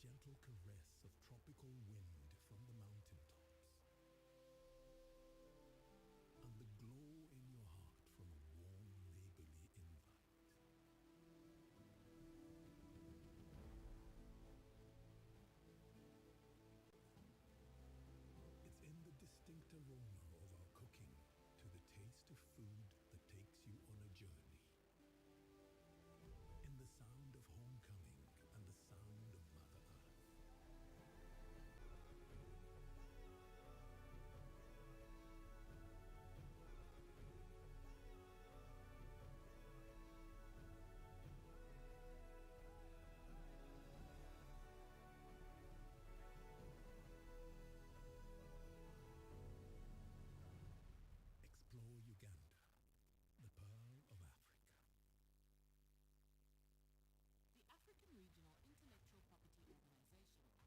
gentle caress of tropical wind from the mountaintops, and the glow in your heart from a warm neighborly invite. It's in the distinct aroma of our cooking, to the taste of food that takes you on a journey. In the sound of homecoming and the sound of Mother Earth. Explore Uganda, the pearl of Africa. The African Regional Intellectual Property Organization, ARIPO,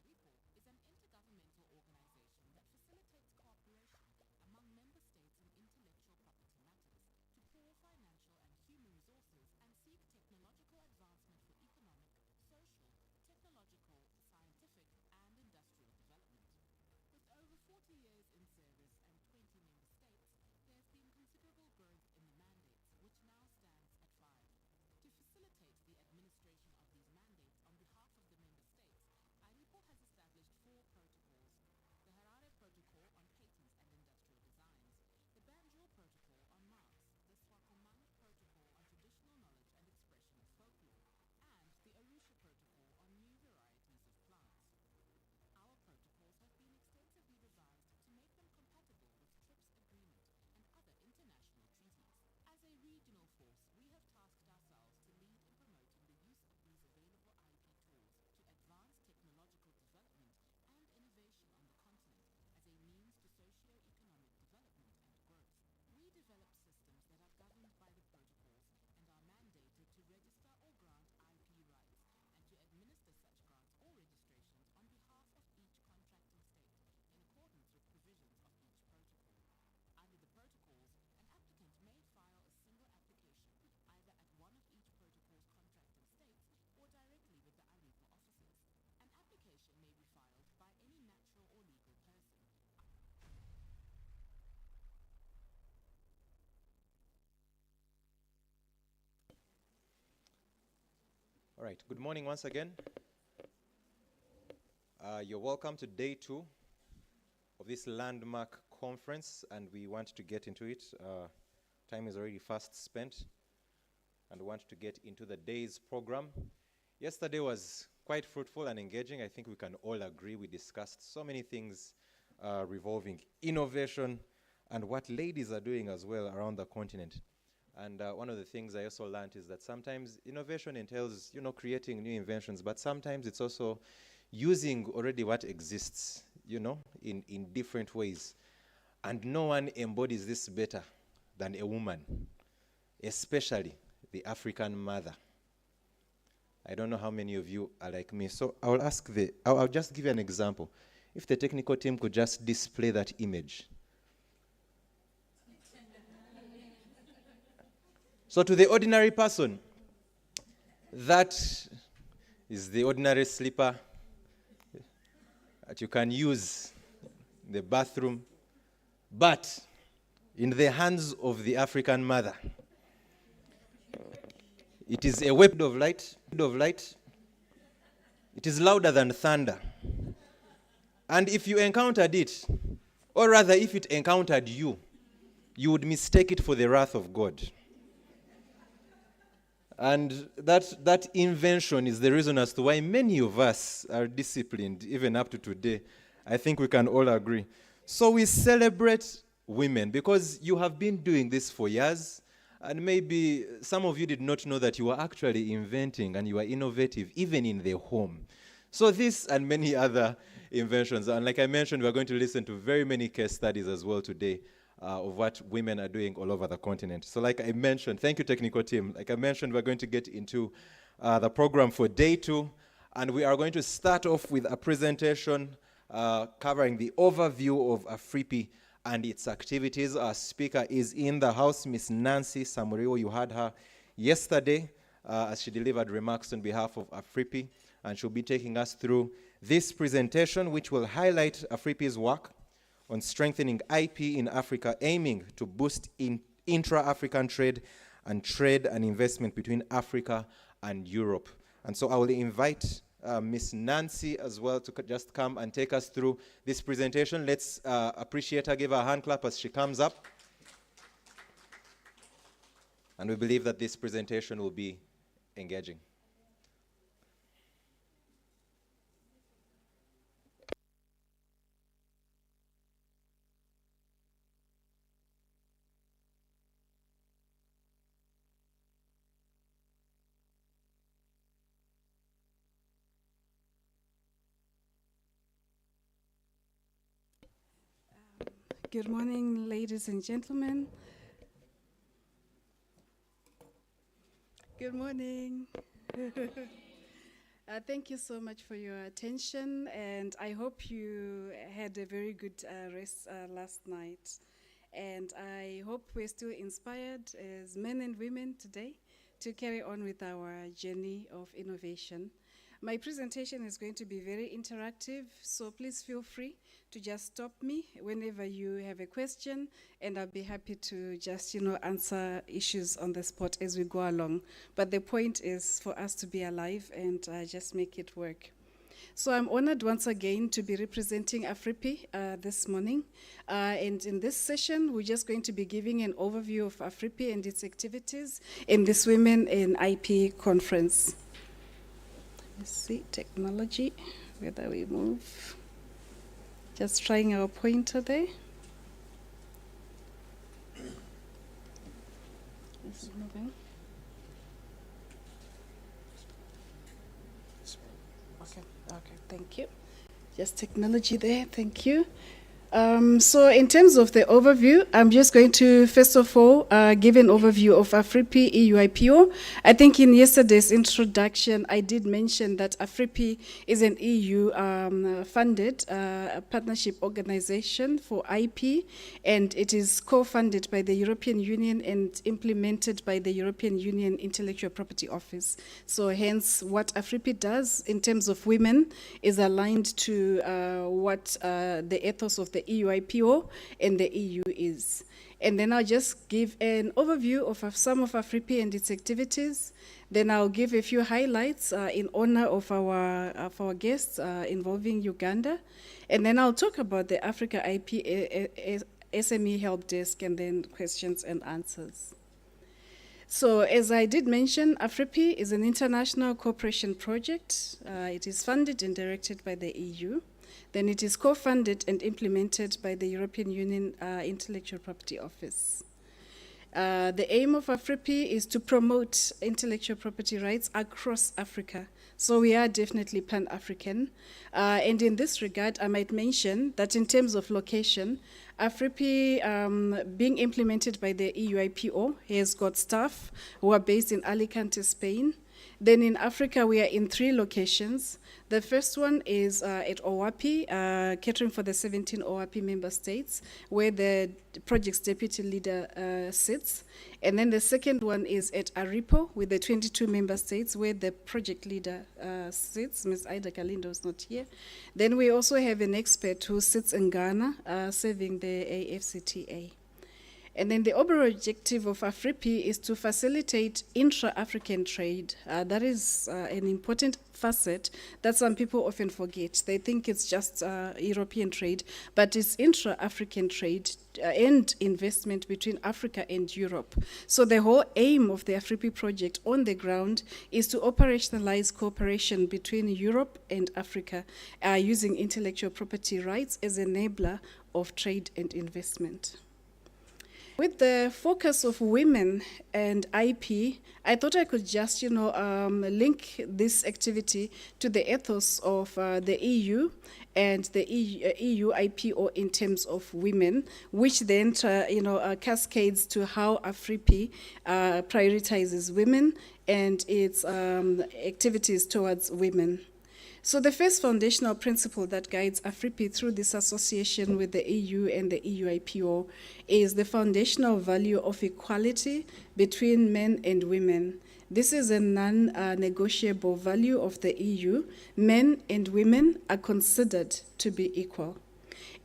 is an intergovernmental organization that facilitates cooperation among member states in intellectual property matters to pool financial and human resources and seek technological advancement for economic, social, technological, scientific, and industrial development. With over 40 years in service and 20 member states, there has been considerable growth in the mandates, which now stands at 5. To facilitate the administration of these mandates on behalf of the member states, ARIPO has established 4 protocols: the Harare Protocol on Patents and Industrial Designs, the Banjul Protocol on Marks, the Swakopmund Protocol on Traditional Knowledge and Expression of Folklore, and the Arusha Protocol on New Varieties of Plants. Our protocols have been extensively revised to make them compatible with TRIPS agreement and other international treaties. As a regional force, we have tasked ourselves to lead in promoting the use of these available IP tools to advance technological development and innovation on the continent as a means to socio-economic development and growth. We develop systems that are governed by the protocols and are mandated to register or grant IP rights and to administer such grants or registrations on behalf of each contracting state in accordance with provisions of each protocol. Under the protocols, an applicant may file a single application either at one of each protocol's contracting states or directly with the ARIPO offices. An application may be filed by any natural or legal person. All right, good morning once again. You're welcome to day 2 of this landmark conference, and we want to get into it. Time is already fast spent, and we want to get into the day's program. Yesterday was quite fruitful and engaging. I think we can all agree. We discussed so many things revolving innovation and what ladies are doing as well around the continent. And one of the things I also learned is that sometimes innovation entails, creating new inventions, but sometimes it's also using already what exists, in different ways. And no one embodies this better than a woman, especially the African mother. I don't know how many of you are like me. So I'll just give you an example. If the technical team could just display that image. So to the ordinary person, that is the ordinary slipper that you can use in the bathroom. But in the hands of the African mother, it is a weapon of light. It is louder than thunder. And if you encountered it, or rather if it encountered you, you would mistake it for the wrath of God. And that invention is the reason as to why many of us are disciplined, even up to today. I think we can all agree. So we celebrate women because you have been doing this for years, and maybe some of you did not know that you were actually inventing and you are innovative even in the home. So this and many other inventions, and like I mentioned, we're going to listen to very many case studies as well today of what women are doing all over the continent. So like I mentioned, thank you technical team. Like I mentioned, we're going to get into the program for day 2, and we are going to start off with a presentation covering the overview of AFRIPI and its activities. Our speaker is in the house, Miss Nancy Samurio. You heard her yesterday as she delivered remarks on behalf of AFRIPI, and she'll be taking us through this presentation, which will highlight AFRIPI's work on strengthening IP in Africa, aiming to boost intra-African trade and investment between Africa and Europe. And so I will invite Miss Nancy as well to just come and take us through this presentation. Let's appreciate her, give her a hand clap as she comes up. And we believe that this presentation will be engaging. Good morning, ladies and gentlemen. Good morning. Thank you so much for your attention, and I hope you had a very good rest last night. And I hope we're still inspired as men and women today to carry on with our journey of innovation. My presentation is going to be very interactive, so please feel free to just stop me whenever you have a question, and I'll be happy to just, answer issues on the spot as we go along. But the point is for us to be alive and just make it work. So I'm honored once again to be representing AFRIPI this morning. And in this session, we're just going to be giving an overview of AFRIPI and its activities in this Women in IP conference. Let's see, technology, whether we move. Just trying our pointer there. It's moving. Okay, thank you. Just technology there, thank you. So in terms of the overview, I'm just going to, first of all, give an overview of AFRIPI EU IPO. I think in yesterday's introduction, I did mention that AFRIPI is an EU-funded partnership organization for IP, and it is co-funded by the European Union and implemented by the European Union Intellectual Property Office. So hence, what AFRIPI does in terms of women is aligned to what the ethos of the EU IPO and the EU is. And then I'll just give an overview of some of AFRIPI and its activities. Then I'll give a few highlights in honor of our guests involving Uganda. And then I'll talk about the Africa IP SME Help Desk and then questions and answers. So as I did mention, AFRIPI is an international cooperation project. It is funded and directed by the EU. Then it is co-funded and implemented by the European Union Intellectual Property Office. The aim of AFRIPI is to promote intellectual property rights across Africa. So we are definitely Pan-African. And in this regard, I might mention that in terms of location, AFRIPI being implemented by the EU IPO has got staff who are based in Alicante, Spain. Then in Africa, we are in 3 locations. The first one is at OWAPI, catering for the 17 OWAPI member states, where the project's deputy leader sits. And then the second one is at ARIPO, with the 22 member states, where the project leader sits. Ms. Ida Galindo is not here. Then we also have an expert who sits in Ghana, serving the AFCTA. And then the overall objective of AFRIPI is to facilitate intra-African trade. That is an important facet that some people often forget. They think it's just European trade, but it's intra-African trade and investment between Africa and Europe. So the whole aim of the AFRIPI project on the ground is to operationalize cooperation between Europe and Africa using intellectual property rights as an enabler of trade and investment. With the focus of women and IP, I thought I could just, link this activity to the ethos of the EU and the EU IPO in terms of women, which then, cascades to how AFRIPI prioritizes women and its activities towards women. So the first foundational principle that guides AFRIPI through this association with the EU and the EU IPO is the foundational value of equality between men and women. This is a non-negotiable value of the EU. Men and women are considered to be equal.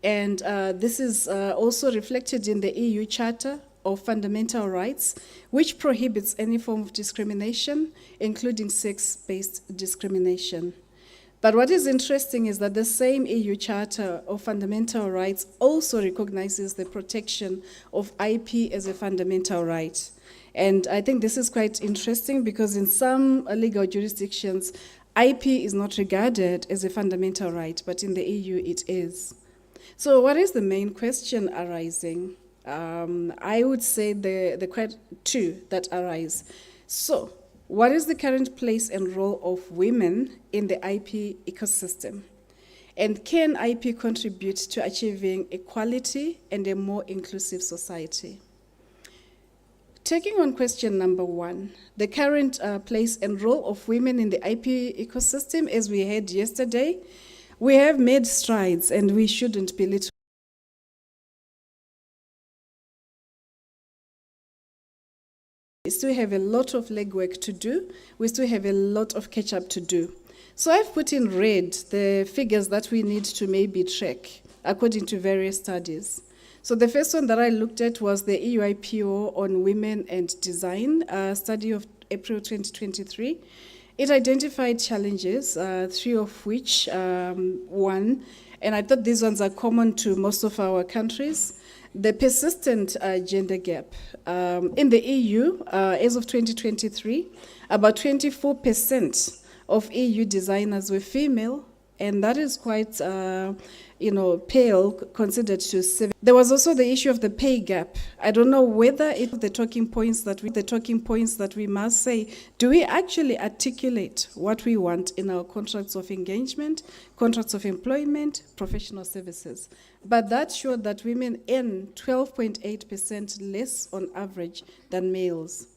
And this is also reflected in the EU Charter of Fundamental Rights, which prohibits any form of discrimination, including sex-based discrimination. But what is interesting is that the same EU Charter of Fundamental Rights also recognizes the protection of IP as a fundamental right. And I think this is quite interesting because in some legal jurisdictions, IP is not regarded as a fundamental right, but in the EU it is. So what is the main question arising? I would say the two that arise. So, what is the current place and role of women in the IP ecosystem? And can IP contribute to achieving equality and a more inclusive society? Taking on question number one, the current place and role of women in the IP ecosystem, as we heard yesterday, we have made strides and we shouldn't belittle. We still have a lot of legwork to do. We still have a lot of catch-up to do. So I've put in red the figures that we need to maybe track according to various studies. So the first one that I looked at was the EU IPO on women and design, a study of April 2023. It identified challenges, three of which, one, and I thought these ones are common to most of our countries, the persistent gender gap. In the EU, as of 2023, about 24% of EU designers were female, and that is quite, pale considered to 7. There was also the issue of the pay gap. I don't know whether it's the talking points that we must say. Do we actually articulate what we want in our contracts of engagement, contracts of employment, professional services? But that showed that women earn 12.8% less on average than males.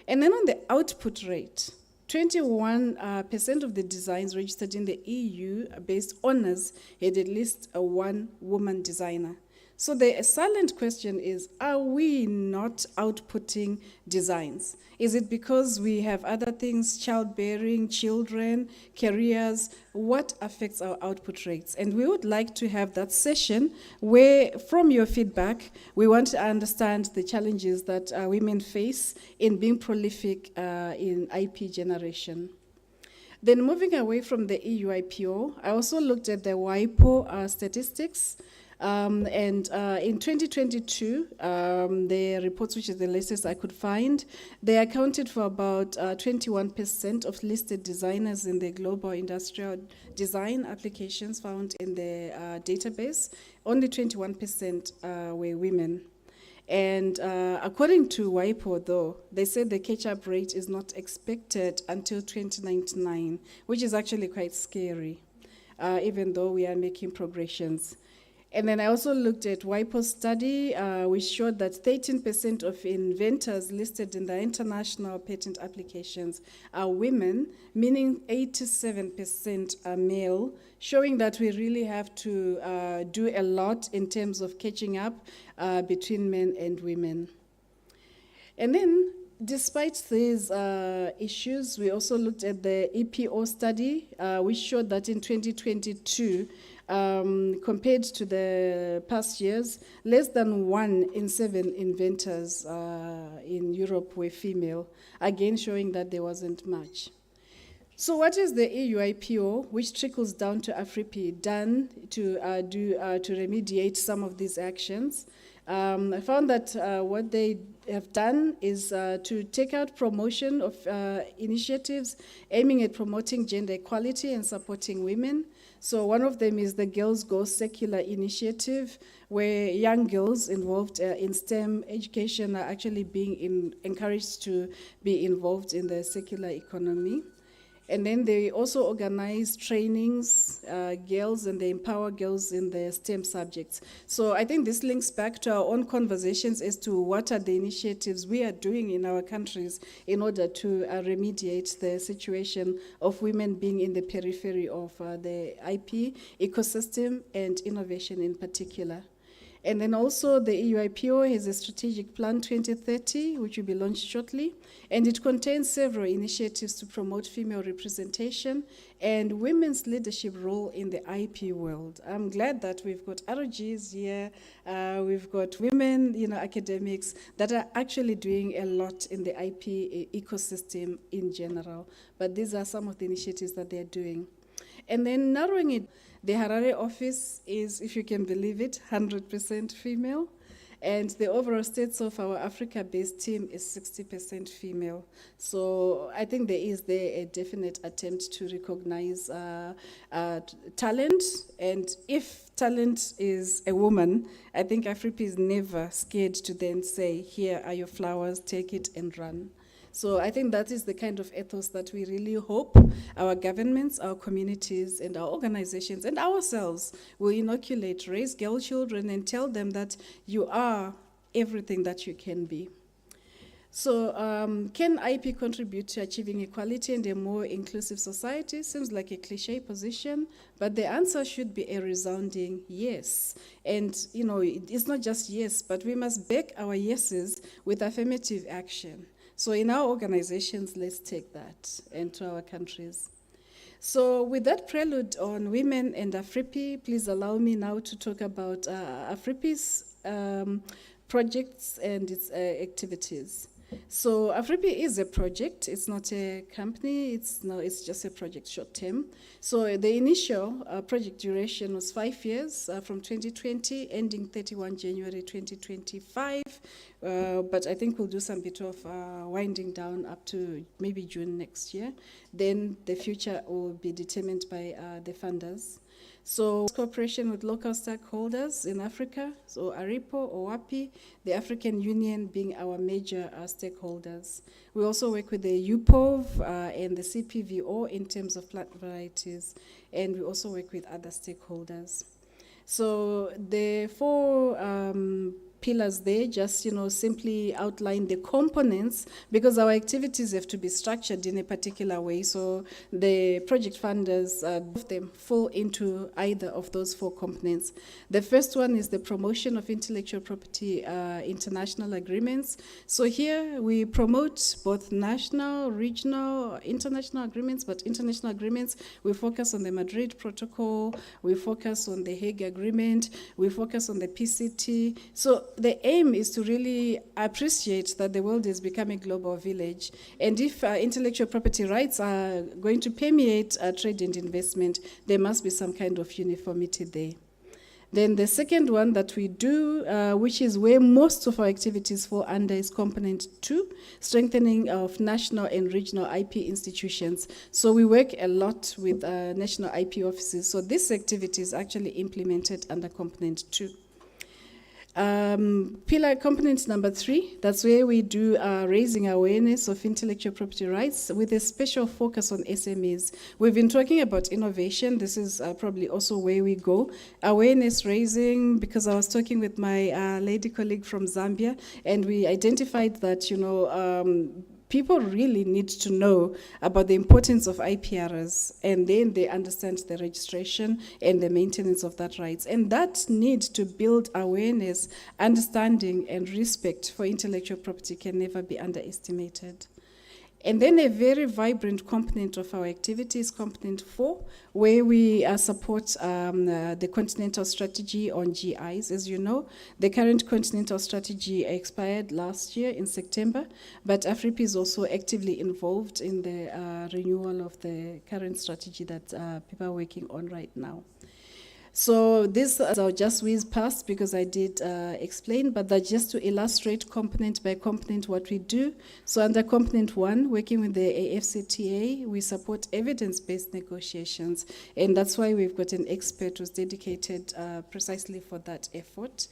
And then on the output rate, 21% of the designs registered in the EU-based honors had at least one woman designer. So the silent question is, are we not outputting designs? Is it because we have other things, childbearing, children, careers? What affects our output rates? And we would like to have that session where, from your feedback, we want to understand the challenges that women face in being prolific in IP generation. Then moving away from the EU IPO, I also looked at the WIPO statistics. And in 2022, the reports, which is the latest I could find, they accounted for about 21% of listed designers in the global industrial design applications found in the database. Only 21% were women. And according to WIPO, though, they said the catch-up rate is not expected until 2099, which is actually quite scary, even though we are making progressions. And then I also looked at WIPO's study, which showed that 13% of inventors listed in the international patent applications are women, meaning 87% are male, showing that we really have to do a lot in terms of catching up between men and women. And then, despite these issues, we also looked at the EPO study, which showed that in 2022, compared to the past years, less than 1 in 7 inventors in Europe were female, again showing that there wasn't much. So what is the EU IPO, which trickles down to AFRIPI, done to remediate some of these actions? I found that what they have done is to take out promotion of initiatives aiming at promoting gender equality and supporting women. So one of them is the Girls Go Secular initiative, where young girls involved in STEM education are actually being encouraged to be involved in the secular economy. And then they also organize trainings, girls, and they empower girls in the STEM subjects. So I think this links back to our own conversations as to what are the initiatives we are doing in our countries in order to remediate the situation of women being in the periphery of the IP ecosystem and innovation in particular. And then also the EUIPO has a strategic plan 2030, which will be launched shortly. And it contains several initiatives to promote female representation and women's leadership role in the IP world. I'm glad that we've got ROGs here, we've got women, academics that are actually doing a lot in the IP ecosystem in general. But these are some of the initiatives that they're doing. And then narrowing it, the Harare office is, if you can believe it, 100% female. And the overall stats of our Africa-based team is 60% female. So I think there is a definite attempt to recognize talent. And if talent is a woman, I think AFRIP is never scared to then say, here are your flowers, take it and run. So I think that is the kind of ethos that we really hope our governments, our communities, and our organizations, and ourselves will inoculate, raise girl children, and tell them that you are everything that you can be. So can IP contribute to achieving equality and a more inclusive society? Seems like a cliche position, but the answer should be a resounding yes. And, it's not just yes, but we must back our yeses with affirmative action. So in our organizations, let's take that into our countries. So with that prelude on women and AFRIPI, please allow me now to talk about AFRIPI's projects and its activities. So AFRIPI is a project, it's not a company, it's just a project short term. So the initial project duration was 5 years from 2020, ending 31 January 2025. But I think we'll do some bit of winding down up to maybe June next year. Then the future will be determined by the funders. So cooperation with local stakeholders in Africa, so ARIPO, OWAPI, the African Union being our major stakeholders. We also work with the UPOV and the CPVO in terms of plant varieties, and we also work with other stakeholders. So the four pillars there just, simply outline the components, because our activities have to be structured in a particular way. So the project funders, of them fall into either of those four components. The first one is the promotion of intellectual property international agreements. So here we promote both national, regional, international agreements, but international agreements, we focus on the Madrid Protocol, we focus on the Hague Agreement, we focus on the PCT. So the aim is to really appreciate that the world is becoming a global village. And if intellectual property rights are going to permeate trade and investment, there must be some kind of uniformity there. Then the second one that we do, which is where most of our activities fall under, is component 2, strengthening of national and regional IP institutions. So we work a lot with national IP offices. So this activity is actually implemented under component 2. Pillar component number 3, that's where we do raising awareness of intellectual property rights with a special focus on SMEs. We've been talking about innovation. This is probably also where we go. Awareness raising, because I was talking with my lady colleague from Zambia, and we identified that, people really need to know about the importance of IPRs, and then they understand the registration and the maintenance of that rights. And that need to build awareness, understanding, and respect for intellectual property can never be underestimated. And then a very vibrant component of our activity is component 4, where we support the continental strategy on GIs. As you know, the current continental strategy expired last year in September, but AFRIP is also actively involved in the renewal of the current strategy that people are working on right now. So this I'll just whiz past because I did explain, but that's just to illustrate component by component what we do. So under component 1, working with the AFCTA, we support evidence-based negotiations, and that's why we've got an expert who's dedicated precisely for that effort.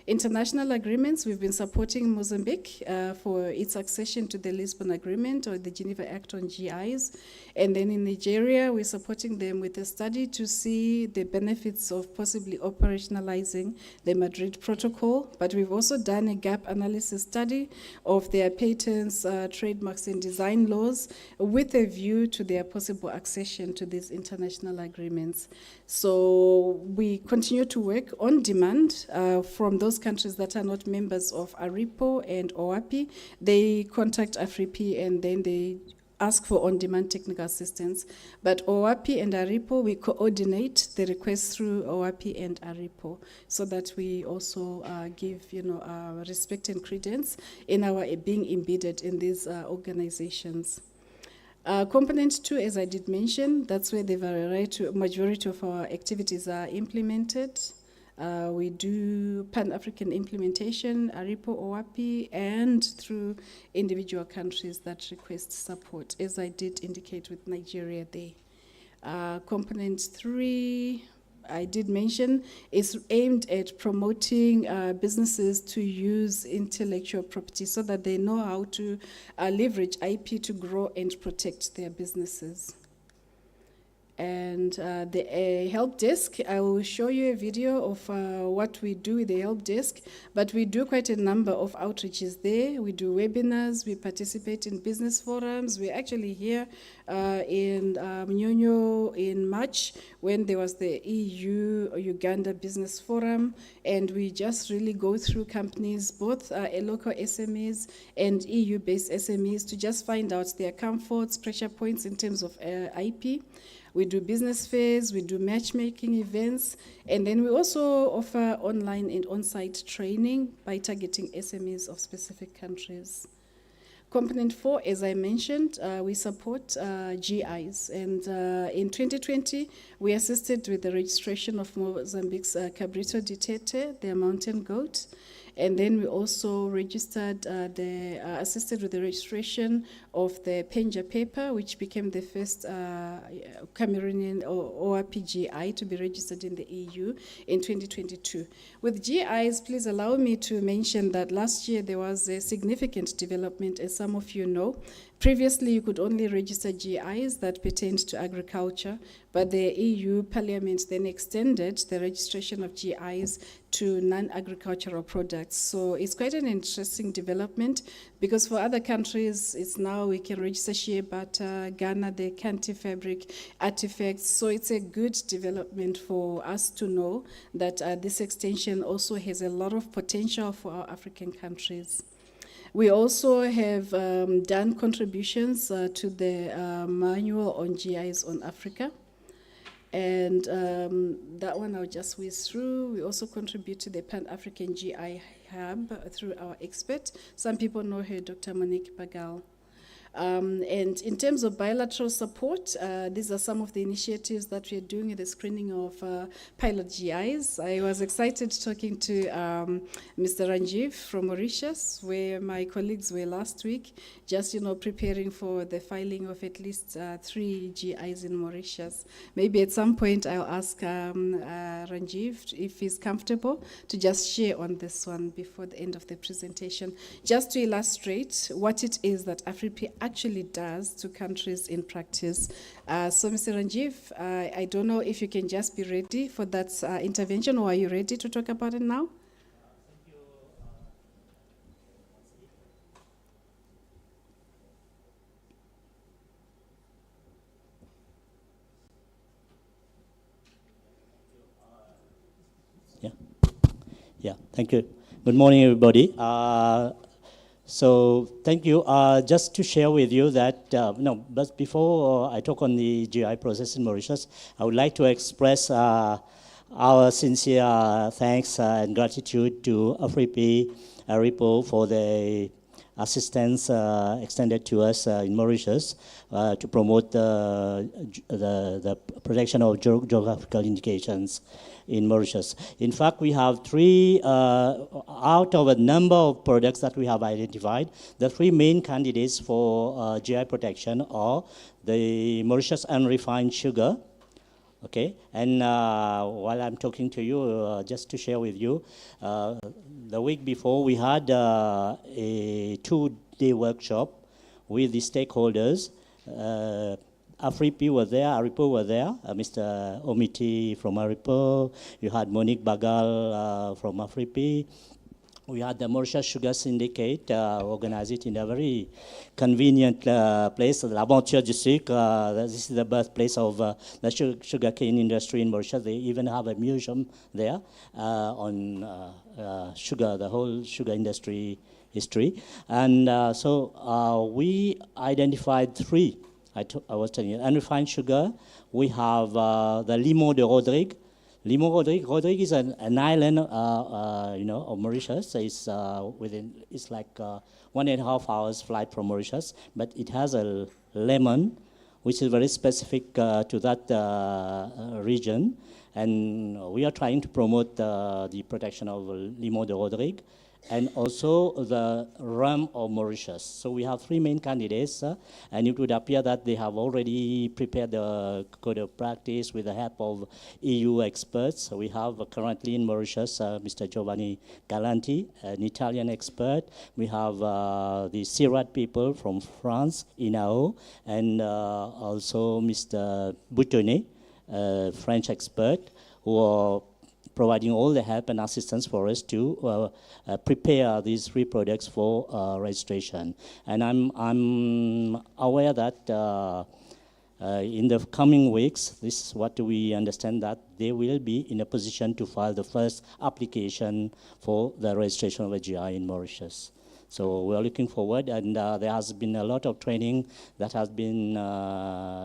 International agreements, we've been supporting Mozambique for its accession to the Lisbon Agreement or the Geneva Act on GIs. And then in Nigeria, we're supporting them with a study to see the benefits of possibly operationalizing the Madrid Protocol, but we've also done a gap analysis study of their patents, trademarks, and design laws with a view to their possible accession to these international agreements. So we continue to work on demand from those countries that are not members of ARIPO and OAPI. They contact AFRIPI and then they ask for on-demand technical assistance. But OAPI and ARIPO, we coordinate the requests through OAPI and ARIPO so that we also give respect and credence in our being embedded in these organizations. Component 2, as I did mention, that's where the majority of our activities are implemented. We do Pan-African implementation, ARIPO, OAPI, and through individual countries that request support, as I did indicate with Nigeria there. Component 3, I did mention, is aimed at promoting businesses to use intellectual property so that they know how to leverage IP to grow and protect their businesses. And the help desk, I will show you a video of what we do with the help desk, but we do quite a number of outreaches there. We do webinars, we participate in business forums. We're actually here in Mnyonyo in March when there was the EU-Uganda Business Forum, and we just really go through companies, both local SMEs and EU-based SMEs, to just find out their comforts, pressure points in terms of IP. We do business fairs, we do matchmaking events, and then we also offer online and on-site training by targeting SMEs of specific countries. Component 4, as I mentioned, we support GIs, and in 2020, we assisted with the registration of Mozambique's Cabrito de Tete, their mountain goat. And then we also registered, assisted with the registration of the Penja paper, which became the first Cameroonian or ORPGI to be registered in the EU in 2022. With GIs, please allow me to mention that last year there was a significant development, as some of you know. Previously, you could only register GIs that pertained to agriculture, but the EU Parliament then extended the registration of GIs to non-agricultural products. So it's quite an interesting development, because for other countries, it's now we can register shea butter, Ghana, the Kanti fabric, artifacts. So it's a good development for us to know that this extension also has a lot of potential for our African countries. We also have done contributions to the manual on GIs on Africa. And that one I'll just whiz through. We also contribute to the Pan-African GI Hub through our expert. Some people know her, Dr. Monique Bagal. And in terms of bilateral support, these are some of the initiatives that we are doing in the screening of pilot GIs. I was excited talking to Mr. Ranjiv from Mauritius, where my colleagues were last week, just preparing for the filing of at least 3 GIs in Mauritius. Maybe at some point I'll ask Ranjiv if he's comfortable to just share on this one before the end of the presentation, just to illustrate what it is that AFRIPI actually does to countries in practice. So, Mr. Ranjiv, I don't know if you can just be ready for that intervention, or are you ready to talk about it now? Thank you. Yeah, thank you. Good morning, everybody. So thank you. Just to share with you that, but before I talk on the GI process in Mauritius, I would like to express our sincere thanks and gratitude to ARIPO for the assistance extended to us in Mauritius to promote the protection of geographical indications in Mauritius. In fact, we have 3 out of a number of products that we have identified. The 3 main candidates for GI protection are the Mauritius unrefined sugar. Okay, and while I'm talking to you, just to share with you, the week before we had a 2-day workshop with the stakeholders AFRIPI was there, ARIPO was there, Mr. Omiti from ARIPO, you had Monique Bagal from AFRIPI. We had the Mauritius Sugar Syndicate, organized it in a very convenient place, L'Aventure du Sucre. This is the birthplace of the sugarcane industry in Mauritius. They even have a museum there on sugar, the whole sugar industry history. And so we identified three. I was telling you, unrefined sugar. We have the Limon de Rodrigue. Limon Rodrigue is an island, of Mauritius. It's it's like 1.5 hours flight from Mauritius, but it has a lemon, which is very specific to that region. And we are trying to promote the protection of Limon de Rodrigue and also the rum of Mauritius. So we have three main candidates, and it would appear that they have already prepared the code of practice with the help of EU experts. So we have currently in Mauritius Mr. Giovanni Galanti, an Italian expert. We have the CIRAD people from France, INAO, and also Mr. Boutonnet, a French expert, who are providing all the help and assistance for us to prepare these three products for registration. And I'm aware that in the coming weeks, this is what we understand, that they will be in a position to file the first application for the registration of a GI in Mauritius. So we are looking forward, and there has been a lot of training that has been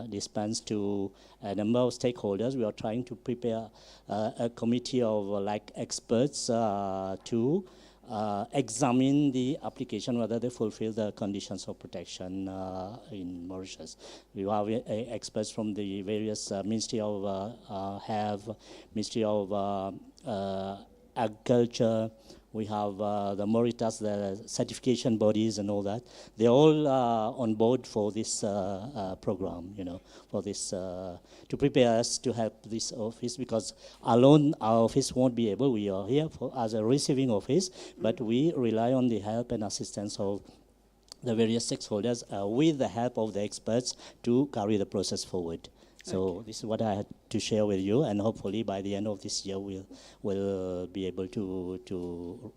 dispensed to a number of stakeholders. We are trying to prepare a committee of experts to examine the application, whether they fulfill the conditions of protection in Mauritius. We have experts from the various Ministry of Health, Ministry of Agriculture. We have the Mauritius, the certification bodies and all that. They're all on board for this program, for this, to prepare us to help this office, because alone our office won't be able. We are here as a receiving office, but we rely on the help and assistance of the various stakeholders with the help of the experts to carry the process forward. So this is what I had to share with you, and hopefully by the end of this year we'll be able to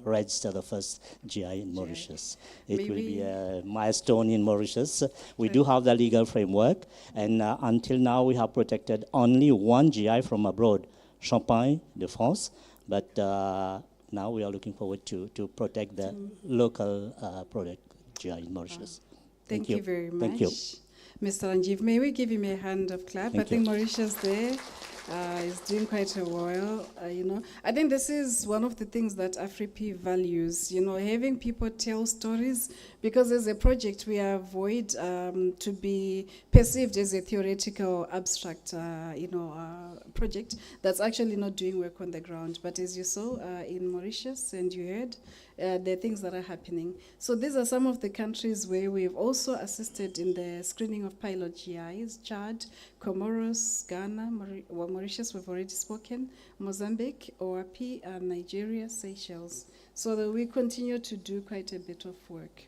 register the first GI in Mauritius. It will be a milestone in Mauritius. We do have the legal framework, and until now we have protected only one GI from abroad, Champagne de France, but now we are looking forward to protect the local product GI in Mauritius. Thank you very much. Thank you. Mr. Ranjiv, may we give him a hand of clap? I think Mauritius there is doing quite well, I think this is one of the things that AFRIPI values, having people tell stories, because as a project we avoid to be perceived as a theoretical, abstract, project that's actually not doing work on the ground. But as you saw in Mauritius, and you heard, there are things that are happening. So these are some of the countries where we've also assisted in the screening of pilot GIs: Chad, Comoros, Ghana, Mauritius we've already spoken, Mozambique, OAP, Nigeria, Seychelles. So that we continue to do quite a bit of work.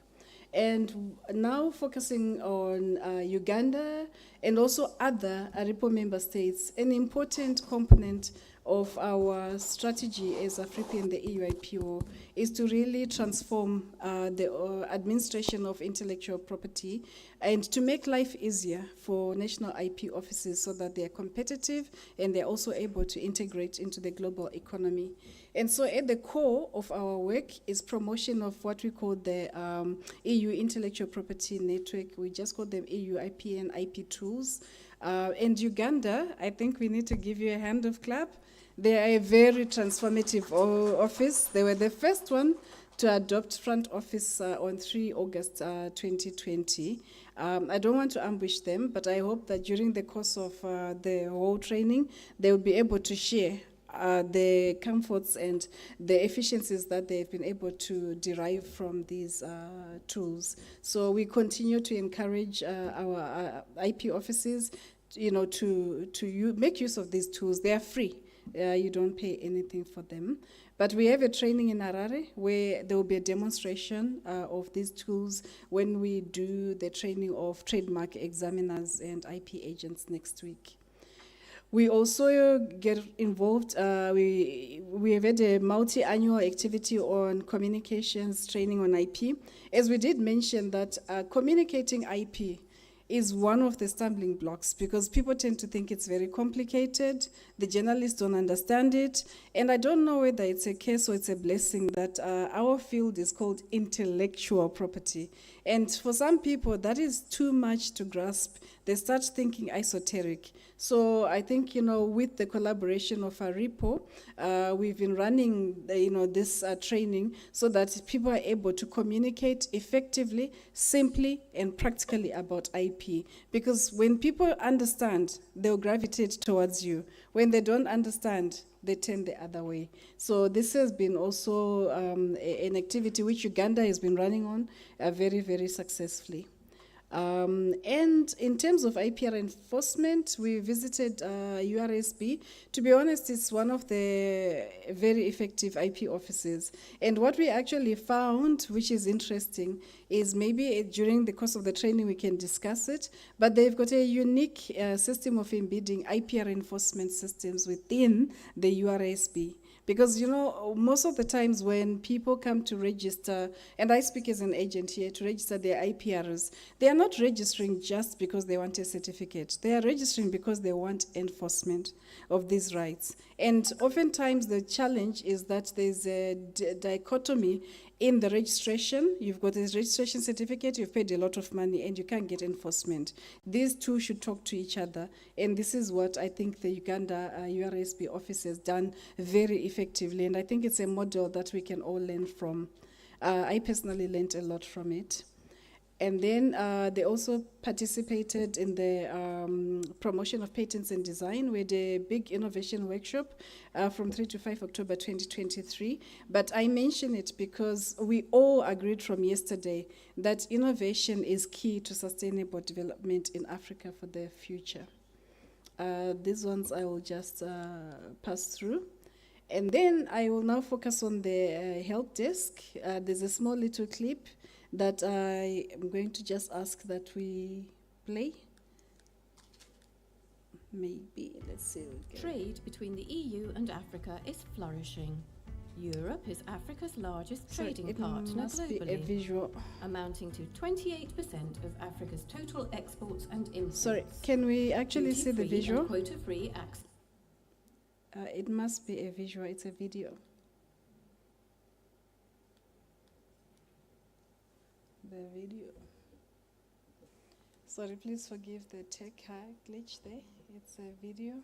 And now focusing on Uganda and also other ARIPO member states, an important component of our strategy as AFRIPI and the EUIPO is to really transform the administration of intellectual property and to make life easier for national IP offices so that they are competitive and they're also able to integrate into the global economy. And so at the core of our work is promotion of what we call the EU Intellectual Property Network. We just call them EU IP and IP tools. And Uganda, I think we need to give you a hand of clap. They are a very transformative office. They were the first one to adopt front office on 3 August 2020. I don't want to ambush them, but I hope that during the course of the whole training, they will be able to share the comforts and the efficiencies that they've been able to derive from these tools. So we continue to encourage our IP offices, to make use of these tools. They are free. You don't pay anything for them. But we have a training in Harare where there will be a demonstration of these tools when we do the training of trademark examiners and IP agents next week. We also get involved, we have had a multi-annual activity on communications training on IP. As we did mention that communicating IP is one of the stumbling blocks because people tend to think it's very complicated, the journalists don't understand it, and I don't know whether it's a case or it's a blessing that our field is called intellectual property. And for some people, that is too much to grasp. They start thinking esoteric. So I think, with the collaboration of ARIPO, we've been running, this training so that people are able to communicate effectively, simply, and practically about IP. Because when people understand, they'll gravitate towards you. When they don't understand, they turn the other way. So this has been also an activity which Uganda has been running on very, very successfully. And in terms of IPR enforcement, we visited URSB. To be honest, it's one of the very effective IP offices. And what we actually found, which is interesting, is maybe during the course of the training we can discuss it, but they've got a unique system of embedding IPR enforcement systems within the URSB. Because, most of the times when people come to register, and I speak as an agent here, to register their IPRs, they are not registering just because they want a certificate. They are registering because they want enforcement of these rights. And oftentimes the challenge is that there's a dichotomy in the registration. You've got a registration certificate, you've paid a lot of money, and you can't get enforcement. These two should talk to each other, and this is what I think the Uganda URSB office has done very effectively, and I think it's a model that we can all learn from. I personally learned a lot from it. And then they also participated in the promotion of patents and design with a big innovation workshop from 3 to 5 October 2023. But I mention it because we all agreed from yesterday that innovation is key to sustainable development in Africa for the future. These ones I will just pass through. And then I will now focus on the help desk. There's a small little clip that I am going to just ask that we play. Maybe, let's see. Trade between the EU and Africa is flourishing. Europe is Africa's largest trading partner globally, be a visual. Amounting to 28% of Africa's total exports and imports. Sorry, can we actually see the visual? Quota-free access. It must be a visual, it's a video. The video. Sorry, please forgive the tech glitch there. It's a video.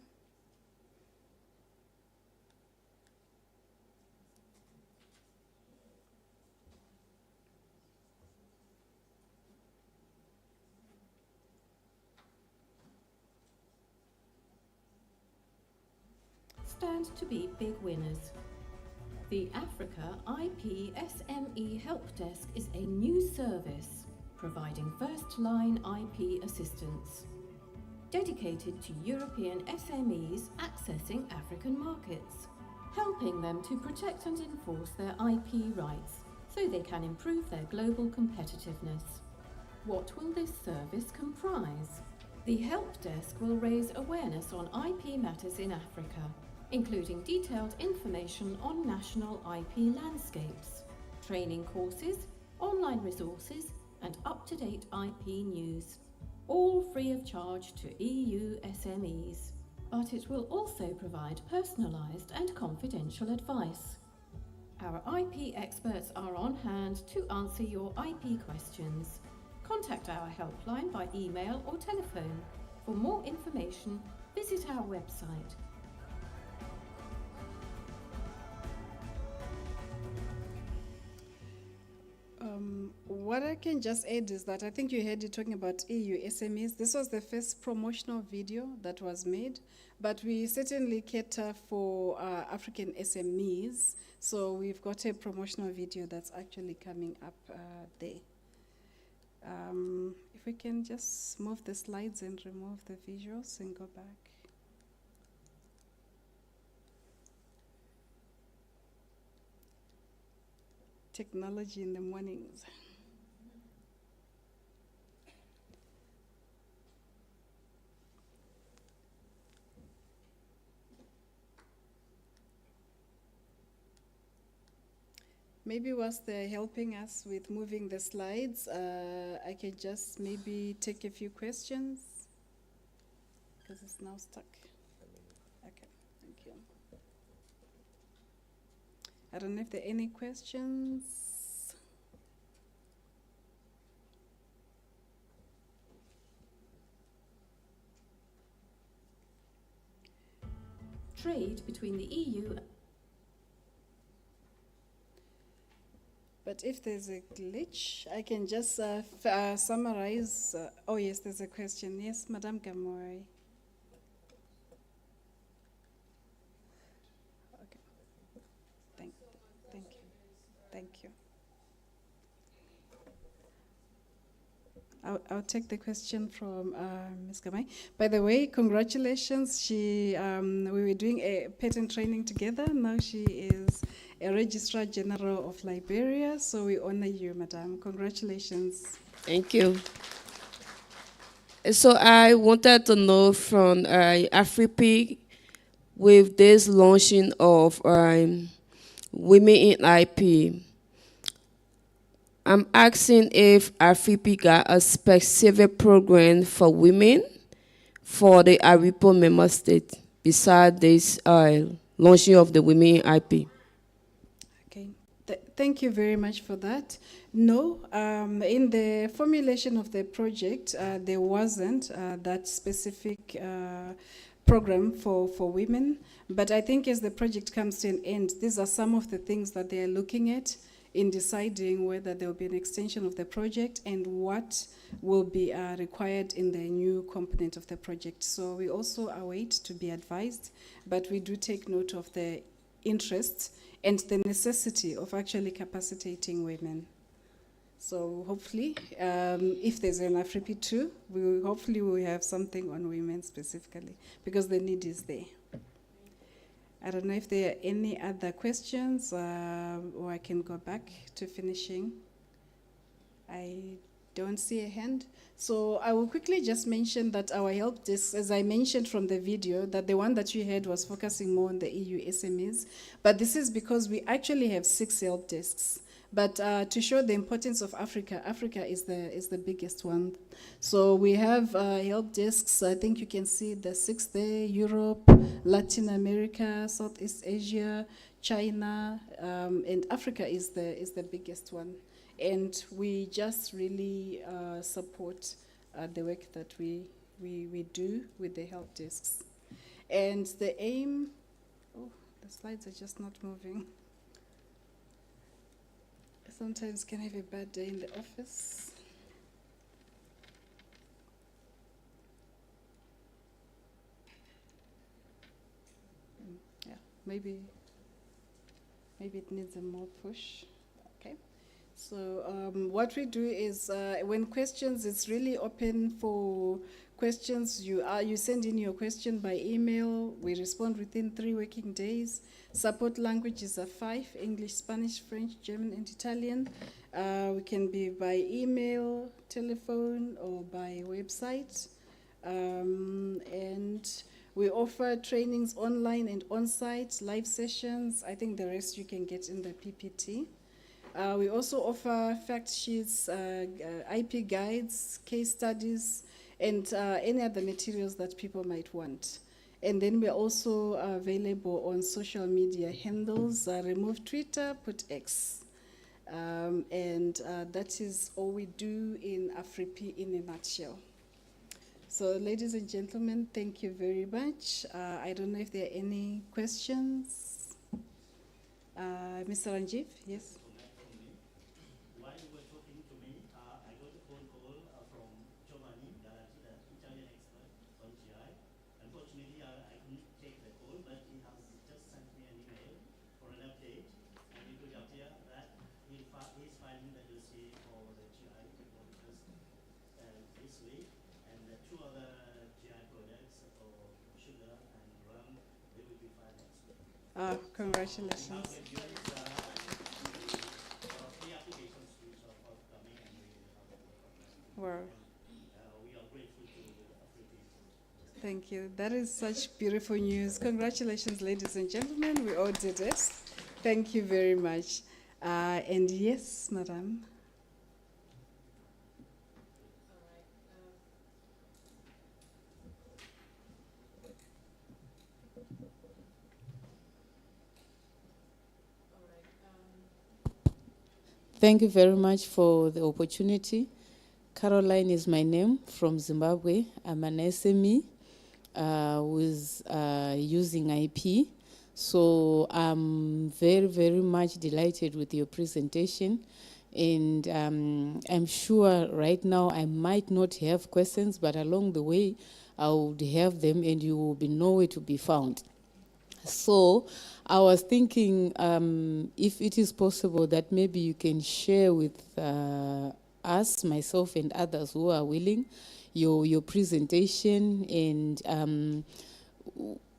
Stand to be big winners. The Africa IP SME Help Desk is a new service providing first-line IP assistance, dedicated to European SMEs accessing African markets, helping them to protect and enforce their IP rights so they can improve their global competitiveness. What will this service comprise? The Help Desk will raise awareness on IP matters in Africa, including detailed information on national IP landscapes, training courses, online resources, and up-to-date IP news, all free of charge to EU SMEs. But it will also provide personalised and confidential advice. Our IP experts are on hand to answer your IP questions. Contact our helpline by email or telephone. For more information, visit our website. What I can just add is that I think you heard it talking about EU SMEs. This was the first promotional video that was made, but we certainly cater for African SMEs. So we've got a promotional video that's actually coming up there. If we can just move the slides and remove the visuals and go back. technology in the mornings. Maybe whilst they're helping us with moving the slides, I can just maybe take a few questions because it's now stuck. Okay, thank you. I don't know if there are any questions. Trade between the EU. But if there's a glitch, I can just summarize. Oh, yes, there's a question. Yes, Madame Gamoy. Okay. Thank you. Thank you. I'll take the question from Ms. Gamai. By the way, congratulations. We were doing a patent training together. Now she is a Registrar General of Liberia. So we honor you, Madam. Congratulations. Thank you. So I wanted to know from AFRIPI, with this launching of Women in IP, I'm asking if AFRIPI got a specific program for women for the ARIPO member state besides this launching of the Women in IP. Okay, thank you very much for that. No, in the formulation of the project, there wasn't that specific program for women. But I think as the project comes to an end, these are some of the things that they are looking at in deciding whether there will be an extension of the project and what will be required in the new component of the project. So we also await to be advised, but we do take note of the interest and the necessity of actually capacitating women. So hopefully, if there's an AFRIPI too, hopefully we'll have something on women specifically, because the need is there. I don't know if there are any other questions, or I can go back to finishing. I don't see a hand. So I will quickly just mention that our help desk, as I mentioned from the video, that the one that you had was focusing more on the EU SMEs. But this is because we actually have 6 help desks. But to show the importance of Africa, Africa is the biggest one. So we have help desks. I think you can see the 6 there: Europe, Latin America, Southeast Asia, China, and Africa is the biggest one. And we just really support the work that we do with the help desks. And the aim, oh, the slides are just not moving. Sometimes can have a bad day in the office. Yeah, maybe it needs a more push. Okay. So what we do is when questions, it's really open for questions. You send in your question by email. We respond within 3 working days. Support languages are 5: English, Spanish, French, German, and Italian. We can be by email, telephone, or by website. And we offer trainings online and on-site, live sessions. I think the rest you can get in the PPT. We also offer fact sheets, IP guides, case studies, and any other materials that people might want. And then we're also available on social media handles. Remove Twitter, put X. And that is all we do in AFRIPI in a nutshell. So ladies and gentlemen, thank you very much. I don't know if there are any questions. Mr. Ranjiv, yes? While you were talking to me, I got a phone call from Giovanni Galati, the Italian expert on GI. Unfortunately, I couldn't take the call, but he has just sent me an email for an update. And it could appear that he's filing the dossier for the GI report this week. And the 2 other GI products for sugar and rum, they will be filed next week. Congratulations. Wow. Thank you. That is such beautiful news. Congratulations, ladies and gentlemen. We all did it. Thank you very much. And yes, madam. Thank you very much for the opportunity. Caroline is my name, from Zimbabwe. I'm an SME with using IP. So I'm very, very much delighted with your presentation. And I'm sure right now I might not have questions, but along the way I would have them and you will be nowhere to be found. So I was thinking if it is possible that maybe you can share with us, myself and others who are willing, your presentation, and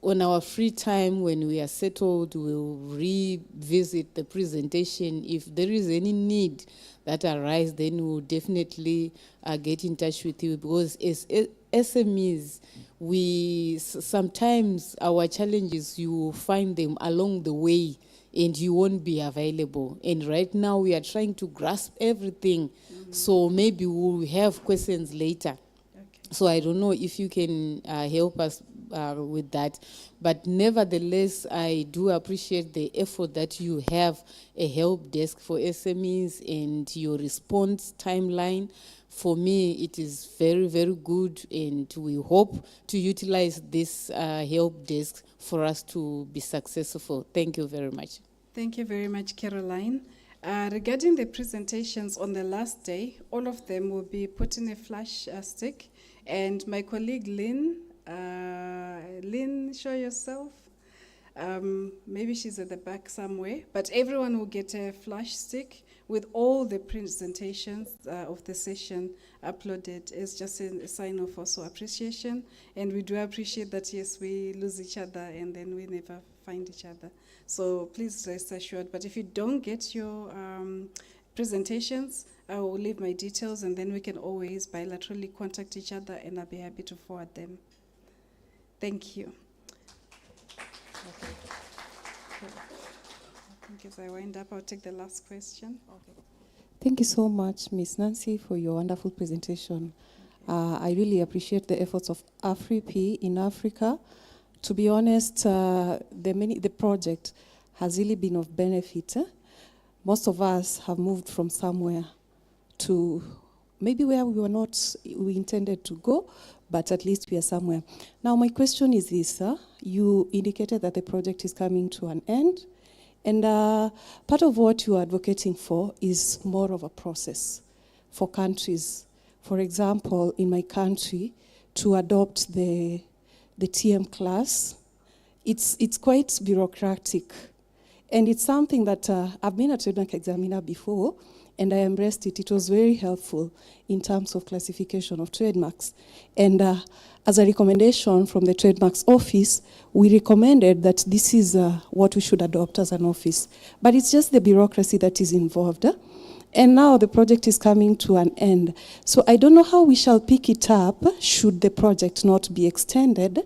on our free time when we are settled, we'll revisit the presentation. If there is any need that arises, then we'll definitely get in touch with you, because as SMEs, sometimes our challenges, you will find them along the way and you won't be available. And right now we are trying to grasp everything. So maybe we'll have questions later. So I don't know if you can help us with that. But nevertheless, I do appreciate the effort that you have a help desk for SMEs and your response timeline. For me, it is very, very good, and we hope to utilize this help desk for us to be successful. Thank you very much. Thank you very much, Caroline. Regarding the presentations on the last day, all of them will be put in a flash stick. And my colleague Lynn, show yourself. Maybe she's at the back somewhere, but everyone will get a flash stick with all the presentations of the session uploaded. It's just a sign of also appreciation, and we do appreciate that, yes, we lose each other and then we never find each other. So please rest assured, but if you don't get your presentations, I will leave my details, and then we can always bilaterally contact each other, and I'll be happy to forward them. Thank you. Okay. I think as I wind up, I'll take the last question. Okay. Thank you so much, Ms. Nancy, for your wonderful presentation. I really appreciate the efforts of AFRIP in Africa. To be honest, the project has really been of benefit. Most of us have moved from somewhere to maybe where we intended to go, but at least we are somewhere. Now, my question is this. You indicated that the project is coming to an end, and part of what you are advocating for is more of a process for countries. For example, in my country, to adopt the TM class, it's quite bureaucratic. And it's something that I've been a trademark examiner before, and I embraced it. It was very helpful in terms of classification of trademarks. And as a recommendation from the Trademarks Office, we recommended that this is what we should adopt as an office. But it's just the bureaucracy that is involved. And now the project is coming to an end. So I don't know how we shall pick it up should the project not be extended,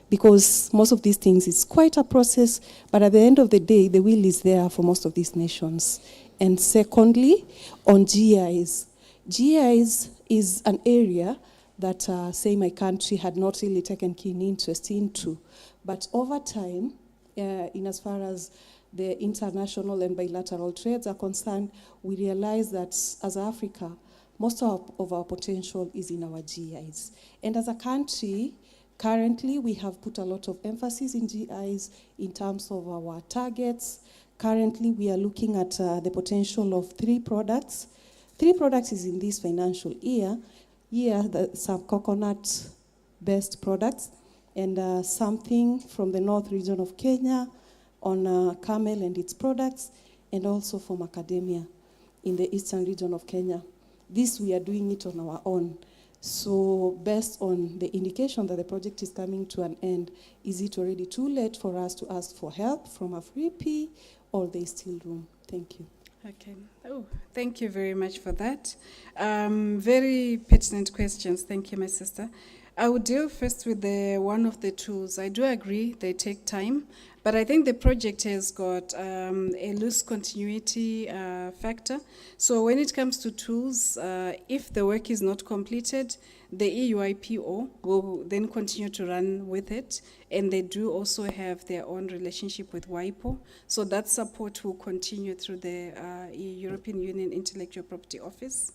because most of these things, it's quite a process, but at the end of the day, the will is there for most of these nations. And secondly, on GIs. GIs is an area that, say, my country had not really taken keen interest into. But over time, in as far as the international and bilateral trades are concerned, we realize that as Africa, most of our potential is in our GIs. And as a country, currently, we have put a lot of emphasis in GIs in terms of our targets. Currently, we are looking at the potential of 3 products. 3 products is in this financial year. Some coconut-based products, and something from the north region of Kenya on camel and its products, and also from academia in the eastern region of Kenya. This, we are doing it on our own. So based on the indication that the project is coming to an end, is it already too late for us to ask for help from AFRIP, or there is still room? Thank you. Okay. Oh, thank you very much for that. Very pertinent questions. Thank you, my sister. I will deal first with one of the tools. I do agree they take time, but I think the project has got a loose continuity factor. So when it comes to tools, if the work is not completed, the EUIPO will then continue to run with it, and they do also have their own relationship with WIPO. So that support will continue through the European Union Intellectual Property Office.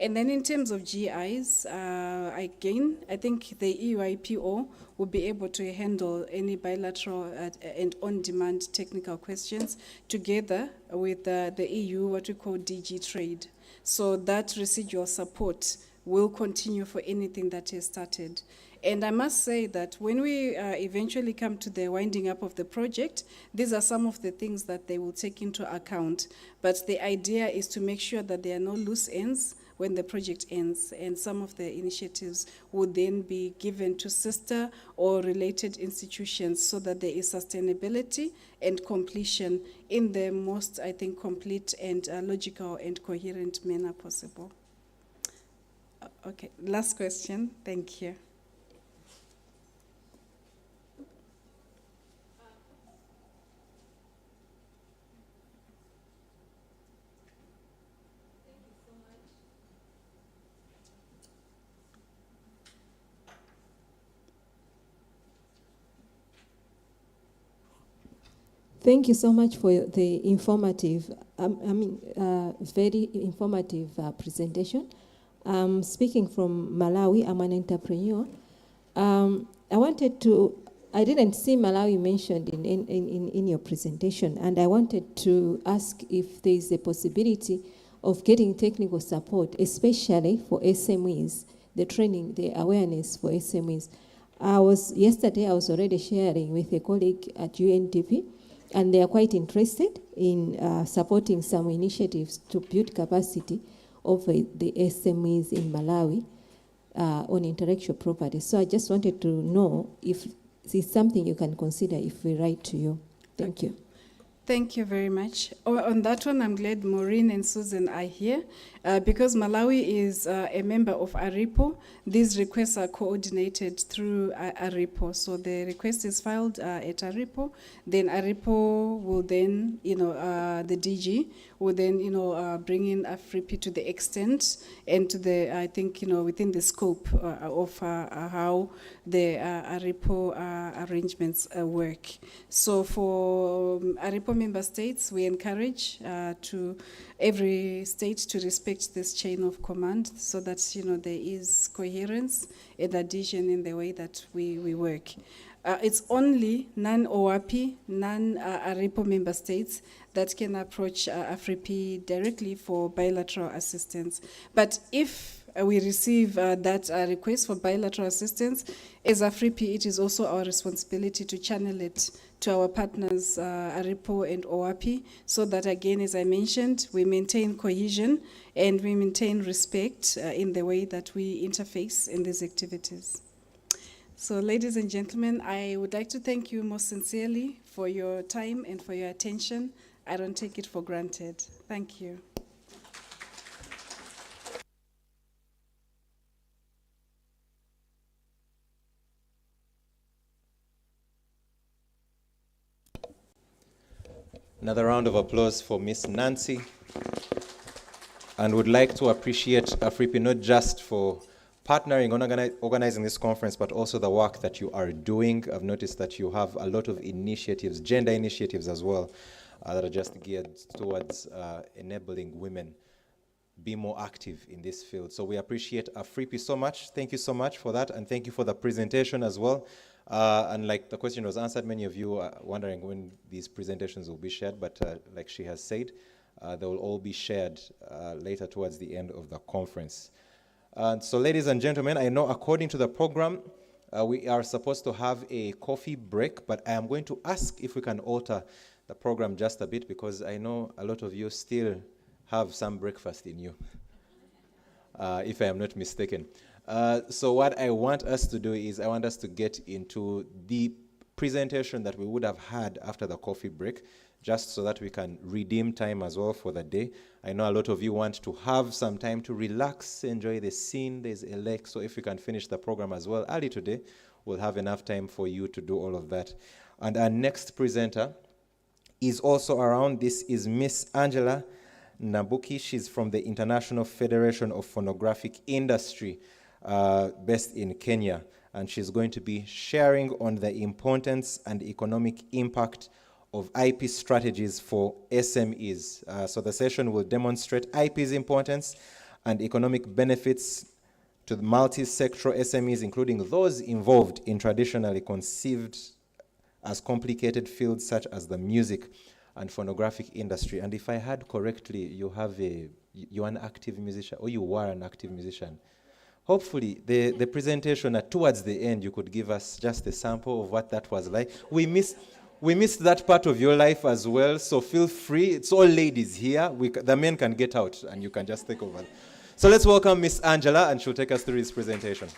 And then in terms of GIs, again, I think the EUIPO will be able to handle any bilateral and on-demand technical questions together with the EU, what we call DG Trade. So that residual support will continue for anything that is started. And I must say that when we eventually come to the winding up of the project, these are some of the things that they will take into account. But the idea is to make sure that there are no loose ends when the project ends, and some of the initiatives would then be given to sister or related institutions so that there is sustainability and completion in the most, I think, complete and logical and coherent manner possible. Okay, last question. Thank you. Thank you so much for the informative, very informative presentation. Speaking from Malawi, I'm an entrepreneur. I didn't see Malawi mentioned in your presentation, and I wanted to ask if there is a possibility of getting technical support, especially for SMEs, the training, the awareness for SMEs. Yesterday I was already sharing with a colleague at UNDP, and they are quite interested in supporting some initiatives to build capacity of the SMEs in Malawi on intellectual property. So I just wanted to know if it's something you can consider if we write to you. Thank you. Thank you very much. On that one, I'm glad Maureen and Susan are here because Malawi is a member of ARIPO. These requests are coordinated through ARIPO. So the request is filed at ARIPO. Then ARIPO will then, the DG will then, bring in AFRIPI to the extent and to the, I think, within the scope of how the ARIPO arrangements work. So for ARIPO member states, we encourage to every state to respect this chain of command so that there is coherence and adhesion in the way that we work. It's only non-OAPI, non-ARIPO member states that can approach AFRIPI directly for bilateral assistance. But if we receive that request for bilateral assistance, as AFRIPI, it is also our responsibility to channel it to our partners, ARIPO and OAPI, so that, again, as I mentioned, we maintain cohesion and we maintain respect in the way that we interface in these activities. So, ladies and gentlemen, I would like to thank you most sincerely for your time and for your attention. I don't take it for granted. Thank you. Another round of applause for Miss Nancy. And would like to appreciate AFRIPI not just for partnering on organizing this conference, but also the work that you are doing. I've noticed that you have a lot of initiatives, gender initiatives as well, that are just geared towards enabling women be more active in this field. So we appreciate AFRIPI so much. Thank you so much for that, and thank you for the presentation as well. And like the question was answered, many of you are wondering when these presentations will be shared, but like she has said, they will all be shared later towards the end of the conference. So ladies and gentlemen, I know according to the program, we are supposed to have a coffee break, but I am going to ask if we can alter the program just a bit, because I know a lot of you still have some breakfast in you, if I am not mistaken. So what I want us to do is I want us to get into the presentation that we would have had after the coffee break, just so that we can redeem time as well for the day. I know a lot of you want to have some time to relax, enjoy the scene. There's a lake, so if we can finish the program as well early today, we'll have enough time for you to do all of that. And our next presenter is also around. This is Miss Angela Nabuki. She's from the International Federation of Phonographic Industry, based in Kenya. And she's going to be sharing on the importance and economic impact of IP strategies for SMEs. So the session will demonstrate IP's importance and economic benefits to the multi-sectoral SMEs, including those involved in traditionally conceived as complicated fields such as the music and phonographic industry. And if I heard correctly, you're an active musician, or you were an active musician. Hopefully, the presentation towards the end, you could give us just a sample of what that was like. We missed that part of your life as well, so feel free. It's all ladies here. The men can get out, and you can just take over. So let's welcome Miss Angela, and she'll take us through this presentation.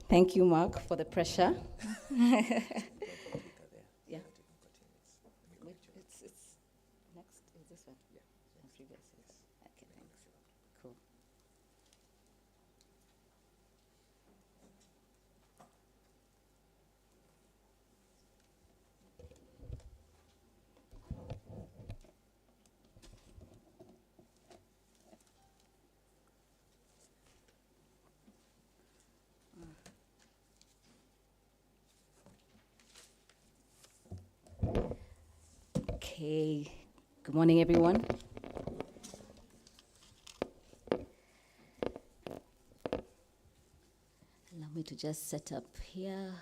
Thank you, Mark, for the pressure. Yeah. It's next. Is this one? Yeah. Previous. Okay, thanks. Cool. Okay, good morning, everyone. Allow me to just set up here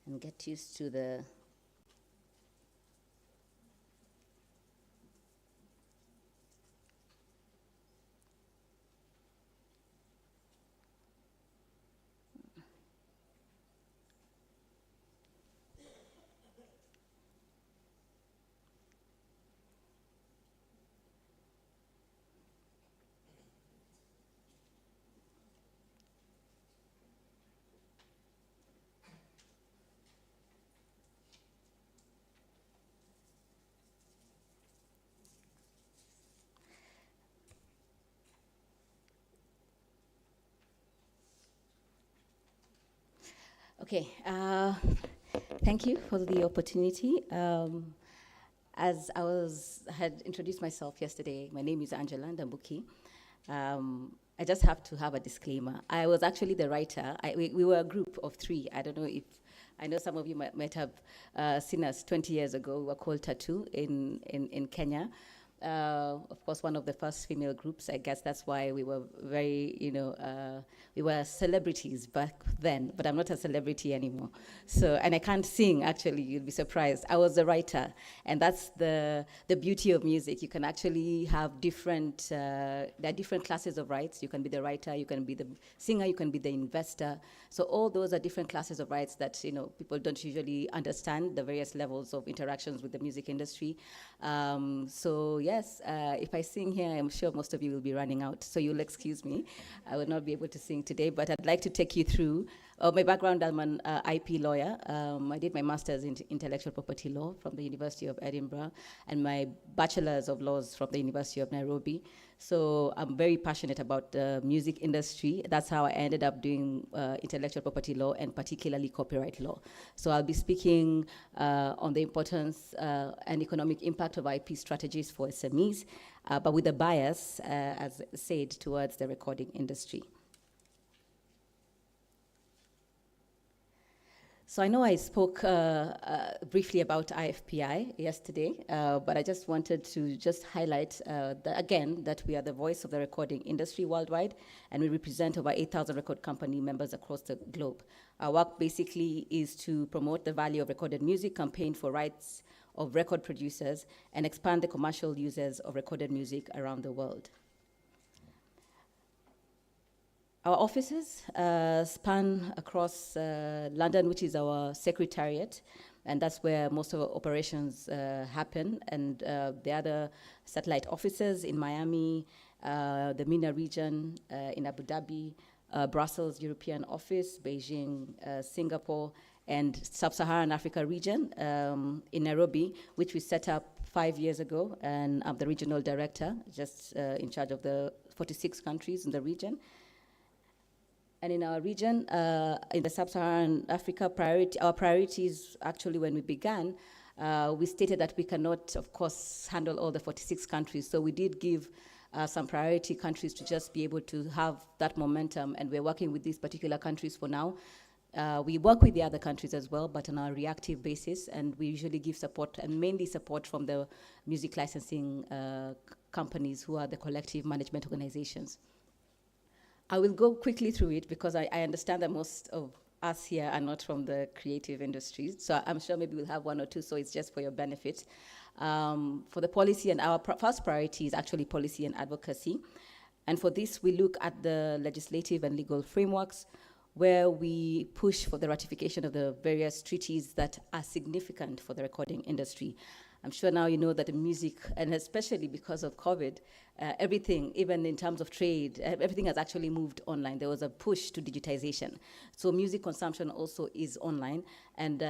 and get used to the Okay, thank you for the opportunity. As had introduced myself yesterday, my name is Angela Ndambuki. I just have to have a disclaimer. I was actually the writer. We were a group of three. I know some of you might have seen us 20 years ago. We were called Tattoo in Kenya. Of course, one of the first female groups. I guess that's why we were very, we were celebrities back then, but I'm not a celebrity anymore. So, and I can't sing, actually, you'd be surprised. I was a writer, and that's the beauty of music. You can actually have different, there are different classes of rights. You can be the writer, you can be the singer, you can be the investor. So all those are different classes of rights that, people don't usually understand the various levels of interactions with the music industry. So yes, if I sing here, I'm sure most of you will be running out, so you'll excuse me. I will not be able to sing today, but I'd like to take you through my background. I'm an IP lawyer. I did my master's in intellectual property law from the University of Edinburgh and my bachelor's of laws from the University of Nairobi. So I'm very passionate about the music industry. That's how I ended up doing intellectual property law and particularly copyright law. So I'll be speaking on the importance and economic impact of IP strategies for SMEs, but with a bias, as said, towards the recording industry. So I know I spoke briefly about IFPI yesterday, but I just wanted to just highlight that we are the voice of the recording industry worldwide, and we represent over 8,000 record company members across the globe. Our work basically is to promote the value of recorded music, campaign for rights of record producers, and expand the commercial uses of recorded music around the world. Our offices span across London, which is our secretariat, and that's where most of our operations happen. And the other satellite offices in Miami, the MENA region, in Abu Dhabi, Brussels European office, Beijing, Singapore, and Sub-Saharan Africa region in Nairobi, which we set up 5 years ago, and I'm the regional director, just in charge of the 46 countries in the region. And in our region, in the Sub-Saharan Africa, our priorities, actually, when we began, we stated that we cannot, of course, handle all the 46 countries. So we did give some priority countries to just be able to have that momentum, and we're working with these particular countries for now. We work with the other countries as well, but on a reactive basis, and we usually give support, and mainly support from the music licensing companies, who are the collective management organizations. I will go quickly through it because I understand that most of us here are not from the creative industries, so I'm sure maybe we'll have one or two, so it's just for your benefit. For the policy, and our first priority is actually policy and advocacy. And for this, we look at the legislative and legal frameworks, where we push for the ratification of the various treaties that are significant for the recording industry. I'm sure now you know that the music, and especially because of COVID, everything, even in terms of trade, everything has actually moved online. There was a push to digitization. So music consumption also is online, and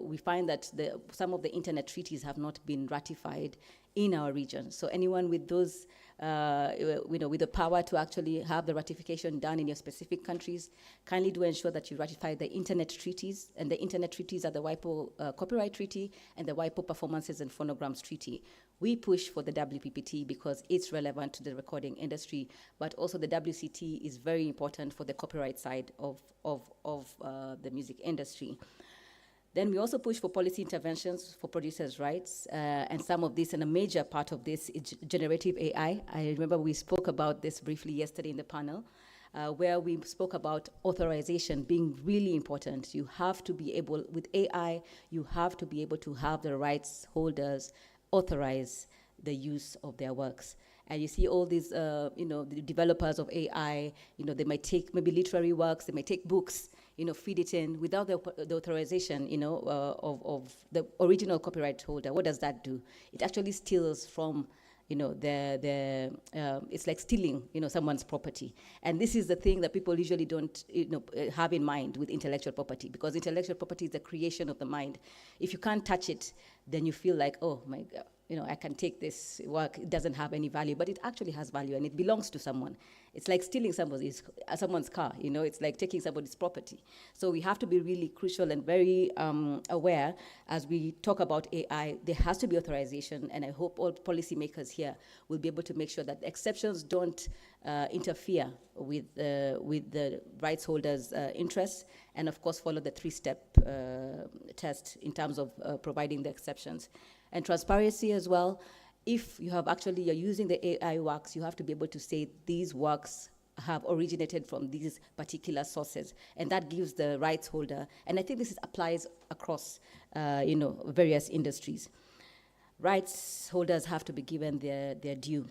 we find that some of the internet treaties have not been ratified in our region. So anyone with those, with the power to actually have the ratification done in your specific countries, kindly do ensure that you ratify the internet treaties, and the internet treaties are the WIPO Copyright Treaty and the WIPO Performances and Phonograms Treaty. We push for the WPPT because it's relevant to the recording industry, but also the WCT is very important for the copyright side of the music industry. Then we also push for policy interventions for producers' rights, and some of this, and a major part of this, is generative AI. I remember we spoke about this briefly yesterday in the panel, where we spoke about authorization being really important. You have to be able, with AI, you have to be able to have the rights holders authorize the use of their works. And you see all these, the developers of AI, they might take maybe literary works, they might take books, feed it in without the authorization, of the original copyright holder. What does that do? It actually steals from, it's like stealing, someone's property. And this is the thing that people usually don't, have in mind with intellectual property, because intellectual property is the creation of the mind. If you can't touch it, then you feel like, oh my God, I can take this work, it doesn't have any value, but it actually has value and it belongs to someone. It's like stealing someone's car, it's like taking somebody's property. So we have to be really crucial and very aware as we talk about AI. There has to be authorization, and I hope all policymakers here will be able to make sure that exceptions don't interfere with the rights holders' interests, and of course follow the three-step test in terms of providing the exceptions. And transparency as well. If you have you're using the AI works, you have to be able to say these works have originated from these particular sources, and that gives the rights holder, and I think this applies across, various industries. Rights holders have to be given their due.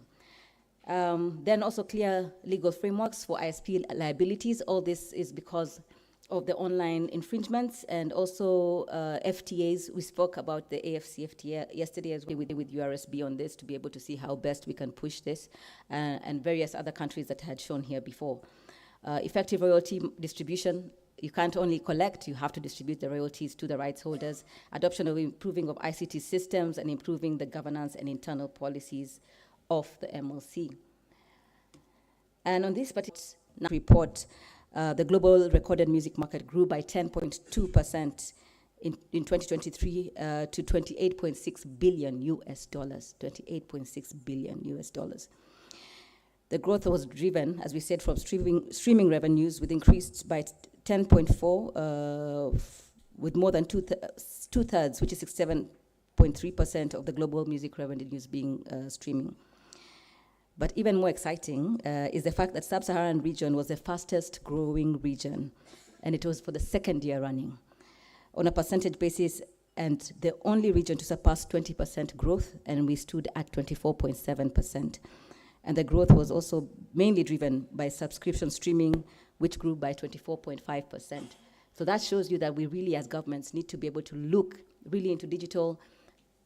Then also clear legal frameworks for ISP liabilities. All this is because of the online infringements, and also FTAs. We spoke about the AFC FTA yesterday as well with URSB on this, to be able to see how best we can push this, and various other countries that I had shown here before. Effective royalty distribution. You can't only collect, you have to distribute the royalties to the rights holders. Adoption of improving of ICT systems, and improving the governance and internal policies of the MLC. And on this particular report, the global recorded music market grew by 10.2% in 2023 to $28.6 billion US dollars. $28.6 billion US dollars. The growth was driven, as we said, from streaming revenues, with increased by 10.4, with more than two-thirds, which is 67.3% of the global music revenues being streaming. But even more exciting is the fact that Sub-Saharan region was the fastest growing region, and it was for the second year running on a percentage basis, and the only region to surpass 20% growth, and we stood at 24.7%. And the growth was also mainly driven by subscription streaming, which grew by 24.5%. So that shows you that we really, as governments, need to be able to look really into digital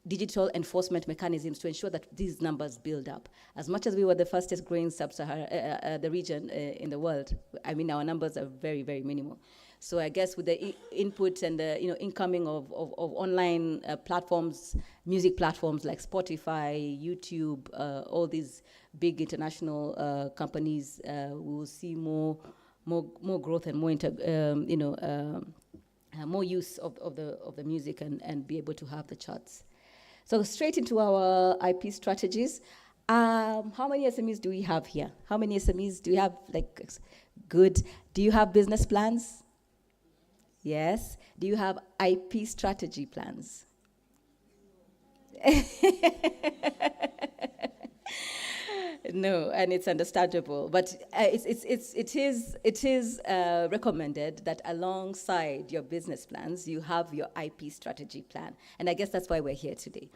digital enforcement mechanisms to ensure that these numbers build up. As much as we were the fastest growing sub-Sahara, the region in the world, I mean, our numbers are very, very minimal. So I guess with the input and the incoming of online platforms, music platforms like Spotify, YouTube, all these big international companies, we will see more growth and more use of the music and be able to have the charts. So straight into our IP strategies. How many SMEs do we have here? How many SMEs do we have? Like, good. Do you have business plans? Yes. Do you have IP strategy plans? No, and it's understandable, but it is recommended that alongside your business plans, you have your IP strategy plan, and I guess that's why we're here today.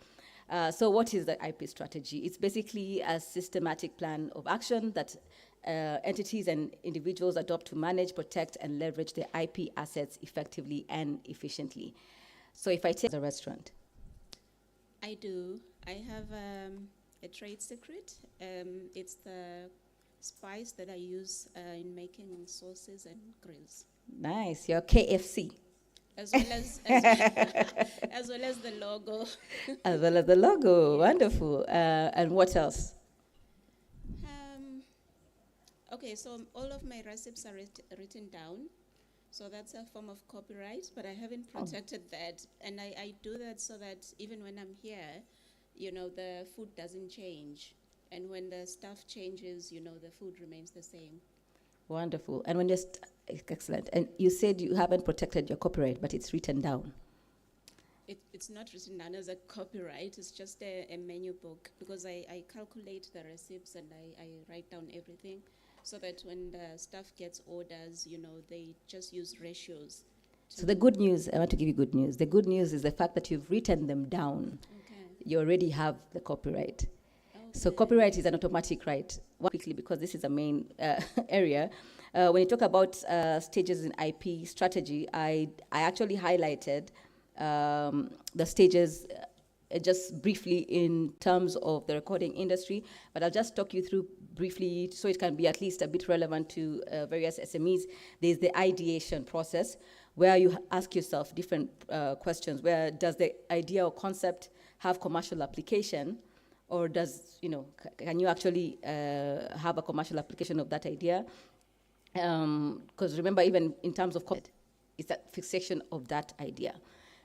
So what is the IP strategy? It's basically a systematic plan of action that entities and individuals adopt to manage, protect, and leverage their IP assets effectively and efficiently. So if I take a restaurant. I do. I have a trade secret. It's the spice that I use in making sauces and grills. Nice. Your KFC. As well as as well as the logo. As well as the logo. Wonderful. And what else? Okay, so all of my recipes are written down. So that's a form of copyright, but I haven't protected that. And I do that so that even when I'm here, the food doesn't change. And when the stuff changes, the food remains the same. Wonderful. And when you're excellent. And you said you haven't protected your copyright, but it's written down. It's not written down as a copyright. It's just a menu book, because I calculate the recipes and I write down everything, so that when the stuff gets orders, they just use ratios. So the good news, I want to give you good news. The good news is the fact that you've written them down. Okay. You already have the copyright. Okay. So copyright is an automatic right. Quickly, because this is a main area. When you talk about stages in IP strategy, I actually highlighted the stages just briefly in terms of the recording industry, but I'll just talk you through briefly so it can be at least a bit relevant to various SMEs. There's the ideation process, where you ask yourself different questions. Where does the idea or concept have commercial application, or does, can you actually have a commercial application of that idea? Because remember, even in terms of it's that fixation of that idea.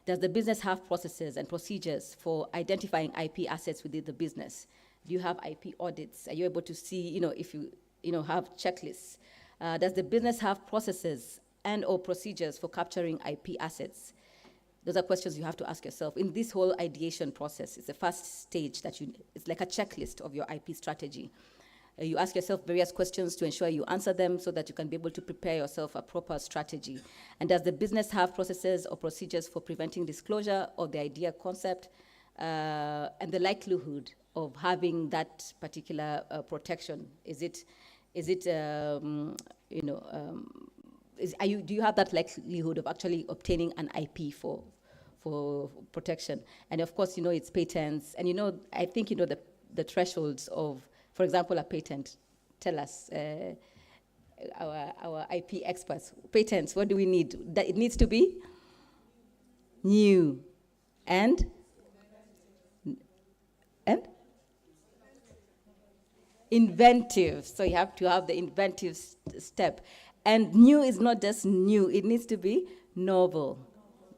Does the business have processes and procedures for identifying IP assets within the business? Do you have IP audits? Are you able to see, if you, have checklists? Does the business have processes and or procedures for capturing IP assets? Those are questions you have to ask yourself. In this whole ideation process, it's the first stage it's like a checklist of your IP strategy. You ask yourself various questions to ensure you answer them so that you can be able to prepare yourself a proper strategy. And does the business have processes or procedures for preventing disclosure of the idea concept and the likelihood of having that particular protection? Do you have that likelihood of actually obtaining an IP for protection? And of course, it's patents. And I think the thresholds of, for example, a patent. Tell us, our IP experts. Patents, what do we need? That it needs to be new and inventive. So you have to have the inventive step. And new is not just new, it needs to be novel.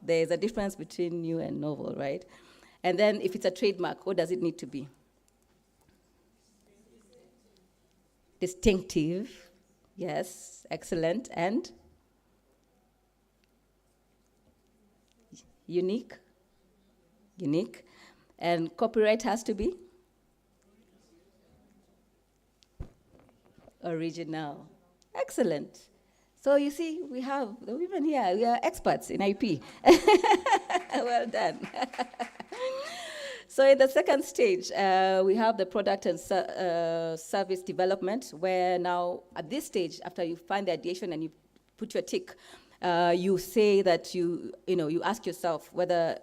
There's a difference between new and novel, right? And then if it's a trademark, what does it need to be? Distinctive, yes, excellent, and unique, and copyright has to be original, excellent. So you see, we have the women here, we are experts in IP. Well done. So in the second stage, we have the product and service development, where now at this stage, after you find the ideation and you put your tick, you say that you ask yourself whether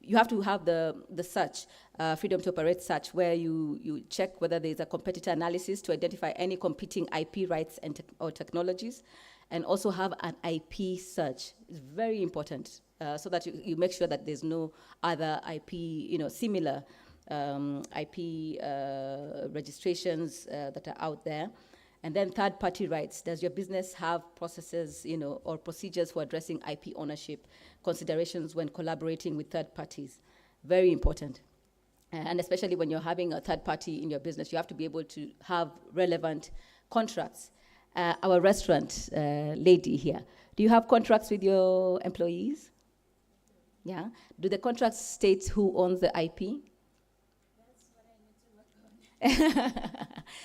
you have to have the search, freedom to operate search, where you check whether there's a competitor analysis to identify any competing IP rights and or technologies, and also have an IP search. It's very important, so that you make sure that there's no other IP, similar IP registrations that are out there. And then third-party rights. Does your business have processes, or procedures for addressing IP ownership considerations when collaborating with third parties? Very important. And especially when you're having a third party in your business, you have to be able to have relevant contracts. Our restaurant lady here, do you have contracts with your employees? Yeah. Do the contracts state who owns the IP?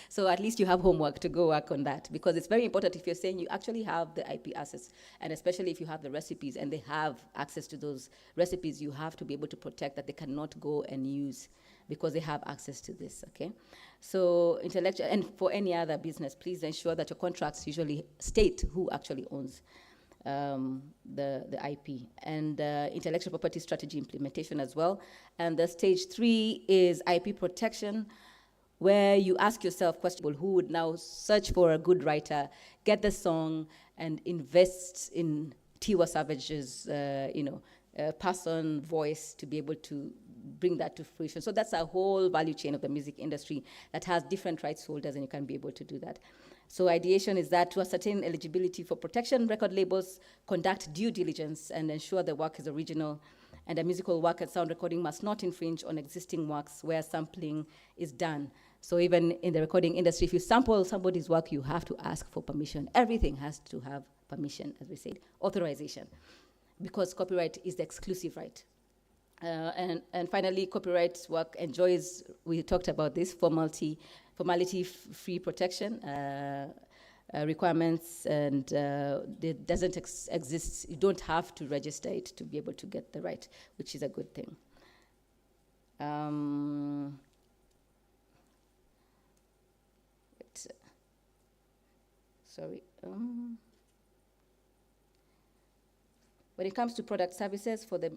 So at least you have homework to go work on that, because it's very important if you're saying you actually have the IP assets, and especially if you have the recipes and they have access to those recipes, you have to be able to protect that they cannot go and use because they have access to this, okay? So intellectual, and for any other business, please ensure that your contracts usually state who actually owns the IP, and intellectual property strategy implementation as well. And the stage 3 is IP protection, where you ask yourself questions: who would now search for a good writer, get the song, and invest in Tiwa Savage's, person, voice, to be able to bring that to fruition. So that's a whole value chain of the music industry that has different rights holders, and you can be able to do that. So ideation is that to ascertain eligibility for protection, record labels conduct due diligence and ensure the work is original, and a musical work and sound recording must not infringe on existing works where sampling is done. So even in the recording industry, if you sample somebody's work, you have to ask for permission. Everything has to have permission, as we said, authorization, because copyright is the exclusive right. And finally, copyright work enjoys, we talked about this, formality-free protection requirements, and it doesn't exist. You don't have to register it to be able to get the right, which is a good thing. When it comes to product services for the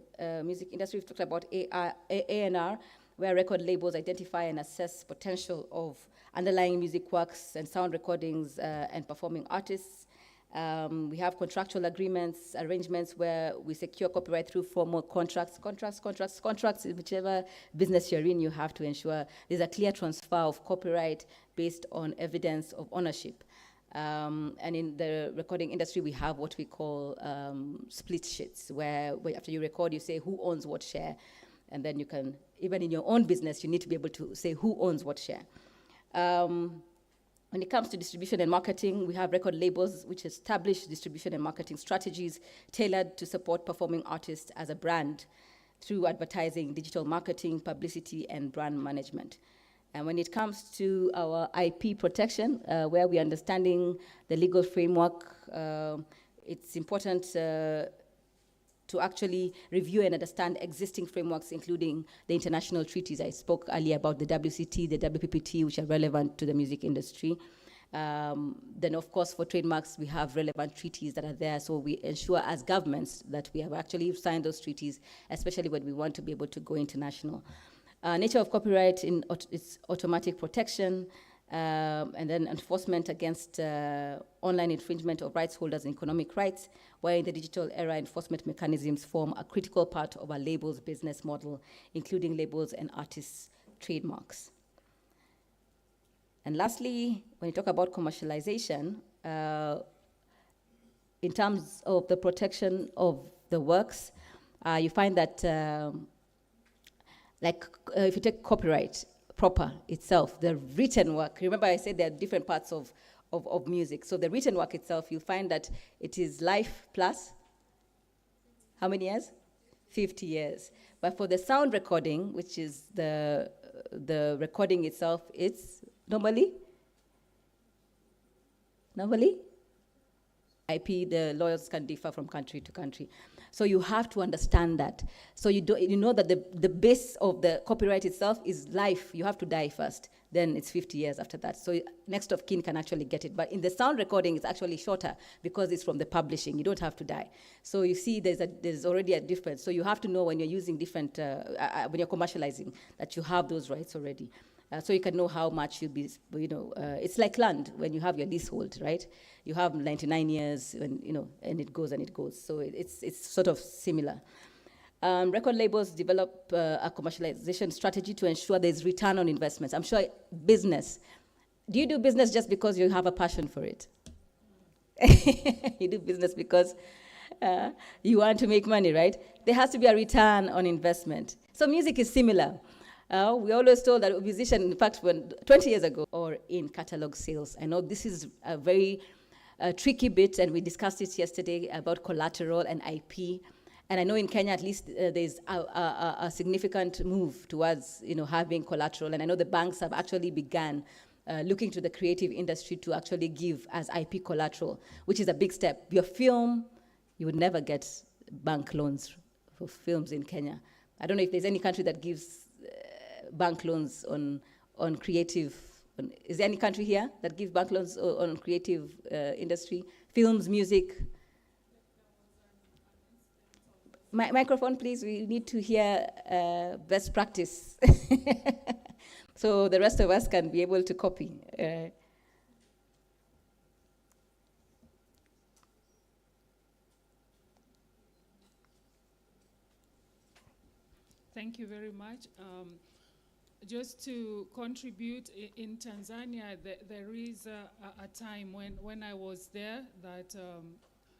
music industry, we've talked about A&R, where record labels identify and assess potential of underlying music works and sound recordings and performing artists. We have contractual agreements, arrangements where we secure copyright through formal contracts, whichever business you're in, you have to ensure there's a clear transfer of copyright based on evidence of ownership. And in the recording industry, we have what we call split sheets, where after you record, you say who owns what share. And then you can, even in your own business, you need to be able to say who owns what share. When it comes to distribution and marketing, we have record labels which establish distribution and marketing strategies tailored to support performing artists as a brand through advertising, digital marketing, publicity, and brand management. And when it comes to our IP protection, where we're understanding the legal framework, it's important to actually review and understand existing frameworks, including the international treaties. I spoke earlier about the WCT, the WPPT, which are relevant to the music industry. Then, of course, for trademarks, we have relevant treaties that are there, so we ensure as governments that we have actually signed those treaties, especially when we want to be able to go international. Nature of copyright in its automatic protection, and then enforcement against online infringement of rights holders and economic rights, where in the digital era, enforcement mechanisms form a critical part of a label's business model, including labels and artists' trademarks. And lastly, when you talk about commercialization, in terms of the protection of the works, you find that if you take copyright proper itself, the written work, remember I said there are different parts of music. So the written work itself, you'll find that it is life plus, how many years? 50 years. But for the sound recording, which is the recording itself, it's normally IP, the lawyers can differ from country to country. So you have to understand that. So you know that the base of the copyright itself is life. You have to die first. Then it's 50 years after that. So next of kin can actually get it. But in the sound recording, it's actually shorter because it's from the publishing. You don't have to die. So you see there's already a difference. So you have to know when you're using different, when you're commercializing, that you have those rights already. So you can know how much you'll be, it's like land when you have your leasehold, right? You have 99 years, and it goes and it goes. So it's sort of similar. Record labels develop a commercialization strategy to ensure there's return on investments. I'm sure business. Do you do business just because you have a passion for it? You do business because you want to make money, right? There has to be a return on investment. So music is similar. We always told that a musician, in fact, 20 years ago, or in catalog sales. I know this is a very tricky bit, and we discussed it yesterday about collateral and IP. And I know in Kenya, at least, there's a significant move towards, having collateral. And I know the banks have actually begun looking to the creative industry to actually give as IP collateral, which is a big step. Your film, you would never get bank loans for films in Kenya. I don't know if there's any country that gives bank loans on creative. Is there any country here that gives bank loans on creative industry? Films, music. Microphone, please. We need to hear best practice. So the rest of us can be able to copy. Thank you very much. Just to contribute, in Tanzania, there is a time when I was there that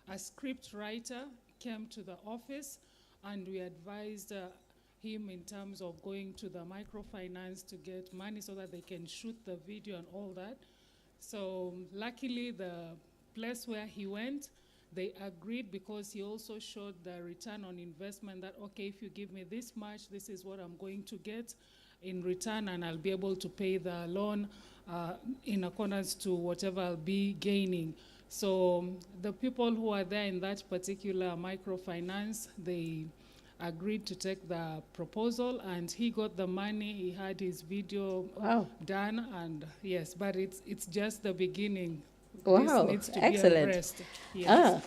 a script writer came to the office, and we advised him in terms of going to the microfinance to get money so that they can shoot the video and all that. So luckily, the place where he went, they agreed, because he also showed the return on investment that, okay, if you give me this much, this is what I'm going to get in return, and I'll be able to pay the loan in accordance to whatever I'll be gaining. So the people who are there in that particular microfinance, they agreed to take the proposal, and he got the money. He had his video done, and yes, but it's just the beginning. Wow, this needs to excellent. Be addressed. Yes.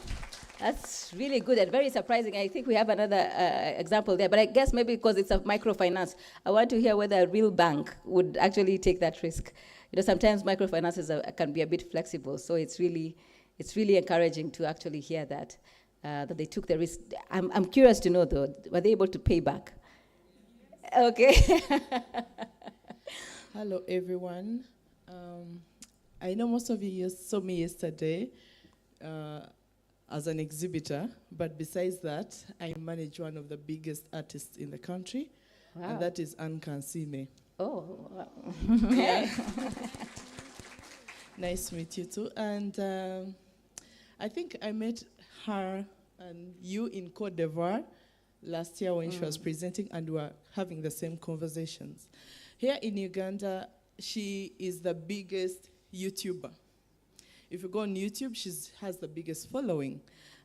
That's really good and very surprising. I think we have another example there, but I guess maybe because it's a microfinance, I want to hear whether a real bank would actually take that risk. Sometimes microfinances can be a bit flexible, so it's really encouraging to actually hear that they took the risk. I'm curious to know, though, were they able to pay back? Okay. Hello, everyone. I know most of you saw me yesterday as an exhibitor, but besides that, I manage one of the biggest artists in the country, and that is Anne Kansime. Oh, wow. Yeah. Nice to meet you too. And I think I met her and you in Côte d'Ivoire last year when she was presenting, and we were having the same conversations. Here in Uganda, she is the biggest YouTuber. If you go on YouTube, she has the biggest following,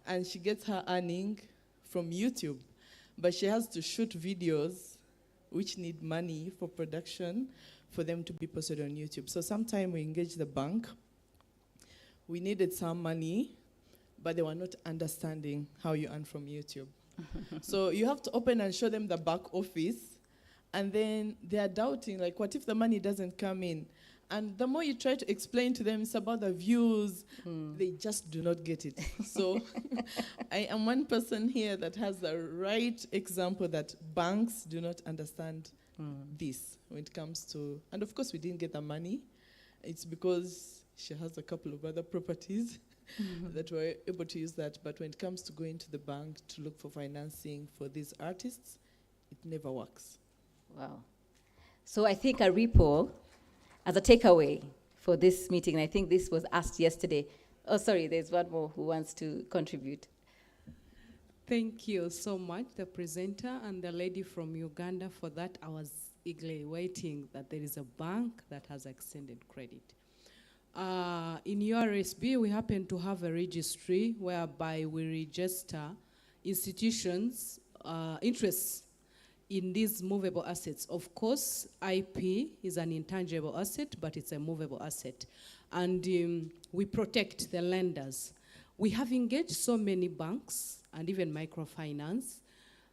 and she gets her earning from YouTube. But she has to shoot videos which need money for production for them to be posted on YouTube. So sometime we engaged the bank. We needed some money, but they were not understanding how you earn from YouTube. So you have to open and show them the back office, and then they are doubting, like, what if the money doesn't come in? And the more you try to explain to them it's about the views, they just do not get it. So I am one person here that has the right example that banks do not understand this when it comes to, and of course we didn't get the money. It's because she has a couple of other properties that we're able to use that. But when it comes to going to the bank to look for financing for these artists, it never works. Wow. So I think ARIPO, as a takeaway for this meeting, and I think this was asked yesterday. Oh, sorry, there's one more who wants to contribute. Thank you so much, the presenter and the lady from Uganda, for that. I was eagerly waiting that there is a bank that has extended credit. In URSB, we happen to have a registry whereby we register institutions' interests in these movable assets. Of course, IP is an intangible asset, but it's a movable asset. And we protect the lenders. We have engaged so many banks and even microfinance.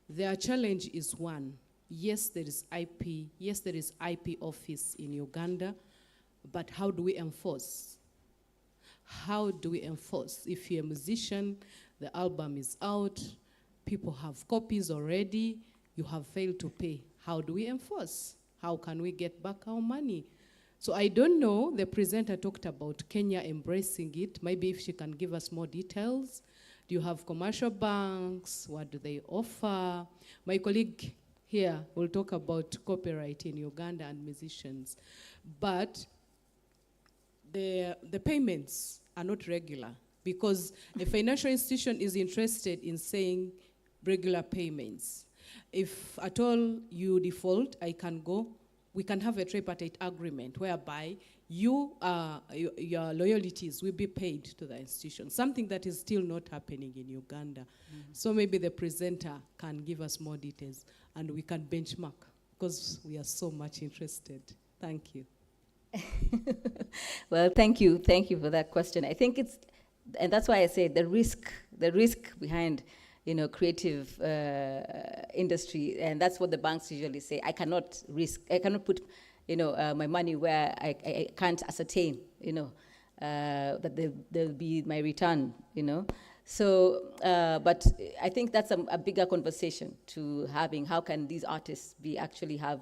Their challenge is one. Yes, there is IP. Yes, there is IP office in Uganda, but how do we enforce? How do we enforce? If you're a musician, the album is out, people have copies already, you have failed to pay. How do we enforce? How can we get back our money? So I don't know, the presenter talked about Kenya embracing it. Maybe if she can give us more details. Do you have commercial banks? What do they offer? My colleague here will talk about copyright in Uganda and musicians. But the payments are not regular because a financial institution is interested in saying regular payments. If at all you default, we can have a tripartite agreement whereby your loyalties will be paid to the institution, something that is still not happening in Uganda. So maybe the presenter can give us more details and we can benchmark because we are so much interested. Thank you. Well, thank you for that question. I think and that's why I say the risk behind, creative industry, and that's what the banks usually say. I cannot put, my money where I can't ascertain, that there'll be my return, So, but I think that's a bigger conversation to having. How can these artists actually have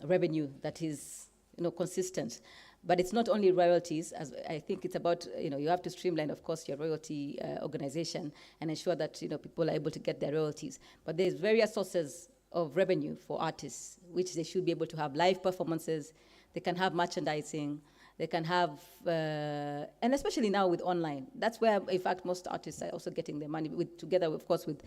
revenue that is, consistent? But it's not only royalties, as I think it's about, you have to streamline, of course, your royalty organization and ensure that, people are able to get their royalties. But there's various sources of revenue for artists, which they should be able to have live performances, they can have merchandising, they can have, and especially now with online, that's where, in fact, most artists are also getting their money, together, of course, with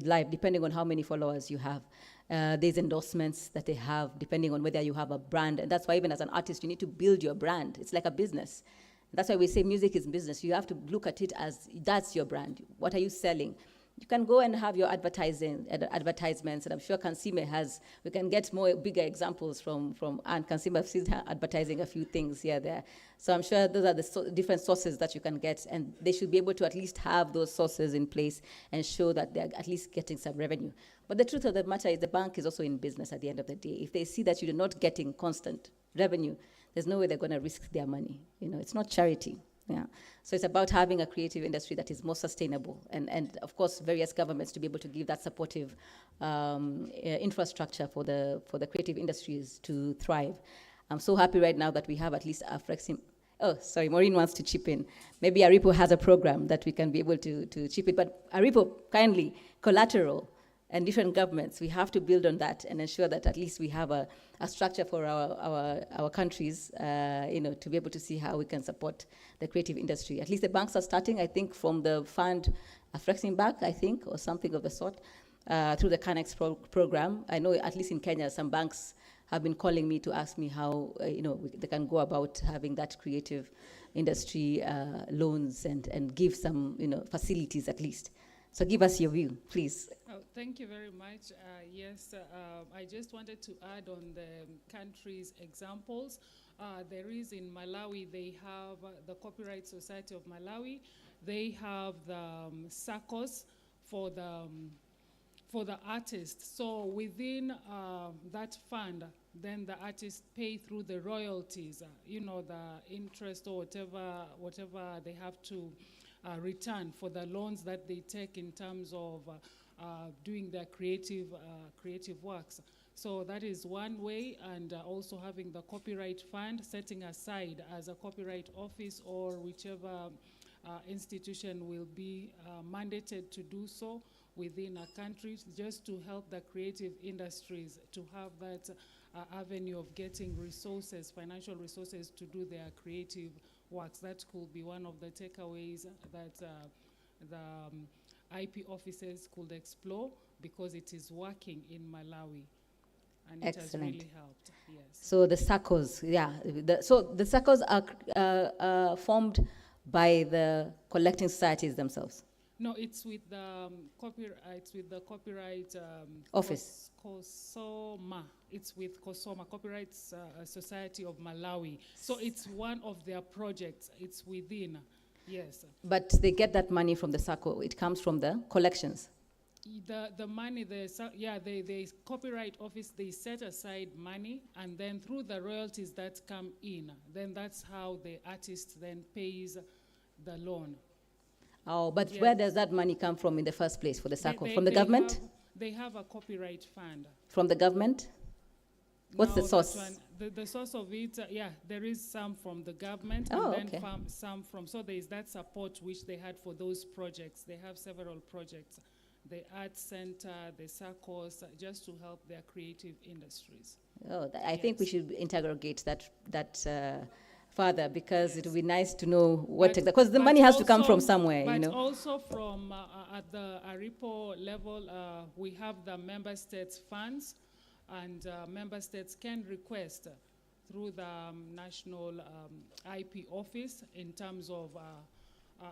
live, depending on how many followers you have. There's endorsements that they have, depending on whether you have a brand. And that's why even as an artist, you need to build your brand. It's like a business. That's why we say music is business. You have to look at it as that's your brand. What are you selling? You can go and have your advertisements, and I'm sure Kansime we can get bigger examples from and Kansime, I've seen her advertising a few things here, there. So I'm sure those are the different sources that you can get, and they should be able to at least have those sources in place and show that they're at least getting some revenue. But the truth of the matter is the bank is also in business at the end of the day. If they see that you're not getting constant revenue, there's no way they're going to risk their money. It's not charity. Yeah, so it's about having a creative industry that is more sustainable, and of course various governments to be able to give that supportive infrastructure for the creative industries to thrive. I'm so happy right now that we have at least a flexing. Oh, sorry, Maureen wants to chip in. Maybe ARIPO has a program that we can be able to chip in, but ARIPO kindly collateral. And different governments, we have to build on that and ensure that at least we have a structure for our countries, to be able to see how we can support the creative industry. At least the banks are starting, I think, from the fund, flexing back, I think, or something of the sort, through the Canex program. I know at least in Kenya, some banks have been calling me to ask me how, they can go about having that creative industry loans and give some, facilities at least. So give us your view, please. Oh, thank you very much. Yes, I just wanted to add on the countries' examples. There is in Malawi, they have the Copyright Society of Malawi. They have the SACCOs for the artists. So within that fund, then the artists pay through the royalties, the interest or whatever they have to return for the loans that they take in terms of doing their creative works. So that is one way, and also having the copyright fund, setting aside as a copyright office or whichever institution will be mandated to do so within a country, just to help the creative industries to have that avenue of getting resources, financial resources to do their creative works. That could be one of the takeaways that the IP offices could explore, because it is working in Malawi. And it has really helped, yes. So the SACCOs, so the SACCOs are formed by the collecting societies themselves. No, it's with the copyright Office. COSOMA. It's with COSOMA, Copyright Society of Malawi. So it's one of their projects. It's within, yes. But they get that money from the SACCO. It comes from the collections. The money, the copyright office, they set aside money, and then through the royalties that come in, then that's how the artist then pays the loan. Oh, but Yes. where does that money come from in the first place for the SACCO? From the They government? they have a copyright fund. From the government? What's the No, source? that one, the source of it, there is some from the government, Oh, and then okay. some from, so there is that support which they had for those projects. They have several projects, the Art Center, the SACCOs, just to help their creative industries. Oh, I think we should interrogate that further, because it would be nice to know what, because the money has to come from somewhere, But you know. also from, at the ARIPO level, we have the member states funds, and member states can request through the national IP office in terms of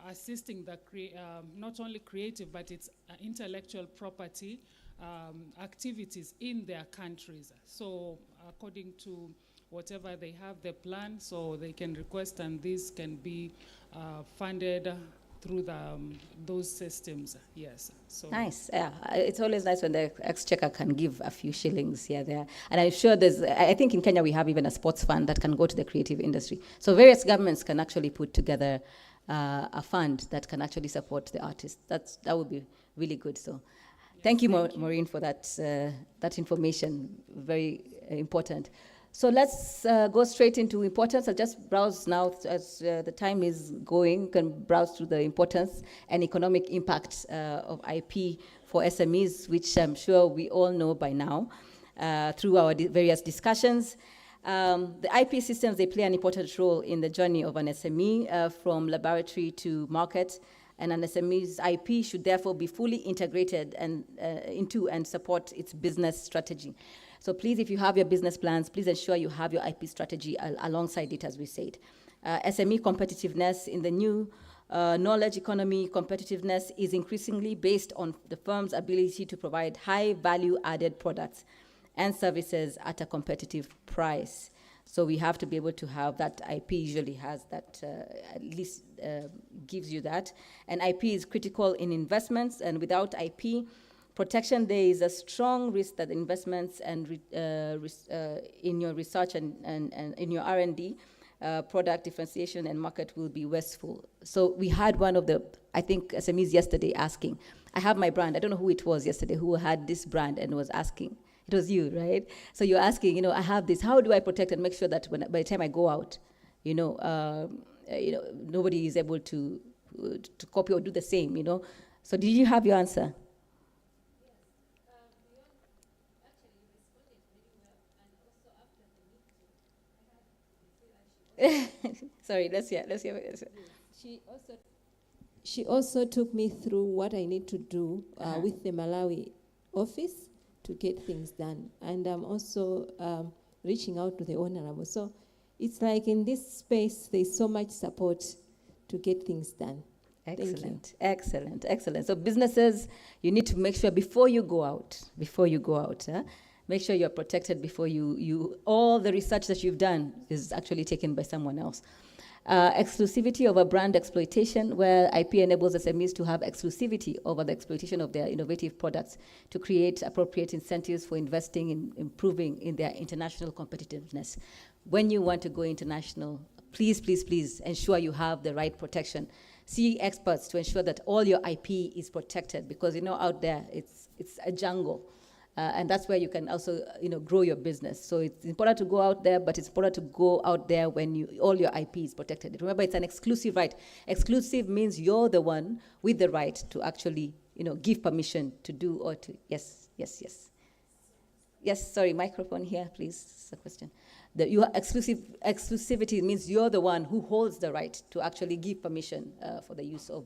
assisting the not only creative, but it's intellectual property activities in their countries. So according to whatever they have the plan, so they can request, and this can be funded through those systems. Yes. So Nice. Yeah, it's always nice when the exchequer can give a few shillings here, there. And I'm sure I think in Kenya we have even a sports fund that can go to the creative industry. So various governments can actually put together a fund that can actually support the artists. That would be really good. So thank you, Maureen, for that information. Very important. So let's go straight into importance. I'll just browse now as the time is going. You can browse through the importance and economic impact of IP for SMEs, which I'm sure we all know by now through our various discussions. The IP systems, they play an important role in the journey of an SME from laboratory to market, and an SME's IP should therefore be fully integrated into and support its business strategy. So please, if you have your business plans, please ensure you have your IP strategy alongside it, as we said. SME competitiveness in the new knowledge economy, competitiveness is increasingly based on the firm's ability to provide high value added products and services at a competitive price. So we have to be able to have that. IP usually has that, at least gives you that. And IP is critical in investments, and without IP protection, there is a strong risk that investments and in your research and in your R&D, product differentiation and market will be wasteful. So we had one of the, I think, SMEs yesterday asking, I have my brand, I don't know who it was yesterday who had this brand and was asking. It was you, right? So you're asking, I have this, how do I protect and make sure that by the time I go out, nobody is able to copy or do the same, So did you have your answer? Sorry, let's hear. She also took me through what I need to do with the Malawi office to get things done. And I'm also reaching out to the Honorable. So it's like in this space, there's so much support to get things done. Excellent, excellent, excellent. So businesses, you need to make sure before you go out, make sure you're protected before all the research that you've done is actually taken by someone else. Exclusivity over brand exploitation, where IP enables SMEs to have exclusivity over the exploitation of their innovative products to create appropriate incentives for investing in improving in their international competitiveness. When you want to go international, please, please, please ensure you have the right protection. See experts to ensure that all your IP is protected, because out there it's a jungle. And that's where you can also, grow your business. So it's important to go out there, but it's important to go out there when all your IP is protected. Remember, it's an exclusive right. Exclusive means you're the one with the right to actually, give permission to do or to, yes. Yes, sorry, microphone here, please. It's a question. Exclusivity means you're the one who holds the right to actually give permission for the use of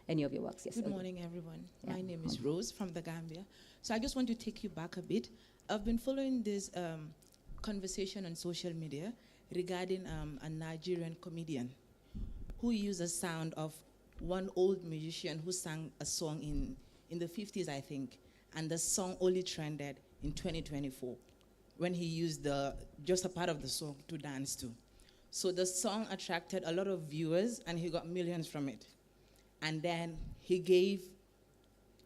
any of your works. Yes. Good morning, everyone. Yeah. My name is Rose from the Gambia. So I just want to take you back a bit. I've been following this conversation on social media regarding a Nigerian comedian who used a sound of one old musician who sang a song in the 50s, I think, and the song only trended in 2024 when he used just a part of the song to dance to. So the song attracted a lot of viewers, and he got millions from it. And then he gave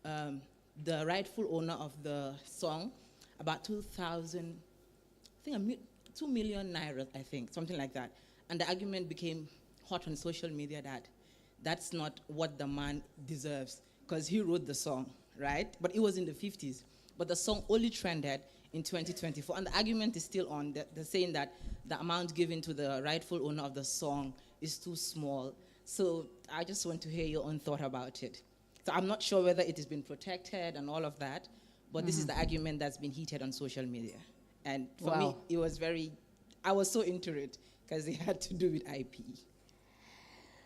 the rightful owner of the song about 2,000, I think 2 million naira, I think, something like that. And the argument became hot on social media that that's not what the man deserves, because he wrote the song, right? But it was in the 50s. But the song only trended in 2024. And the argument is still on. They're saying that the amount given to the rightful owner of the song is too small. So I just want to hear your own thought about it. So I'm not sure whether it has been protected and all of that, but this is the argument that's been heated on social media. And for me, it was I was so into it because it had to do with IP.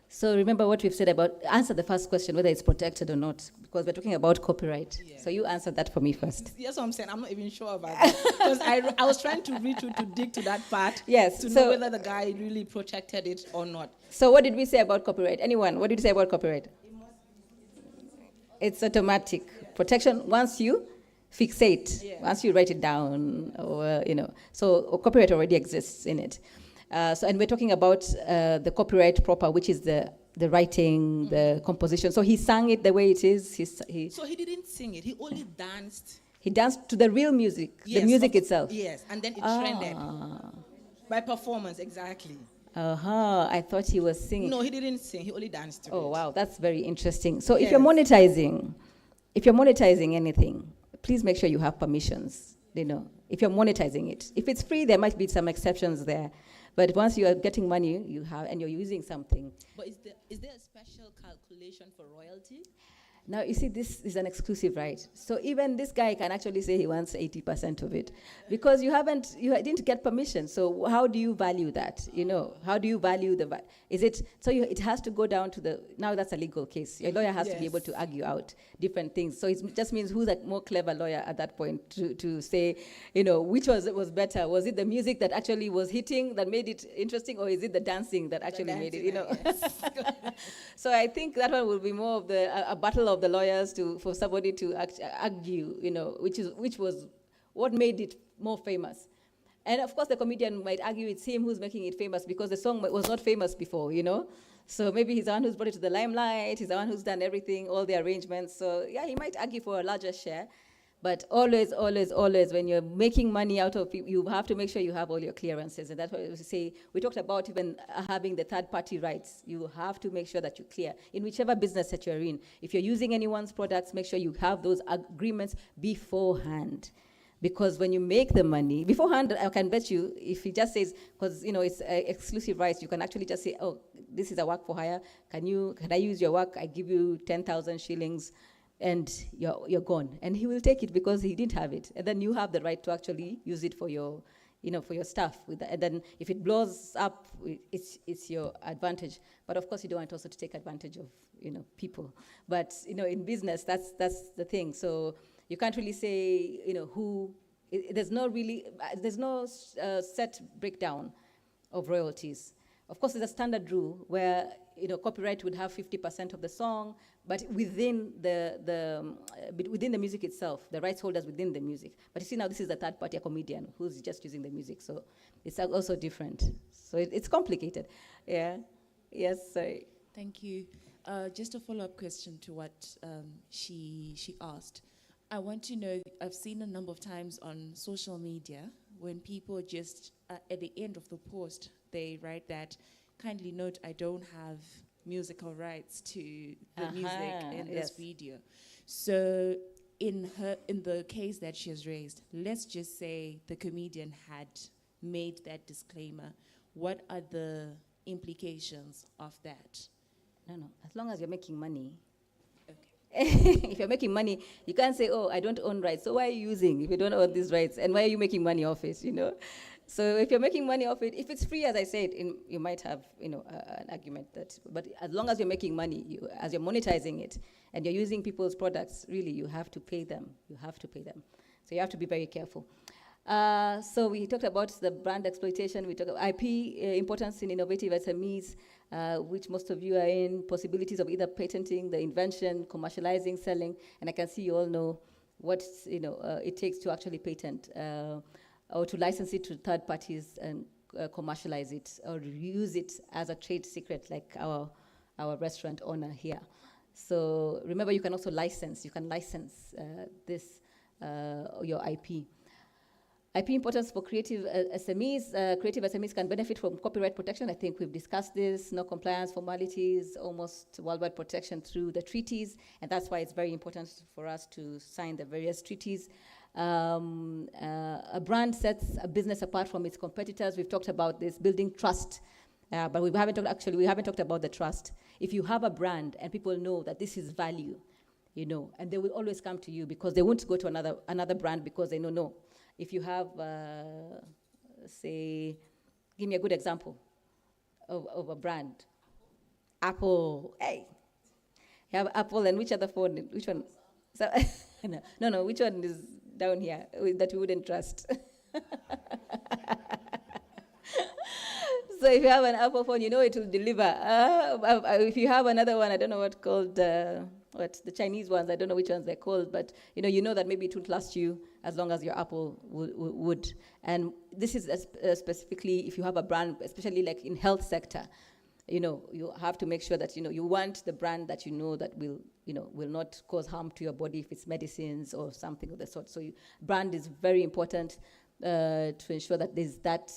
So remember what we've said about, answer the first question, whether it's protected or not, because we're talking about copyright. Yeah. So you answer that for me first. That's what I'm saying. I'm not even sure about that. Because I was trying to read through to dig to that part to know whether the guy really protected it or not. So what did we say about copyright? Anyone, what did you say about copyright? It's automatic protection once you fixate, once you write it down, or so copyright already exists in it. And we're talking about the copyright proper, which is the writing, the composition. So he sang it the way it is. So he didn't sing it. He only danced. He danced to the real music, the music itself. Yes, and then it trended by performance, exactly. I thought he was singing. No, he didn't sing. He only danced to it. Oh, wow, that's very interesting. So if you're monetizing anything, please make sure you have permissions, if you're monetizing it. If it's free, there might be some exceptions there. But once you are getting money, you have, and you're using something. But is there a special calculation for royalty? Now, you see, this is an exclusive right. So even this guy can actually say he wants 80% of it because you didn't get permission. So how do you value that? How do you value it has to go down to now that's a legal case. Your lawyer has to be able to argue out different things. So it just means who's a more clever lawyer at that point to say, which was better? Was it the music that actually was hitting that made it interesting, or is it the dancing that actually made it, Yes. So I think that one will be more of a battle of the lawyers for somebody to argue, which was what made it more famous. And of course, the comedian might argue it's him who's making it famous because the song was not famous before, So maybe he's the one who's brought it to the limelight. He's the one who's done everything, all the arrangements. So yeah, he might argue for a larger share. But always, always, always, when you're making money out of it, you have to make sure you have all your clearances. And that's why we talked about even having the third-party rights. You have to make sure that you clear. In whichever business that you're in, if you're using anyone's products, make sure you have those agreements beforehand. Because when you make the money, beforehand, I can bet you, if he just says, because it's exclusive rights, you can actually just say, oh, this is a work for hire. Can I use your work? I give you 10,000 shillings. And you're gone, and he will take it because he didn't have it, and then you have the right to actually use it for your, for your stuff. And then if it blows up, it's your advantage. But of course, you don't want also to take advantage of people. But in business, that's the thing. So you can't really say who. There's no set breakdown of royalties. Of course, there's a standard rule where copyright would have 50% of the song, but within the music itself, the rights holders within the music. But you see now, this is a third party, a comedian who's just using the music, so it's also different. So it's complicated. Yeah. Yes. Sorry. Thank you. Just a follow-up question to what she asked. I want to know. I've seen a number of times on social media when people just at the end of the post they write that, kindly note, I don't have musical rights to the music in this video. So in the case that she has raised, let's just say the comedian had made that disclaimer. What are the implications of that? No. As long as you're making money. Okay. If you're making money, you can't say, oh, I don't own rights. So why are you using if you don't own these rights? And why are you making money off it, So if you're making money off it, if it's free, as I said, you might have, an argument that. But as long as you're making money, as you're monetizing it, and you're using people's products, really, you have to pay them. You have to pay them. So you have to be very careful. So we talked about the brand exploitation, we talked about IP importance in innovative SMEs, which most of you are in, possibilities of either patenting the invention, commercializing, selling, and I can see you all know what it takes to actually patent or to license it to third parties and commercialize it or use it as a trade secret like our restaurant owner here. So remember, you can also license, your IP. IP importance for creative SMEs. Creative SMEs can benefit from copyright protection. I think we've discussed this. No compliance formalities, almost worldwide protection through the treaties, and that's why it's very important for us to sign the various treaties. A brand sets a business apart from its competitors. We've talked about this, building trust, but we haven't talked about the trust. If you have a brand and people know that this is value, and they will always come to you because they won't go to another brand because they know, no. If you have, say, give me a good example of a brand. Apple. Hey, you have Apple, and which other phone? Which one? So, no. Which one is down here that you wouldn't trust? So if you have an Apple phone, it will deliver. If you have another one, I don't know what called, the Chinese ones, I don't know which ones they're called, but you know that maybe it won't last you as long as your Apple would. And this is specifically if you have a brand, especially like in health sector, you have to make sure that, you want the brand that that will not cause harm to your body if it's medicines or something of the sort. So brand is very important to ensure that there's that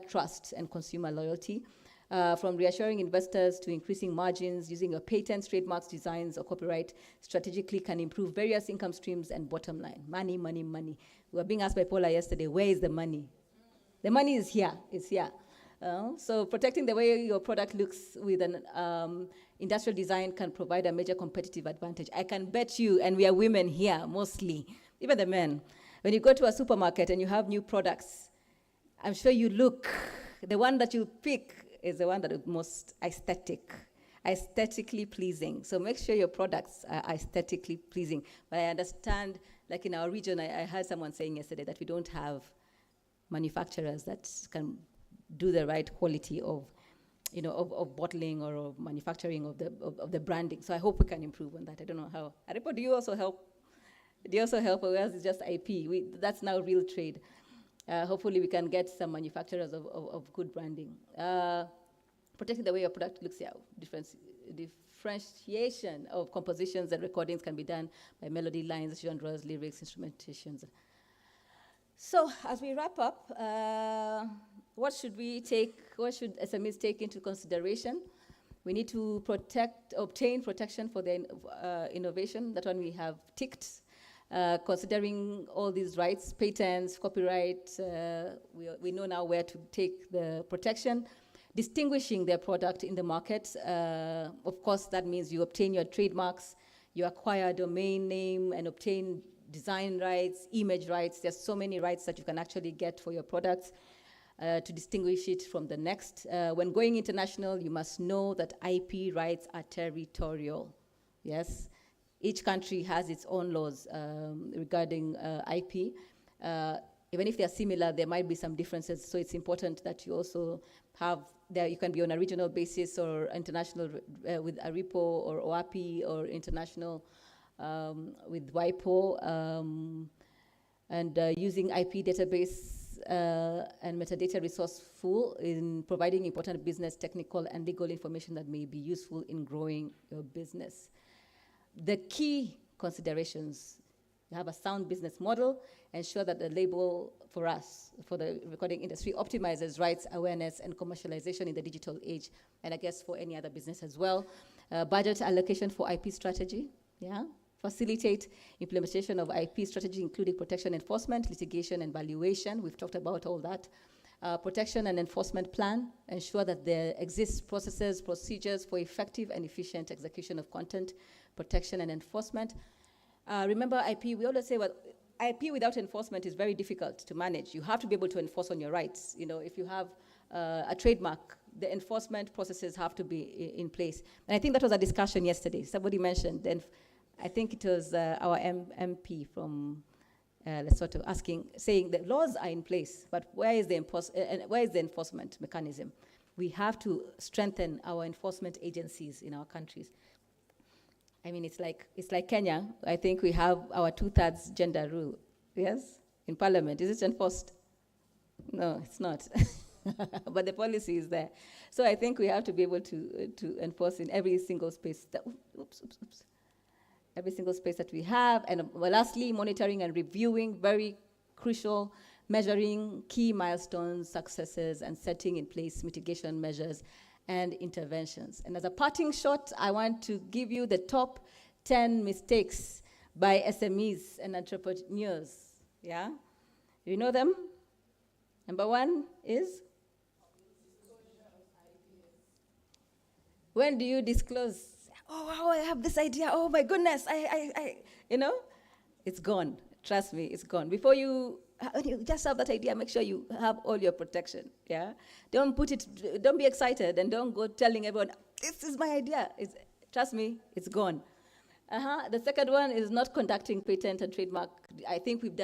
trust and consumer loyalty. From reassuring investors to increasing margins, using your patents, trademarks, designs, or copyright strategically can improve various income streams and bottom line. Money, money, money. We were being asked by Paula yesterday, where is the money? The money is here. It's here. So protecting the way your product looks with an industrial design can provide a major competitive advantage. I can bet you, and we are women here mostly, even the men, when you go to a supermarket and you have new products, I'm sure you look, the one that you pick is the one that is most aesthetically pleasing. So make sure your products are aesthetically pleasing. But I understand, like in our region, I heard someone saying yesterday that we don't have manufacturers that can do the right quality of bottling or of manufacturing of the branding. So I hope we can improve on that. I don't know how. ARIPO, do you also help? Do you also help, or else it's just IP? That's now real trade. Hopefully we can get some manufacturers of good branding. Protecting the way your product looks, differentiation of compositions and recordings can be done by melody lines, genres, lyrics, instrumentations. So as we wrap up, what should SMEs take into consideration? We need to obtain protection for the innovation. That one we have ticked. Considering all these rights, patents, copyright, we know now where to take the protection. Distinguishing their product in the market. Of course, that means you obtain your trademarks, you acquire a domain name and obtain design rights, image rights. There's so many rights that you can actually get for your products to distinguish it from the next. When going international, you must know that IP rights are territorial. Yes? Each country has its own laws regarding IP. Even if they are similar, there might be some differences. So it's important that you also have, you can be on a regional basis or international with ARIPO or OAPI or international with WIPO. And using IP database and metadata resourceful in providing important business, technical, and legal information that may be useful in growing your business. The key considerations: you have a sound business model, ensure that the label for us, for the recording industry, optimizes rights, awareness, and commercialization in the digital age, and I guess for any other business as well. Budget allocation for IP strategy, facilitate implementation of IP strategy, including protection, enforcement, litigation, and valuation. We've talked about all that. Protection and enforcement plan, ensure that there exists processes, procedures for effective and efficient execution of content, protection and enforcement. Remember IP, we always say, well, IP without enforcement is very difficult to manage. You have to be able to enforce on your rights. If you have a trademark, the enforcement processes have to be in place. And I think that was a discussion yesterday. Somebody mentioned, and I think it was our MP from Lesotho, saying that laws are in place, but where is the enforcement mechanism? We have to strengthen our enforcement agencies in our countries. I mean, it's like Kenya. I think we have our 2/3 gender rule, yes, in parliament. Is it enforced? No, it's not. But the policy is there. So I think we have to be able to enforce in every single space. Every single space that we have. And lastly, monitoring and reviewing, very crucial, measuring key milestones, successes, and setting in place mitigation measures and interventions. And as a parting shot, I want to give you the top 10 mistakes by SMEs and entrepreneurs. Yeah? You know them? Number 1 is? When do you disclose? Oh, wow, I have this idea. Oh, my goodness. It's gone. Trust me, it's gone. Before you just have that idea, make sure you have all your protection. Yeah? Don't be excited and don't go telling everyone, this is my idea. Trust me, it's gone. The second one is not conducting patent and trademark. I think we've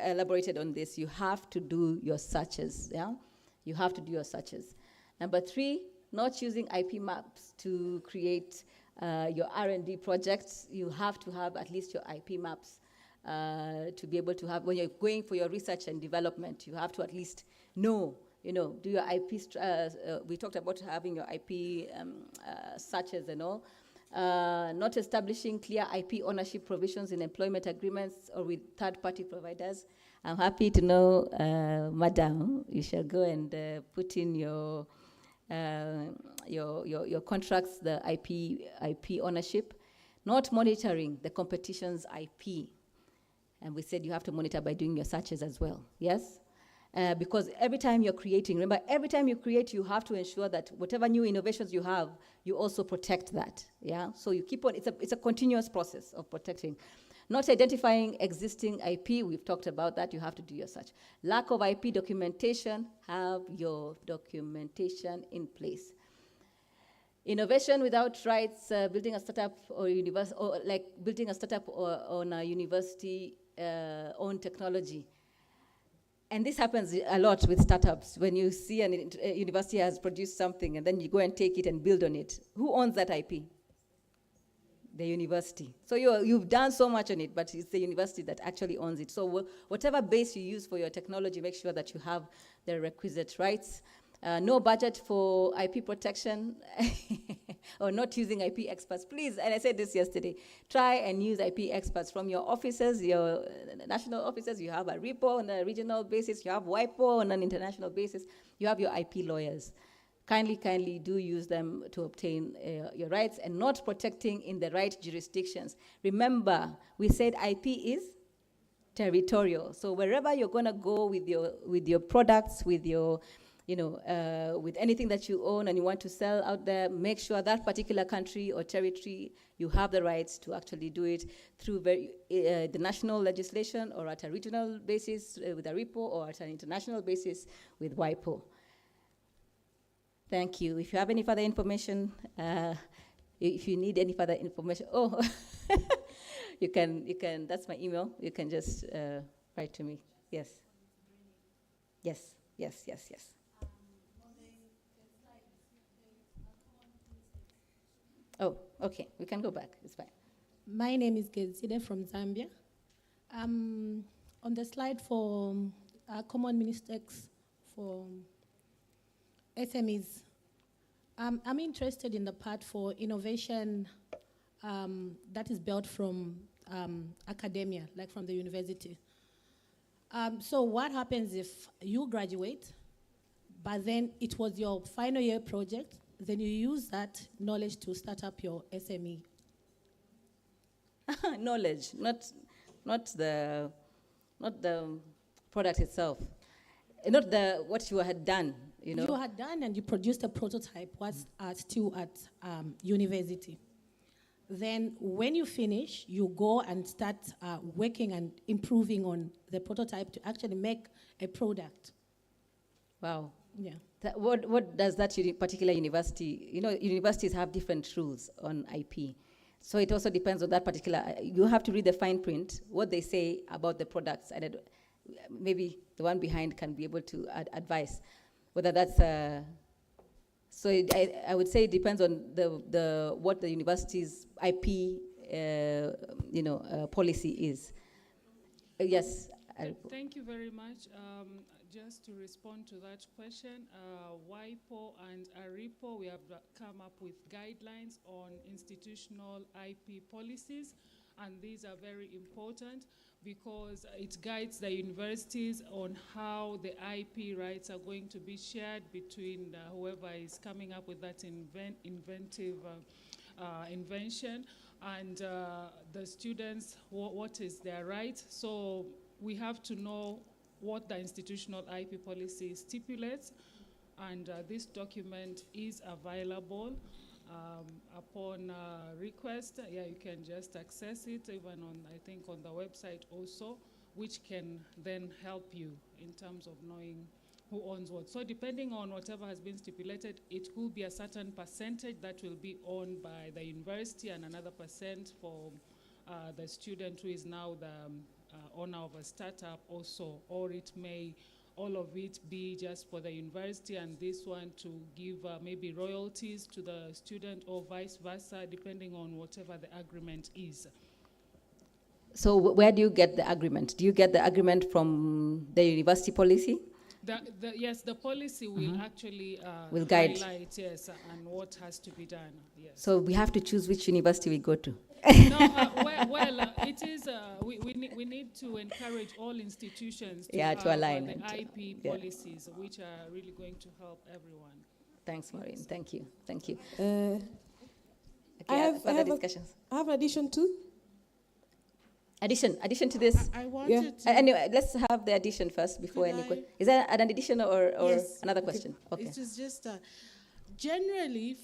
elaborated on this. You have to do your searches. Yeah? You have to do your searches. Number 3, not using IP maps to create your R&D projects. You have to have at least your IP maps to be able to have, when you're going for your research and development, you have to at least know, do your IP, we talked about having your IP searches and all. Not establishing clear IP ownership provisions in employment agreements or with third-party providers. I'm happy to know, Madam, you shall go and put in your contracts, the IP ownership. Not monitoring the competition's IP. And we said you have to monitor by doing your searches as well, yes? Because every time you're creating, remember, every time you create, you have to ensure that whatever new innovations you have, you also protect that, yeah? So you keep on, it's a continuous process of protecting. Not identifying existing IP, we've talked about that, you have to do your search. Lack of IP documentation, have your documentation in place. Innovation without rights, building a startup or building a startup on a university own technology. And this happens a lot with startups. When you see a university has produced something and then you go and take it and build on it. Who owns that IP? The university. So you've done so much on it, but it's the university that actually owns it. So whatever base you use for your technology, make sure that you have the requisite rights. No budget for IP protection or not using IP experts. Please, and I said this yesterday, try and use IP experts from your offices, your national offices. You have ARIPO on a regional basis. You have WIPO on an international basis. You have your IP lawyers. Kindly do use them to obtain your rights and not protecting in the right jurisdictions. Remember, we said IP is territorial. So wherever you're going to go with your products, with your with anything that you own and you want to sell out there, make sure that particular country or territory, you have the rights to actually do it through the national legislation or at a regional basis with ARIPO or at an international basis with WIPO. Thank you. If you have any further information, if you need any further information, you can, that's my email. You can just write to me. Yes. Yes. Oh, okay. We can go back. It's fine. My name is Gezide from Zambia. On the slide for common mistakes for SMEs, I'm interested in the part for innovation that is built from academia, like from the university. So what happens if you graduate, but then it was your final year project, then you use that knowledge to start up your SME? Knowledge, not the product itself, not what you had done. You had done and you produced a prototype whilst still at university. Then when you finish, you go and start working and improving on the prototype to actually make a product. Wow. Yeah. What does that particular university, universities have different rules on IP. So it also depends on that particular, you have to read the fine print, what they say about the products, and maybe the one behind can be able to advise whether that's, so I would say it depends on what the university's IP, policy is. Yes. Thank you very much. Just to respond to that question, WIPO and ARIPO, we have come up with guidelines on institutional IP policies, and these are very important because it guides the universities on how the IP rights are going to be shared between whoever is coming up with that inventive invention and the students, what is their right. So we have to know what the institutional IP policy stipulates, and this document is available upon request. Yeah, you can just access it, even on, I think, on the website also, which can then help you in terms of knowing who owns what. So depending on whatever has been stipulated, it will be a certain percentage that will be owned by the university and another percent for the student who is now the owner of a startup also, or it may all of it be just for the university and this one to give maybe royalties to the student or vice versa, depending on whatever the agreement is. So where do you get the agreement? Do you get the agreement from the university policy? Yes, the policy will actually will guide. Highlight, yes, and what has to be done. Yes. So we have to choose which university we go to. No, it is. We need to encourage all institutions to, to align the IP policies, which are really going to help everyone. Thanks, Maureen. Thank you. Thank you. I have further discussions. I have addition too. Addition to this. I wanted to. Anyway, let's have the addition first before any question. Is there an addition or yes. another question? Okay. It is just generally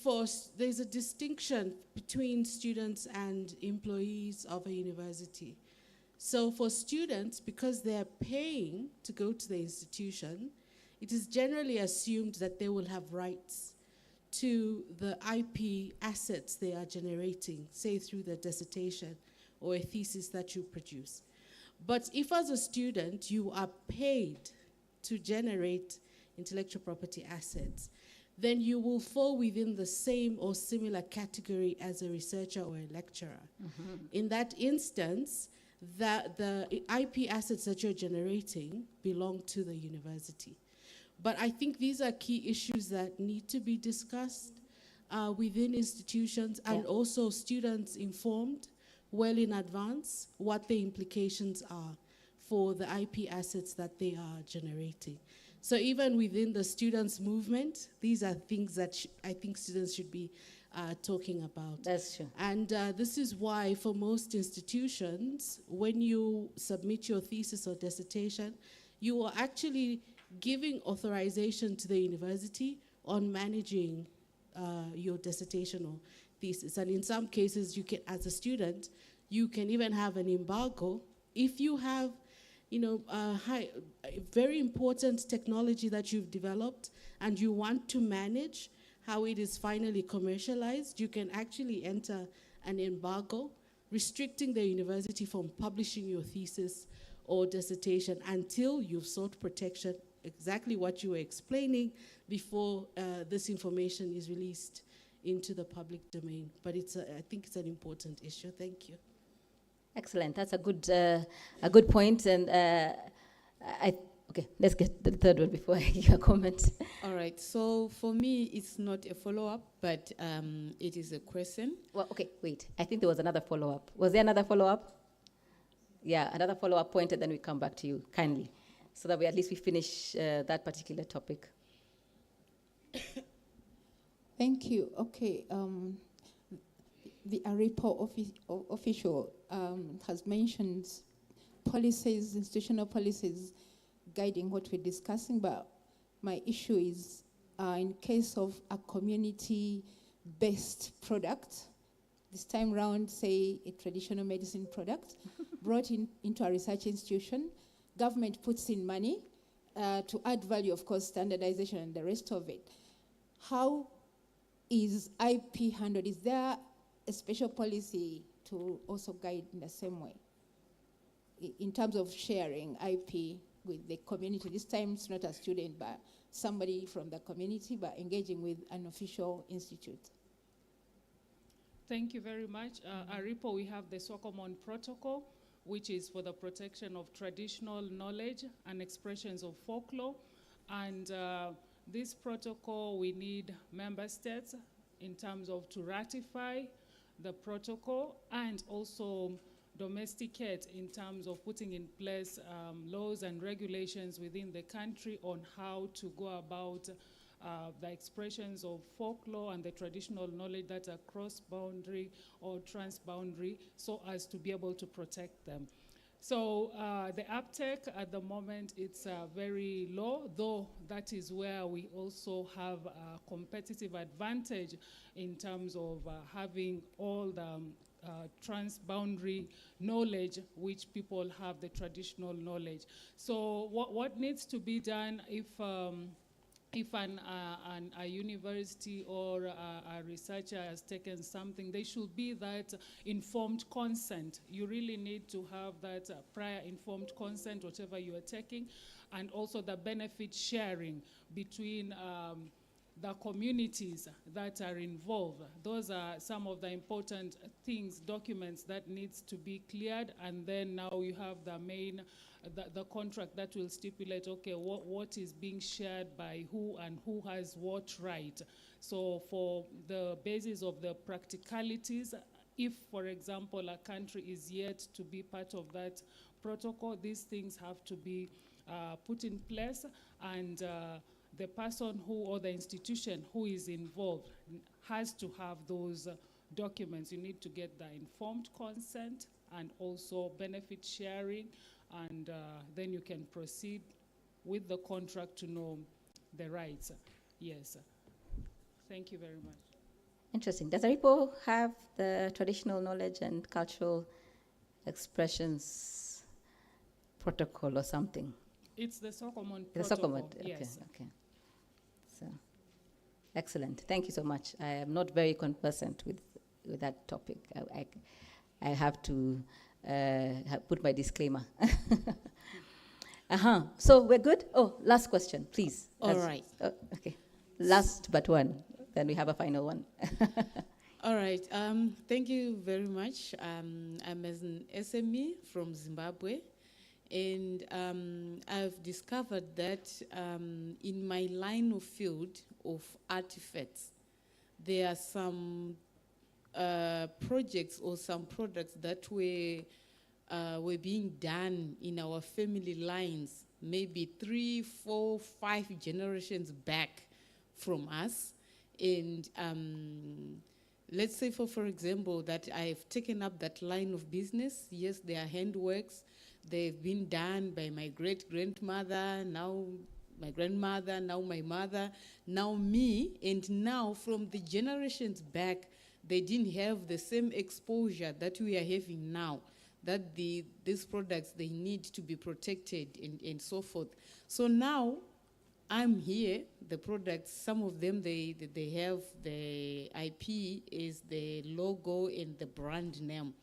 there's a distinction between students and employees of a university. So for students, because they're paying to go to the institution, it is generally assumed that they will have rights to the IP assets they are generating, say through their dissertation or a thesis that you produce. But if as a student you are paid to generate intellectual property assets, then you will fall within the same or similar category as a researcher or a lecturer. In that instance, the IP assets that you're generating belong to the university. But I think these are key issues that need to be discussed within institutions and also students informed well in advance what the implications are for the IP assets that they are generating. So even within the students' movement, these are things that I think students should be talking about. That's true. And this is why for most institutions, when you submit your thesis or dissertation, you are actually giving authorization to the university on managing your dissertation or thesis. And in some cases, you can, as a student, you can even have an embargo if you have very important technology that you've developed and you want to manage how it is finally commercialized. You can actually enter an embargo restricting the university from publishing your thesis or dissertation until you've sought protection, exactly what you were explaining before this information is released into the public domain. But I think it's an important issue. Thank you. Excellent. That's a good point. And okay, let's get the third one before I give a comment. All right. So for me, it's not a follow-up, but it is a question. Well, okay, wait. I think there was another follow-up. Was there another follow-up? Yeah, another follow-up point, and then we come back to you, kindly, so that we at least finish that particular topic. Thank you. Okay. The ARIPO official has mentioned policies, institutional policies guiding what we're discussing, but my issue is in case of a community-based product, this time round, say a traditional medicine product, brought into a research institution, government puts in money to add value, of course, standardization and the rest of it. How is IP handled? Is there a special policy to also guide in the same way in terms of sharing IP with the community. This time it's not a student, but somebody from the community, but engaging with an official institute. Thank you very much. ARIPO, we have the Swakopmund Protocol, which is for the protection of traditional knowledge and expressions of folklore. And this protocol, we need member states in terms of to ratify the protocol and also domesticate in terms of putting in place laws and regulations within the country on how to go about the expressions of folklore and the traditional knowledge that are cross-boundary or trans-boundary, so as to be able to protect them. So the uptake at the moment, it's very low, though that is where we also have a competitive advantage in terms of having all the trans-boundary knowledge, which people have the traditional knowledge. So what needs to be done if a university or a researcher has taken something, there should be that informed consent. You really need to have that prior informed consent, whatever you are taking, and also the benefit sharing between the communities that are involved. Those are some of the important things, documents that needs to be cleared, and then now you have the main the contract that will stipulate, okay, what is being shared by who and who has what right. So for the basis of the practicalities, if, for example, a country is yet to be part of that protocol, these things have to be put in place, and the person who or the institution who is involved has to have those documents. You need to get the informed consent and also benefit sharing, and then you can proceed with the contract to know the rights. Yes. Thank you very much. Interesting. Does ARIPO have the traditional knowledge and cultural expressions protocol or something? It's the Swakopmund The Protocol. Swakopmund, okay, Yes. okay. So, excellent. Thank you so much. I am not very conversant with that topic. I have to put my disclaimer. So we're good? Oh, last question, please. All right. Okay. Last but one. Then we have a final one. All right. Thank you very much. I'm an SME from Zimbabwe. And I've discovered that in my line of field of artifacts, there are some projects or some products that were being done in our family lines, maybe 3, 4, 5 generations back from us. And let's say, for example, that I've taken up that line of business. Yes, they are handworks. They've been done by my great-grandmother, now my grandmother, now my mother, now me, and now from the generations back, they didn't have the same exposure that we are having now, that these products, they need to be protected and so forth. So now I'm here, the products, some of them, they have the IP is the logo and the brand name.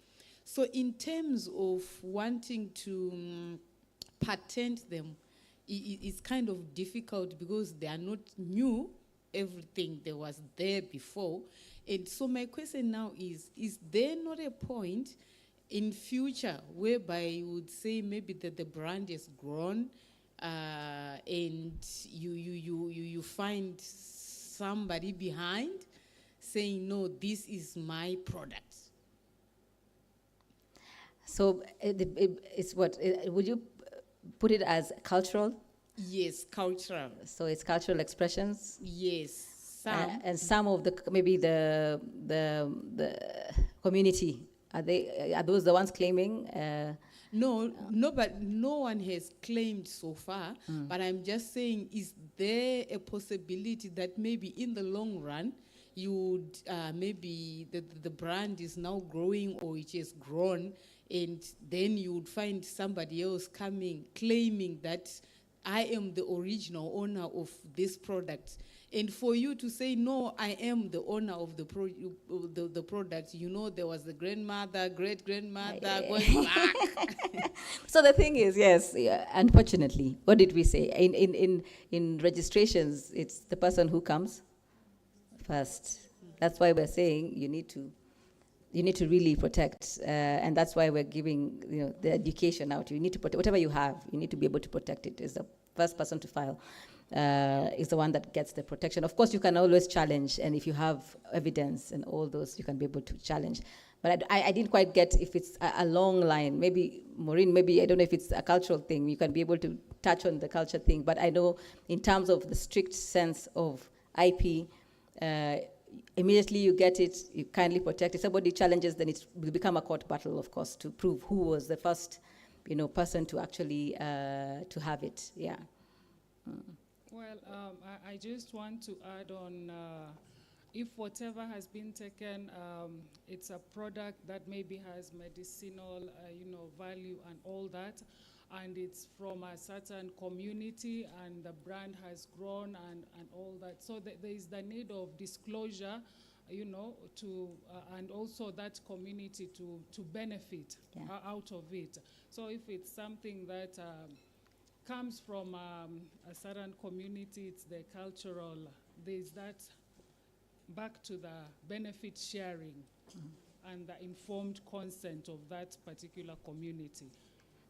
So in terms of wanting to patent them, it's kind of difficult because they are not new. Everything that was there before. And so my question now is there not a point in future whereby you would say maybe that the brand is grown and you find somebody behind saying, no, this is my product? So it's what, would you put it as cultural? Yes, cultural. So it's cultural expressions? Yes. Some. And some of the, maybe the community, are those the ones claiming? No, but no one has claimed so far. But I'm just saying, is there a possibility that maybe in the long run, you would maybe the brand is now growing or it has grown, and then you would find somebody else coming, claiming that I am the original owner of this product. And for you to say, no, I am the owner of the product, you know, there was the grandmother, great-grandmother going back. So the thing is, yes, yeah, unfortunately, what did we say? In registrations, it's the person who comes first. That's why we're saying you need to really protect, and that's why we're giving the education out. You need to protect whatever you have. You need to be able to protect it. Is the first person to file is the one that gets the protection. Of course, you can always challenge, and if you have evidence and all those, you can be able to challenge. But I didn't quite get if it's a long line. Maybe, Maureen, maybe I don't know if it's a cultural thing. You can be able to touch on the culture thing. But I know in terms of the strict sense of IP, immediately you get it, you kindly protect it. Somebody challenges, then it will become a court battle, of course, to prove who was the first, person to actually to have it. Yeah. Well, I just want to add on, if whatever has been taken, it's a product that maybe has medicinal, value and all that, and it's from a certain community, and the brand has grown and all that. So there is the need of disclosure, to and also that community to benefit out of it. So if it's something that comes from a certain community, it's the cultural, there's that back to the benefit sharing and the informed consent of that particular community.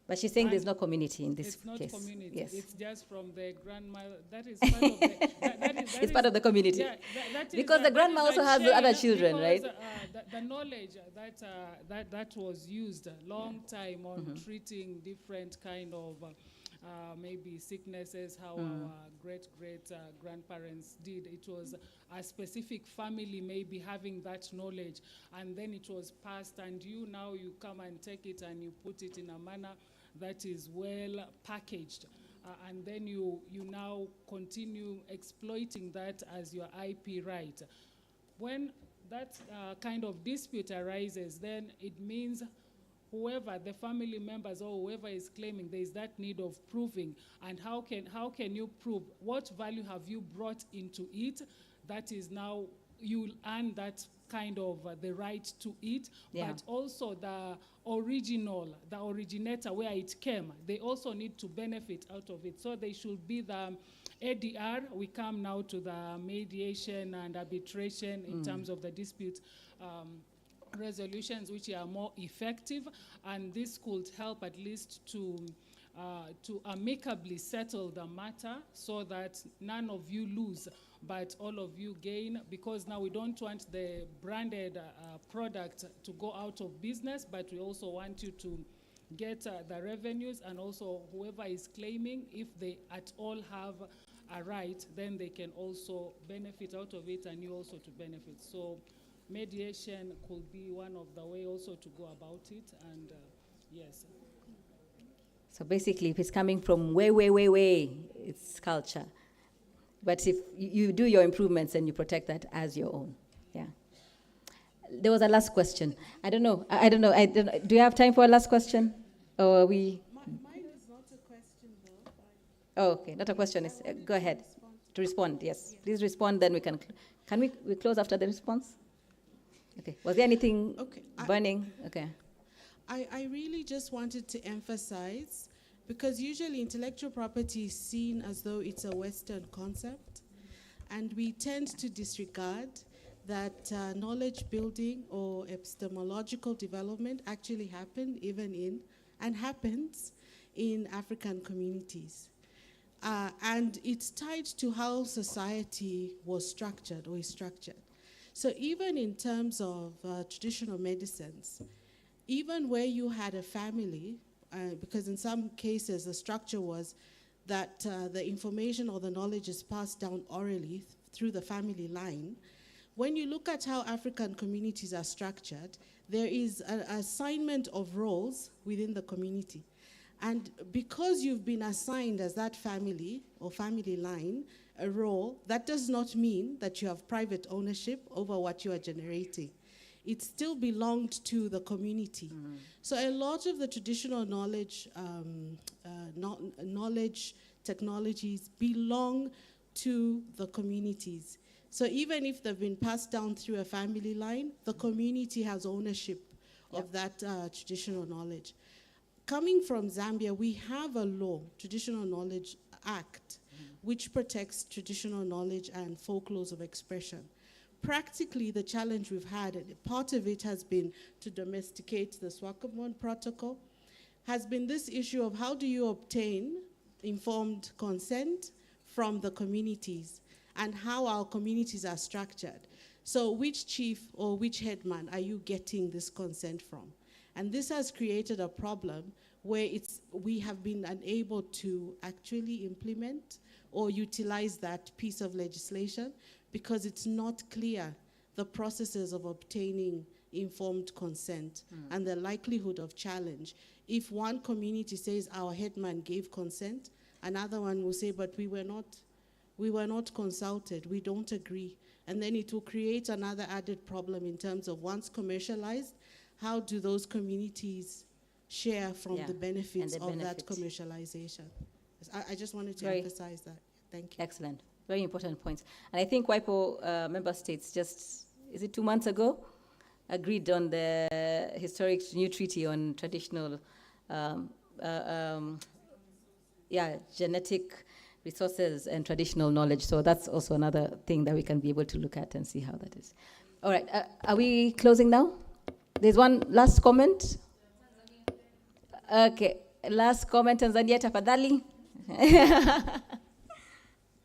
But she's saying there's no community in this case. It's not community. Yes. It's just from the grandma. That is part of the. It's part of the community. Yeah, because the grandma also has other children, right? The knowledge that was used a long time on treating different kind of maybe sicknesses, how our great grandparents did. It was a specific family maybe having that knowledge, and then it was passed, and you come and take it and you put it in a manner that is well packaged, and then you now continue exploiting that as your IP right. When that kind of dispute arises, then it means whoever, the family members or whoever is claiming, there is that need of proving. And how can you prove? What value have you brought into it? That is now, you'll earn that kind of the right to it, but also the originator where it came, they also need to benefit out of it. So they should be the ADR. We come now to the mediation and arbitration in terms of the dispute resolutions, which are more effective, and this could help at least to amicably settle the matter so that none of you lose, but all of you gain, because now we don't want the branded product to go out of business, but we also want you to get the revenues, and also whoever is claiming, if they at all have a right, then they can also benefit out of it, and you also to benefit. So mediation could be one of the way also to go about it, and yes. So basically, if it's coming from way, it's culture. But if you do your improvements and you protect that as your own, yeah. There was a last question. I don't know. Do you have time for a last question? Or are we? Mine is not a question, though. Oh, okay, not a question. Go ahead. To respond, yes. Please respond, then we can. Can we close after the response? Okay. Was there anything burning? Okay. I really just wanted to emphasize, because usually intellectual property is seen as though it's a Western concept, and we tend to disregard that knowledge building or epistemological development actually happened happens in African communities. And it's tied to how society was structured or is structured. So even in terms of traditional medicines, even where you had a family, because in some cases the structure was that the information or the knowledge is passed down orally through the family line, when you look at how African communities are structured, there is an assignment of roles within the community. And because you've been assigned as that family or family line a role, that does not mean that you have private ownership over what you are generating. It still belonged to the community. So a lot of the traditional knowledge technologies belong to the communities. So even if they've been passed down through a family line, the community has ownership of that traditional knowledge. Coming from Zambia, we have a law, Traditional Knowledge Act, which protects traditional knowledge and folklores of expression. Practically, the challenge we've had, and part of it has been to domesticate the Swakopmund Protocol, has been this issue of how do you obtain informed consent from the communities and how our communities are structured. So which chief or which headman are you getting this consent from? And this has created a problem where we have been unable to actually implement or utilize that piece of legislation because it's not clear the processes of obtaining informed consent and the likelihood of challenge. If one community says our headman gave consent, another one will say, but we were not consulted, we don't agree. And then it will create another added problem in terms of once commercialized, how do those communities share from the benefits of that commercialization? I just wanted to emphasize that. Thank you. Excellent. Very important points. And I think WIPO member states is it 2 months ago, agreed on the historic new treaty on traditional, genetic resources and traditional knowledge. So that's also another thing that we can be able to look at and see how that is. All right, are we closing now? There's one last comment. Okay, last comment, Tanzania, tafadhali.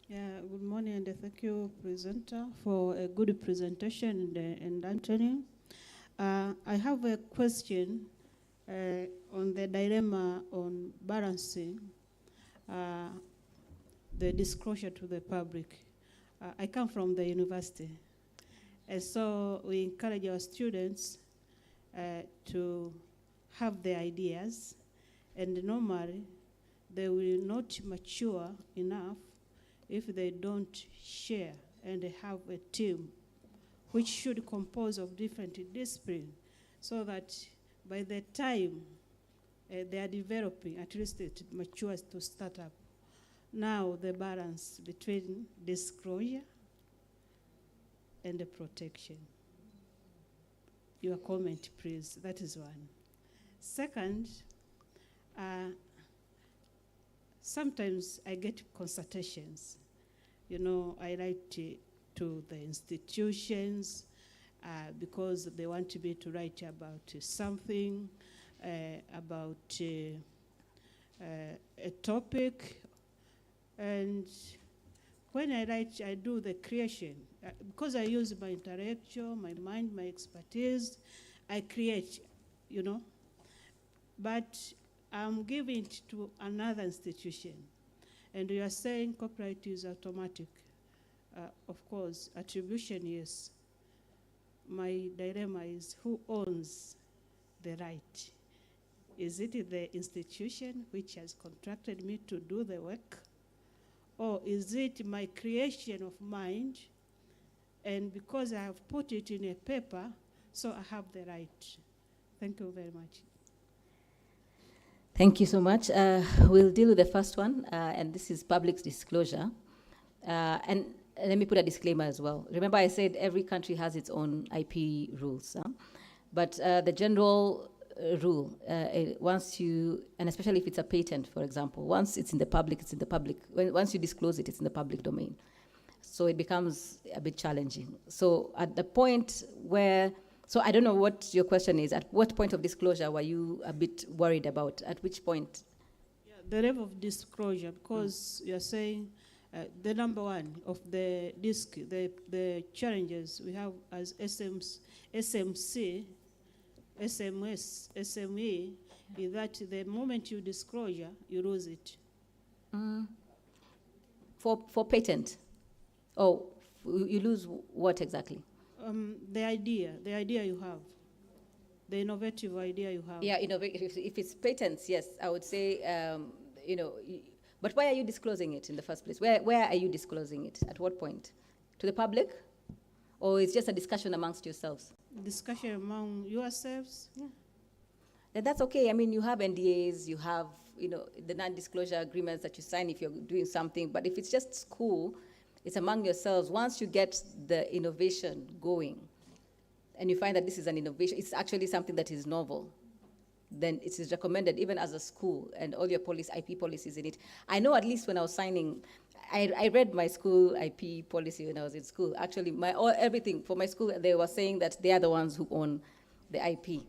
Yeah, good morning, and thank you, presenter, for a good presentation and Anthony. I have a question on the dilemma on balancing the disclosure to the public. I come from the university, and so we encourage our students to have their ideas, and normally they will not mature enough if they don't share and have a team which should compose of different disciplines so that by the time they are developing, at least it matures to start up. Now the balance between disclosure and the protection. Your comment, please. That is one. Second, sometimes I get consultations. You know, I write to the institutions because they want me to write about something, about a topic. And when I write, I do the creation. Because I use my intellectual, my mind, my expertise, I create, you know. But I'm giving it to another institution. And you are saying copyright is automatic. Of course, attribution, yes. My dilemma is who owns the right? Is it the institution which has contracted me to do the work? Or is it my creation of mind? And because I have put it in a paper, so I have the right. Thank you very much. Thank you so much. We'll deal with the first one, and this is public disclosure. And let me put a disclaimer as well. Remember I said every country has its own IP rules. But the general rule, once you, and especially if it's a patent, for example, once it's in the public, it's in the public. Once you disclose it, it's in the public domain. So it becomes a bit challenging. So at the point where, so I don't know what your question is. At what point of disclosure were you a bit worried about? At which point? Yeah, the level of disclosure, because you're saying the number one of the the challenges we have as SMC, SMS, SME, is that the moment you disclosure, you lose it. For patent? Oh, you lose what exactly? The idea you have, the innovative idea you have. Yeah, if it's patents, yes, I would say, you know, but why are you disclosing it in the first place? Where are you disclosing it? At what point? To the public? Or it's just a discussion amongst yourselves? Discussion among yourselves? Yeah. And that's okay. I mean, you have NDAs, you have, you know, the non-disclosure agreements that you sign if you're doing something, but if it's just school, It's among yourselves. Once you get the innovation going, and you find that this is an innovation, it's actually something that is novel, then it is recommended even as a school and all your IP policies in it. I know at least when I was signing, I read my school IP policy when I was in school. Actually, everything for my school, they were saying that they are the ones who own the IP.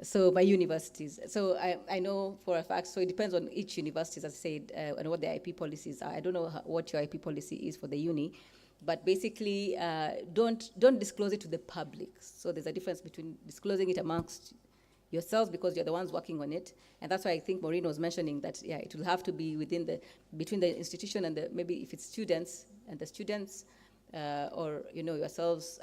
So my universities. So I know for a fact, so it depends on each university, as I said, and what their IP policies are. I don't know what your IP policy is for the uni, but basically don't disclose it to the public. So there's a difference between disclosing it amongst yourselves because you're the ones working on it. And that's why I think Maureen was mentioning that, yeah, it will have to be between the institution and maybe if it's students and the students, or, yourselves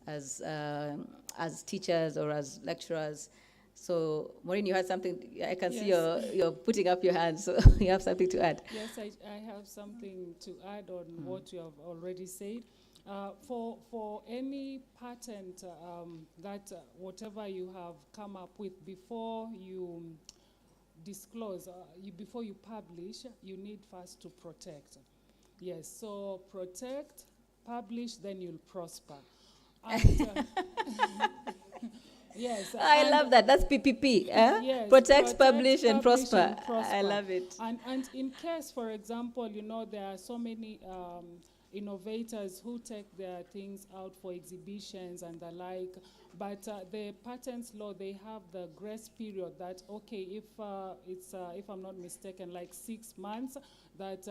as teachers or as lecturers. So, Maureen, you had something, I can see you're putting up your hand, so you have something to add. Yes, I have something to add on what you have already said. For any patent that whatever you have come up with before you disclose, before you publish, you need first to protect. Yes, so protect, publish, then you'll prosper. And, yes. I love that. That's PPP. Yes, protect, publish, and prosper. I love it. And in case, for example, there are so many innovators who take their things out for exhibitions and the like, but the patents law, they have the grace period that, okay, if if I'm not mistaken, like 6 months, that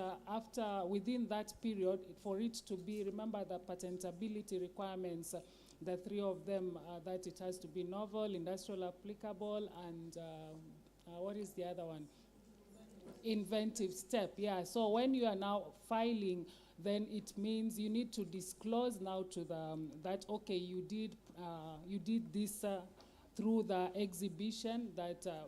within that period, for it to be, remember the patentability requirements, the 3 of them, that it has to be novel, industrial applicable, and what is the other one? Inventive step, yeah. So when you are now filing, then it means you need to disclose now to them that, okay, you did this through the exhibition,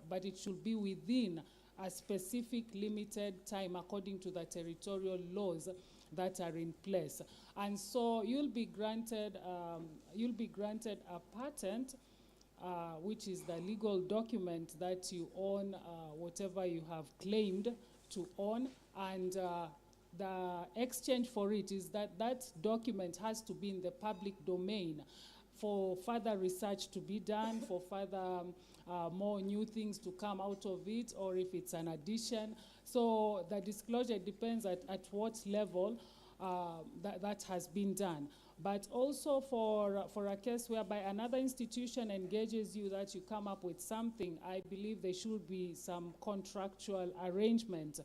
but it should be within a specific limited time according to the territorial laws that are in place. And so you'll be granted a patent, which is the legal document that you own whatever you have claimed to own, and the exchange for it is that document has to be in the public domain for further research to be done, for further more new things to come out of it, or if it's an addition. So the disclosure depends at what level that has been done. But also for a case whereby another institution engages you that you come up with something, I believe there should be some contractual arrangement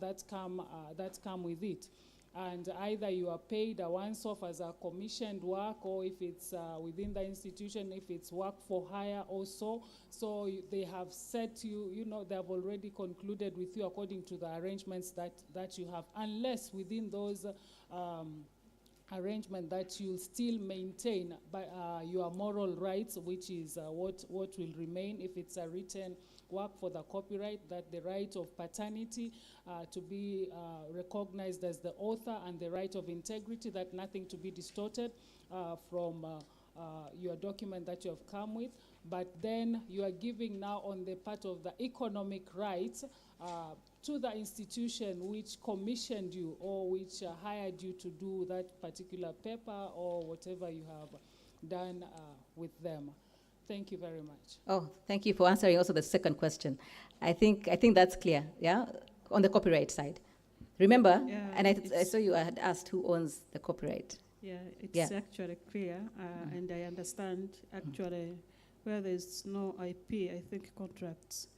that come with it. And either you are paid a once-off as a commissioned work, or if it's within the institution, if it's work for hire also. So they have set you, they have already concluded with you according to the arrangements that you have, unless within those arrangement that you'll still maintain your moral rights, which is what will remain. If it's a written work for the copyright, that the right of paternity to be recognized as the author, and the right of integrity, that nothing to be distorted from your document that you have come with. But then you are giving now on the part of the economic rights to the institution which commissioned you or which hired you to do that particular paper or whatever you have done with them. Thank you very much. Oh, thank you for answering also the second question. I think that's clear, yeah, on the copyright side. Remember, and I saw you had asked who owns the copyright. Yeah, it's actually clear, and I understand actually where there's no IP, I think contracts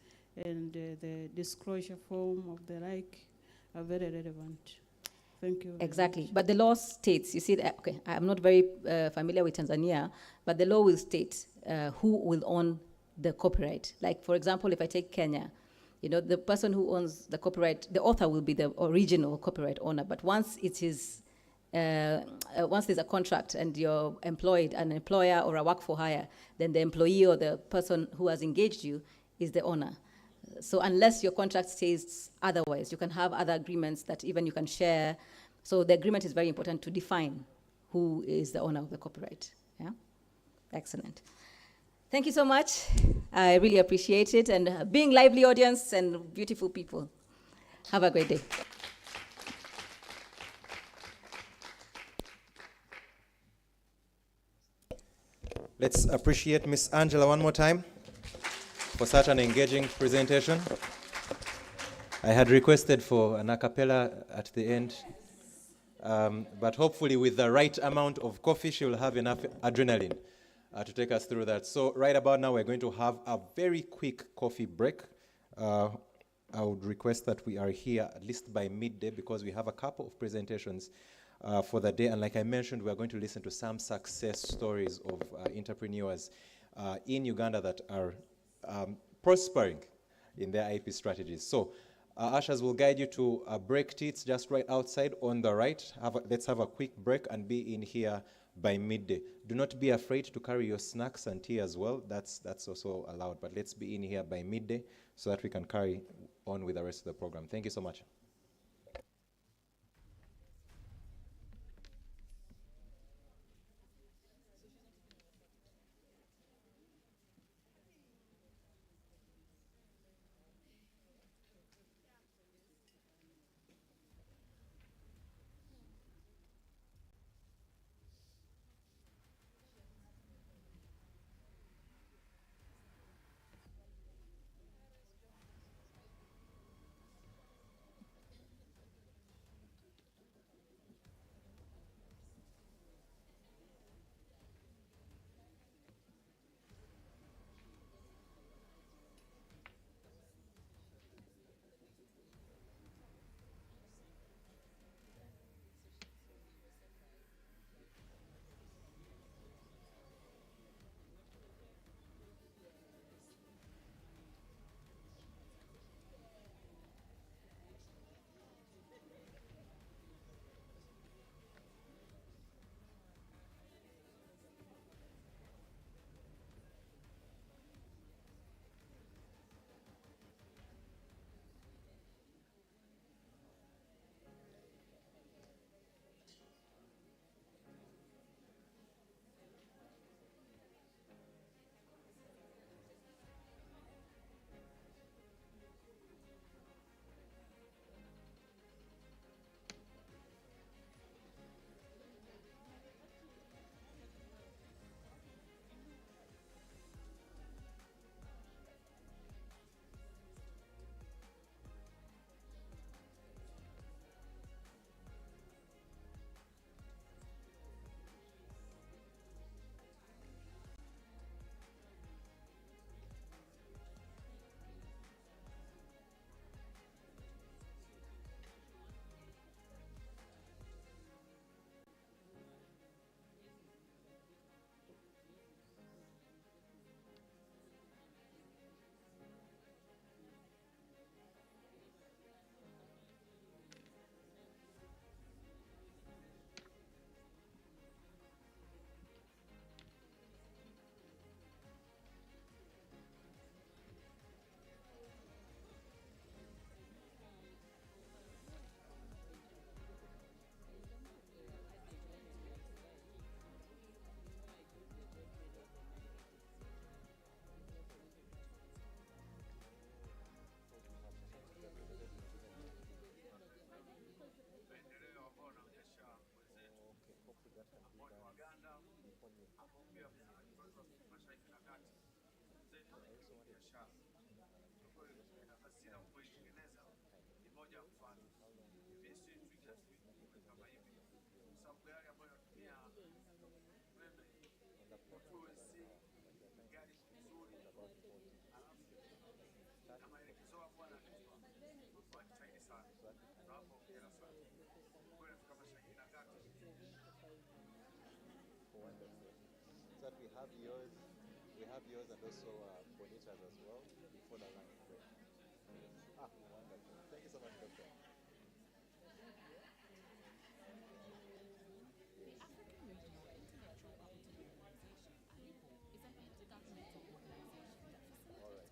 and the disclosure form of the like are very relevant. Thank you. Exactly. But the law states, you see, okay, I'm not very familiar with Tanzania, but the law will state who will own the copyright. Like, for example, if I take Kenya, the person who owns the copyright, the author will be the original copyright owner. But once it is, once there's a contract and you're employed, an employer or a work for hire, then the employee or the person who has engaged you is the owner. So unless your contract says otherwise, you can have other agreements that even you can share. So the agreement is very important to define who is the owner of the copyright. Yeah, excellent. Thank you so much. I really appreciate it, and being lively audience and beautiful people. Have a great day. Let's appreciate Miss Angela one more time for such an engaging presentation. I had requested for an a cappella at the end, but hopefully with the right amount of coffee, she will have enough adrenaline to take us through that. So right about now, we're going to have a very quick coffee break. I would request that we are here at least by midday because we have a couple of presentations for the day. And like I mentioned, we are going to listen to some success stories of entrepreneurs in Uganda that are prospering in their IP strategies. So ushers will guide you to break tea. It's just right outside on the right. Let's have a quick break and be in here by midday. Do not be afraid to carry your snacks and tea as well. That's also allowed. But let's be in here by midday so that we can carry on with the rest of the program. Thank you so much. We have yours and also Bonita's as well before the line break. Wonderful. Thank you so much, Doctor. The African Regional Intellectual Property Organization, ARIPO, is an intergovernmental organization that facilitates cooperation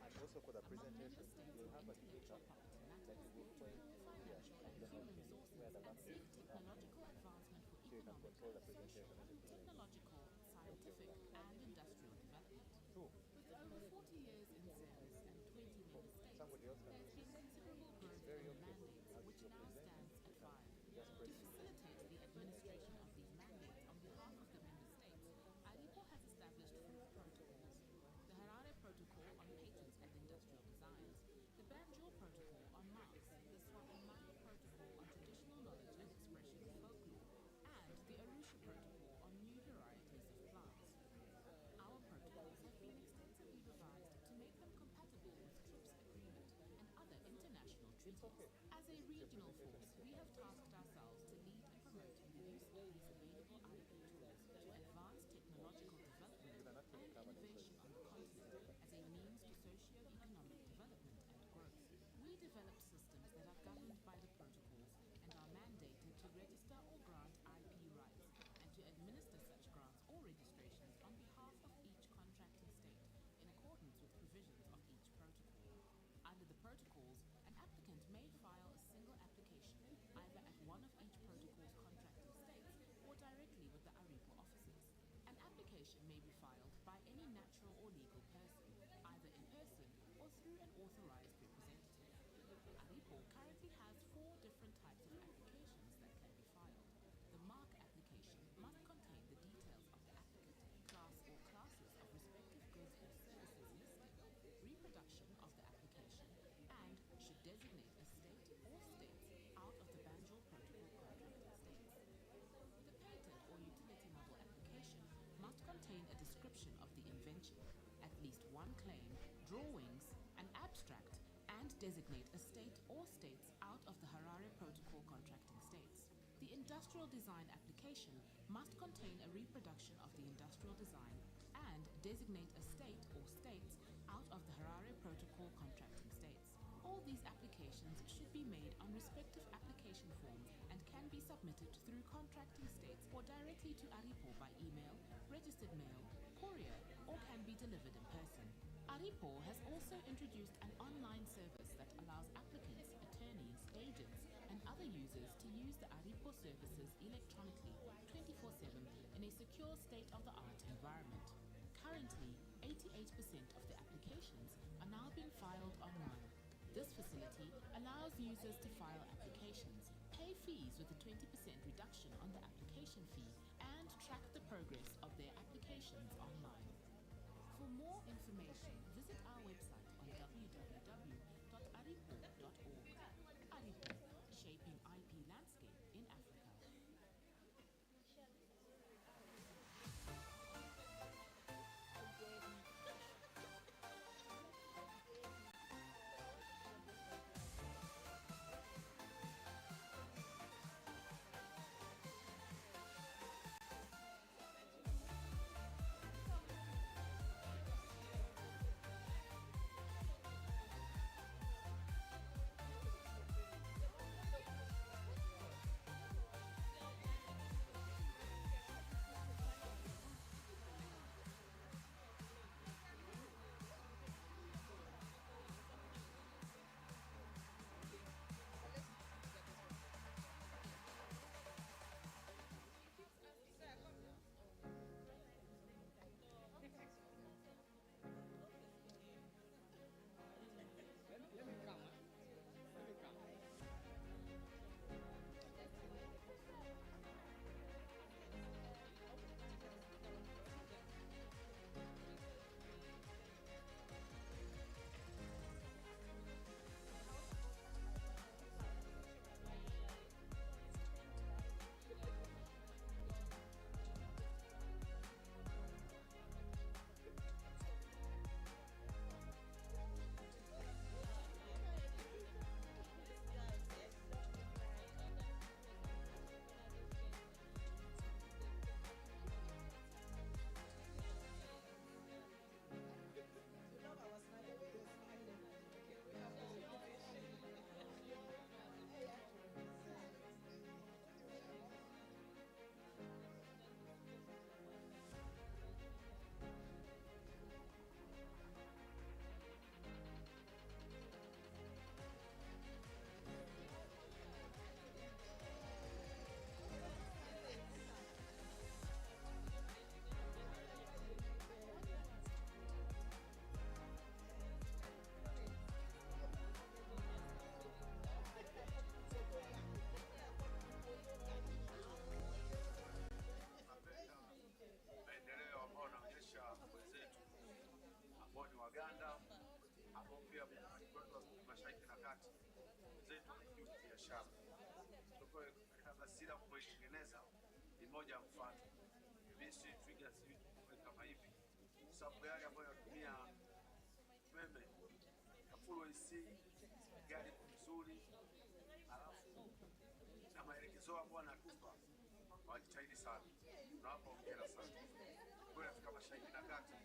And also for the among member presentation, states we'll in have a intellectual speaker property that matters you will to play promote here. financial I and don't know human if resources where the and laptop seek is. technological advancement for So you can economic, control the social, presentation as you play. technological, scientific, and industrial development. Cool. With over 40 years in service and 20 member states, Somebody else can there has do been this. considerable It's growth very in okay. mandates, As which you're now presenting, stands at you can 5. just To press facilitate the administration of these mandates on behalf of the member states, ARIPO has established tasked ourselves to lead in promoting the use of these available IP tools to advance technological development and innovation on the continent as a means to socio-economic development and growth. We developed systems that are governed by the protocols and are mandated to register or grant IP rights and to administer such grants or registrations on behalf of each contracting state in accordance with provisions of each protocol. Under the protocols, an applicant may file a single application either at one of each protocol's contracting states or directly with the ARIPO offices. An application may be filed by any natural or legal person, either in person or through an authorized representative. ARIPO currently has 4 different types of applications that can be filed. The mark application must contain the details of the applicant, class or classes of respective goods or services listed, reproduction of the application, and should designate a state or states out of the Banjul Protocol contracting states. The patent or utility model application must contain a description of the invention, at least one claim, drawings, an abstract, and designate a state or states out of the Harare Protocol contracting states. The industrial design application must contain a reproduction of the industrial design and designate a state or states out of the Harare Protocol contracting states. All these applications should be made on respective application forms and can be submitted through contracting states or directly to ARIPO by email, registered mail, courier, or can be delivered in person. ARIPO has also introduced an online service that allows applicants, attorneys, agents, and other users to use the ARIPO services electronically 24/7 in a secure state-of-the-art environment. Currently, 88% of the applications are now being filed online. This facility allows users to file applications, pay fees with a 20% reduction on the application fee, and track the progress of their applications online. For more information, visit our website on www.aripo.org. ARIPO, shaping IP landscape in Africa. Sila kuitengeneza ni moja mfano. Bisi twiga si kama hivi. Sababu gari ambayo inatumia umeme ya full AC, gari nzuri, alafu uwezo ambao wanatupa wajitahidi sana, tunawapa hongera sana. Kwa hiyo kama shahidi na kata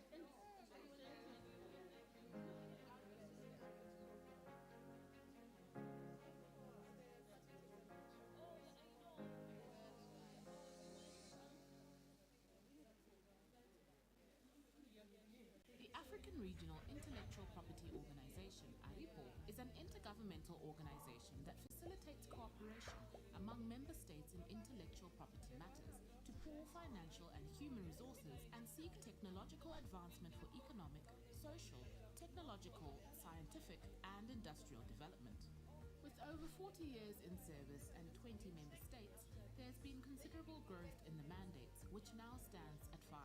The African Regional Intellectual Property Organization, ARIPO, is an intergovernmental organization that facilitates cooperation among member states in intellectual property matters to pool financial and human resources and seek technological advancement for economic, social, technological, scientific, and industrial development. With over 40 years in service and 20 member states, there has been considerable growth in the mandates, which now stands at 5.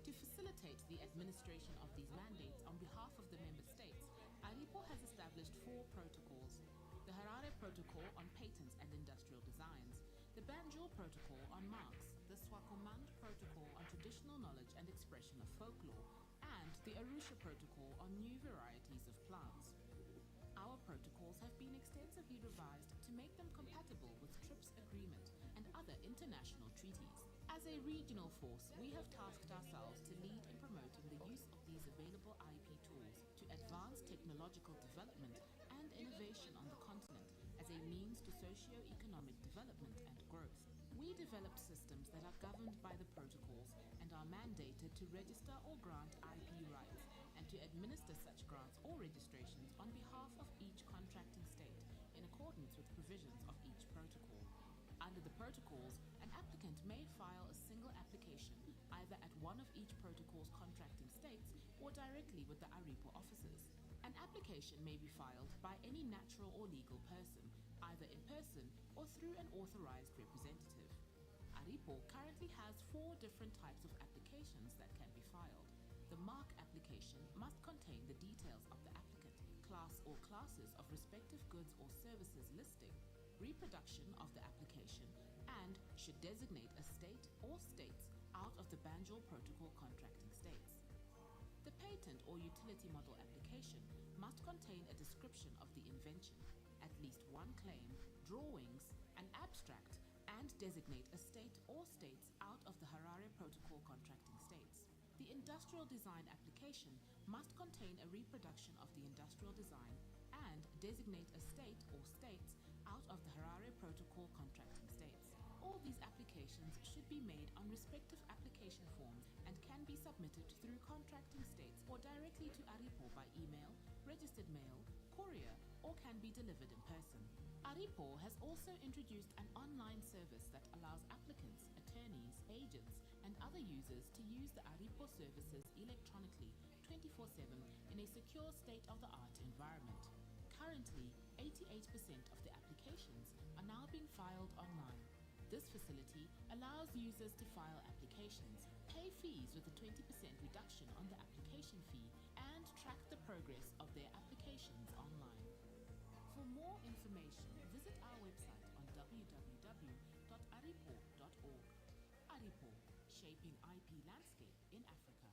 To facilitate the administration of these mandates on behalf of the member states, ARIPO has established 4 protocols: the Harare Protocol on Patents and Industrial Designs, the Banjul Protocol on Marks, the Swakomand Protocol on Traditional Knowledge and Expression of Folklore, and the Arusha Protocol on New Varieties of Plants. Our protocols have been extensively revised to make them compatible with TRIPS Agreement and other international treaties. As a regional force, we have tasked ourselves to lead in promoting the use of these available IP tools to advance technological development and innovation on the continent as a means to socio-economic development and growth. We developed systems that are governed by the protocols and are mandated to register or grant IP rights and to administer such grants or registrations on behalf of each contracting state in accordance with provisions of each protocol. Under the protocols, an applicant may file a single application either at one of each protocol's contracting states or directly with the ARIPO offices. An application may be filed by any natural or legal person, either in person or through an authorized representative. ARIPO currently has 4 different types of applications that can be filed. The mark application must contain the details of the applicant, class or classes of respective goods or services listing, reproduction of the application, and should designate a state or states out of the Banjul Protocol contracting states. The patent or utility model application must contain a description of the invention, at least one claim, drawings, an abstract, and designate a state or states out of the Harare Protocol contracting states. The industrial design application must contain a reproduction of the industrial design and designate a state or states out of the Harare Protocol contracting states. All these applications should be made on respective application forms and can be submitted through contracting states or directly to ARIPO by email, registered mail, courier, or can be delivered in person. ARIPO has also introduced an online service that allows applicants, attorneys, agents, and other users to use the ARIPO services electronically 24/7 in a secure state-of-the-art environment. Currently, 88% of the applications are now being filed online. This facility allows users to file applications, pay fees with a 20% reduction on the application fee, and track the progress of their applications online. For more information, visit our website on www.aripo.org. ARIPO, shaping IP landscape in Africa.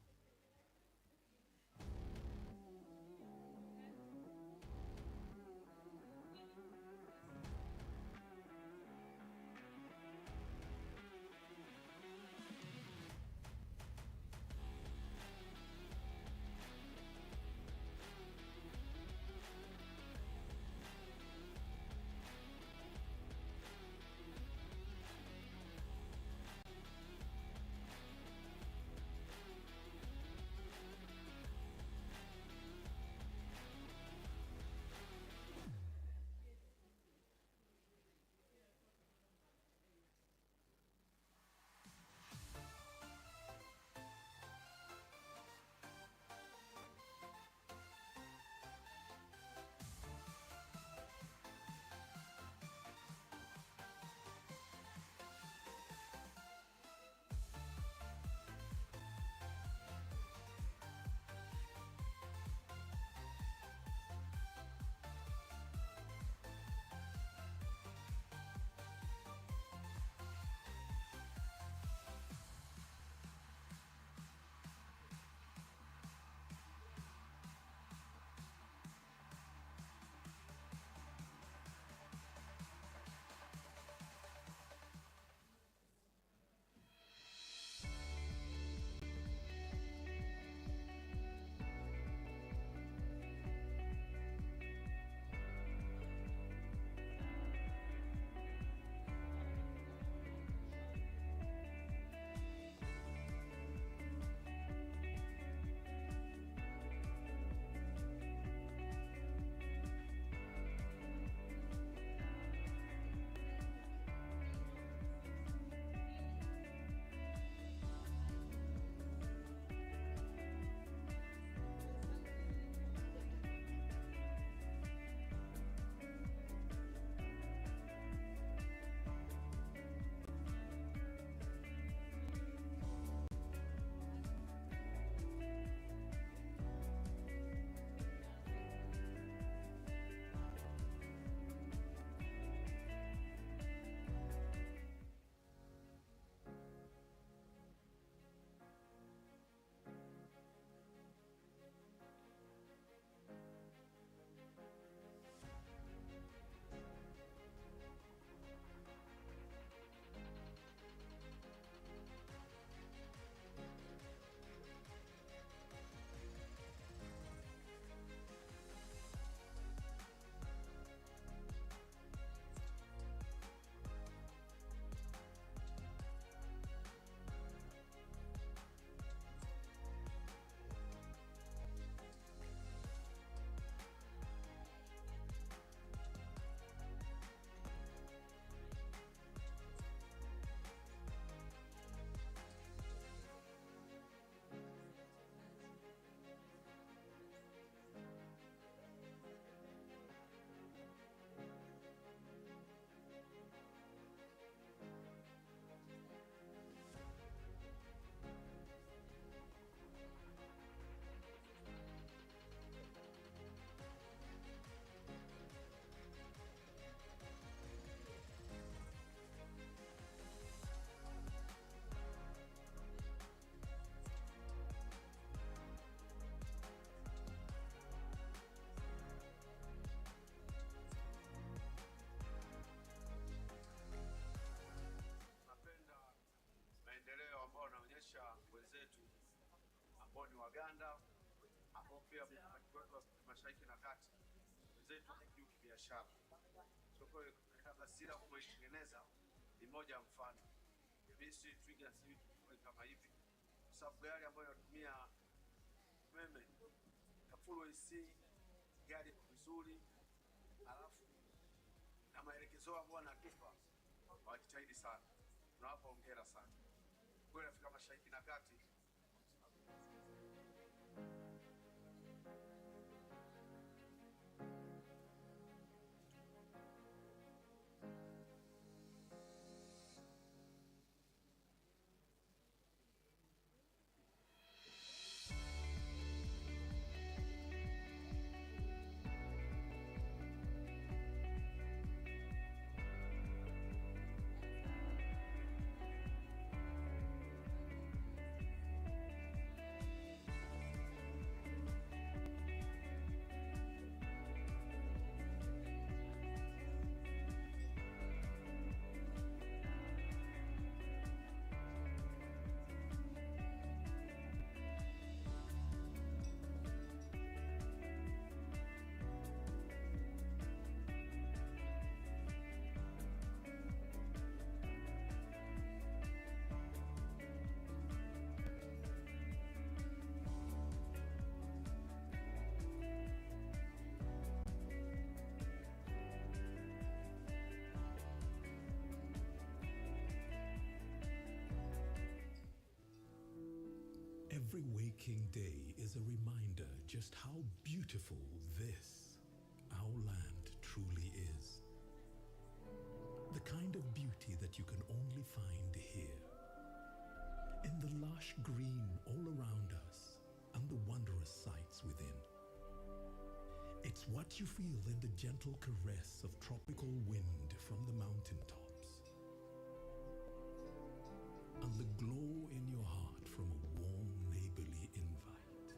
pia watu wa mashariki na kati wenzetu juu kibiashara. So kwa hiyo kabla sira kuitengeneza ni moja ya mfano. Bisi trigger si kama hivi. Kwa sababu gari ambayo inatumia umeme na full AC, gari vizuri, alafu na maelekezo ambayo wanatupa wajitahidi sana. Tunawapa hongera sana. Kwa Afrika Mashariki na Kati. Every waking day is a reminder just how beautiful this, our land, truly is. The kind of beauty that you can only find here. In the lush green all around us and the wondrous sights within. It's what you feel in the gentle caress of tropical wind from the mountaintops. And the glow in your heart from a warm neighborly invite.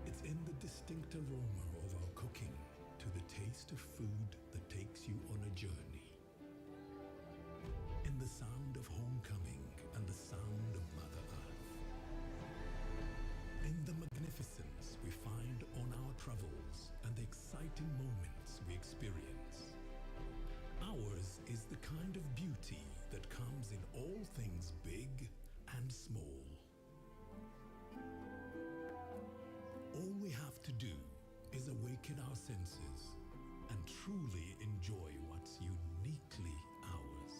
It's in the distinct aroma of our cooking to the taste of food that takes you on a journey. In the sound of homecoming and the sound of Mother Earth. In the magnificence we find on our travels and the exciting moments we experience. Ours is the kind of beauty that comes in all things big and small. All we have to do is awaken our senses and truly enjoy what's uniquely ours.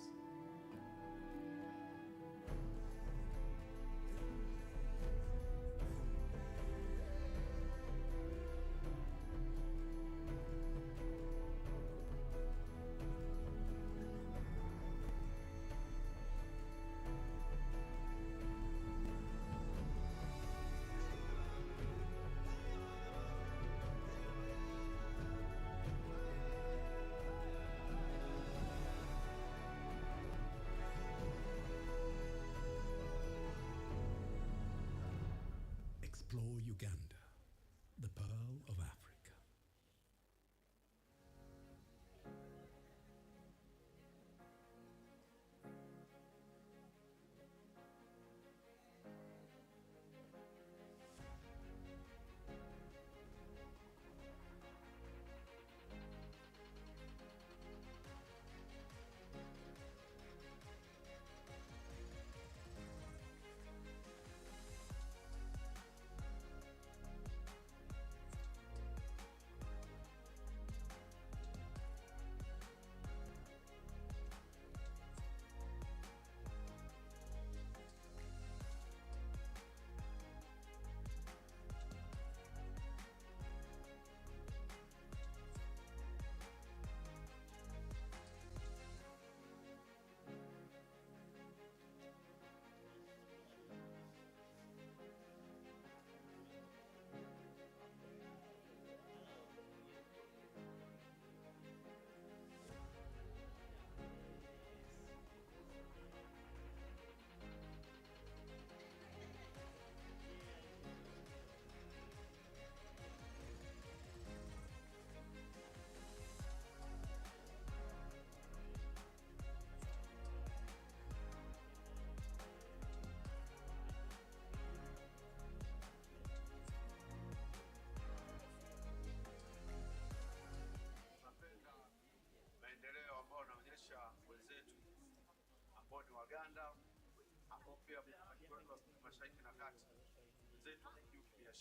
Explore Uganda, the pearl of Africa.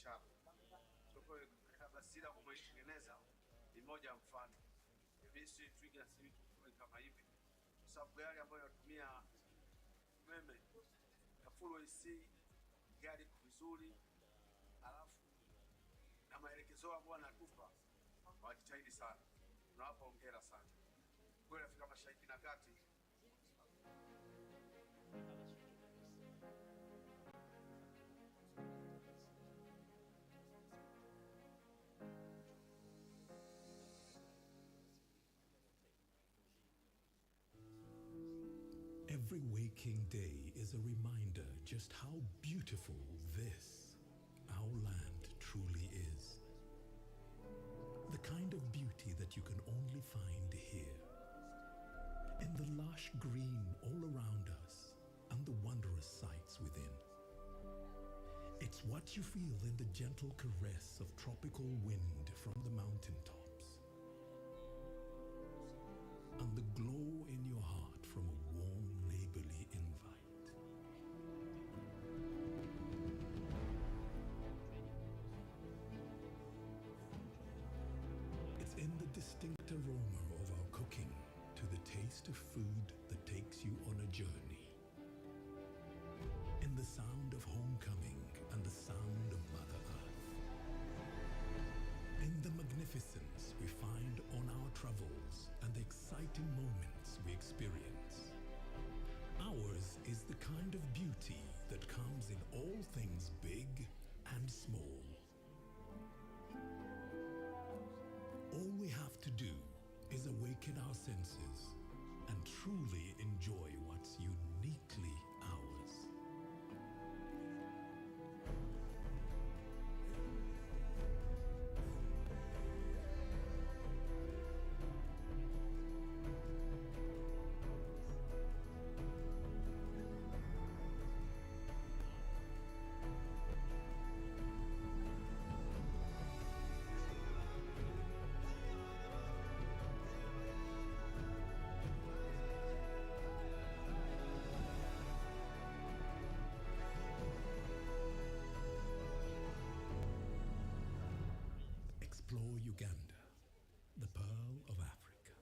kibiashara. So kwa hiyo kabla sila kuitengeneza ni moja ya mfano. Mimi twiga si vitu kama hivi. Kwa sababu gari ambayo inatumia umeme na full AC, gari vizuri, alafu na maelekezo ambayo anatupa wajitahidi sana. Tunawapa hongera sana. Kwa Afrika Mashariki na Kati. Every waking day is a reminder just how beautiful this, our land, truly is. The kind of beauty that you can only find here. In the lush green all around us and the wondrous sights within. It's what you feel in the gentle caress of tropical wind from the mountaintops. And the glow in your heart from a warm neighborly invite. It's in the distinct aroma of our cooking, to the taste of food that takes you on a journey. In the sound of homecoming and the sound of Mother Earth. In the magnificence we find on our travels and the exciting moments we experience. Ours is the kind of beauty that comes in all things big and small. All we have to do is awaken our senses and truly enjoy what's uniquely ours. Explore Uganda, the pearl of Africa.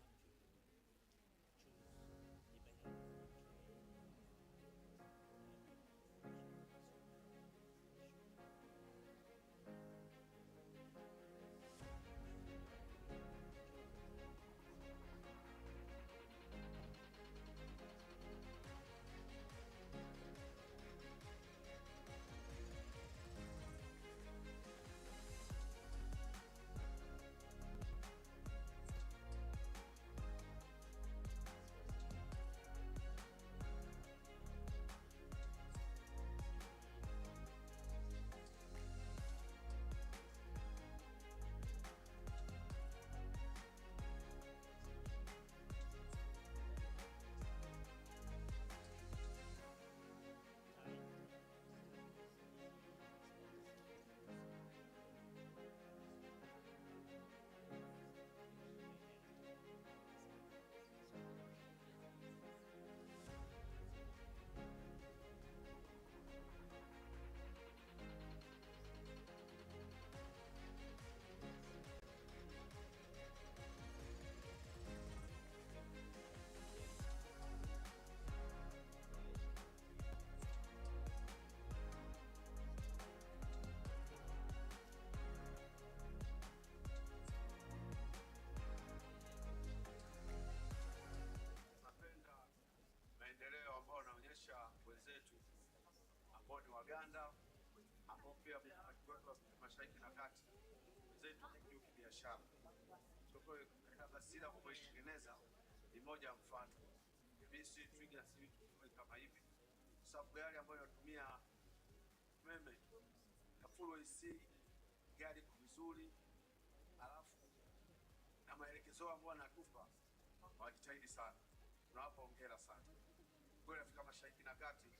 Maendeleo ambayo wanaonyesha wenzetu ambao ni Waganda, ambao pia wa Mashariki na Kati, wenzetu ni kibiashara. So kwa hiyo kabla sila kuitengeneza ni moja ya mfano. Mimi twiga si vitu kama hivi. Kwa sababu gari ambayo inatumia umeme na full AC, gari vizuri, alafu na maelekezo ambayo anatupa wajitahidi sana. Tunawapa hongera sana. Kwa Afrika Mashariki na Kati.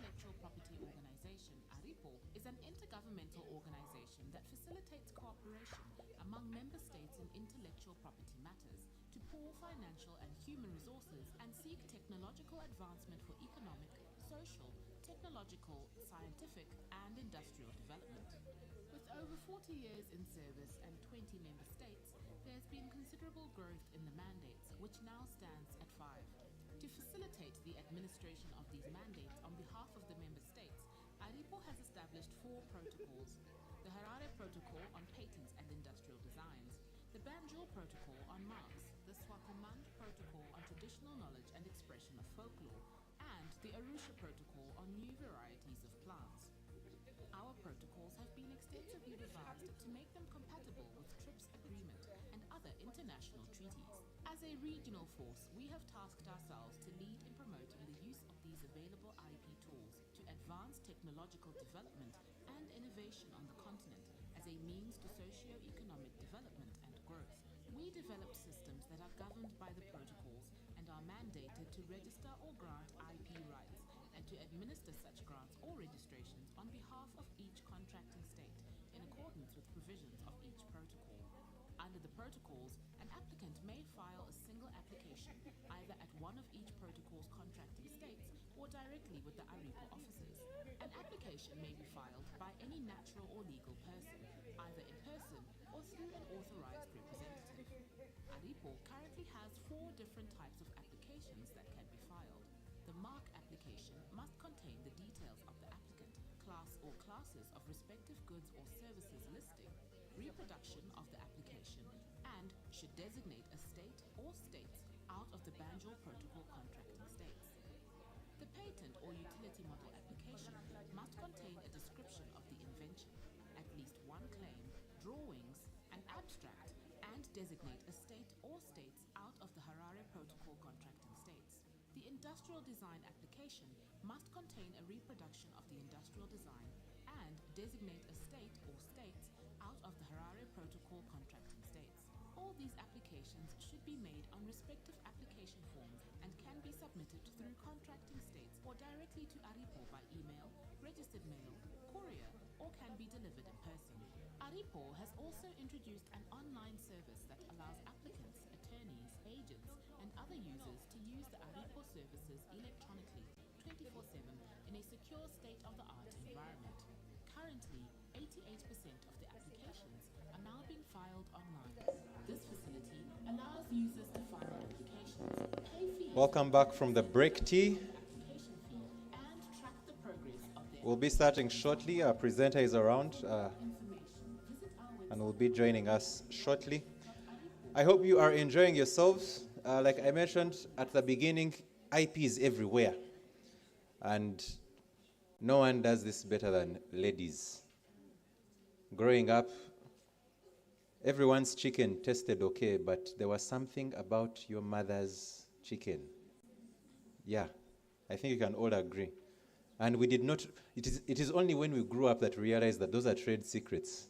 Intellectual Property Organization, ARIPO, is an intergovernmental organization that facilitates cooperation among member states in intellectual property matters to pool financial and human resources and seek technological advancement for economic, social, technological, scientific, and industrial development. With over 40 years in service and 20 member states, there has been considerable growth in the mandates, which now stands at 5. To facilitate the administration of these mandates on behalf of the member states, ARIPO has established 4 protocols: the Harare Protocol on Patents and Industrial Designs, the Banjul Protocol on Marks, the Swakomand Protocol on Traditional Knowledge and Expression of Folklore, and the Arusha Protocol on New Varieties of Plants. Our protocols have been extensively revised to make them compatible with TRIPS Agreement and other international treaties. As a regional force, we have tasked ourselves to lead in promoting the use of these available IP tools to advance technological development and innovation on the continent as a means to socio-economic development and growth. We develop systems that are governed by the protocols and are mandated to register or grant IP rights and to administer such grants or registrations on behalf of each contracting state in accordance with provisions of each protocol. Under the protocols, an applicant may file a single application either at one of each protocol's contracting states or directly with the ARIPO offices. An application may be filed by any natural or legal person, either in person or through an authorized representative. ARIPO currently has 4 different types of applications that can be filed. The mark application must contain the details of the applicant, class or classes of respective goods or services listing, reproduction of the application, and should designate a state or states out of the Banjul Protocol contracting states. The patent or utility model application must contain a description of the invention, at least one claim, drawings, an abstract, and designate a state or states out of the Harare Protocol contracting states. The industrial design application must contain a reproduction of the industrial design and designate a state or states out of the Harare Protocol contracting states. All these applications should be made on respective application forms and can be submitted through contracting states or directly to ARIPO by email, registered mail, courier, or can be delivered in person. ARIPO has also introduced an online service that allows applicants, attorneys, agents, and other users to use the ARIPO services electronically 24/7 in a secure state-of-the-art environment. Currently, 88% of the applications are now being filed online. This facility allows users to file applications, pay fees, Welcome back from the break tea. application fee, and track the progress of their We'll be starting shortly. Our presenter is around and will be joining us shortly. I hope you are enjoying yourselves. Like I mentioned at the beginning, IP is everywhere. And no one does this better than ladies. Growing up, everyone's chicken tasted okay, but there was something about your mother's chicken. Yeah, I think you can all agree. And we did not, it is only when we grew up that we realized that those are trade secrets.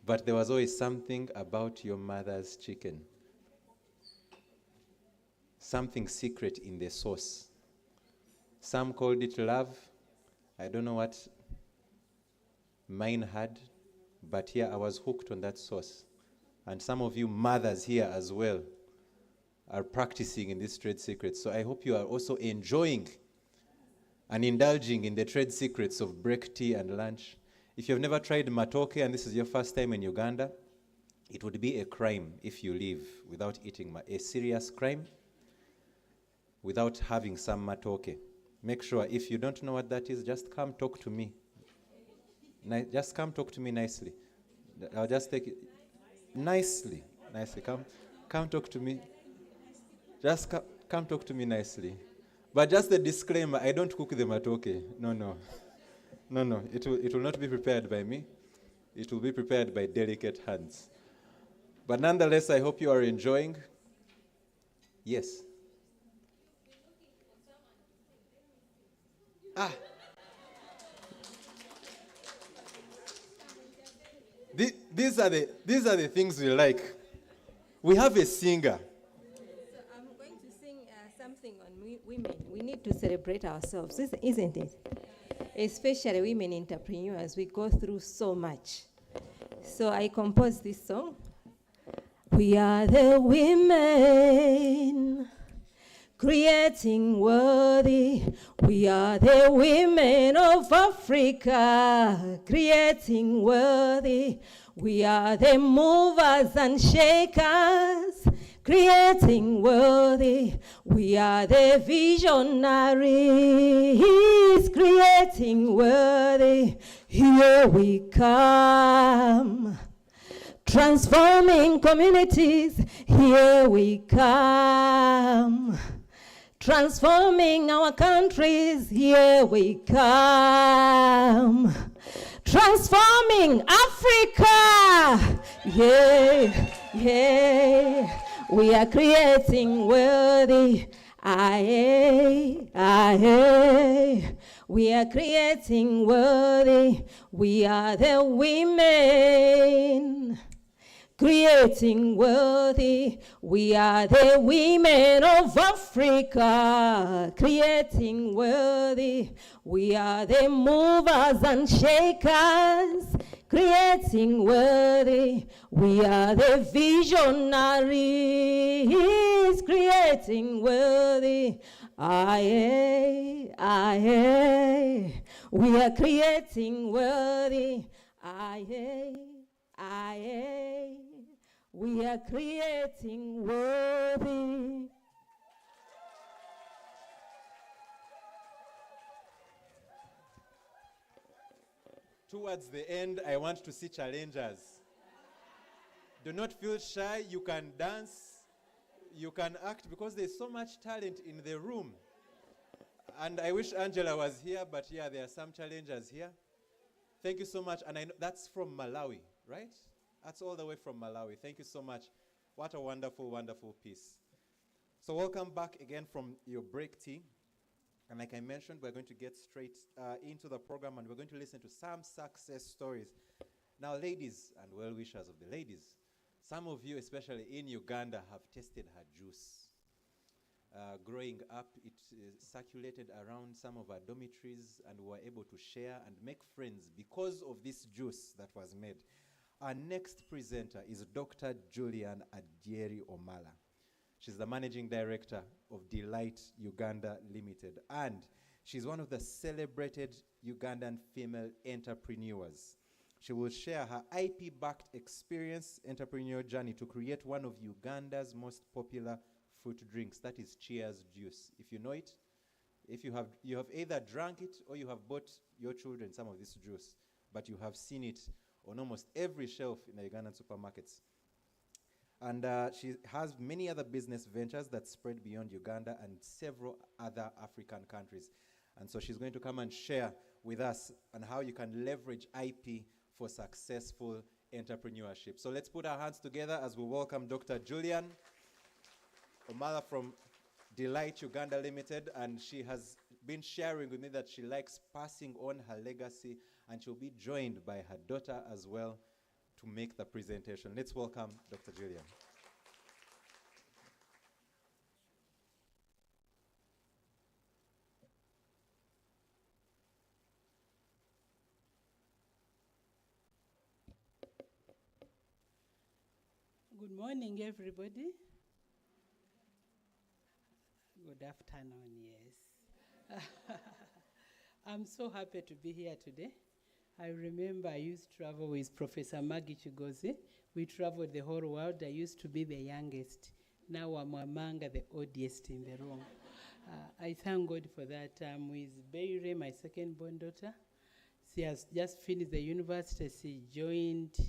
But there was always something about your mother's chicken. Something secret in the sauce. Some called it love. I don't know what mine had, but here I was hooked on that sauce. And some of you mothers here as well are practicing in these trade secrets. So I hope you are also enjoying and indulging in the trade secrets of break tea and lunch. If you've never tried matoke and this is your first time in Uganda, it would be a crime if you leave without eating a serious crime without having some matoke. Make sure if you don't know what that is, just come talk to me. Just come talk to me nicely. I'll just take it nicely. Come talk to me. Just come talk to me nicely. But just a disclaimer, I don't cook the matoke. No. It will not be prepared by me. It will be prepared by delicate hands. But nonetheless, I hope you are enjoying. Yes. These are the things we like. We have a singer. So I'm going to sing something on women, we need to celebrate ourselves, isn't it? Especially women entrepreneurs, we go through so much. So I composed this song. We are the women creating worthy. We are the women of Africa creating worthy. We are the movers and shakers creating worthy. We are the visionaries creating worthy. Here we come. Transforming communities, here we come. Transforming our countries, here we come. Transforming Africa, yeah. We are creating worthy, aye. We are creating worthy. We are the women creating worthy. We are the women of Africa creating worthy. We are the movers and shakers creating worthy. We are the visionaries creating worthy. Aye. We are creating worthy. Aye. We are creating worthy. Towards the end, I want to see challengers. Do not feel shy. You can dance. You can act because there's so much talent in the room. And I wish Angela was here, but yeah, there are some challengers here. Thank you so much. And I know that's from Malawi, right? That's all the way from Malawi. Thank you so much. What a wonderful, wonderful piece. So welcome back again from your break tea. And like I mentioned, we're going to get straight into the program and we're going to listen to some success stories. Now, ladies and well-wishers of the ladies, some of you, especially in Uganda, have tasted her juice. Growing up, it circulated around some of our dormitories and we were able to share and make friends because of this juice that was made. Our next presenter is Dr. Julian Adieri Omala. She's the managing director of Delight Uganda Limited, and she's one of the celebrated Ugandan female entrepreneurs. She will share her IP-backed experience entrepreneurial journey to create one of Uganda's most popular fruit drinks, that is Cheers Juice. If you know it, if you have either drank it or you have bought your children some of this juice, but you have seen it on almost every shelf in the Ugandan supermarkets. And she has many other business ventures that spread beyond Uganda and several other African countries. And so she's going to come and share with us on how you can leverage IP for successful entrepreneurship. So let's put our hands together as we welcome Dr. Julian Omala from Delight Uganda Limited. And she has been sharing with me that she likes passing on her legacy, and she'll be joined by her daughter as well to make the presentation. Let's welcome Dr. Julian. Good morning, everybody. Good afternoon, yes. I'm so happy to be here today. I remember I used to travel with Professor Maggie Chigozi. We traveled the whole world. I used to be the youngest. Now I'm among the oldest in the room. I thank God for that. I'm with Beire, my second-born daughter. She has just finished the university. She joined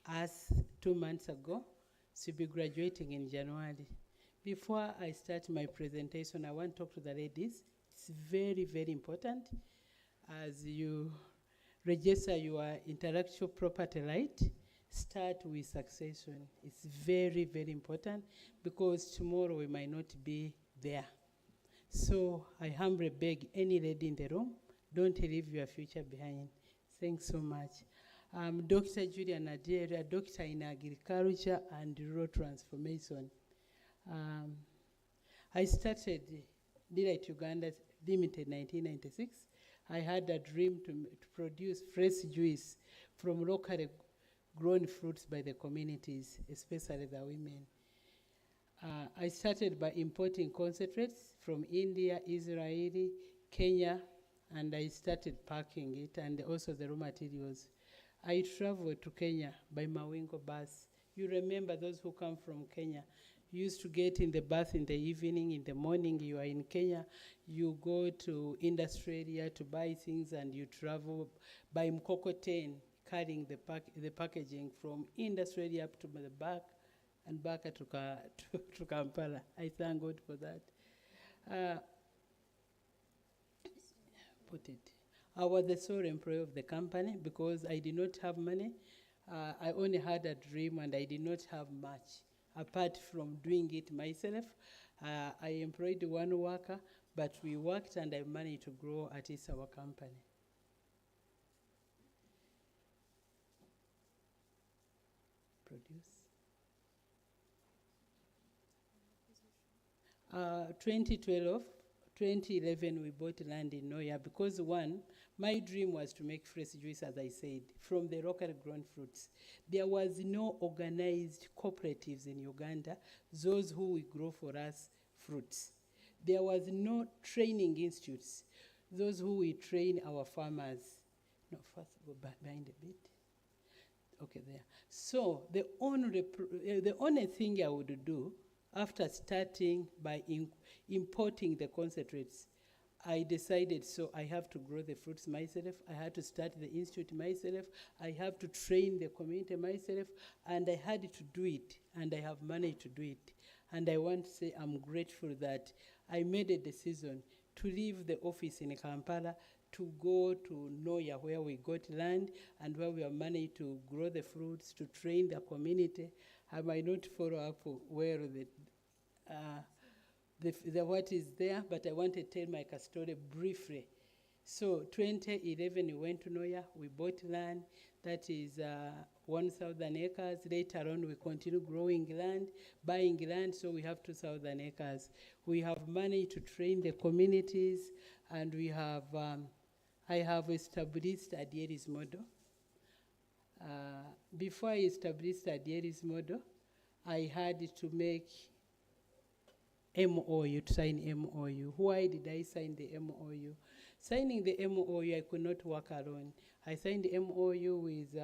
us 2 months ago. She'll be graduating in January. Before I start my presentation, I want to talk to the ladies. It's very, very important as you register your intellectual property right. Start with succession. It's very, very important because tomorrow we might not be there. So I humbly beg any lady in the room, don't leave your future behind. Thanks so much. I'm Dr. Julian Adieri, a doctor in agriculture and rural transformation. I started Delight Uganda Limited, 1996. I had a dream to produce fresh juice from locally grown fruits by the communities, especially the women. I started by importing concentrates from India, Israel, Kenya, and I started packing it and also the raw materials. I traveled to Kenya by Mawingo bus. You remember those who come from Kenya. You used to get in the bus in the evening, in the morning you are in Kenya, you go to industry area to buy things and you travel by mkokoteni, carrying the packaging from industry area up to the back and back to Kampala. I thank God for that. Put it. I was the sole employee of the company because I did not have money. I only had a dream and I did not have much. Apart from doing it myself, I employed one worker, but we worked and I managed to grow at least our company. Produce. 2012, 2011, we bought land in Noya because one, my dream was to make fresh juice, as I said, from the locally grown fruits. There was no organized cooperatives in Uganda, those who will grow for us fruits. There was no training institutes, those who will train our farmers. No, first go behind a bit. Okay, there. So the only thing I would do after starting by importing the concentrates, I decided, so I have to grow the fruits myself, I had to start the institute myself, I have to train the community myself, and I had to do it, and I have managed to do it. And I want to say I'm grateful that I made a decision to leave the office in Kampala to go to Noya, where we got land and where we have managed to grow the fruits, to train the community. I might not follow up where the what is there, but I want to tell my story briefly. So 2011, we went to Noya, we bought land, that is 1,000 acres. Later on, we continue growing land, buying land, so we have 2,000 acres. We have managed to train the communities, and we have, I have established a dairies model. Before I established a dairies model, I had to make MOU, to sign MOU. Why did I sign the MOU? Signing the MOU, I could not work alone. I signed the MOU with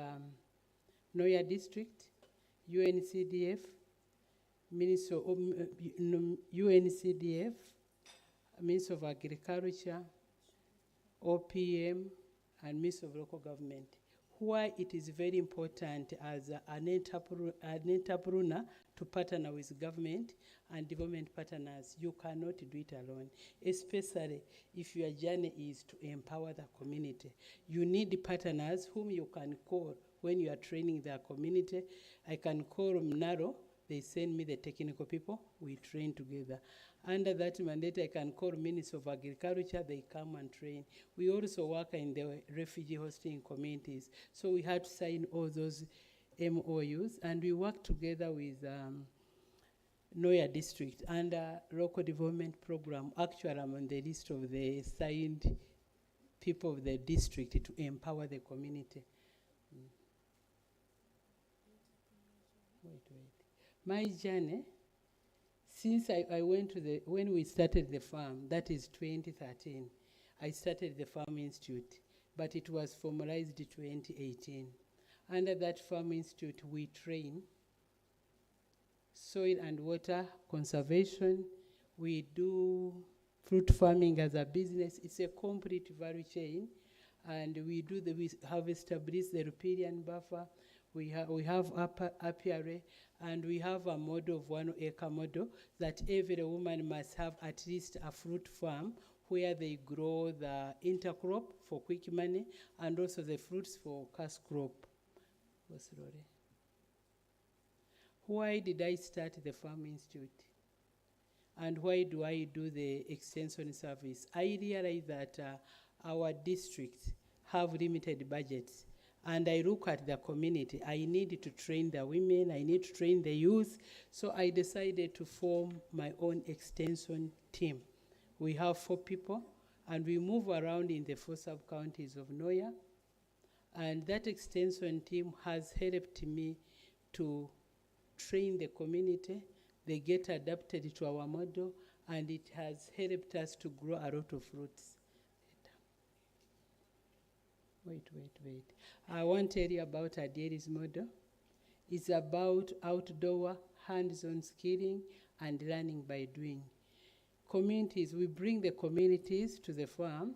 Noya District, UNCDF, Minister of UNCDF, Minister of Agriculture, OPM, and Minister of Local Government. Why it is very important as an entrepreneur to partner with government and development partners. You cannot do it alone, especially if your journey is to empower the community. You need partners whom you can call when you are training their community. I can call Mnaro, they send me the technical people, we train together. Under that mandate, I can call Minister of Agriculture, they come and train. We also work in the refugee hosting communities. So we had to sign all those MOUs, and we work together with Noya District under local development program. Actually, I'm on the list of the signed people of the district to empower the community. My journey, since I went to when we started the farm, that is 2013, I started the Farm Institute, but it was formalized in 2018. Under that Farm Institute, we train soil and water conservation. We do fruit farming as a business. It's a complete value chain. And we have established the riparian buffer. We have apiary, and we have a model of 1 acre model that every woman must have at least a fruit farm where they grow the intercrop for quick money and also the fruits for cash crop. Why did I start the Farm Institute? And why do I do the extension service? I realized that our districts have limited budgets. And I look at the community. I need to train the women. I need to train the youth. So I decided to form my own extension team We have 4 people, and we move around in the 4 sub-counties of Noya. And that extension team has helped me to train the community. They get adapted to our model, and it has helped us to grow a lot of fruits. Wait. I want to tell you about Adieli's model. It's about outdoor, hands-on skilling and learning by doing. Communities, we bring the communities to the farm.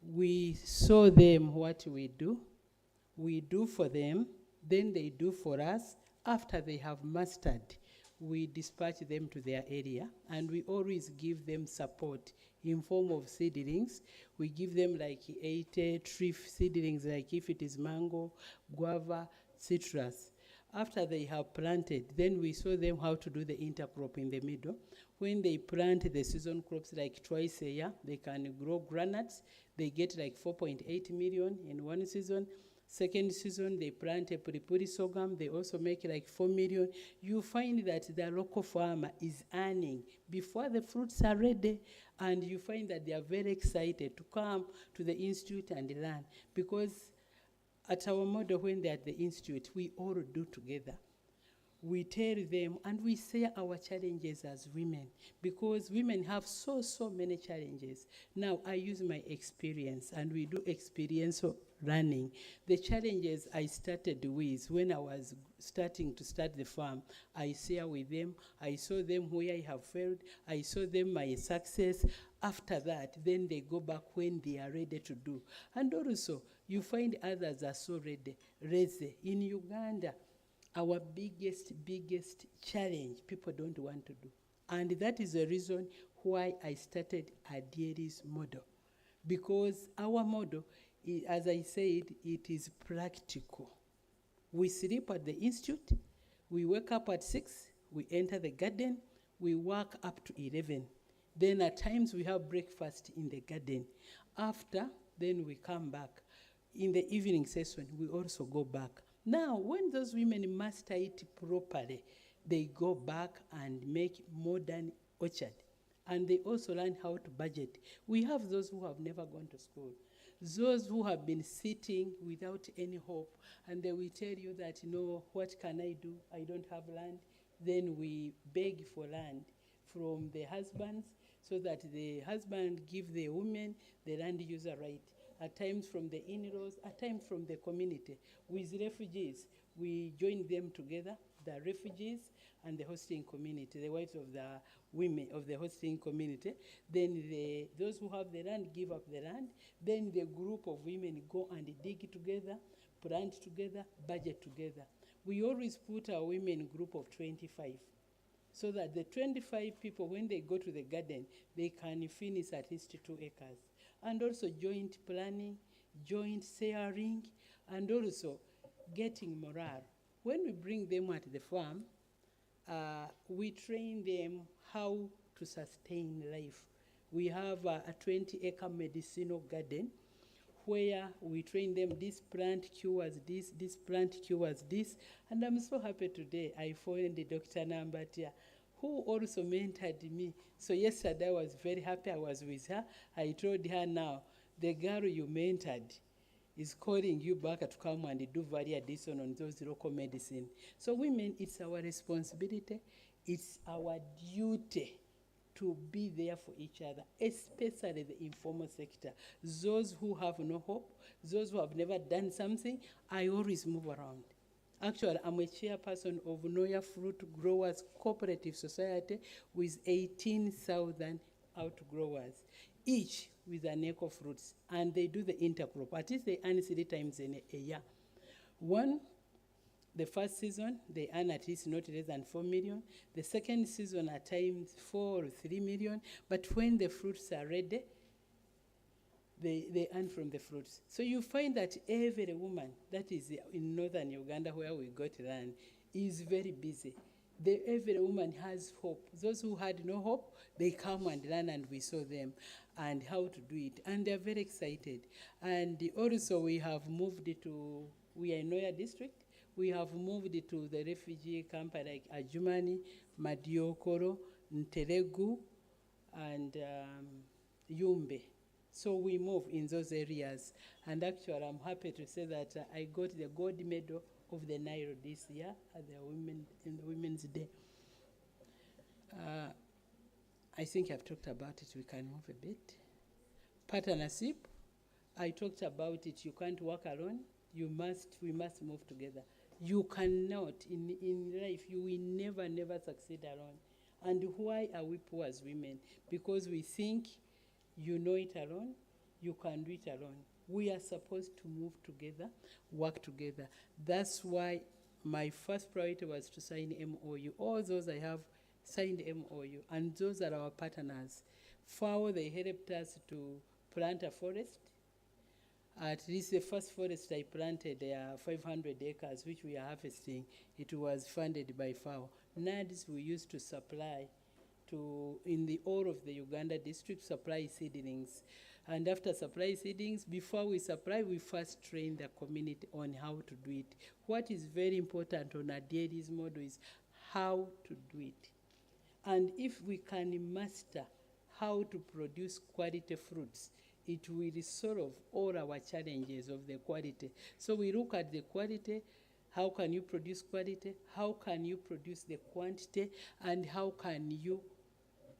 We show them what we do for them, then they do for us. After they have mastered, we dispatch them to their area, and we always give them support in form of seedlings. We give them like 80 tree seedlings, like if it is mango, guava, citrus. After they have planted, then we show them how to do the intercrop in the middle. When they plant the season crops like twice a year, they can grow granules. They get like 4.8 million in one season. Second season, they plant a puripuri sorghum. They also make like 4 million. You find that the local farmer is earning before the fruits are ready. And you find that they are very excited to come to the institute and learn. Because at our model, when they're at the institute, we all do together. We tell them, and we share our challenges as women, because women have so many challenges. Now, I use my experience, and we do experiential learning. The challenges I started with when I was starting to start the farm, I share with them. I show them where I have failed. I show them my success. After that, then they go back when they are ready to do. And also, you find others are so ready. In Uganda, our biggest challenge, people don't want to do. And that is the reason why I started Adieli's model. Because our model, as I said, it is practical. We sleep at the institute, we wake up at 6, we enter the garden, we work up to 11. Then at times we have breakfast in the garden. After, then we come back. In the evening session, we also go back. Now, when those women master it properly, they go back and make modern orchard. And they also learn how to budget. We have those who have never gone to school. Those who have been sitting without any hope. And they will tell you that, no, what can I do? I don't have land. Then we beg for land from the husbands so that the husband give the women the land user right. At times from the in-laws, at times from the community. With refugees, we join them together, the refugees and the hosting community, the wives of the women of the hosting community. Then those who have the land give up the land. Then the group of women go and dig together, plant together, budget together. We always put our women group of 25. So that the 25 people, when they go to the garden, they can finish at least 2 acres. And also joint planning, joint sharing, and also getting morale. When we bring them at the farm, we train them how to sustain life. We have a 20-acre medicinal garden where we train them, this plant cures this plant cures this. And I'm so happy today I found Dr. Nambatia, who also mentored me. So yesterday I was very happy I was with her. I told her now, the girl you mentored is calling you back to come and do value addition on those local medicine. So women, it's our responsibility, it's our duty to be there for each other, especially the informal sector. Those who have no hope, those who have never done something, I always move around. Actually, I'm a chairperson of Noya Fruit Growers Cooperative Society with 18,000 outgrowers, each with an eco fruits, and they do the intercrop. At least they earn 3 times in a year. One, the first season, they earn at least not less than 4 million. The second season, at times 4 or 3 million. But when the fruits are ready, they earn from the fruits. So you find that every woman that is in northern Uganda where we got land is very busy. Every woman has hope. Those who had no hope, they come and learn, and we show them and how to do it. And they're very excited. And also we have moved to, we are in Noya district. We have moved to the refugee camp like Ajumani, Madiokoro, Nteregu, and Yumbe. So we move in those areas. And actually, I'm happy to say that I got the gold medal of the Nile this year at the Women's Day. I think I've talked about it. We can move a bit. Partnership, I talked about it. You can't work alone. We must move together. You cannot, in life, you will never succeed alone. And why are we poor as women? Because we think you know it alone, you can do it alone. We are supposed to move together, work together. That's why my first priority was to sign MOU. All those I have signed MOU, and those are our partners. FAO, they helped us to plant a forest. At least the first forest I planted, 500 acres, which we are harvesting. It was funded by FAO. NADS we used to supply to, in the all of the Uganda district, supply seedlings. And after supply seedlings, before we supply, we first train the community on how to do it. What is very important on a dairy's model is how to do it. And if we can master how to produce quality fruits, it will solve all our challenges of the quality. So we look at the quality, how can you produce quality, how can you produce the quantity, and how can you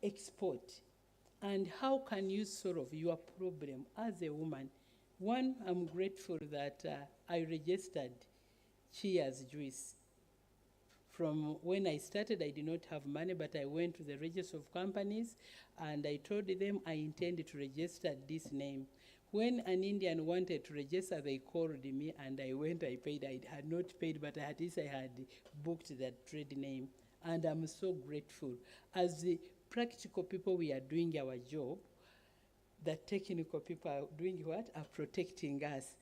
export, and how can you solve your problem as a woman. One, I'm grateful that I registered Cheers Juice. From when I started, I did not have money, but I went to the register of companies and I told them I intended to register this name. When an Indian wanted to register, they called me and I went, I paid. I had not paid, but at least I had booked that trade name. And I'm so grateful. As the practical people, we are doing our job. The technical people are doing what? Are protecting us.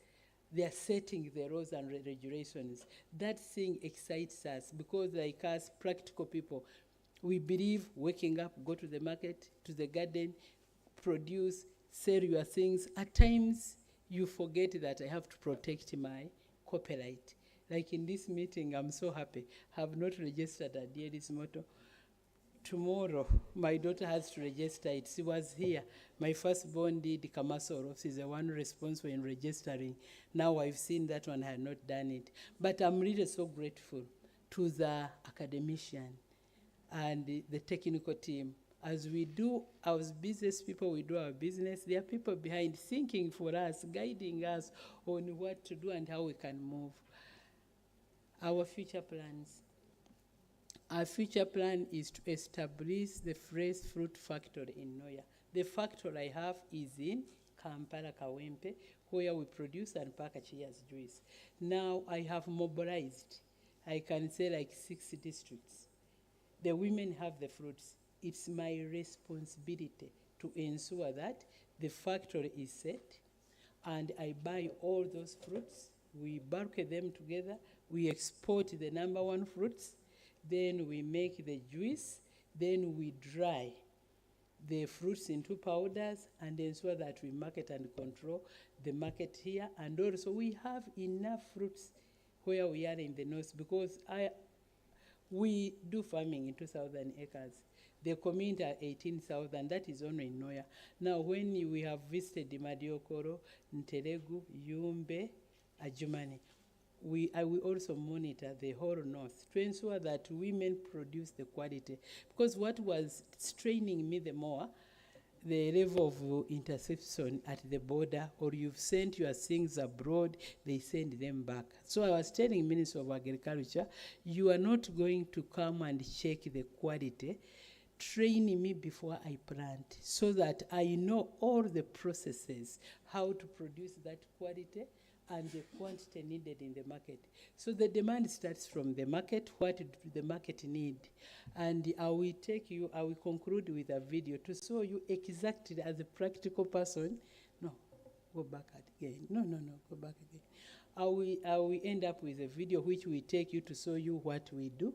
They are setting the rules and regulations. That thing excites us because, like us, practical people, we believe waking up, go to the market, to the garden, produce, sell your things. At times, you forget that I have to protect my copyright. Like in this meeting, I'm so happy. I have not registered a dairy's motto. Tomorrow, my daughter has to register it. She was here. My firstborn did commercial. She's the one responsible in registering. Now I've seen that one, I had not done it. But I'm really so grateful to the academician and the technical team. As we do our business people, we do our business. There are people behind thinking for us, guiding us on what to do and how we can move. Our future plans. Our future plan is to establish the fresh fruit factory in Noya. The factory I have is in Kampala, Kawempe, where we produce and package Cheers Juice. Now I have mobilized, I can say like 6 districts. The women have the fruits. It's my responsibility to ensure that the factory is set and I buy all those fruits. We bulk them together. We export the #1 fruits. Then we make the juice, then we dry the fruits into powders and ensure that we market and control the market here. And also we have enough fruits where we are in the north because we do farming in 2,000 acres. The community are 18,000, that is only in Noya. Now when we have visited Madiokoro, Nteregu, Yumbe, Ajumani, I will also monitor the whole north to ensure that women produce the quality. Because what was straining me the more, the level of interception at the border, or you've sent your things abroad, they send them back. So I was telling Minister of Agriculture, you are not going to come and check the quality. Train me before I plant so that I know all the processes, how to produce that quality, and the quantity needed in the market. So the demand starts from the market, what do the market need? And I will conclude with a video to show you exactly as a practical person. No, go back again. No, go back again. I will end up with a video which will take you to show you what we do.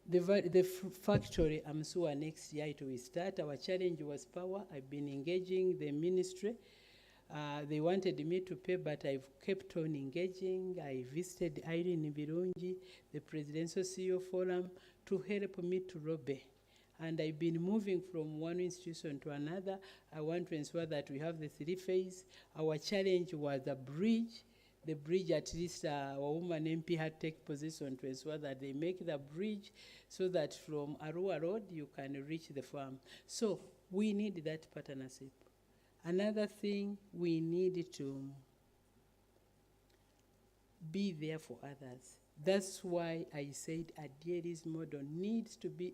The factory, I'm sure next year it will start. Our challenge was power. I've been engaging the ministry. They wanted me to pay, but I've kept on engaging. I visited Irene Birungi, the Presidential CEO Forum, to help me to lobby And I've been moving from one institution to another. I want to ensure that we have the 3-phase. Our challenge was the bridge. The bridge, at least our woman MP had to take position to ensure that they make the bridge so that from Arua Road you can reach the farm. So we need that partnership. Another thing, we need to be there for others. That's why I said Adieri's model needs to be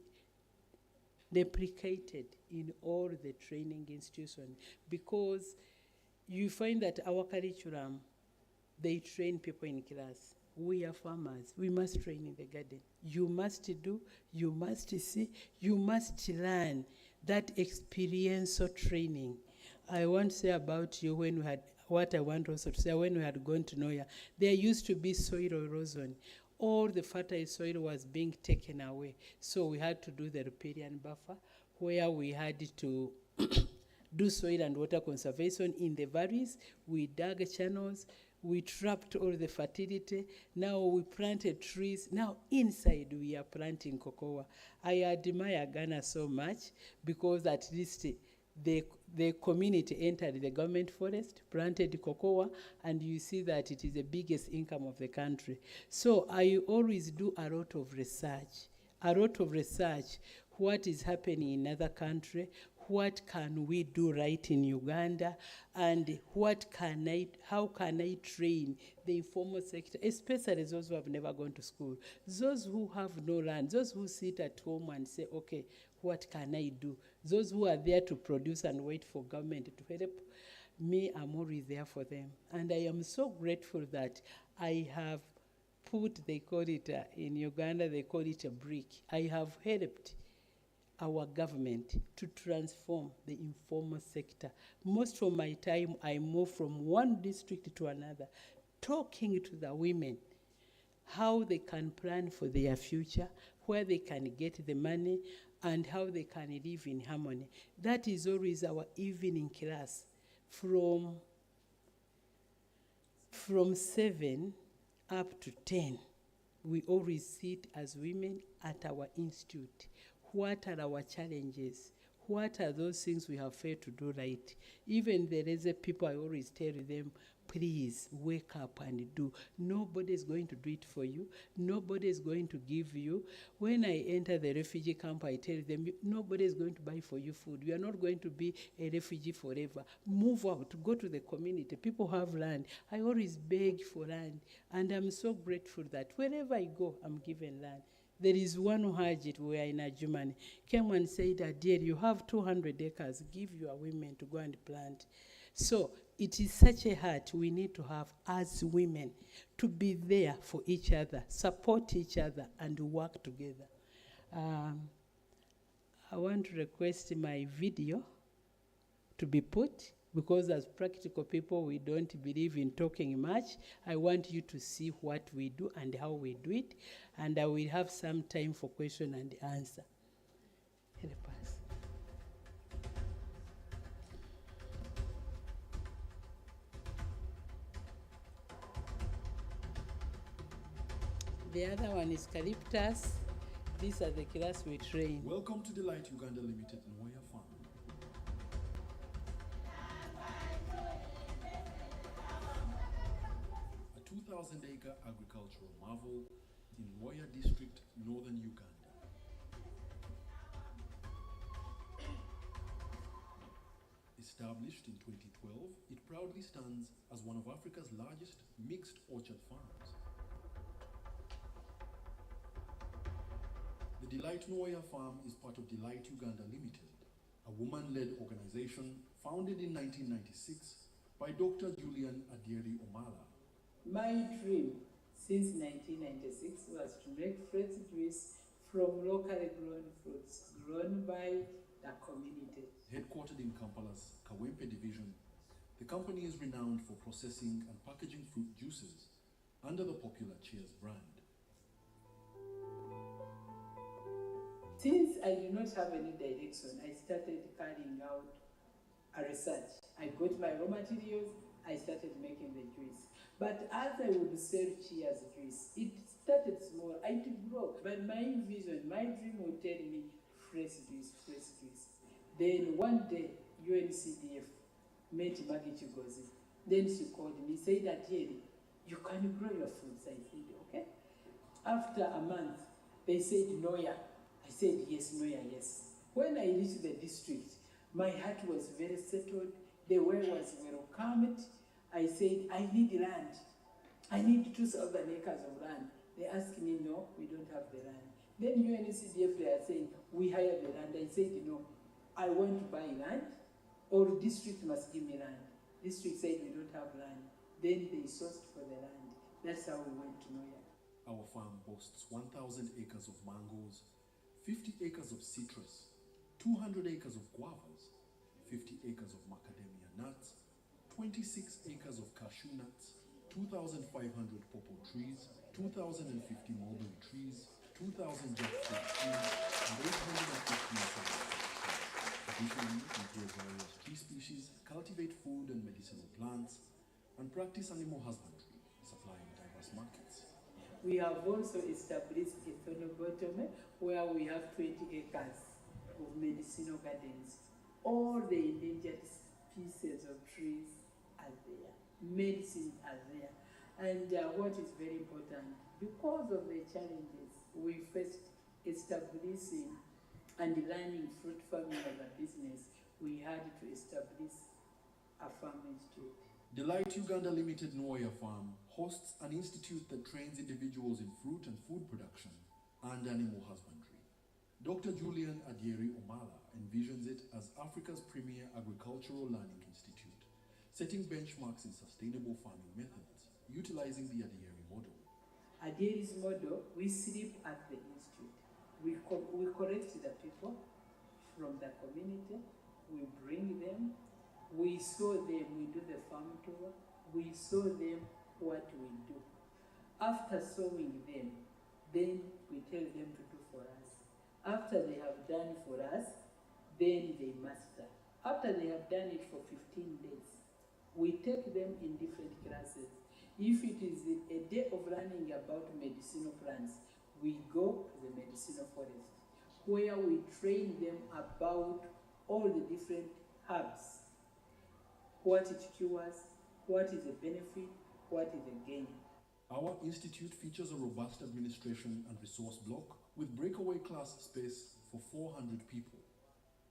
deprecated in all the training institutions, because you find that our curriculum, they train people in class. We are farmers. We must train in the garden. You must do, you must see, you must learn. That experiential training. I want to say about you when we had, what I want also to say, when we had gone to Noya, there used to be soil erosion. All the fertile soil was being taken away. So we had to do the riparian buffer, where we had to do soil and water conservation in the valleys. We dug channels, we trapped all the fertility. Now we planted trees. Now inside we are planting cocoa. I admire Ghana so much because at least the community entered the government forest, planted cocoa, and you see that it is the biggest income of the country. So I always do a lot of research, what is happening in other countries, what can we do right in Uganda, and how can I train the informal sector, especially those who have never gone to school, those who have no land, those who sit at home and say, okay, what can I do? Those who are there to produce and wait for government to help me, I'm always there for them. And I am so grateful that I have put, they call it, in Uganda, they call it a brick. I have helped our government to transform the informal sector. Most of my time, I move from one district to another, talking to the women, how they can plan for their future, where they can get the money, and how they can live in harmony. That is always our evening class. From 7 up to 10, we always sit as women at our institute. What are our challenges? What are those things we have failed to do right? Even the lazy people, I always tell them, please wake up and do. Nobody is going to do it for you. Nobody is going to give you. When I enter the refugee camp, I tell them, nobody is going to buy for you food. You are not going to be a refugee forever. Move out, go to the community. People have land. I always beg for land. And I'm so grateful that wherever I go, I'm given land. There is one who had it, we are in Germany, came and said, dear, you have 200 acres, give your women to go and plant. So it is such a heart we need to have as women, to be there for each other, support each other, and work together. I want to request my video to be put, because as practical people, we don't believe in talking much. I want you to see what we do and how we do it, and I will have some time for question and answer. Help us. The other one is Calyptus. These are the class we train. Welcome to Delight Uganda Limited Noya Farm. A 2,000-acre agricultural marvel in Noya district, northern Uganda. Established in 2012, it proudly stands as one of Africa's largest mixed orchard farms. The Delight Noya Farm is part of Delight Uganda Limited, a woman-led organization founded in 1996 by Dr. Julian Adieri Omala. My dream since 1996 was to make fresh juice from locally grown fruits grown by the community. Headquartered in Kampala's Kawempe division, the company is renowned for processing and packaging fruit juices under the popular Cheers brand. Since I did not have any direction, I started carrying out a research. I got my raw materials, I started making the juice. But as I would sell Cheers juice, it started small, it grew. But my vision, my dream would tell me, fresh juice. Then one day, UNCDF met Maggie Chigozi. Then she called me, said that, "Yeri, you can grow your fruits." I said, okay. After a month, they said, "Noya." I said, "Yes, Noya, yes." When I reached the district, my heart was very settled. The way was welcomed. I said, "I need land. I need 2,000 acres of land." They asked me, "No, we don't have the land." Then UNCDF, they are saying, "We hire the land." I said, "No, I want to buy land, or district must give me land." District said, "We don't have land." Then they sourced for the land. That's how we went to Noya. Our farm boasts 1,000 acres of mangoes, 50 acres of citrus, 200 acres of guavas, 50 acres of macadamia nuts, 26 acres of cashew nuts, 2,500 pawpaw trees, 2,050 mulberry trees, 2,000 jackfruit trees, and 850 trees. Additionally, we grow various tree species, cultivate food and medicinal plants, and practice animal husbandry, supplying diverse markets. We have also established a Thonobotome where we have 20 acres of medicinal gardens. All the endangered species of trees are there. Medicines are there. And what is very important, because of the challenges, we first establishing and learning fruit farming as a business, we had to establish a farm institute. Delight Uganda Limited Nwoya Farm hosts an institute that trains individuals in fruit and food production and animal husbandry. Dr. Julian Adieri Omala envisions it as Africa's premier agricultural learning institute, setting benchmarks in sustainable farming methods, utilizing the Adieri model. Adieri's model, we sleep at the institute. We collect the people from the community, we bring them, we show them, we do the farm tour, we show them what we do. After showing them, then we tell them to do for us. After they have done for us, then they master. After they have done it for 15 days, we take them in different classes. If it is a day of learning about medicinal plants, we go to the medicinal forest, where we train them about all the different herbs, what it cures, what is the benefit, what is the gain. Our institute features a robust administration and resource block with breakaway class space for 400 people.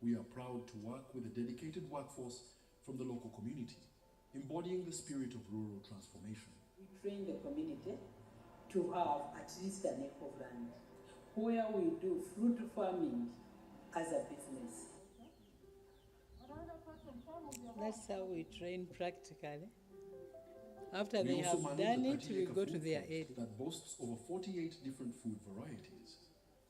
We are proud to work with a dedicated workforce from the local community, embodying the spirit of rural transformation. We train the community to have at least an acre of land, where we do fruit farming as a business. That's how we train practically. After We they also have manage done the it, we 30-acre go to food their forest area. that boasts over 48 different food varieties.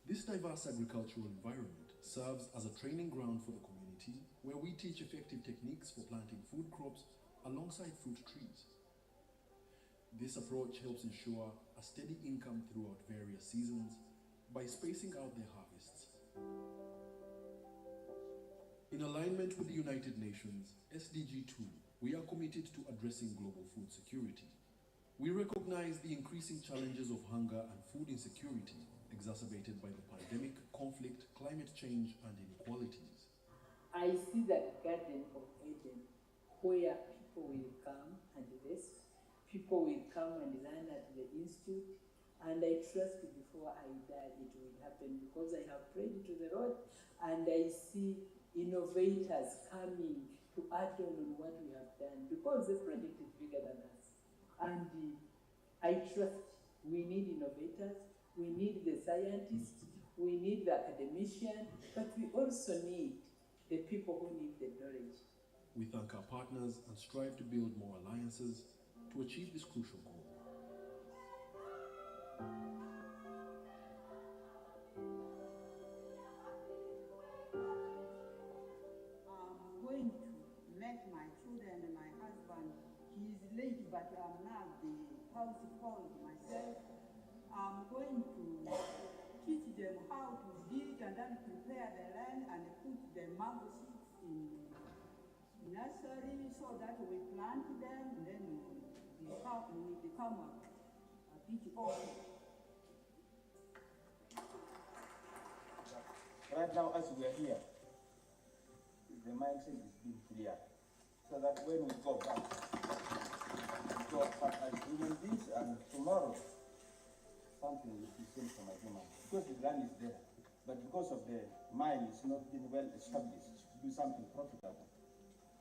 This diverse agricultural environment serves as a training ground for the community, where we teach effective techniques for planting food crops alongside fruit trees. This approach helps ensure a steady income throughout various seasons by spacing out their harvests. In alignment with the United Nations, SDG 2, we are committed to addressing global food security. We recognize the increasing challenges of hunger and food insecurity exacerbated by the pandemic, conflict, climate change, and inequalities. I see that Garden of Eden, where people will come and rest, people will come and learn at the institute, and I trust before I die it will happen, because I have prayed to the Lord and I see innovators coming to add on what we have done, because the project is bigger than us. And I trust we need innovators, we need the scientists, we need the academicians, but we also need the people who need the knowledge. We thank our partners and strive to build more alliances to achieve this crucial goal. I'm going to make my children and my husband, he's late, but I'm now the household myself. I'm going to teach them how to dig and then prepare the land and put the mango seeds in nursery so that we plant them and then we become a big orchard. right now as we are here, the mindset is being clear, so that when we go back as human beings, and tomorrow something will be seen from a human, because the land is there, but because of the mind is not been well established to do something profitable.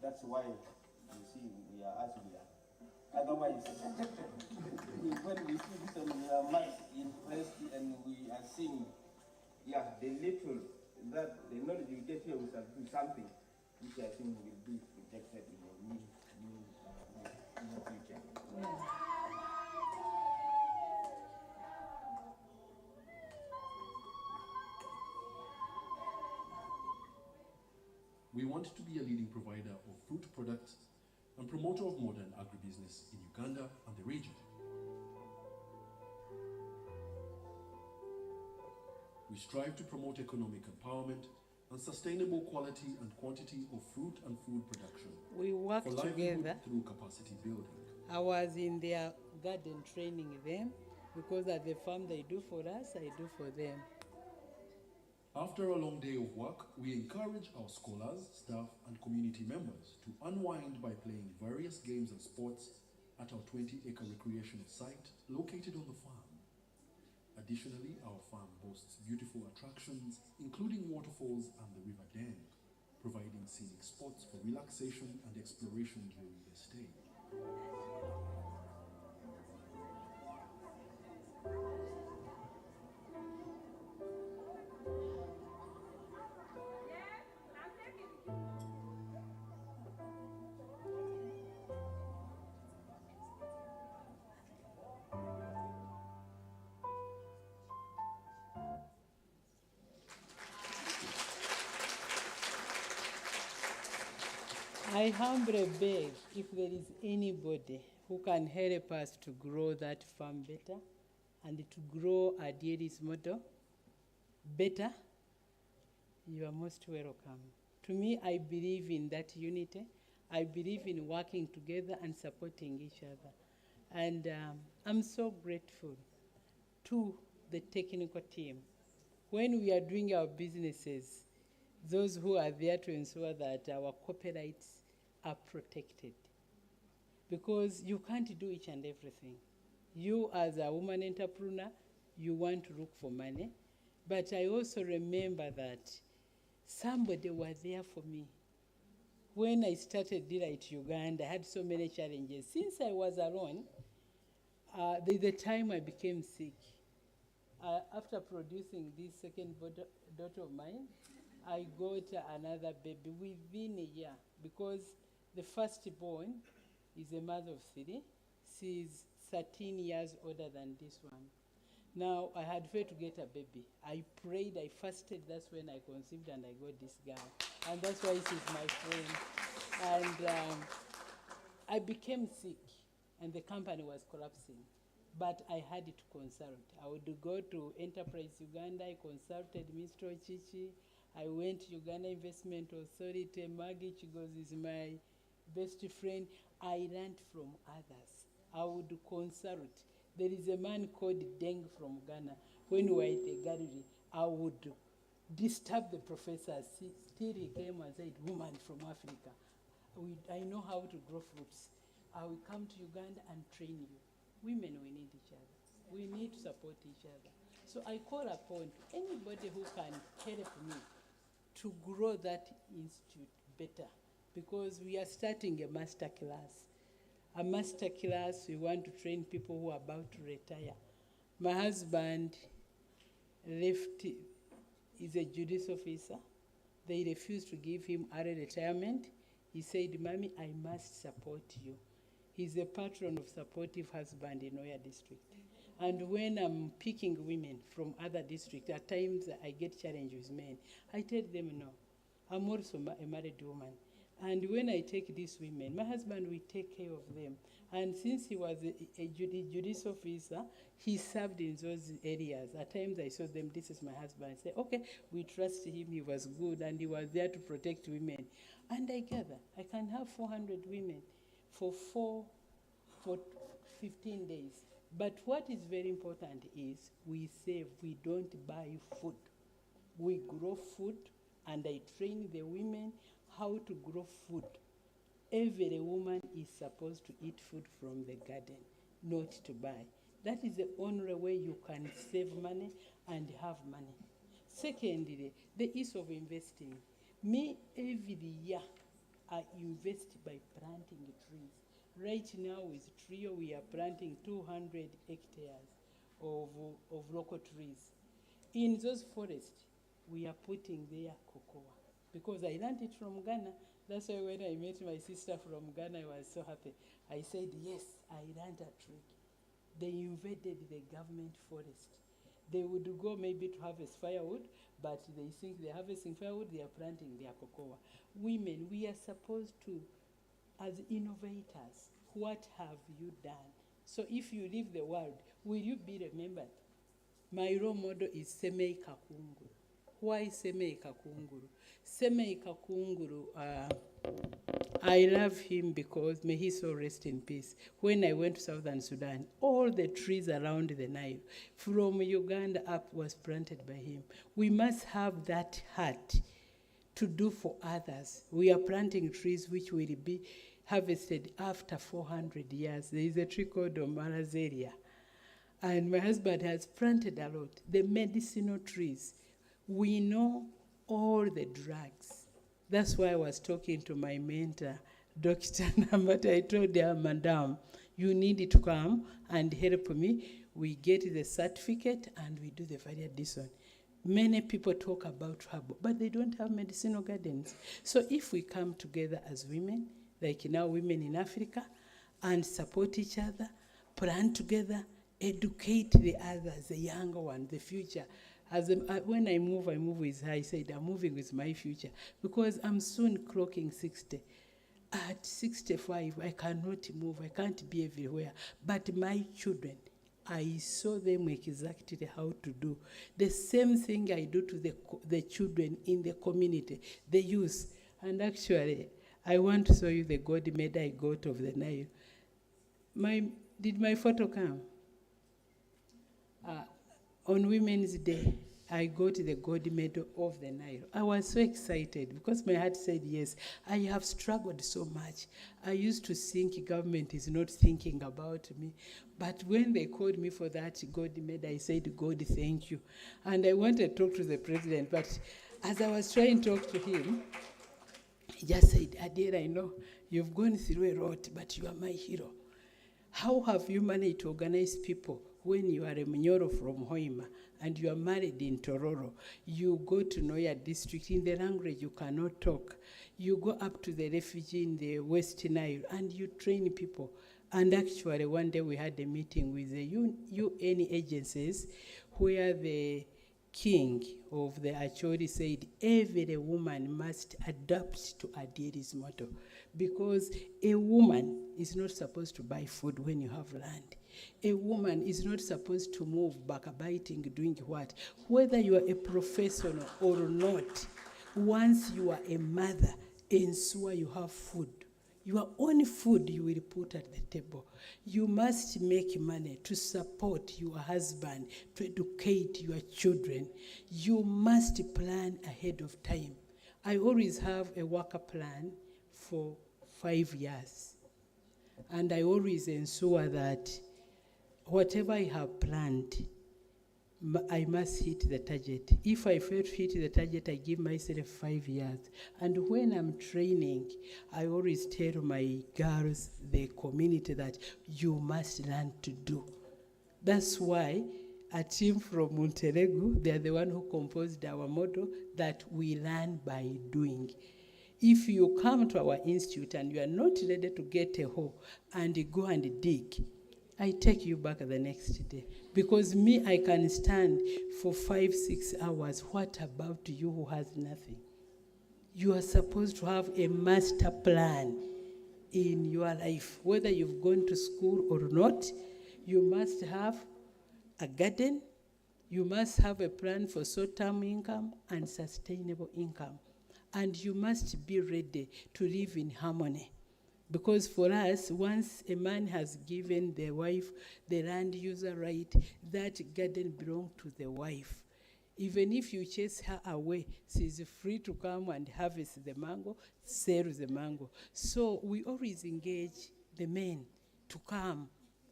That's why you see we are as we are. Otherwise, when we see this and we are much impressed and we are seeing, yeah, the little that the knowledge you get here we shall do something which I think will be projected in the near future. We want to be a leading provider of fruit products and promoter of modern agribusiness in Uganda and the region. We strive to promote economic empowerment and sustainable quality and quantity of fruit and food production. We work for livelihood together. through capacity building. I was in their garden training them, because at the farm they do for us, I do for them. After a long day of work, we encourage our scholars, staff, and community members to unwind by playing various games and sports at our 20-acre recreational site located on the farm. Additionally, our farm boasts beautiful attractions, including waterfalls and the River Dam, providing scenic spots for relaxation and exploration during their stay. I humbly beg if there is anybody who can help us to grow that farm better and to grow our dairy's model better, you are most welcome. To me, I believe in that unity. I believe in working together and supporting each other. And I'm so grateful to the technical team. When we are doing our businesses, those who are there to ensure that our copyrights are protected. Because you can't do each and everything. You as a woman entrepreneur, you want to look for money. But I also remember that somebody was there for me. When I started Delight Uganda, I had so many challenges. Since I was alone, the time I became sick. After producing this second daughter of mine, I got another baby within a year, because the firstborn is a mother of 3. She's 13 years older than this one. Now, I had failed to get a baby. I prayed, I fasted, that's when I conceived and I got this girl. And that's why she's my friend. And I became sick, and the company was collapsing. But I had to consult. I would go to Enterprise Uganda, I consulted Mr. Chichi. I went to Uganda Investment Authority. Maggie Chigos is my best friend. I learned from others. I would consult. There is a man called Deng from Ghana. When we were at the gallery, I would disturb the professor. Still he came and said, woman from Africa, I know how to grow fruits. I will come to Uganda and train you. Women, we need each other. We need to support each other. So I call upon anybody who can help me to grow that institute better, because we are starting a master class. A master class, we want to train people who are about to retire. My husband left, is a judice officer. They refused to give him early retirement. He said, Mommy, I must support you. He's a patron of Supportive Husband in Oya district. And when I'm picking women from other districts, at times I get challenged with men. I tell them, no, I'm also a married woman. And when I take these women, my husband will take care of them. And since he was a judice officer, he served in those areas. At times I saw them, this is my husband. I say, okay, we trust him, he was good, and he was there to protect women. And I gather, I can have 400 women for 15 days. But what is very important is we save, we don't buy food. We grow food, and I train the women how to grow food. Every woman is supposed to eat food from the garden, not to buy. That is the only way you can save money and have money. Secondly, the ease of investing. Me, every year, I invest by planting trees. Right now with Trio, we are planting 200 hectares of local trees. In those forests, we are putting there cocoa. Because I learned it from Ghana. That's why when I met my sister from Ghana, I was so happy. I said, yes, I learned a trick. They invaded the government forest. They would go maybe to harvest firewood, but they think they're harvesting firewood, they are planting their cocoa. Women, we are supposed to, as innovators, what have you done? So if you leave the world, will you be remembered? My role model is Semei Kakunguru. Why Semei Kakunguru? Semei Kakunguru, I love him because may he so rest in peace. When I went to Southern Sudan, all the trees around the Nile, from Uganda up, was planted by him. We must have that heart to do for others. We are planting trees which will be harvested after 400 years. There is a tree called Omarazeria. And my husband has planted a lot. The medicinal trees. We know all the drugs. That's why I was talking to my mentor, Dr. Namata. I told her, Madam, you need to come and help me. We get the certificate and we do the value addition. Many people talk about herbal, but they don't have medicinal gardens. So if we come together as women, like now women in Africa, and support each other, plan together, educate the others, the younger ones, the future. When I move with her. I said, I'm moving with my future because I'm soon clocking 60. At 65, I cannot move. I can't be everywhere. But my children, I saw them exactly how to do. The same thing I do to the children in the community, the youth. And actually, I want to show you the gold medal I got of the Nile. Did my photo come? On Women's Day, I got the gold medal of the Nile. I was so excited because my heart said, yes, I have struggled so much. I used to think government is not thinking about me. But when they called me for that gold medal, I said, God, thank you. And I wanted to talk to the president, but as I was trying to talk to him, he just said, Adele, I know you've gone through a lot, but you are my hero. How have you managed to organize people when you are a Mnyoro from Hoima and you are married in Tororo? You go to Noya district in the language you cannot talk. You go up to the refugee in the West Nile and you train people. And actually one day we had a meeting with the UN agencies where the king of the Acholi said every woman must adapt to Adiri's motto because a woman is not supposed to buy food when you have land. A woman is not supposed to move backbiting, doing what? Whether you are a professional or not, once you are a mother, ensure you have food. Your own food you will put at the table. You must make money to support your husband, to educate your children. You must plan ahead of time. I always have a worker plan for 5 years. And I always ensure that whatever I have planned, I must hit the target. If I fail to hit the target, I give myself 5 years. And when I'm training, I always tell my girls, the community, that you must learn to do. That's why a team from Monterrey, they're the one who composed our motto that we learn by doing. If you come to our institute and you are not ready to get a hoe and go and dig, I take you back the next day. Because me, I can stand for 5-6 hours. What about you who has nothing? You are supposed to have a master plan in your life. Whether you've gone to school or not, you must have a garden. You must have a plan for short-term income and sustainable income. And you must be ready to live in harmony. Because for us, once a man has given the wife the land user right, that garden belongs to the wife. Even if you chase her away, she's free to come and harvest the mango, sell the mango. So we always engage the men to come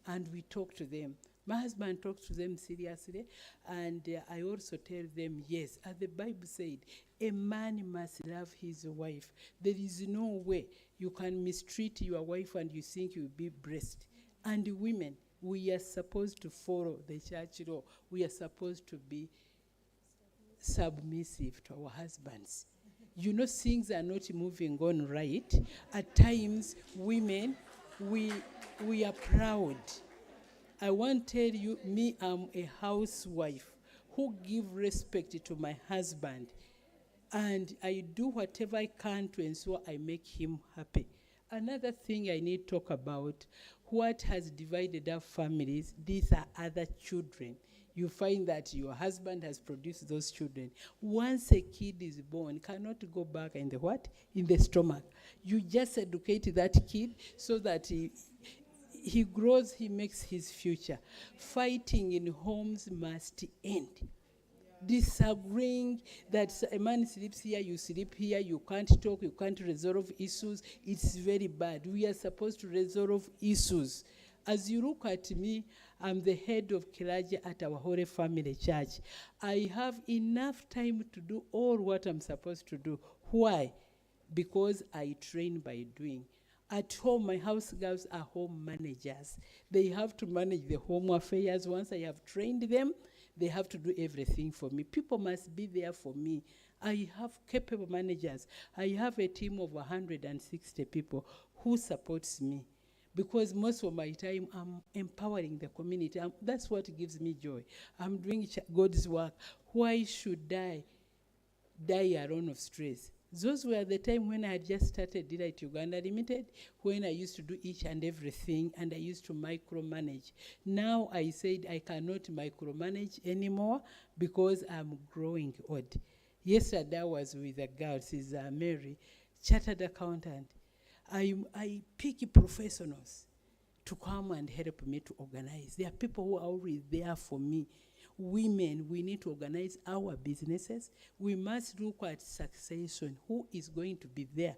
and we talk to them. My husband talks to them seriously, and I also tell them, yes, as the Bible said, a man must love his wife. There is no way you can mistreat your wife and you think you'll be blessed. And women, we are supposed to follow the church law. We are supposed to be submissive to our husbands. You know, things are not moving on right. At times, women, we are proud. I want to tell you, me, I'm a housewife who give respect to my husband, and I do whatever I can to ensure I make him happy. Another thing I need to talk about, what has divided our families, these are other children. You find that your husband has produced those children. Once a kid is born, cannot go back in the what? In the stomach. You just educate that kid so that he grows, he makes his future. Fighting in homes must end. Disagreeing that a man sleeps here, you sleep here, you can't talk, you can't resolve issues, it's very bad. We are supposed to resolve issues. As you look at me, I'm the head of Kiraja at our Holy Family Church. I have enough time to do all what I'm supposed to do. Why? Because I train by doing. At home, my house girls are home managers. They have to manage the home affairs. Once I have trained them, they have to do everything for me. People must be there for me. I have capable managers. I have a team of 160 people who supports me, because most of my time I'm empowering the community. That's what gives me joy. I'm doing God's work. Why should I die alone of stress? Those were the time when I had just started Delight Uganda Limited, when I used to do each and everything, and I used to micromanage. Now I said I cannot micromanage anymore because I'm growing old. Yesterday I was with a girl, she's Mary, chartered accountant. I pick professionals to come and help me to organize. There are people who are always there for me. Women, we need to organize our businesses. We must look at succession. Who is going to be there?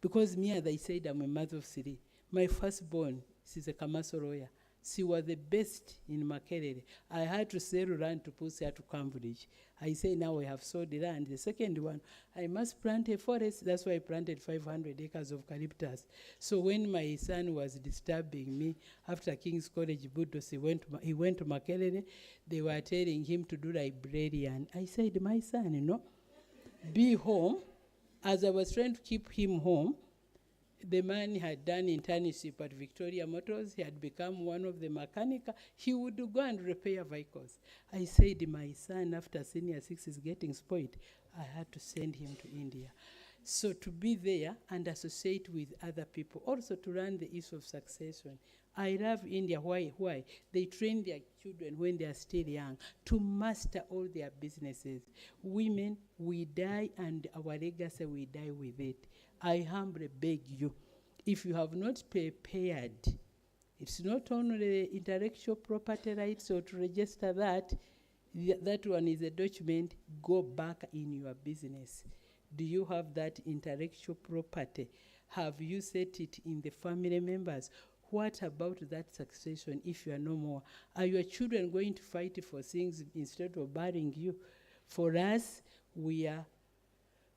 Because me, as I said, I'm a mother of three. My firstborn, she's a commercial lawyer. She was the best in Makerere. I had to sell land to push her to Cambridge. I say now I have sold the land. The second one, I must plant a forest. That's why I planted 500 acres of eucalyptus. So when my son was disturbing me after King's College Budos, he went to Makerere. They were telling him to do librarian. I said, my son, be home. As I was trying to keep him home, the man had done internship at Victoria Motors. He had become one of the mechanics. He would go and repair vehicles. I said, my son, after senior 6 is getting spoiled, I had to send him to India. So to be there and associate with other people, also to run the issue of succession. I love India. Why? They train their children when they are still young to master all their businesses. Women, we die and our legacy, we die with it. I humbly beg you, if you have not prepared, it's not only intellectual property rights, so to register that, that one is a document, go back in your business. Do you have that intellectual property? Have you set it in the family members? What about that succession if you are no more? Are your children going to fight for things instead of burying you? For us, we are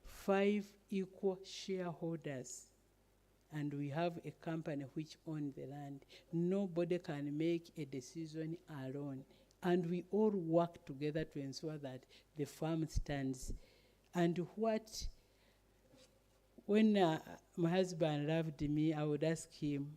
5 equal shareholders, and we have a company which owns the land. Nobody can make a decision alone, and we all work together to ensure that the farm stands. And when my husband loved me, I would ask him,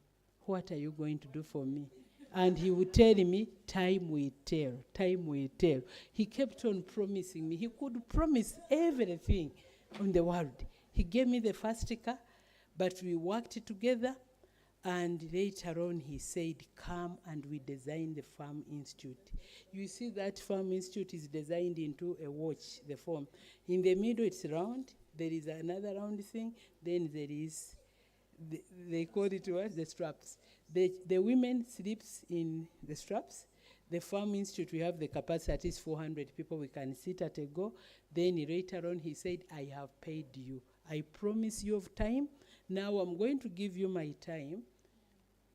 what are you going to do for me? And he would tell me, time will tell, time will tell. He kept on promising me. He could promise everything on the world. He gave me the first car, but we worked together, and later on he said, come and we design the Farm Institute. You see that Farm Institute is designed into a watch, the form. In the middle it's round, there is another round thing, then there is, they call it what? The straps. The women sleeps in the straps, The Farm Institute, we have the capacity at least 400 people we can sit at a go. Then later on, he said, I have paid you. I promise you of time. Now I'm going to give you my time.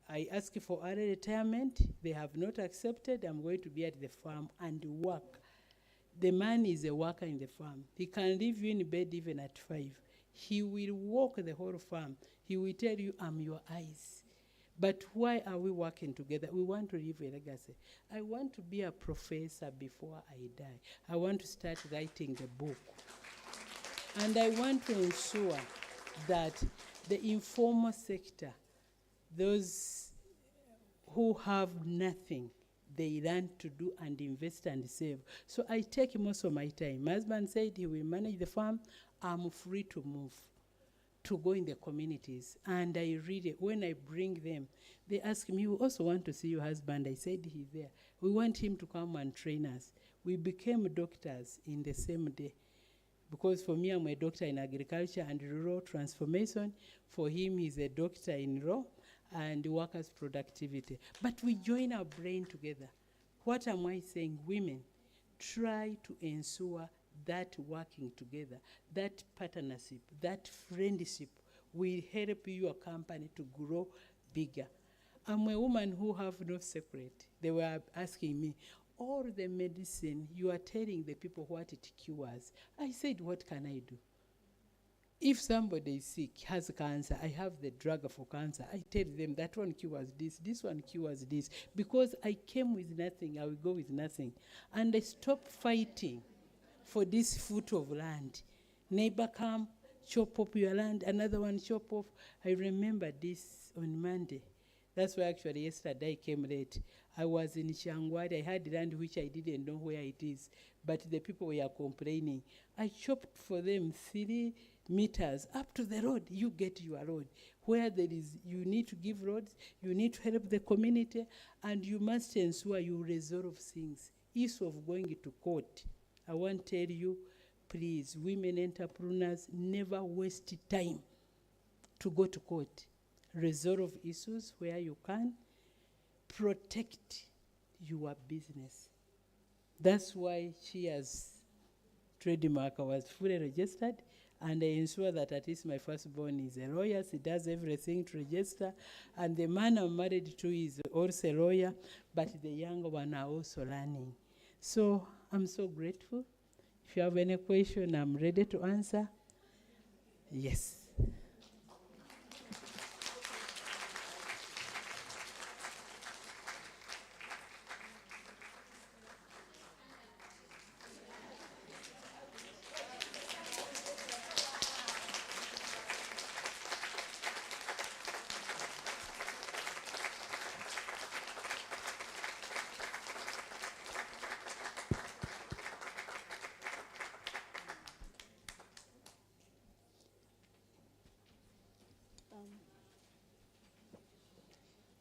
I ask for early retirement. They have not accepted. I'm going to be at the farm and work. The man is a worker in the farm. He can leave you in bed even at 5. He will walk the whole farm. He will tell you, I'm your eyes. But why are we working together? We want to leave a legacy. I want to be a professor before I die. I want to start writing a book. And I want to ensure that the informal sector, those who have nothing, they learn to do and invest and save. So I take most of my time. My husband said he will manage the farm. I'm free to move, to go in the communities. And I really, when I bring them, they ask me, we also want to see your husband. I said, he's there. We want him to come and train us. We became doctors in the same day. Because for me, I'm a doctor in agriculture and rural transformation. For him, he's a doctor in rural and workers' productivity. But we join our brain together. What am I saying? Women, try to ensure that working together, that partnership, that friendship will help your company to grow bigger. I'm a woman who have no secret. They were asking me, all the medicine, you are telling the people what it cures. I said, what can I do? If somebody is sick, has cancer, I have the drug for cancer. I tell them that one cures this one cures this. Because I came with nothing, I will go with nothing. And I stopped fighting for this foot of land. Neighbor come, chop up your land, another one chop off. I remember this on Monday. That's why actually yesterday I came late. I was in Shangwari. I had land which I didn't know where it is, but the people were complaining. I chopped for them 3 meters up to the road. You get your road. Where there is, you need to give roads, you need to help the community, and you must ensure you resolve things. Instead of going to court, I want to tell you, please, women entrepreneurs, never waste time to go to court. Resolve issues where you can. Protect your business. That's why she has trademark. I was fully registered, and I ensure that at least my firstborn is a lawyer. He does everything to register. And the man I'm married to is also a lawyer, but the younger one are also learning. So I'm so grateful. If you have any question, I'm ready to answer. Yes.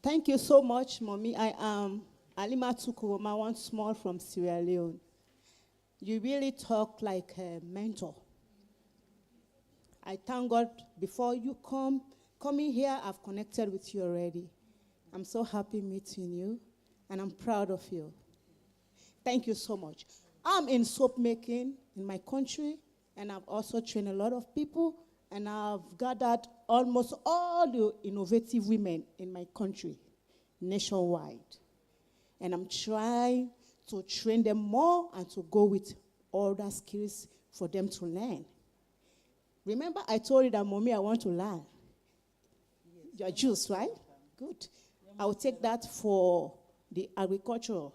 Thank you so much, Mommy. I am Alima Tukuroma, once small from Sierra Leone. You really talk like a mentor. I thank God before you coming here, I've connected with you already. I'm so happy meeting you, and I'm proud of you. Thank you so much. I'm in soap making in my country, and I've also trained a lot of people, and I've gathered almost all the innovative women in my country, nationwide. And I'm trying to train them more and to go with other skills for them to learn. Remember, I told you that, Mommy, I want to learn. Your juice, right? Good. I will take that for the agricultural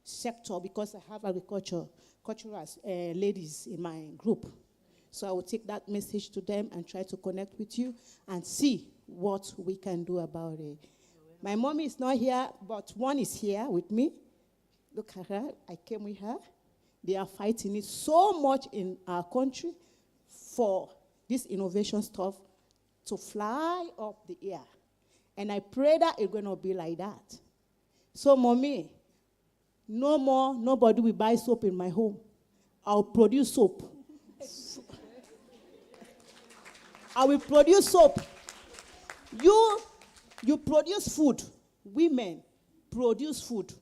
sector because I have agricultural ladies in my group. So I will take that message to them and try to connect with you and see what we can do about it. My mommy is not here, but one is here with me. Look at her. I came with her. They are fighting it so much in our country for this innovation stuff to fly up the air. And I pray that it's going to be like that. So, Mommy, no more, nobody will buy soap in my home. I'll produce soap. I will produce soap. You produce food. Women produce food.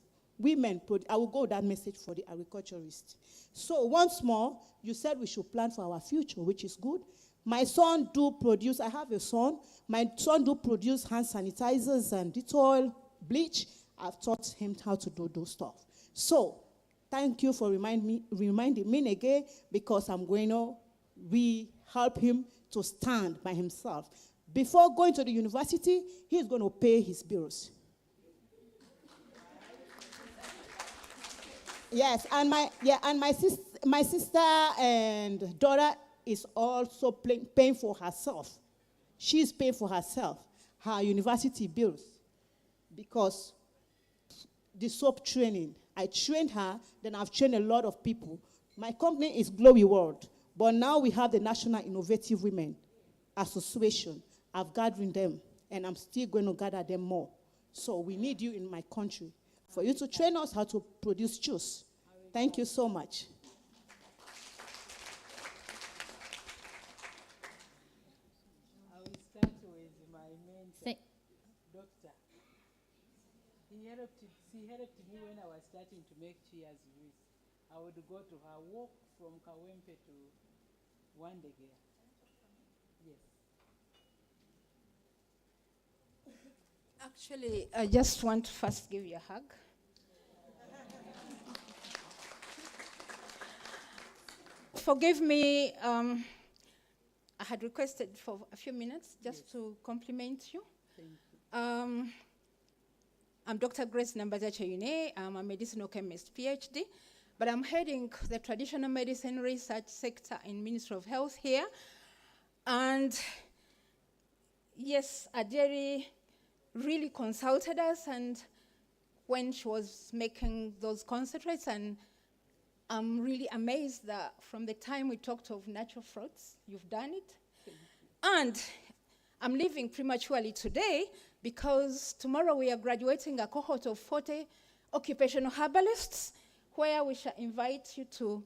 women, I will go with that message for the agriculturists. So once more, you said we should plan for our future, which is good. My son do produce, I have a son, my son do produce hand sanitizers and Dettol, bleach. I've taught him how to do those stuff. So thank you for reminding me again, because I'm going to help him to stand by himself. Before going to the university, he's going to pay his bills. Yes, and my sister and daughter is also paying for herself. She's paying for herself, her university bills, because the soap training, I trained her, then I've trained a lot of people. My company is Glowy World, but now we have the National Innovative Women Association. I've gathered them, and I'm still going to gather them more. So we need you in my country for you to train us how to produce juice. Thank you so much. I will start with my mentor, doctor. She helped me when I was starting to make cheers juice. I would go to her, walk from Kawempe to Wandegea. Yes. Actually, I just want to first give you a hug. Forgive me, I had requested for a few minutes just to compliment you. Thank you. I'm Dr. Grace Nambaza-Cheyune. I'm a medicinal chemist, PhD, but I'm heading the traditional medicine research sector in Ministry of Health here. And yes, Adjeri really consulted us, and when she was making those concentrates, and I'm really amazed that from the time we talked of natural fruits, you've done it. And I'm leaving prematurely today because tomorrow we are graduating a cohort of 40 occupational herbalists, where we shall invite you to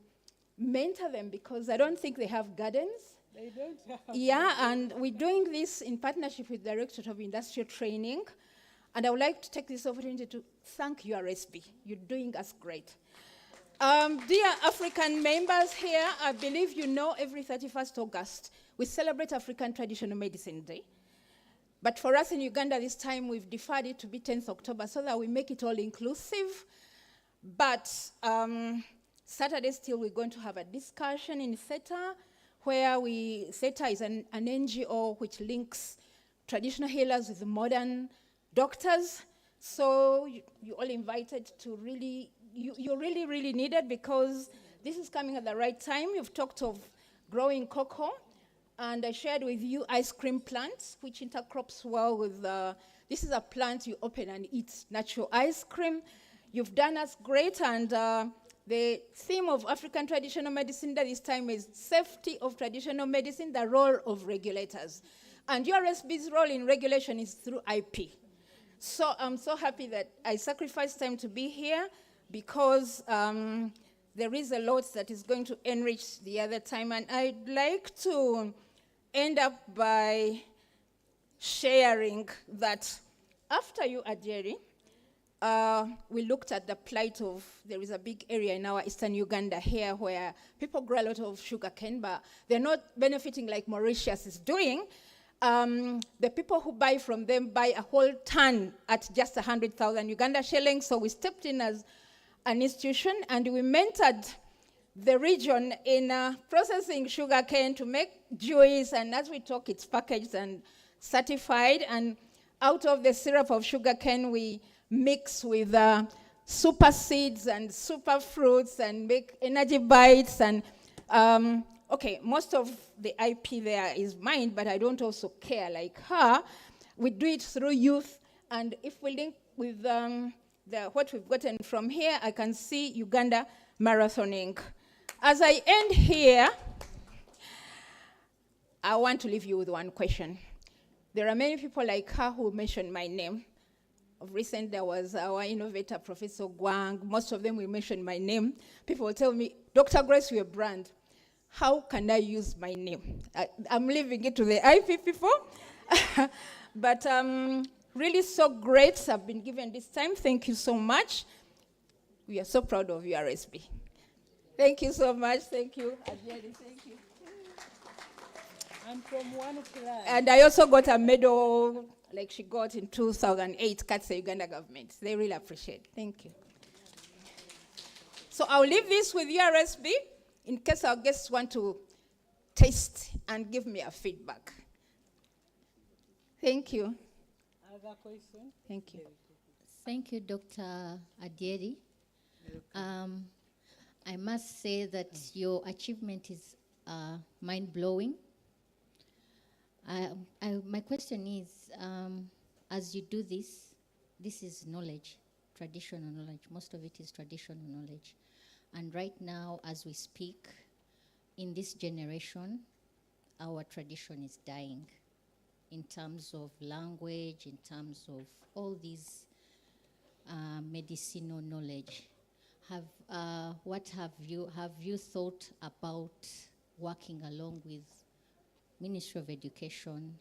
mentor them, because I don't think they have gardens. They don't have. Yeah, and we're doing this in partnership with the Directorate of Industrial Training. And I would like to take this opportunity to thank URSB. You're doing us great. Dear African members here, I believe you know every 31st August, we celebrate African Traditional Medicine Day. But for us in Uganda this time, we've deferred it to be 10th October so that we make it all inclusive. But Saturday still we're going to have a discussion in SETA, where SETA is an NGO which links traditional healers with modern doctors. So you're all invited to really, you really need it, because this is coming at the right time. You've talked of growing cocoa, and I shared with you ice cream plants, which intercrops well with, this is a plant you open and eat natural ice cream. You've done us great, and the theme of African Traditional Medicine Day this time is safety of traditional medicine, the role of regulators. And URSB's role in regulation is through IP. So I'm so happy that I sacrificed time to be here, because there is a lot that is going to enrich the other time. And I'd like to end up by sharing that after you, Adjeri, we looked at the plight of, there is a big area in our eastern Uganda here where people grow a lot of sugarcane, but they're not benefiting like Mauritius is doing. The people who buy from them buy a whole ton at just 100,000 Uganda shillings. So we stepped in as an institution, and we mentored the region in processing sugarcane to make juice. And as we talk, it's packaged and certified. And out of the syrup of sugarcane, we mix with super seeds and super fruits and make energy bites. And okay, most of the IP there is mine, but I don't also care like her. We do it through youth, and if we link with what we've gotten from here, I can see Uganda marathoning. As I end here, I want to leave you with one question. There are many people like her who mentioned my name. Of recent, there was our innovator, Professor Gwang. Most of them will mention my name. People will tell me, Dr. Grace, you're a brand. How can I use my name? I'm leaving it to the IP people. But really so great I've been given this time. Thank you so much. We are so proud of you, RSB. Thank you so much. Thank you. Adieli, thank you. I'm from one class. And I also got a medal like she got in 2008, Katsa Uganda government. They really appreciate it. Thank you. So I'll leave this with you, RSB, in case our guests want to taste and give me a feedback. Thank you. Other question? Thank you. Thank you, Dr. Adieri. I must say that your achievement is mind-blowing. My question is, as you do this is knowledge, traditional knowledge. Most of it is traditional knowledge. And right now, as we speak, in this generation, our tradition is dying in terms of language, in terms of all these medicinal knowledge. Have you thought about working along with Ministry of Education,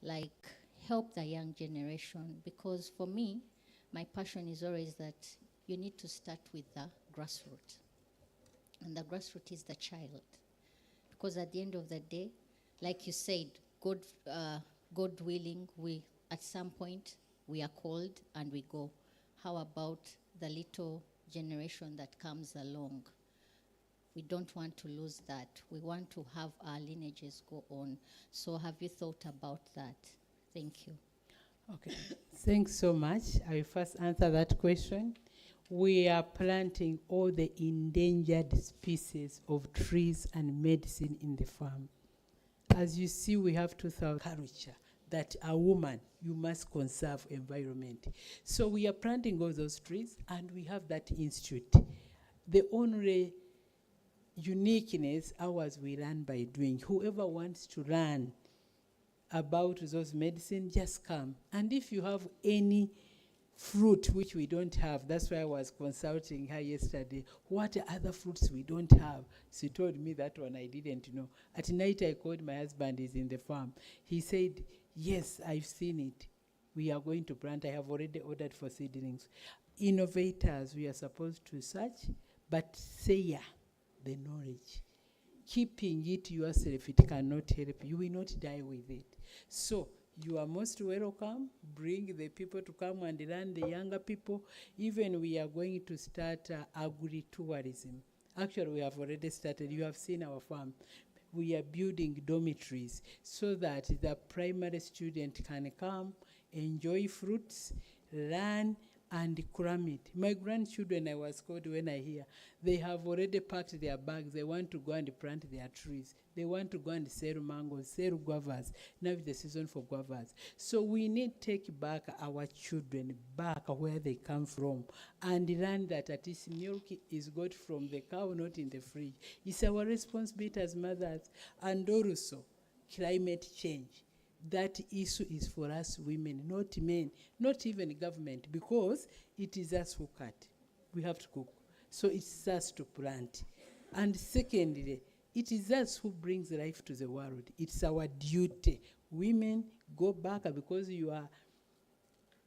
like help the young generation? Because for me, my passion is always that you need to start with the grassroots. And the grassroots is the child. Because at the end of the day, like you said, God willing, at some point, we are called and we go. How about the little generation that comes along? We don't want to lose that. We want to have our lineages go on. So have you thought about that? Thank you. Okay, thanks so much. I will first answer that question. We are planting all the endangered species of trees and medicine in the farm. As you see, we have 2000 culture that a woman, you must conserve environment. So we are planting all those trees and we have that institute. The only uniqueness ours we learn by doing. Whoever wants to learn about those medicine, just come. And if you have any fruit which we don't have, that's why I was consulting her yesterday, what other fruits we don't have? She told me that one I didn't know. At night I called my husband, he's in the farm. He said, yes, I've seen it. We are going to plant. I have already ordered for seedlings. Innovators, we are supposed to search, but share the knowledge. Keeping it yourself, it cannot help you. You will not die with it. So you are most welcome. Bring the people to come and learn, the younger people. Even we are going to start agri-tourism. Actually, we have already started. You have seen our farm. We are building dormitories so that the primary student can come, enjoy fruits, learn, and cram it. My grandchildren, I was called when I hear, they have already packed their bags. They want to go and plant their trees. They want to go and sell mangoes, sell guavas. Now is the season for guavas. So we need to take back our children back where they come from and learn that at least milk is got from the cow, not in the fridge. It's our responsibility as mothers. And also, climate change. That issue is for us women, not men, not even government, because it is us who cut. We have to cook. So it's us to plant. And secondly, it is us who brings life to the world. It's our duty. Women, go back, because you are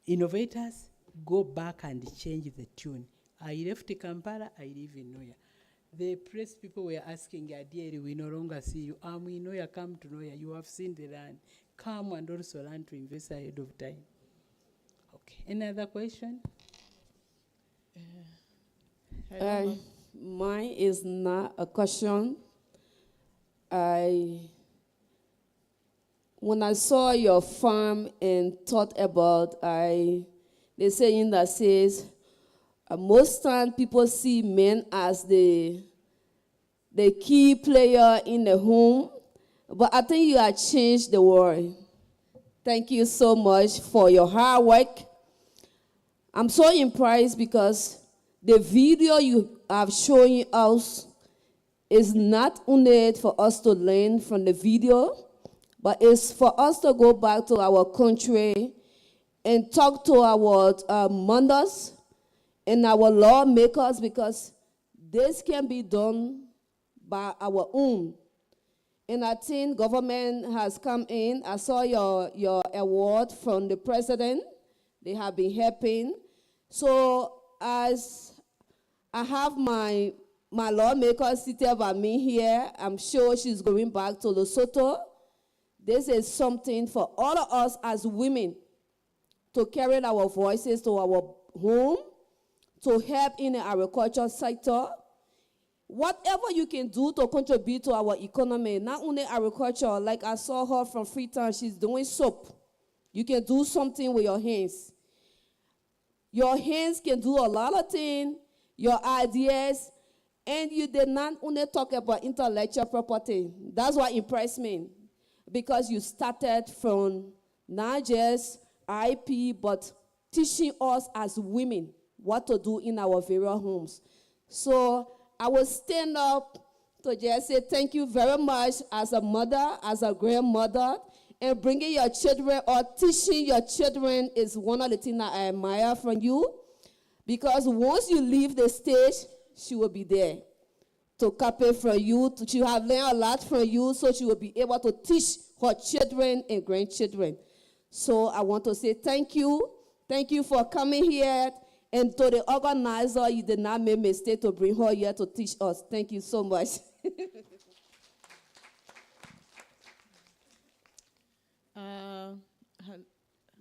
innovators, go back and change the tune. I left Kampala, I live in Noya. The press people were asking, Adieri, we no longer see you. We know you come to Noya. You have seen the land. Come and also learn to invest ahead of time. Okay. Any other question? Mine is not a question. When I saw your farm and thought about, the saying that says, most time people see men as the key player in the home, but I think you have changed the world. Thank you so much for your hard work. I'm so impressed because the video you have shown us is not only for us to learn from the video, but it's for us to go back to our country and talk to our mothers and our lawmakers, because this can be done by our own. And I think government has come in. I saw your award from the president. They have been helping. So as I have my lawmaker seated by me here. I'm sure she's going back to Lesotho. This is something for all of us as women to carry our voices to our home, to help in the agriculture sector. Whatever you can do to contribute to our economy, not only agriculture, like I saw her from Freetown, she's doing soap. You can do something with your hands. Your hands can do a lot of things, your ideas, and you did not only talk about intellectual property. That's what impressed me, because you started from not just IP, but teaching us as women what to do in our various homes. So I will stand up to just say thank you very much as a mother, as a grandmother, and bringing your children or teaching your children is one of the things that I admire from you, because once you leave the stage, she will be there to copy from you. She have learned a lot from you, so she will be able to teach her children and grandchildren. So I want to say thank you. Thank you for coming here. And to the organizer, you did not make a mistake to bring her here to teach us. Thank you so much.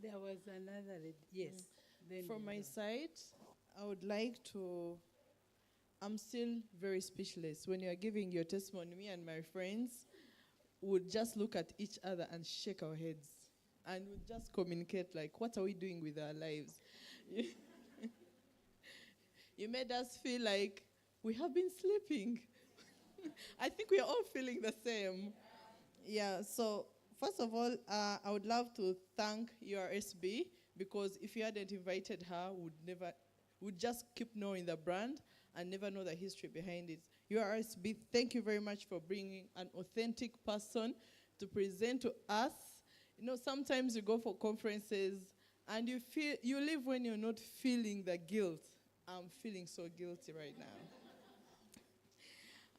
There was another, yes. Then From my side, I would like to, I'm still very speechless. When you are giving your testimony, me and my friends would just look at each other and shake our heads and would just communicate like, what are we doing with our lives? You made us feel like we have been sleeping. I think we are all feeling the same. Yeah, so first of all, I would love to thank URSB, because if you hadn't invited her, would just keep knowing the brand and never know the history behind it. URSB, thank you very much for bringing an authentic person to present to us. You know, sometimes you go for conferences and you leave when you're not feeling the guilt. I'm feeling so guilty right now.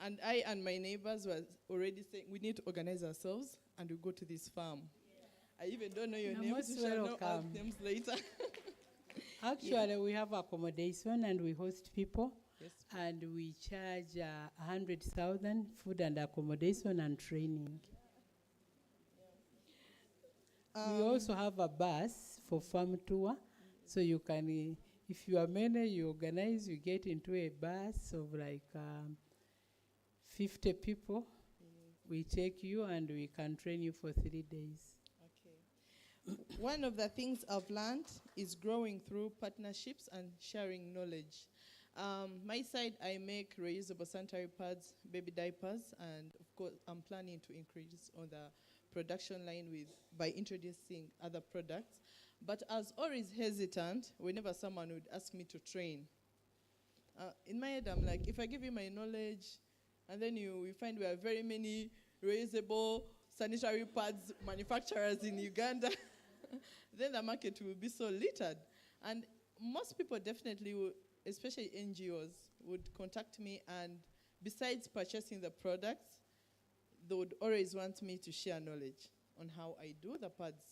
And I and my neighbors were already saying, we need to organize ourselves and we go to this farm. I even don't know your You're names. most We shall know our welcome. names later. Actually, we have accommodation and we host people. Yes. And we charge 100,000 food and accommodation and training. We also have a bus for farm tour, so you can, if you are many, you organize, you get into a bus of like 50 people. We take you and we can train you for 3 days. One of the things I've learned is growing through partnerships and sharing knowledge. My side, I make reusable sanitary pads, baby diapers, and of course, I'm planning to increase on the production line by introducing other products. But I was always hesitant whenever someone would ask me to train. In my head, I'm like, if I give you my knowledge, and then we find we have very many reusable sanitary pads manufacturers in Uganda, then the market will be so littered. And most people definitely will, especially NGOs, would contact me, and besides purchasing the products, they would always want me to share knowledge on how I do the pads.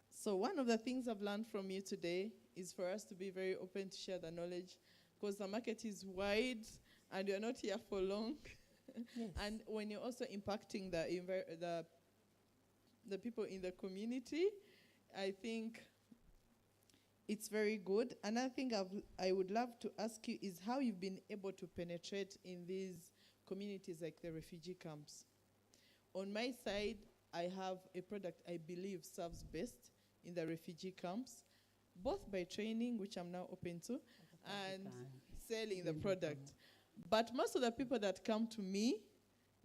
So one of the things I've learned from you today is for us to be very open to share the knowledge, because the market is wide and you're not here for long. Yes. And when you're also impacting the people in the community, I think it's very good. Another thing I would love to ask you is how you've been able to penetrate in these communities like the refugee camps. On my side, I have a product I believe serves best in the refugee camps, both by training, which I'm now open to, and selling the product. But most of the people that come to me,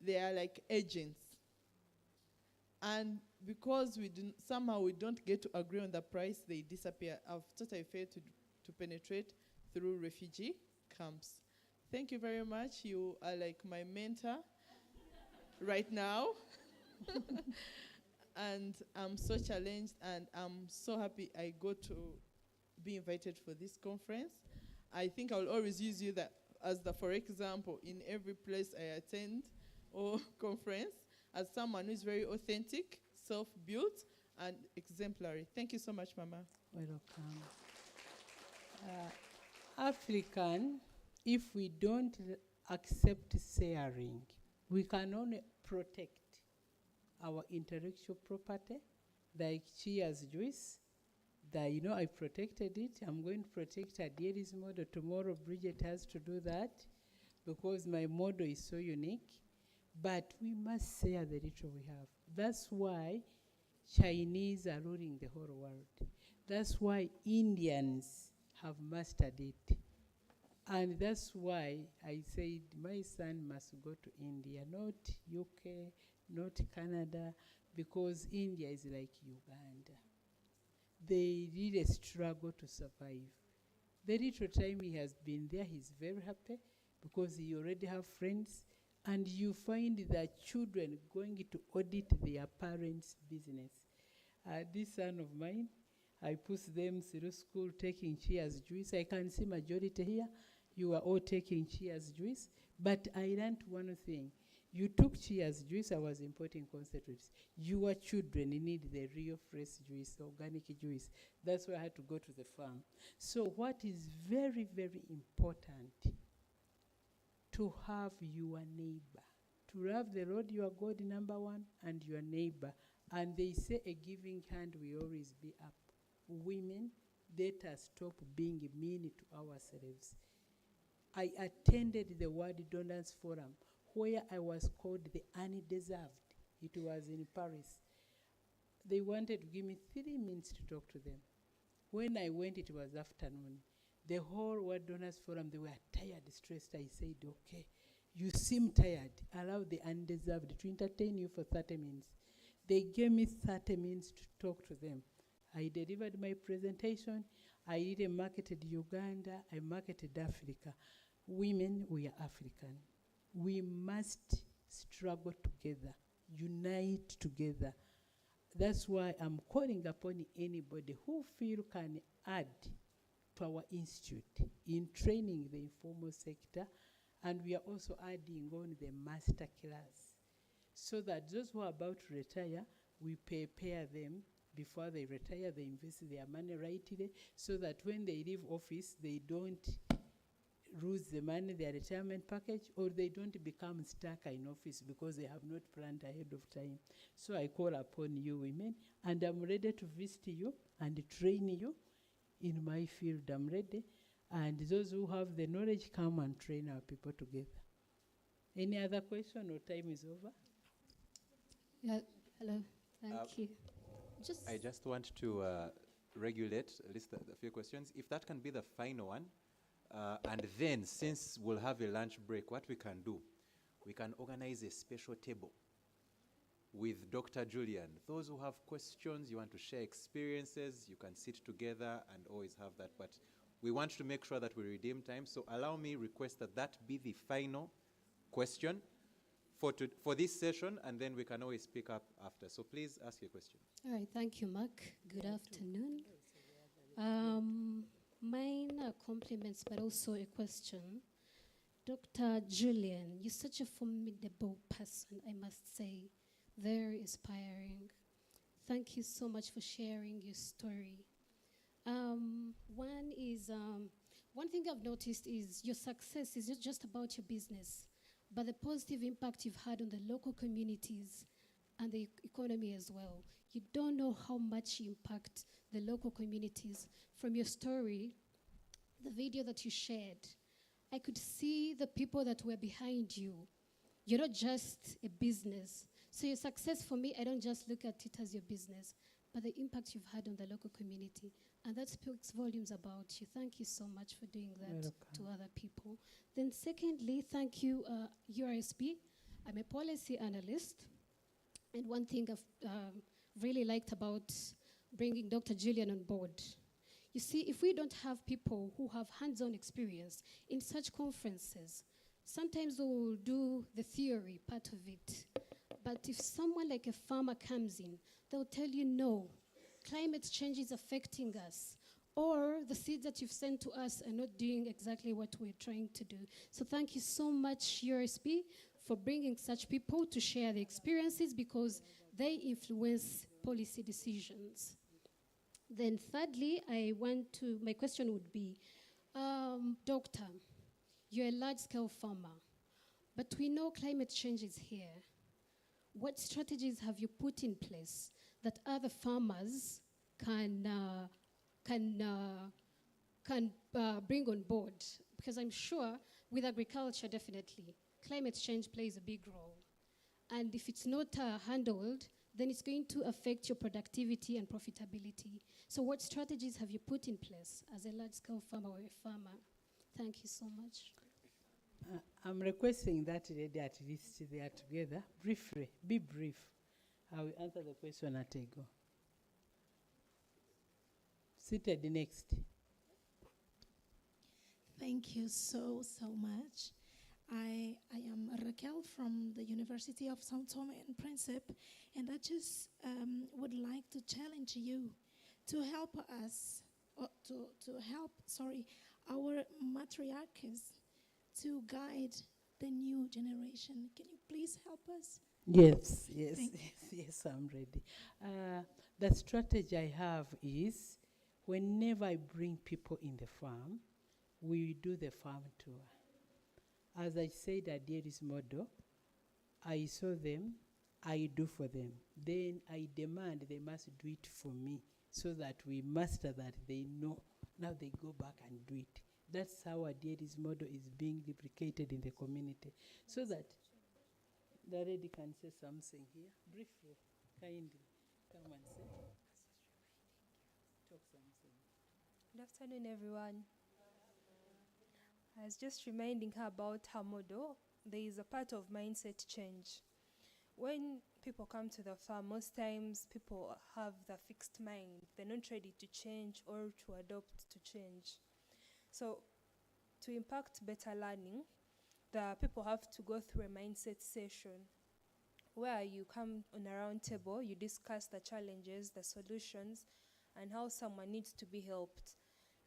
they are like agents. And because somehow we don't get to agree on the price, they disappear. I've totally failed to penetrate through refugee camps. Thank you very much. You are like my mentor right now. And I'm so challenged, and I'm so happy I got to be invited for this conference. I think I will always use you for example in every place I attend or conference, as someone who is very authentic, self-built, and exemplary. Thank you so much, Mama. Welcome. African If we don't accept sharing, we can only protect our intellectual property, like Chia's juice, that, you know, I protected it. I'm going to protect Adieli's model. Tomorrow, Bridget has to do that because my model is so unique. But we must share the little we have. That's why Chinese are ruling the whole world. That's why Indians have mastered it. And that's why I said my son must go to India, not UK, not Canada, because India is like Uganda. They really struggle to survive. The little time he has been there, he's very happy because he already have friends. And you find that children going to audit their parents' business. This son of mine, I put them through school taking Chia's juice. I can see majority here, you are all taking Chia's juice. But I learned one thing. You took Chia's juice, I was importing concentrates. Your children need the real fresh juice, organic juice. That's why I had to go to the farm. So what is very, very important, to have your neighbor. To love the Lord your God, number one, and your neighbor. And they say a giving hand will always be up. Women, let us stop being mean to ourselves. I attended the World Donors Forum where I was called the undeserved. It was in Paris. They wanted to give me 3 minutes to talk to them. When I went, it was afternoon. The whole World Donors Forum, they were tired, stressed. I said, okay, you seem tired. Allow the undeserved to entertain you for 30 minutes. They gave me 30 minutes to talk to them. I delivered my presentation. I really marketed Uganda. I marketed Africa. Women, we are African. We must struggle together, unite together. That's why I'm calling upon anybody who feel can add to our institute in training the informal sector, and we are also adding on the master class so that those who are about to retire, we prepare them before they retire. They invest their money rightly so that when they leave office, they don't lose the money, their retirement package, or they don't become stuck in office because they have not planned ahead of time. So I call upon you women, and I'm ready to visit you and train you in my field. I'm ready. And those who have the knowledge, come and train our people together. Any other question or time is over? Yeah, hello, thank you. I just want to regulate, list a few questions. If that can be the final one, and then since we'll have a lunch break, what we can do, we can organize a special table with Dr. Julian. Those who have questions, you want to share experiences, you can sit together and always have that. But we want to make sure that we redeem time. So allow me request that that be the final question for this session, and then we can always pick up after. So please ask your question. All right, thank you, Mark. Good afternoon. Mine are compliments, but also a question. Dr. Julian, you're such a formidable person, I must say. Very inspiring. Thank you so much for sharing your story. One thing I've noticed is your success is not just about your business, but the positive impact you've had on the local communities and the economy as well. You don't know how much you impact the local communities. From your story, the video that you shared, I could see the people that were behind you. You're not just a business. So your success for me, I don't just look at it as your business, but the impact you've had on the local community. And that speaks volumes about you. Thank you so much for doing that to other people. Then secondly, thank you, URSP. I'm a policy analyst. And one thing I've really liked about bringing Dr. Julian on board, you see, if we don't have people who have hands-on experience in such conferences, sometimes we will do the theory part of it. But if someone like a farmer comes in, they'll tell you, no, climate change is affecting us, or the seeds that you've sent to us are not doing exactly what we're trying to do. So thank you so much, URSP, for bringing such people to share their experiences because they influence policy decisions. Then thirdly, my question would be, Doctor, You're a large-scale farmer, but we know climate change is here. What strategies have you put in place that other farmers can bring on board? Because I'm sure with agriculture, definitely, climate change plays a big role. And if it's not handled, then it's going to affect your productivity and profitability. So what strategies have you put in place as a large-scale farmer or a farmer? Thank you so much. I'm requesting that lady at least they are together. Briefly, be brief. I will answer the question at a go. Seated next. Thank you so much. I am Raquel from the University of Sao Tome and Principe, and I just would like to challenge you to help us, our matriarchs to guide the new generation. Can you please help us? Yes, yes, I'm ready. The strategy I have is whenever I bring people in the farm, we do the farm tour. As I said at Dairy's model, I saw them, I do for them. Then I demand they must do it for me so that we master that they know. Now they go back and do it. That's how a Dairy's model is being replicated in the community. So that the lady can say something here. Briefly, kindly, come and say. Talk something. Good afternoon, everyone. I was just reminding her about her model. There is a part of mindset change. When people come to the farm, most times people have the fixed mind. They're not ready to change or to adopt to change. So to impact better learning, the people have to go through a mindset session where you come on a round table, you discuss the challenges, the solutions, and how someone needs to be helped.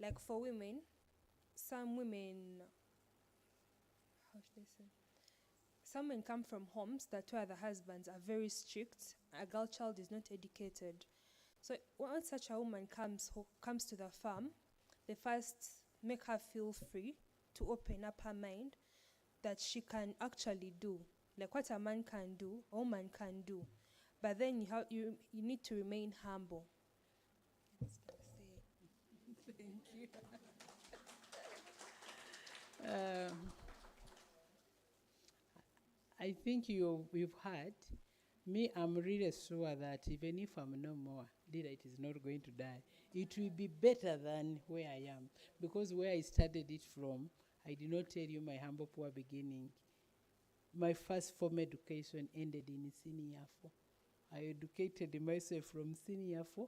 Like for women, some women, how should I say? Some women come from homes that where the husbands are very strict, a girl child is not educated. So once such a woman comes to the farm, they first make her feel free to open up her mind that she can actually do. Like what a man can do, a woman can do. But then you need to remain humble. Thank you. I think you've heard. Me, I'm really sure that even if I'm no more, Delight is not going to die. It will be better than where I am. Because where I started it from, I did not tell you my humble poor beginning. My first formal education ended in senior 4. I educated myself from senior 4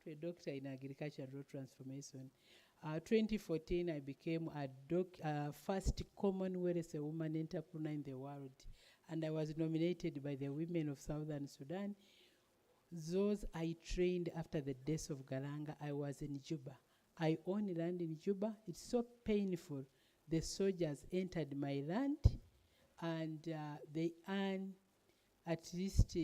to a doctor in agriculture and road transformation. 2014, I became a first Commonwealth woman entrepreneur in the world. And I was nominated by the women of Southern Sudan. Those I trained after the death of Garanga, I was in Juba. I own land in Juba. It's so painful. The soldiers entered my land and they earn at least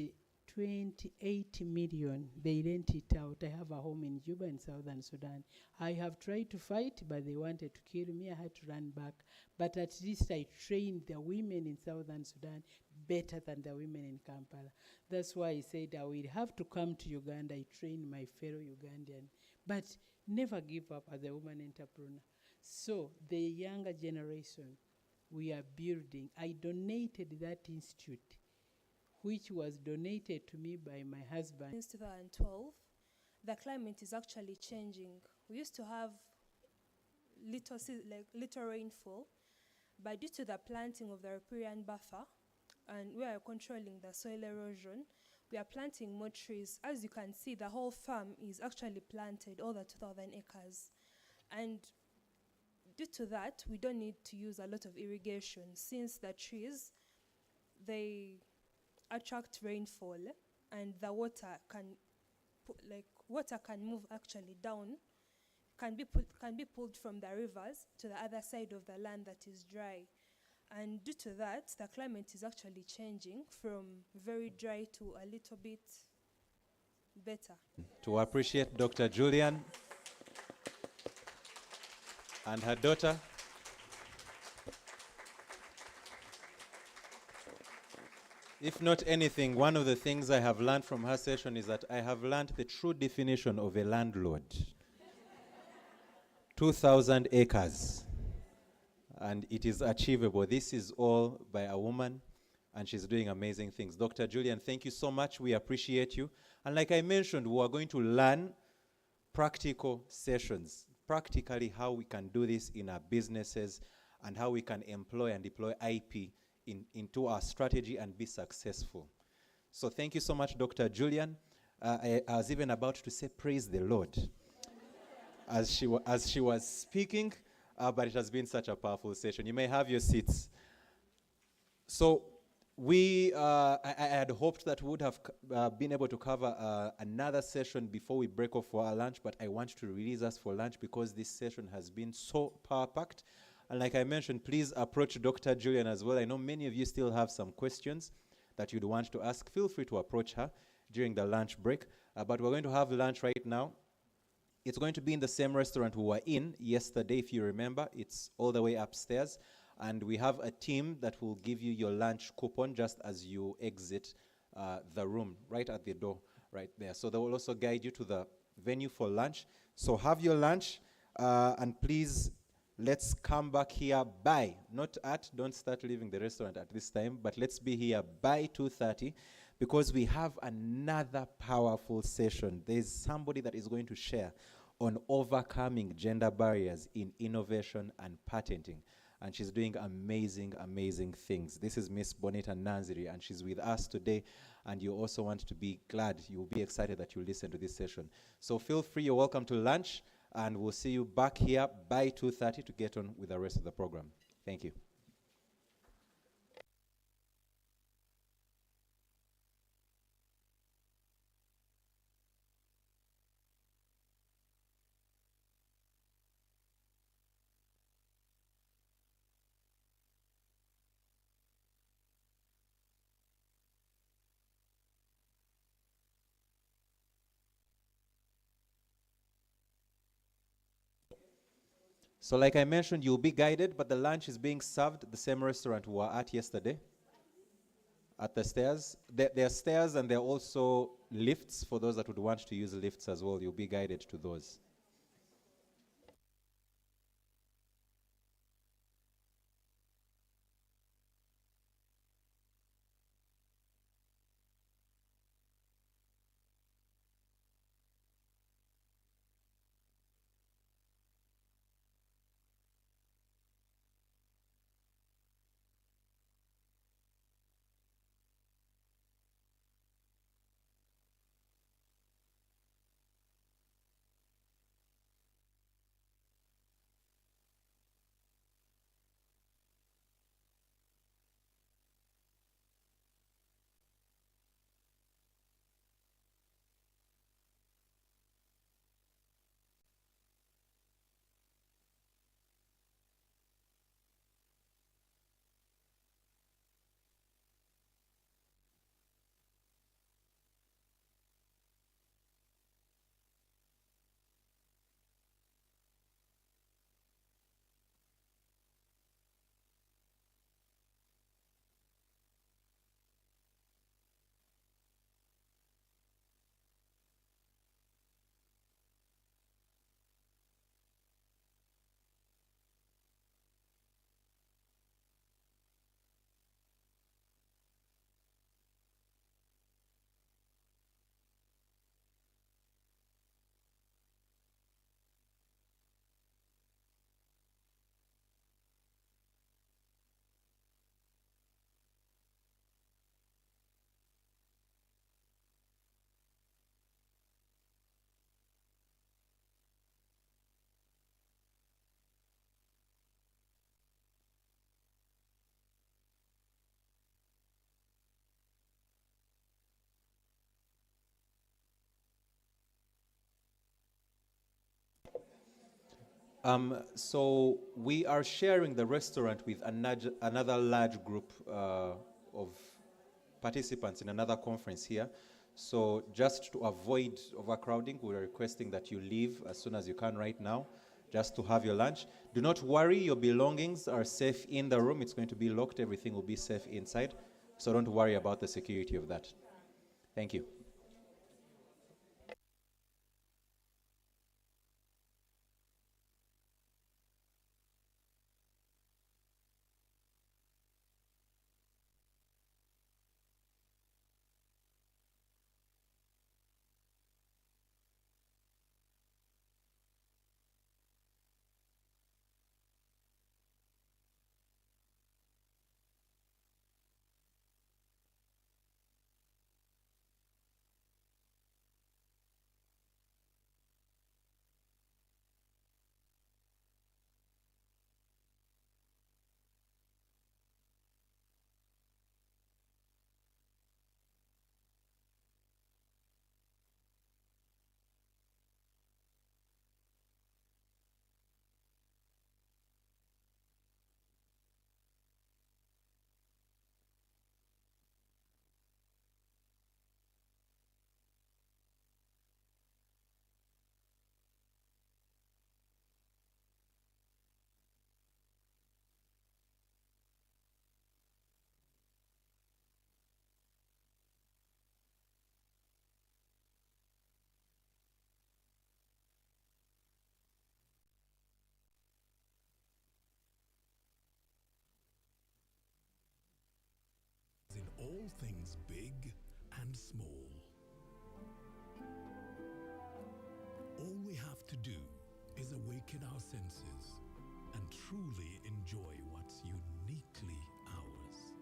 28 million. They rent it out. I have a home in Juba in Southern Sudan. I have tried to fight, but they wanted to kill me. I had to run back. But at least I trained the women in Southern Sudan better than the women in Kampala. That's why I said I will have to come to Uganda. I train my fellow Ugandan. But never give up as a woman entrepreneur. So the younger generation we are building, I donated that institute, which was donated to me by my husband. Since 2012, the climate is actually changing. We used to have little rainfall, but due to the planting of the riparian buffer, and we are controlling the soil erosion, we are planting more trees. As you can see, the whole farm is actually planted, all the 2,000 acres. And due to that, we don't need to use a lot of irrigation since the trees, they attract rainfall and the water can move actually down, can be pulled from the rivers to the other side of the land that is dry. And due to that, the climate is actually changing from very dry to a little bit better. To appreciate Dr. Julian and her daughter. If not anything, one of the things I have learned from her session is that I have learned the true definition of a landlord. 2,000 acres. And it is achievable. This is all by a woman, and she's doing amazing things. Dr. Julian, thank you so much. We appreciate you. And like I mentioned, we are going to learn practical sessions, practically how we can do this in our businesses and how we can employ and deploy IP into our strategy and be successful. So thank you so much, Dr. Julian. I was even about to say praise the Lord as she was speaking, but it has been such a powerful session. You may have your seats. So I had hoped that we would have been able to cover another session before we break off for our lunch, but I want to release us for lunch because this session has been so power-packed. And like I mentioned, please approach Dr. Julian as well. I know many of you still have some questions that you'd want to ask. Feel free to approach her during the lunch break. But we're going to have lunch right now. It's going to be in the same restaurant we were in yesterday, if you remember. It's all the way upstairs. And we have a team that will give you your lunch coupon just as you exit the room, right at the door, right there. So they will also guide you to the venue for lunch. So have your lunch, and please, let's come back here by, not at, don't start leaving the restaurant at this time, but let's be here by 2:30 because we have another powerful session. There's somebody that is going to share on overcoming gender barriers in innovation and patenting. And she's doing amazing, amazing things. This is Miss Bonita Nanziri, and she's with us today. And you also want to be glad, you'll be excited that you listen to this session. So feel free, you're welcome to lunch, and we'll see you back here by 2:30 to get on with the rest of the program. Thank you. So like I mentioned, you'll be guided, but the lunch is being served at the same restaurant we were at yesterday, at the stairs. There are stairs and there are also lifts for those that would want to use lifts as well. You'll be guided to those. So we are sharing the restaurant with another large group of participants in another conference here. So just to avoid overcrowding, we're requesting that you leave as soon as you can right now, just to have your lunch. Do not worry, your belongings are safe in the room. It's going to be locked. Everything will be safe inside. So don't worry about the security of that. Thank you. In all things big and small. All we have to do is awaken our senses and truly enjoy what's uniquely ours.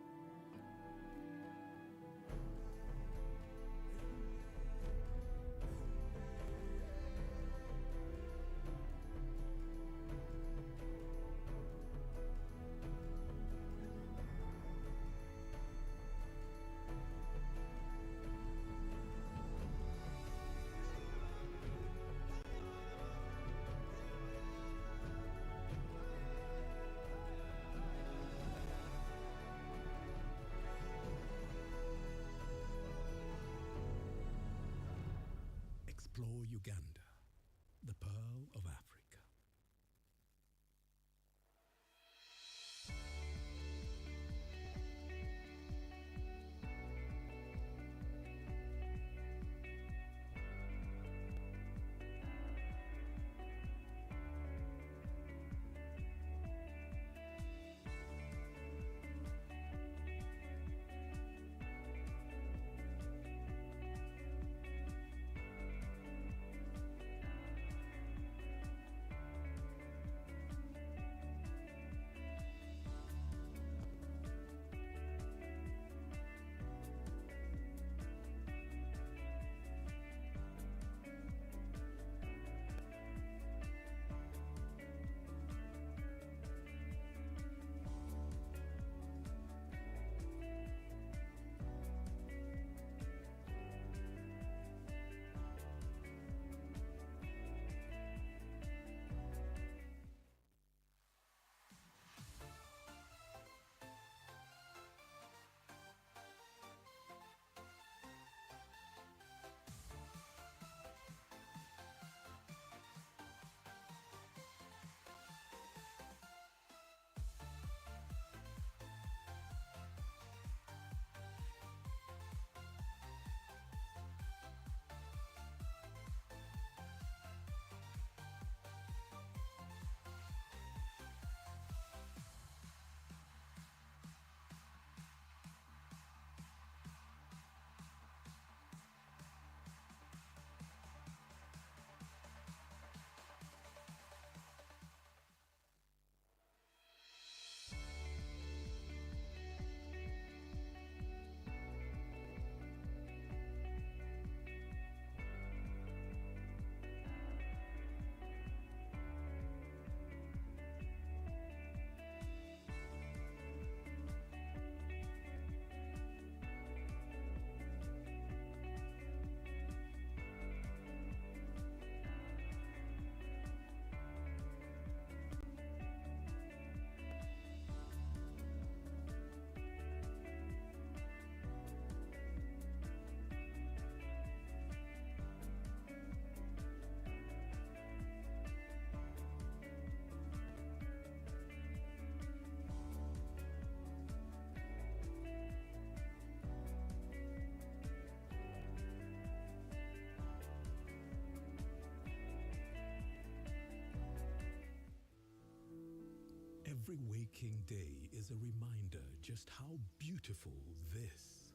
Every waking day is a reminder just how beautiful this,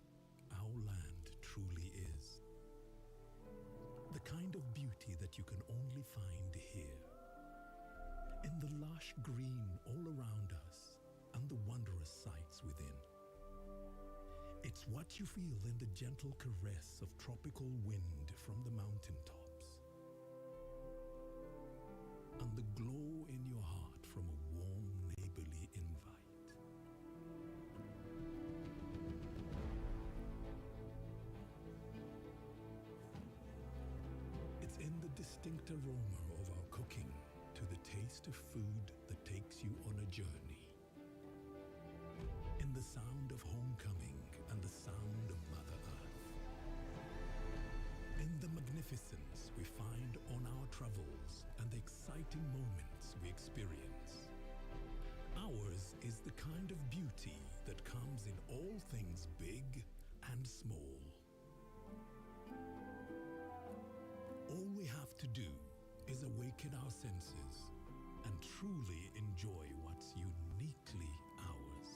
our land, truly is. The kind of beauty that you can only find here. In the lush green all around us and the wondrous sights within. It's what you feel in the gentle caress of tropical wind from the mountaintops. And the glow in your heart from a warm neighborly invite. It's in the distinct aroma of our cooking to the taste of food that takes you on a journey. In the sound of homecoming and the sound of Mother Earth. In the magnificence we find on our travels and the exciting moments we experience. Ours is the kind of beauty that comes in all things big and small. All we have to do is awaken our senses and truly enjoy what's uniquely ours.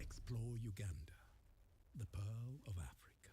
Explore Uganda, the pearl of Africa.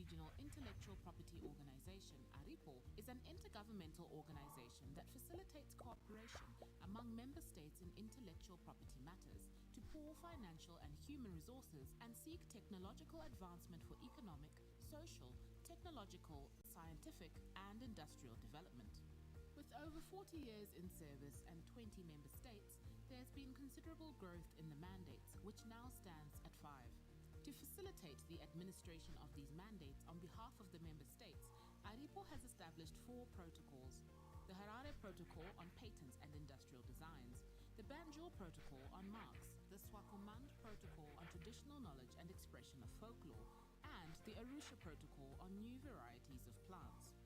Regional Intellectual Property Organization, ARIPO, is an intergovernmental organization that facilitates cooperation among member states in intellectual property matters to pool financial and human resources and seek technological advancement for economic, social, technological, scientific, and industrial development. With over 40 years in service and 20 member states, there has been considerable growth in the mandates, which now stands at 5. To facilitate the administration of these mandates on behalf of the member states, ARIPO has established 4 protocols: the Harare Protocol on Patents and Industrial Designs, the Banjul Protocol on Marks, the Swakomand Protocol on Traditional Knowledge and Expression of Folklore, and the Arusha Protocol on New Varieties of Plants.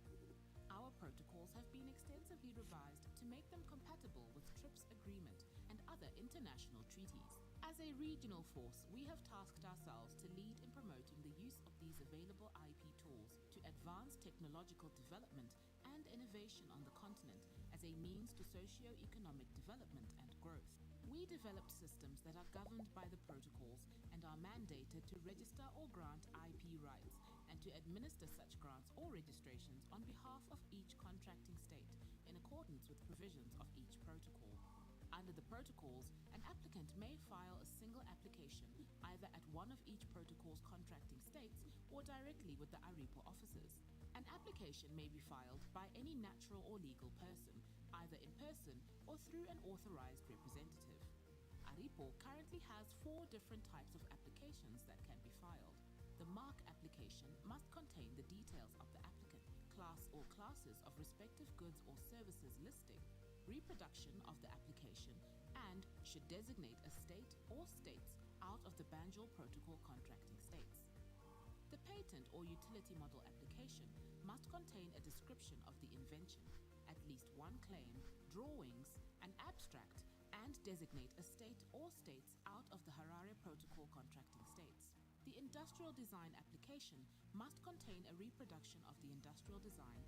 Our protocols have been extensively revised to make them compatible with TRIPS Agreement and other international treaties. As a regional force, we have tasked ourselves to lead in promoting the use of these available IP tools to advance technological development and innovation on the continent as a means to socio-economic development and growth. We developed systems that are governed by the protocols and are mandated to register or grant IP rights and to administer such grants or registrations on behalf of each contracting state in accordance with provisions of each protocol. Under the protocols, an applicant may file a single application either at one of each protocol's contracting states or directly with the ARIPO offices. An application may be filed by any natural or legal person, either in person or through an authorized representative. ARIPO currently has 4 different types of applications that can be filed. The mark application must contain the details of the applicant, class or classes of respective goods or services listing, reproduction of the application, and should designate a state or states out of the Banjul Protocol contracting states. The patent or utility model application must contain a description of the invention, at least one claim, drawings, an abstract, and designate a state or states out of the Harare Protocol contracting states. The industrial design application must contain a reproduction of the industrial design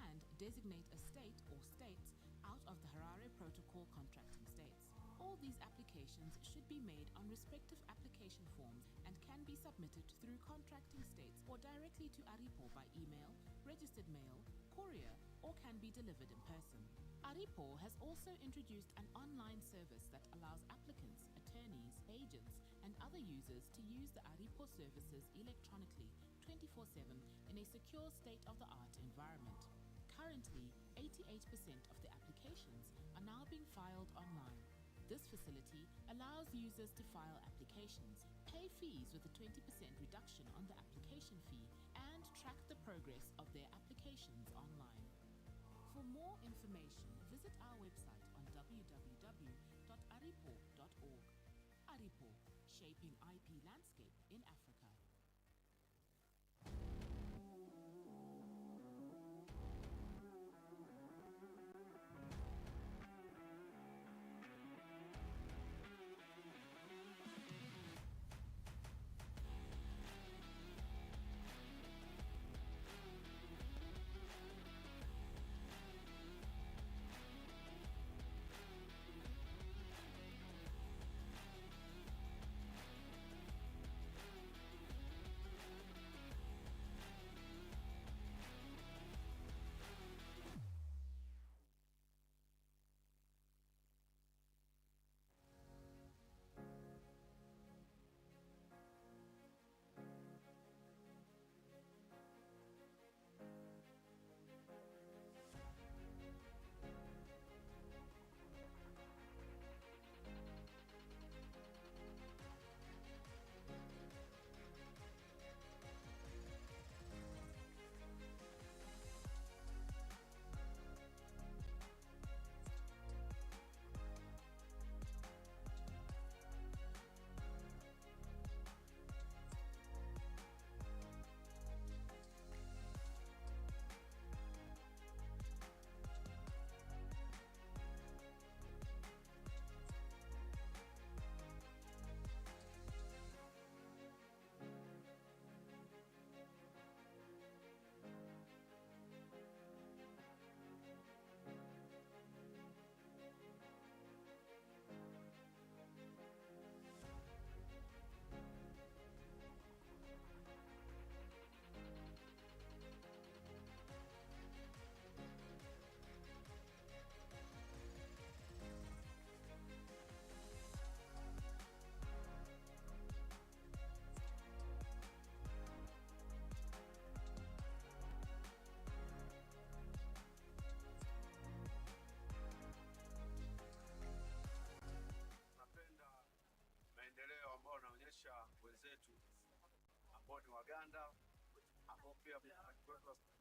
and designate a state or states out of the Harare Protocol contracting states. All these applications should be made on respective application forms and can be submitted through contracting states or directly to ARIPO by email, registered mail, courier, or can be delivered in person. ARIPO has also introduced an online service that allows applicants, attorneys, agents, and other users to use the ARIPO services electronically 24/7 in a secure state-of-the-art environment. Currently, 88% of the applications are now being filed online. This facility allows users to file applications, pay fees with a 20% reduction on the application fee, and track the progress of their applications online. For more information, visit our website on www.aripo.org. ARIPO, shaping IP landscape in Africa.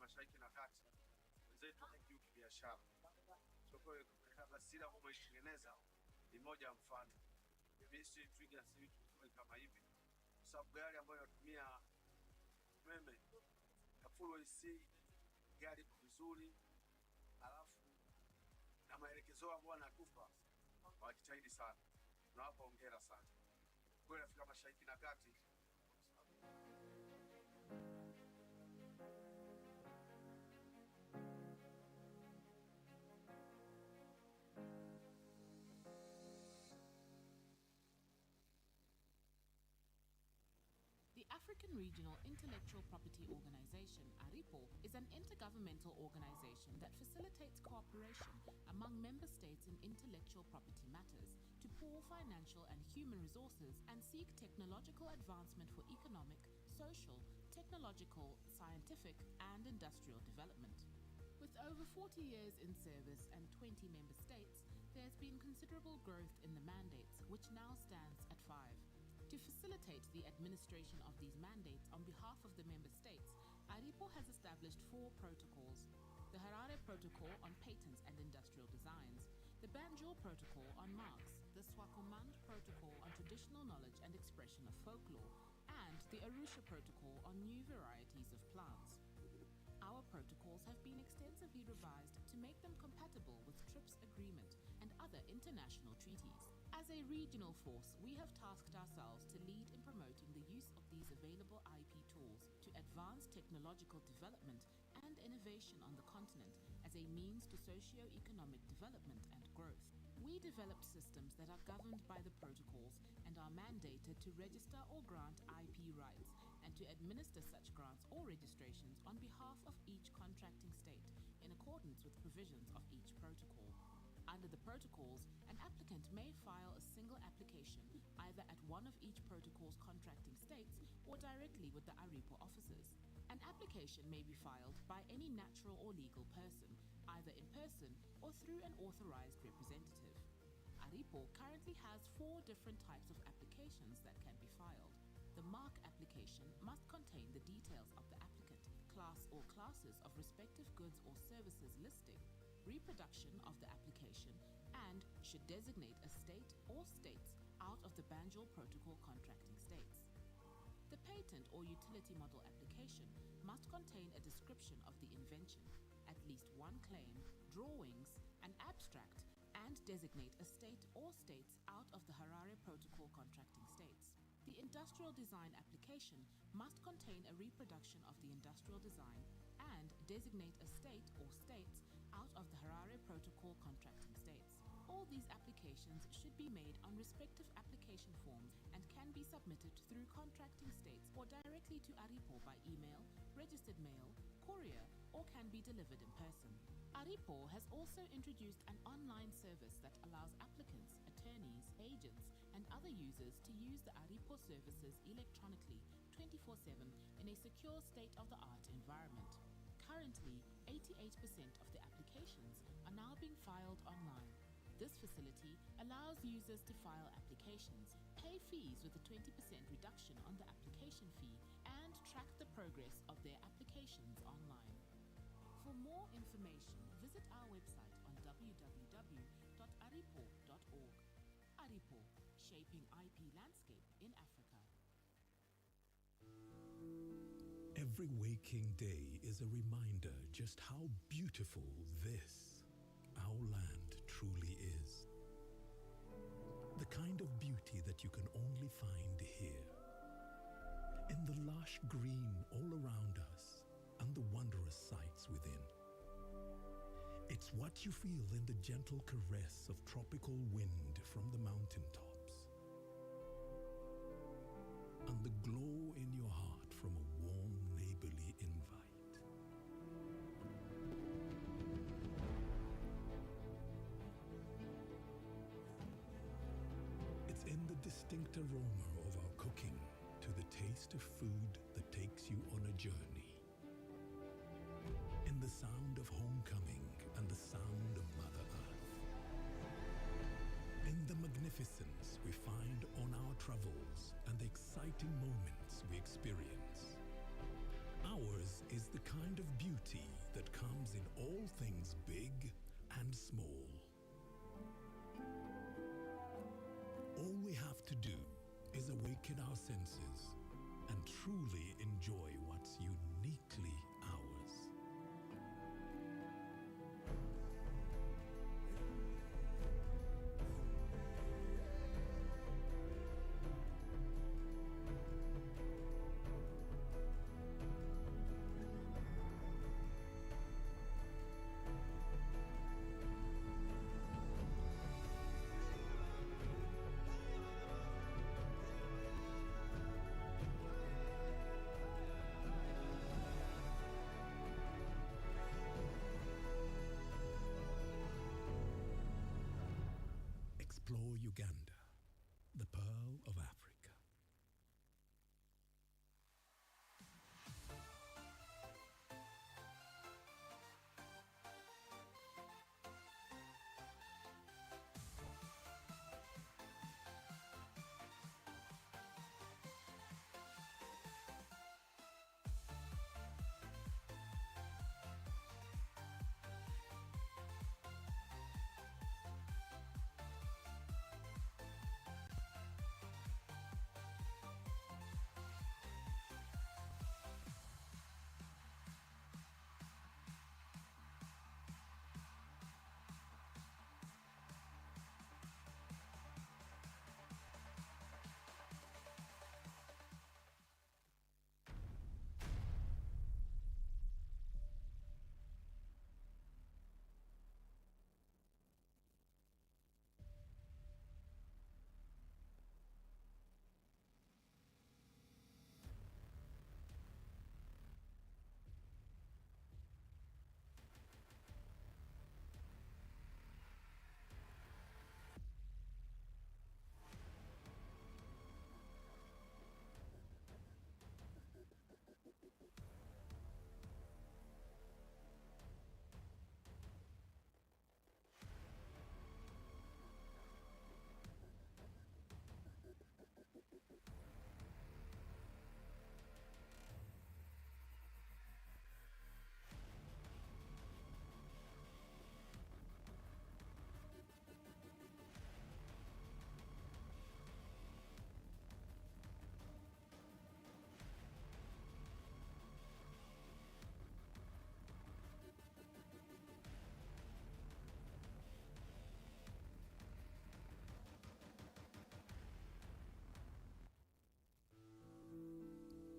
Mashariki na Kati, wenzetu wengi kibiashara. Soko la sira kuitengeneza ni moja ya mfano. Misri twiga si vitu kama hivi. Kwa sababu gari ambayo inatumia umeme na full AC, gari vizuri, alafu na maelekezo ambayo wanatupa wajitahidi sana. Tunawapa hongera sana. Kwa Afrika Mashariki na Kati. The African Regional Intellectual Property Organization, ARIPO, is an intergovernmental organization that facilitates cooperation among member states in intellectual property matters to pool financial and human resources and seek technological advancement for economic, social, technological, scientific, and industrial development. With over 40 years in service and 20 member states, there has been considerable growth in the mandates, which now stands at 5. To facilitate the administration of these mandates on behalf of the member states, ARIPO has established 4 protocols: the Harare Protocol on Patents and Industrial Designs, the Banjul Protocol on Marks, the Swakomand Protocol on Traditional Knowledge and Expression of Folklore, and the Arusha Protocol on New Varieties of Plants. Our protocols have been extensively revised to make them compatible with TRIPS Agreement and other international treaties. As a regional force, we have tasked ourselves to lead in promoting the use of these available IP tools to advance technological development and innovation on the continent as a means to socio-economic development and growth. We developed systems that are governed by the protocols and are mandated to register or grant IP rights and to administer such grants or registrations on behalf of each contracting state in accordance with provisions of each protocol. Under the protocols, an applicant may file a single application either at one of each protocol's contracting states or directly with the ARIPO offices. An application may be filed by any natural or legal person, either in person or through an authorized representative. ARIPO currently has 4 different types of applications that can be filed. The mark application must contain the details of the applicant, class or classes of respective goods or services listing, reproduction of the application, and should designate a state or states out of the Banjul Protocol contracting states. The patent or utility model application must contain a description of the invention, at least one claim, drawings, an abstract, and designate a state or states out of the Harare Protocol contracting states. The industrial design application must contain a reproduction of the industrial design and designate a state or states out of the Harare Protocol contracting states. All these applications should be made on respective application forms and can be submitted through contracting states or directly to ARIPO by email, registered mail, courier, or can be delivered in person. ARIPO has also introduced an online service that allows applicants, attorneys, agents, and other users to use the ARIPO services electronically 24/7 in a secure state-of-the-art environment. Currently, 88% of the applications are now being filed online. This facility allows users to file applications, pay fees with a 20% reduction on the application fee, and track the progress of their applications online. For more information, visit our website on www.aripo.org. ARIPO, shaping IP landscape in Africa. Every waking day is a reminder just how beautiful this, our land, truly is. The kind of beauty that you can only find here. In the lush green all around us and the wondrous sights within. It's what you feel in the gentle caress of tropical wind from the mountaintops. And the glow in your heart from a warm neighborly invite. It's in the distinct aroma of our cooking to the taste of food that takes you on a journey. In the sound of homecoming and the sound of Mother Earth. In the magnificence we find on our travels and the exciting moments we experience. Ours is the kind of beauty that comes in all things big and small. All we have to do is awaken our senses and truly enjoy what's uniquely ours. Explore Uganda, the pearl of Africa.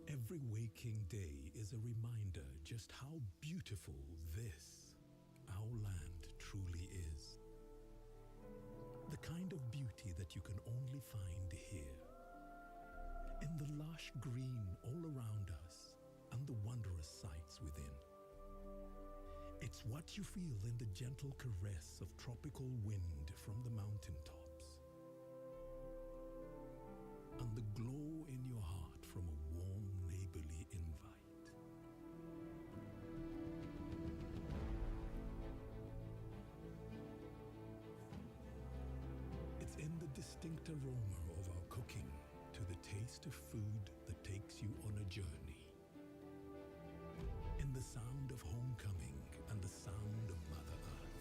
Every waking day is a reminder just how beautiful this, our land, truly is. The kind of beauty that you can only find here. In the lush green all around us and the wondrous sights within. It's what you feel in the gentle caress of tropical wind from the mountaintops. And the glow in your heart from a warm neighborly invite. It's in the distinct aroma of our cooking to the taste of food that takes you on a journey. In the sound of homecoming and the sound of Mother Earth.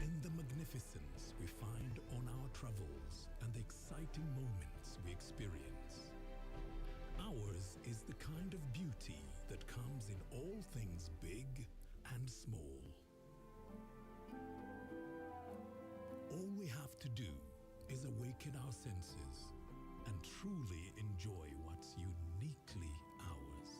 In the magnificence we find on our travels and the exciting moments we experience. Ours is the kind of beauty that comes in all things big and small. All we have to do is awaken our senses and truly enjoy what's uniquely ours.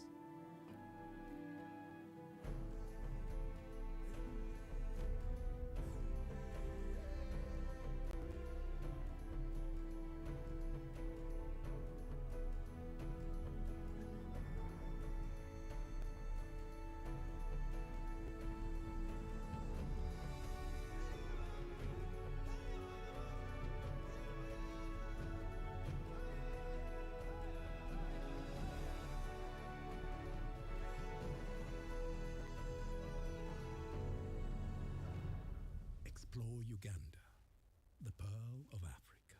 Explore Uganda, the pearl of Africa.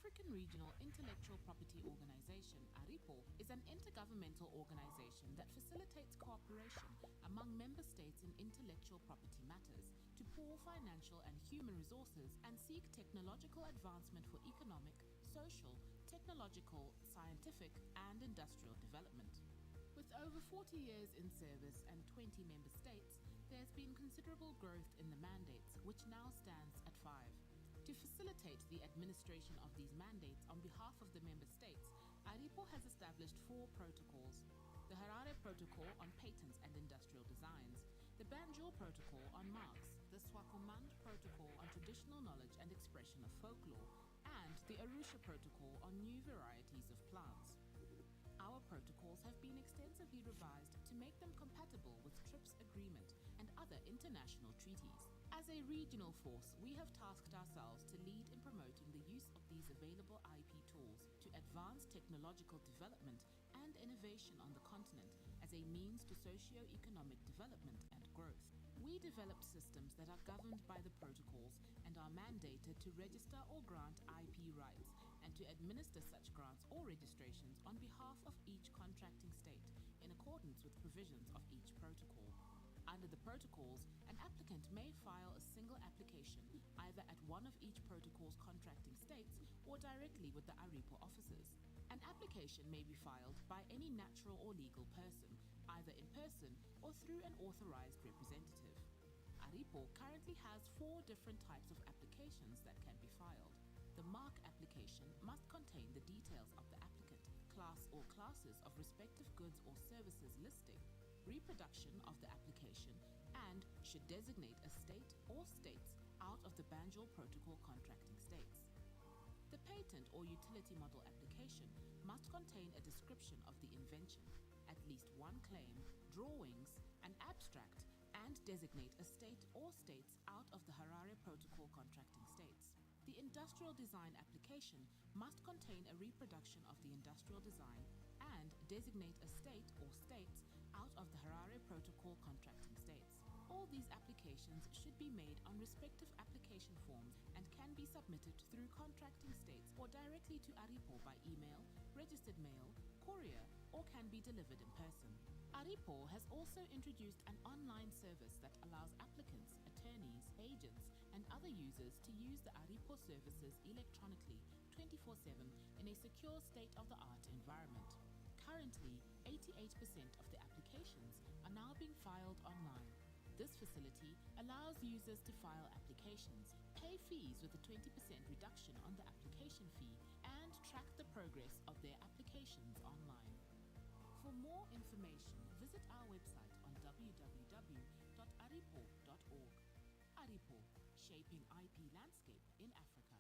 African Regional Intellectual Property Organization, ARIPO, is an intergovernmental organization that facilitates cooperation among member states in intellectual property matters to pool financial and human resources and seek technological advancement for economic, social, technological, scientific, and industrial development. With over 40 years in service and 20 member states, there's been considerable growth in the mandates, which now stands at 5. To facilitate the administration of these mandates on behalf of the member states, ARIPO has established 4 protocols: the Harare Protocol on Patents and Industrial Designs, the Banjul Protocol on Marks, the Swakomand Protocol on Traditional Knowledge and Expression of Folklore, and the Arusha Protocol on New Varieties of Plants. Our protocols have been extensively revised to make them compatible with TRIPS Agreement and other international treaties. As a regional force, we have tasked ourselves to lead in promoting the use of these available IP tools to advance technological development and innovation on the continent as a means to socio-economic development and growth. We developed systems that are governed by the protocols and are mandated to register or grant IP rights and to administer such grants or registrations on behalf of each contracting state in accordance with provisions of each protocol. Under the protocols, an applicant may file a single application either at one of each protocol's contracting states or directly with the ARIPO offices. An application may be filed by any natural or legal person, either in person or through an authorized representative. ARIPO currently has 4 different types of applications that can be filed. The mark application must contain the details of the applicant, class or classes of respective goods or services listing, reproduction of the application, and should designate a state or states out of the Banjul Protocol contracting states. The patent or utility model application must contain a description of the invention, at least one claim, drawings, an abstract, and designate a state or states out of the Harare Protocol contracting states. The industrial design application must contain a reproduction of the industrial design and designate a state or states out of the Harare Protocol contracting states. All these applications should be made on respective application forms and can be submitted through contracting states or directly to ARIPO by email, registered mail, courier, or can be delivered in person. ARIPO has also introduced an online service that allows applicants, attorneys, agents, and other users to use the ARIPO services electronically 24/7 in a secure state-of-the-art environment. Currently, 88% of the applications are now being filed online. This facility allows users to file applications, pay fees with a 20% reduction on the application fee, and track the progress of their applications online. For more information, visit our website on www.aripo.org. ARIPO, shaping IP landscape in Africa.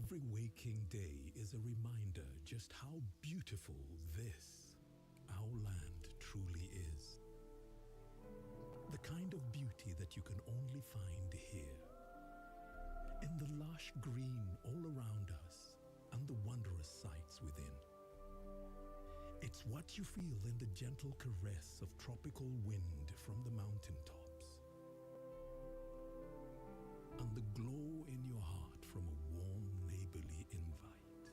Every waking day is a reminder just how beautiful this, our land, truly is. The kind of beauty that you can only find here. In the lush green all around us and the wondrous sights within. It's what you feel in the gentle caress of tropical wind from the mountaintops. And the glow in your heart from a warm neighborly invite.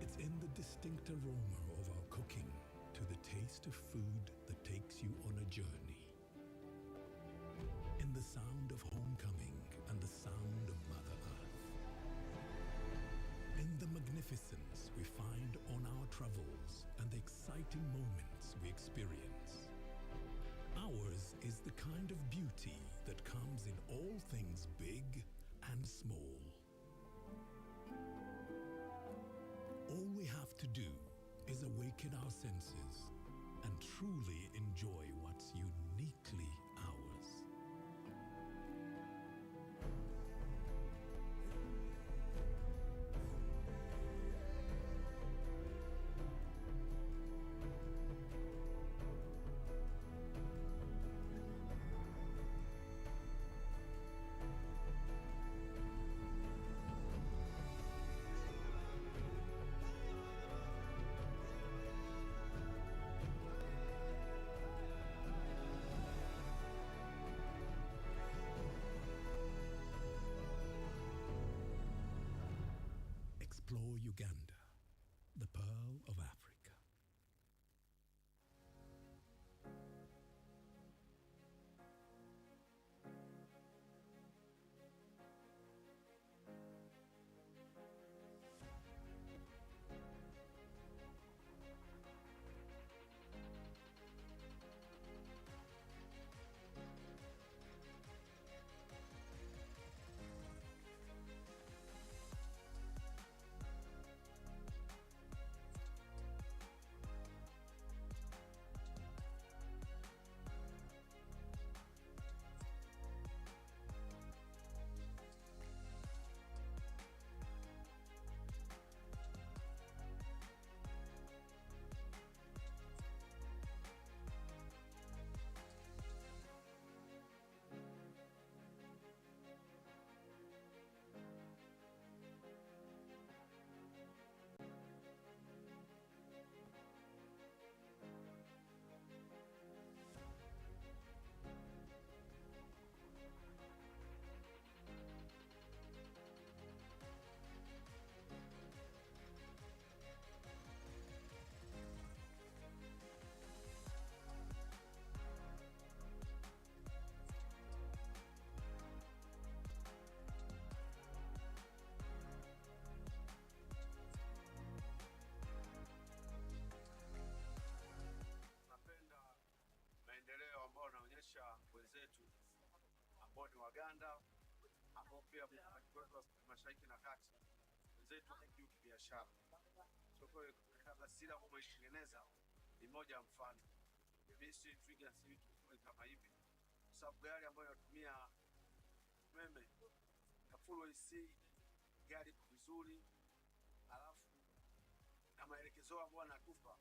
It's in the distinct aroma of our cooking to the taste of food that takes you on a journey. In the sound of homecoming and the sound of Mother Earth. In the magnificence we find on our travels and the exciting moments we experience. Ours is the kind of beauty that comes in all things big and small. All we have to do is awaken our senses and truly enjoy what's uniquely ours. Explore Uganda, the pearl of Africa. ambao ni Waganda, ambao pia Mashariki na Kati, wenzetu wengi kibiashara. So kwa hiyo taswira ambayo imetengeneza ni moja ya mfano. Misri trigger si vitu kama hivi. Sababu gari ambayo inatumia umeme na full AC, gari vizuri, alafu na maelekezo ambayo anatupa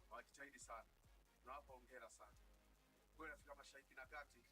wakijitahidi sana. Tunawapa hongera sana. Kwa Afrika Mashariki na Kati.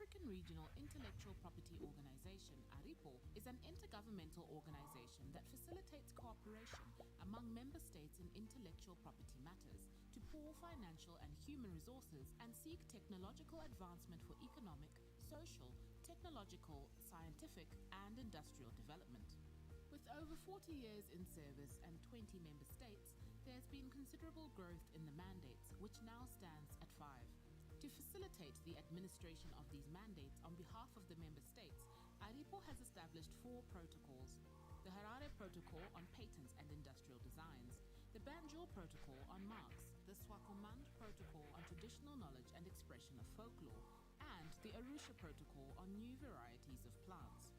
African Regional Intellectual Property Organization, ARIPO, is an intergovernmental organization that facilitates cooperation among member states in intellectual property matters to pool financial and human resources and seek technological advancement for economic, social, technological, scientific, and industrial development. With over 40 years in service and 20 member states, there has been considerable growth in the mandates, which now stands at 5. To facilitate the administration of these mandates on behalf of the member states, ARIPO has established 4 protocols: the Harare Protocol on Patents and Industrial Designs, the Banjul Protocol on Marks, the Swakomand Protocol on Traditional Knowledge and Expression of Folklore, and the Arusha Protocol on New Varieties of Plants.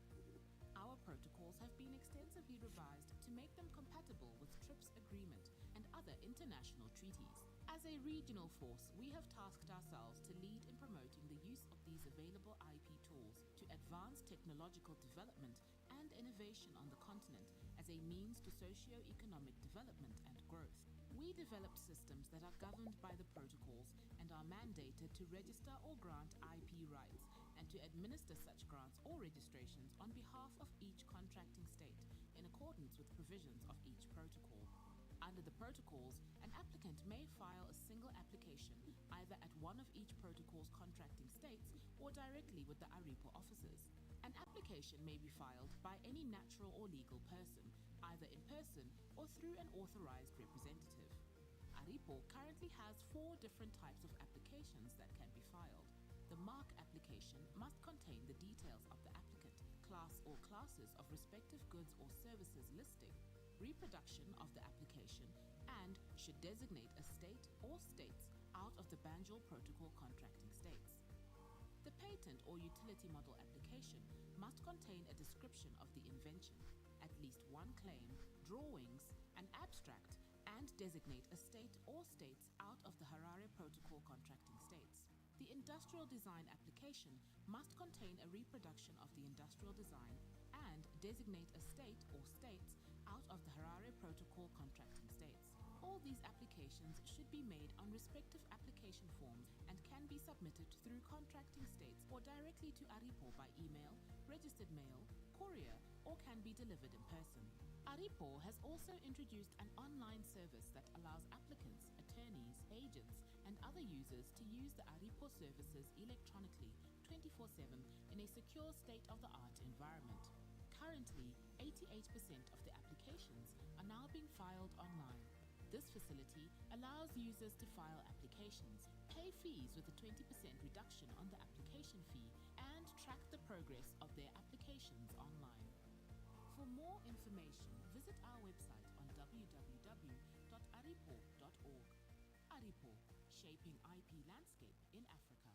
Our protocols have been extensively revised to make them compatible with TRIPS agreement and other international treaties. As a regional force, we have tasked ourselves to lead in promoting the use of these available IP tools to advance technological development and innovation on the continent as a means to socio-economic development and growth. We developed systems that are governed by the protocols and are mandated to register or grant IP rights and to administer such grants or registrations on behalf of each contracting state in accordance with provisions of each protocol. Under the protocols, an applicant may file a single application either at one of each protocol's contracting states or directly with the ARIPO offices. An application may be filed by any natural or legal person, either in person or through an authorized representative. ARIPO currently has 4 different types of applications that can be filed. The mark application must contain the details of the applicant, class or classes of respective goods or services listing, reproduction of the application, and should designate a state or states out of the Banjul Protocol contracting states. The patent or utility model application must contain a description of the invention, at least one claim, drawings, an abstract, and designate a state or states out of the Harare Protocol contracting states. The industrial design application must contain a reproduction of the industrial design and designate a state or states out of the Harare Protocol contracting states. All these applications should be made on respective application forms and can be submitted through contracting states or directly to ARIPO by email, registered mail, courier, or can be delivered in person. ARIPO has also introduced an online service that allows applicants, attorneys, agents, and other users to use the ARIPO services electronically 24/7 in a secure state-of-the-art environment. Currently, 88% of the applications are now being filed online. This facility allows users to file applications, pay fees with a 20% reduction on the application fee, and track the progress of their applications online. For more information, visit our website on www.aripo.org. ARIPO, shaping IP landscape in Africa.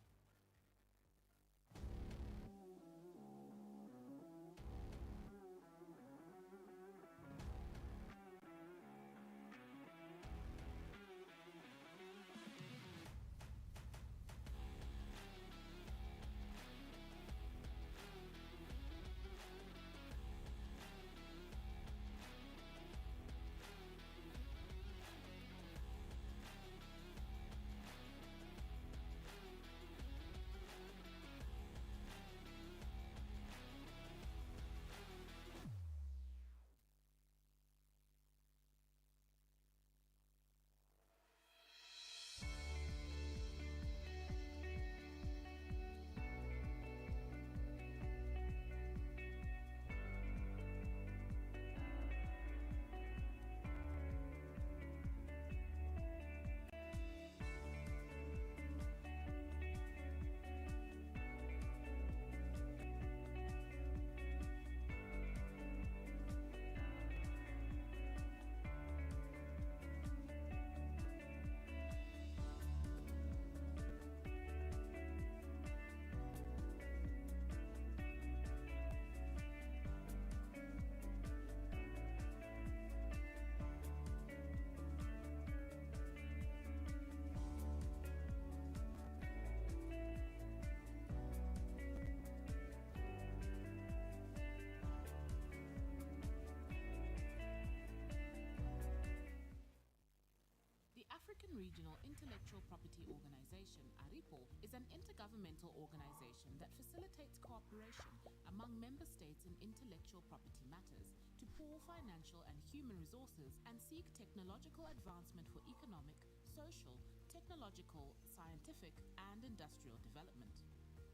African Regional Intellectual Property Organization Organization, ARIPO, is an intergovernmental organization that facilitates cooperation among member states in intellectual property matters to pool financial and human resources and seek technological advancement for economic, social, technological, scientific, and industrial development.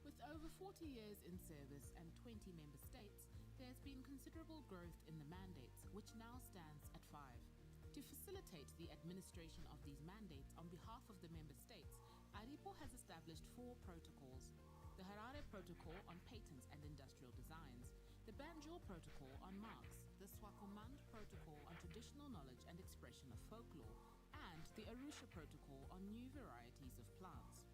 With over 40 years in service and 20 member states, there has been considerable growth in the mandates, which now stands at 5. To facilitate the administration of these mandates on behalf of the member states, ARIPO has established 4 protocols: the Harare Protocol on Patents and Industrial Designs, the Banjul Protocol on Marks, the Swakomand Protocol on Traditional Knowledge and Expression of Folklore, and the Arusha Protocol on New Varieties of Plants.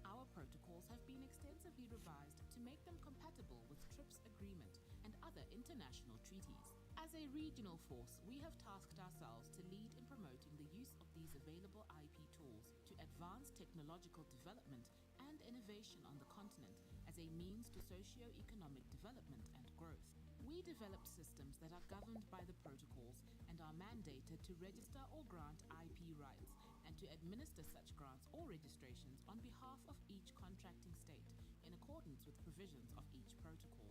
Our protocols have been extensively revised to make them compatible with TRIPS agreement and other international treaties. As a regional force, we have tasked ourselves to lead in promoting the use of these available IP tools to advance technological development and innovation on the continent as a means to socio-economic development and growth. We developed systems that are governed by the protocols and are mandated to register or grant IP rights and to administer such grants or registrations on behalf of each contracting state in accordance with provisions of each protocol.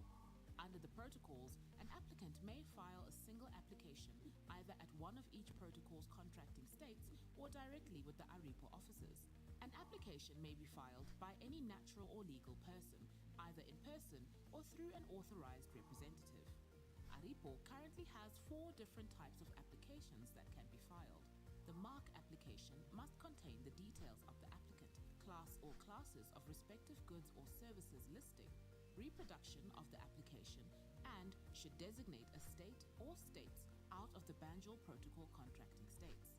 Under the protocols, an applicant may file a single application either at one of each protocol's contracting states or directly with the ARIPO offices. An application may be filed by any natural or legal person, either in person or through an authorized representative. ARIPO currently has 4 different types of applications that can be filed. The mark application must contain the details of the applicant, class or classes of respective goods or services listing, reproduction of the application, and should designate a state or states out of the Banjul Protocol contracting states.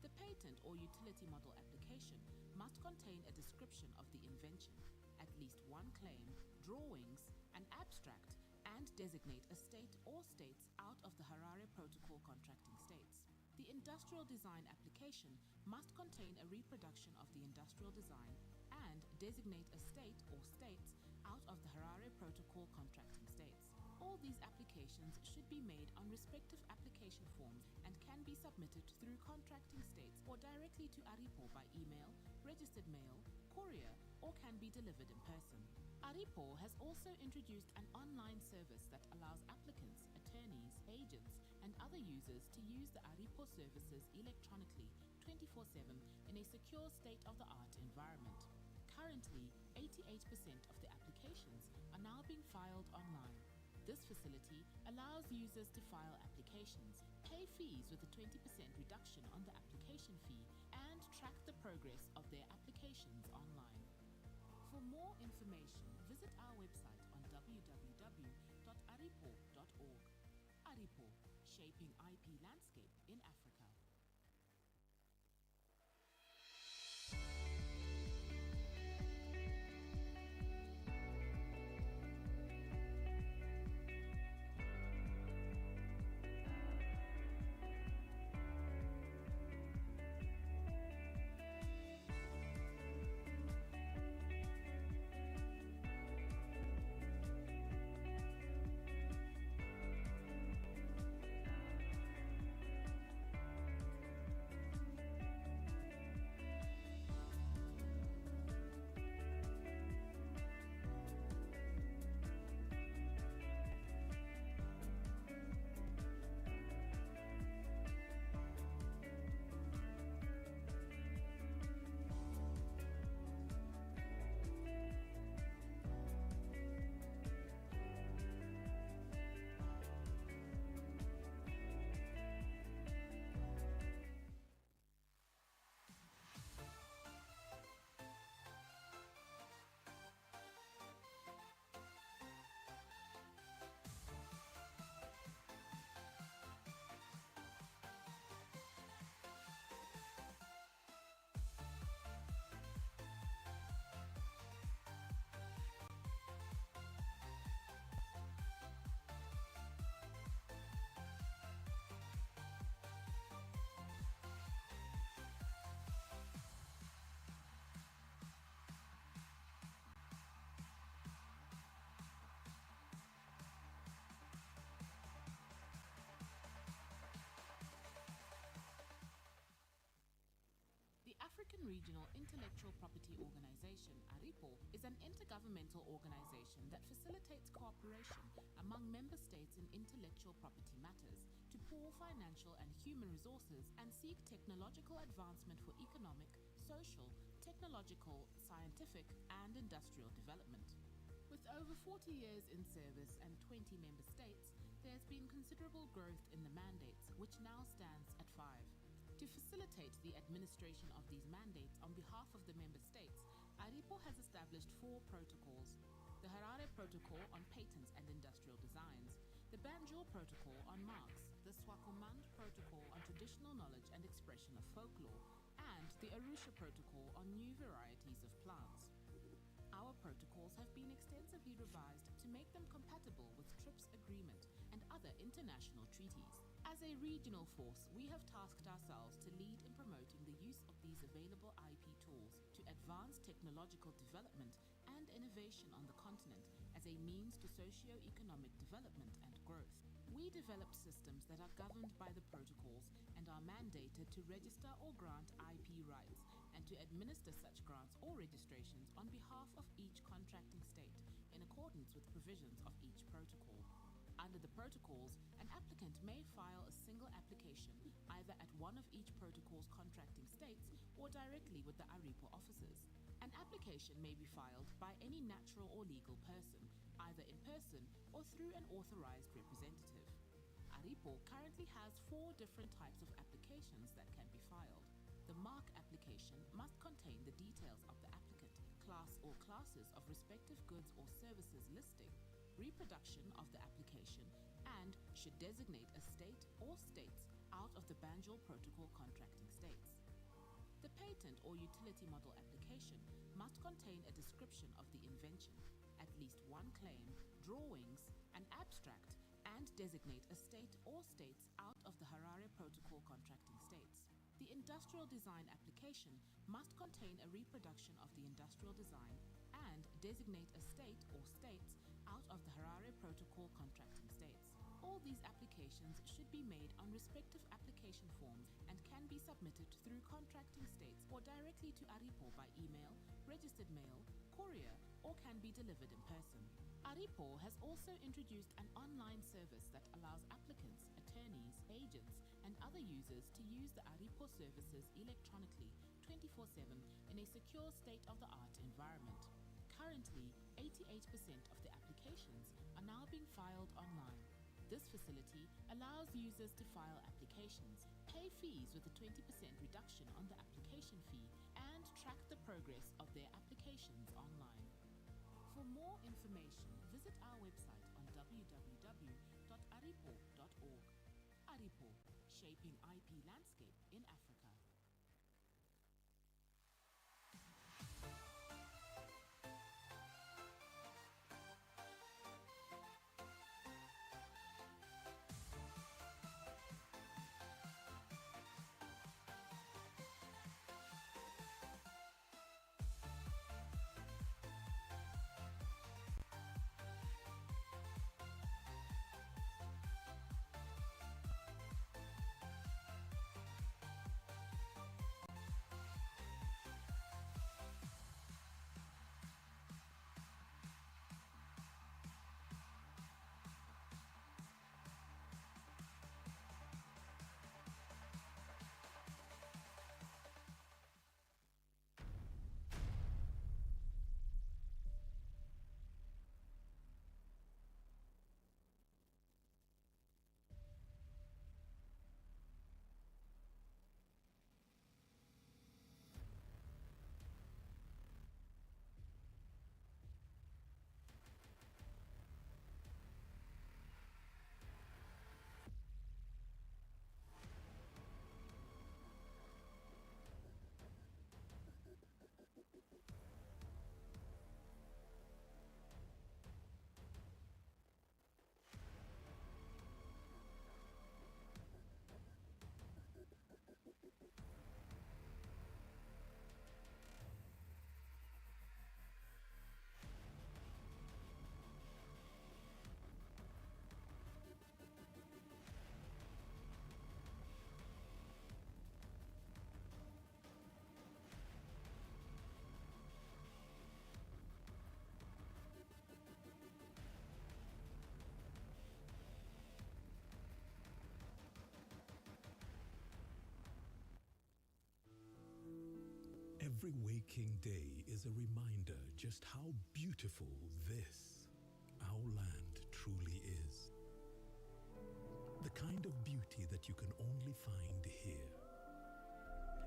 The patent or utility model application must contain a description of the invention, at least one claim, drawings, an abstract, and designate a state or states out of the Harare Protocol contracting states. The industrial design application must contain a reproduction of the industrial design and designate a state or states out of the Harare Protocol contracting states. All these applications should be made on respective application forms and can be submitted through contracting states or directly to ARIPO by email, registered mail, courier, or can be delivered in person. ARIPO has also introduced an online service that allows applicants, attorneys, agents, and other users to use the ARIPO services electronically 24/7 in a secure state-of-the-art environment. Currently, 88% of the applications are now being filed online. This facility allows users to file applications, pay fees with a 20% reduction on the application fee, and track the progress of their applications online. For more information, visit our website on www.aripo.org. ARIPO, shaping IP landscape in Africa. African Regional Intellectual Property Organization, ARIPO, is an intergovernmental organization that facilitates cooperation among member states in intellectual property matters to pool financial and human resources and seek technological advancement for economic, social, technological, scientific, and industrial development. With over 40 years in service and 20 member states, there has been considerable growth in the mandates, which now stands at 5. To facilitate the administration of these mandates on behalf of the member states, ARIPO has established 4 protocols: the Harare Protocol on Patents and Industrial Designs, the Banjul Protocol on Marks, the Swakomand Protocol on Traditional Knowledge and Expression of Folklore, and the Arusha Protocol on New Varieties of Plants. Our protocols have been extensively revised to make them compatible with TRIPS Agreement and other international treaties. As a regional force, we have tasked ourselves to lead in promoting the use of these available IP tools to advance technological development and innovation on the continent as a means to socio-economic development and growth. We developed systems that are governed by the protocols and are mandated to register or grant IP rights and to administer such grants or registrations on behalf of each contracting state in accordance with provisions of each protocol. Under the protocols, an applicant may file a single application either at one of each protocol's contracting states or directly with the ARIPO offices. An application may be filed by any natural or legal person, either in person or through an authorized representative. ARIPO currently has 4 different types of applications that can be filed. The mark application must contain the details of the applicant, class or classes of respective goods or services listing, reproduction of the application, and should designate a state or states out of the Banjul Protocol contracting states. The patent or utility model application must contain a description of the invention, at least one claim, drawings, an abstract, and designate a state or states out of the Harare Protocol contracting states. The industrial design application must contain a reproduction of the industrial design and designate a state or states out of the Harare Protocol contracting states. All these applications should be made on respective application forms and can be submitted through contracting states or directly to ARIPO by email, registered mail, courier, or can be delivered in person. ARIPO has also introduced an online service that allows applicants, attorneys, agents, and other users to use the ARIPO services electronically 24/7 in a secure state-of-the-art environment. Currently, 88% of the applications are now being filed online. This facility allows users to file applications, pay fees with a 20% reduction on the application fee, and track the progress of their applications online. For more information, visit our website on www.aripo.org. ARIPO, shaping IP landscape in Africa. Every waking day is a reminder just how beautiful this, our land, truly is. The kind of beauty that you can only find here.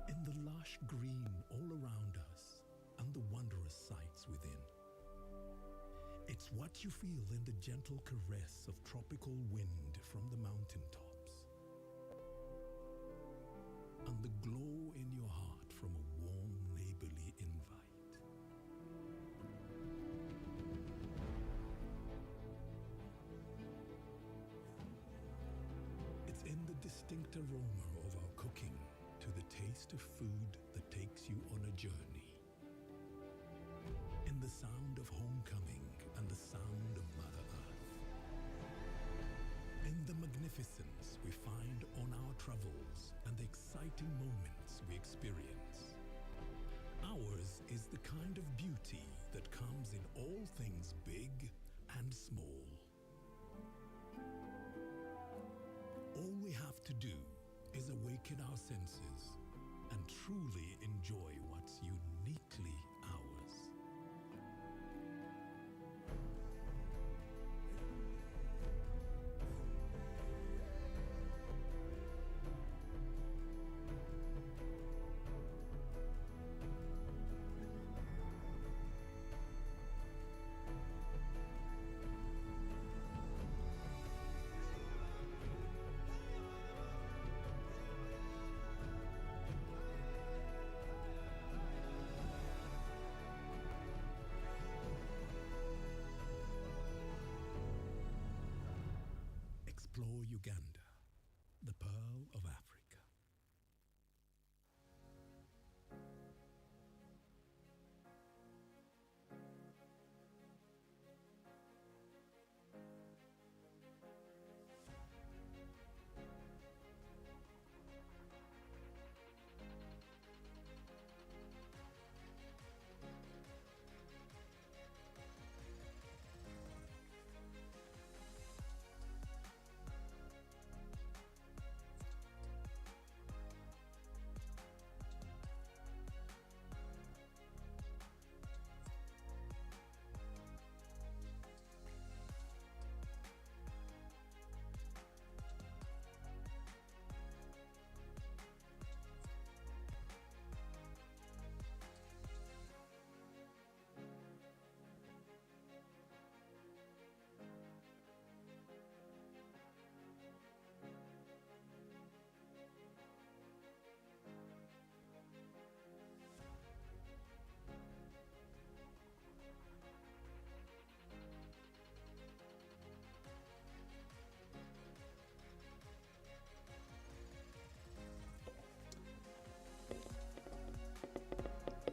In the lush green all around us and the wondrous sights within. It's what you feel in the gentle caress of tropical wind from the mountaintops. And the glow in your heart from a warm neighborly invite. It's in the distinct aroma of our cooking to the taste of food that takes you on a journey. In the sound of homecoming and the sound of Mother Earth. In the magnificence we find on our travels and the exciting moments we experience. Ours is the kind of beauty that comes in all things big and small. All we have to do is awaken our senses and truly enjoy what's uniquely ours. Explore Uganda, the pearl of Africa.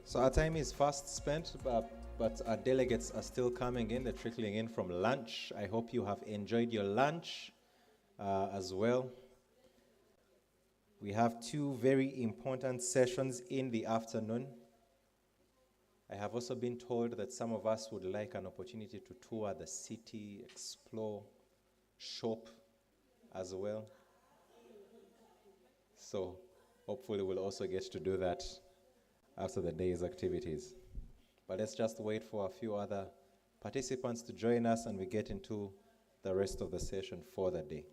So our time is fast spent, but our delegates are still coming in. They're trickling in from lunch. I hope you have enjoyed your lunch as well. We have two very important sessions in the afternoon. I have also been told that some of us would like an opportunity to tour the city, explore, shop as well. So hopefully we'll also get to do that after the day's activities. But let's just wait for a few other participants to join us and we get into the rest of the session for the day.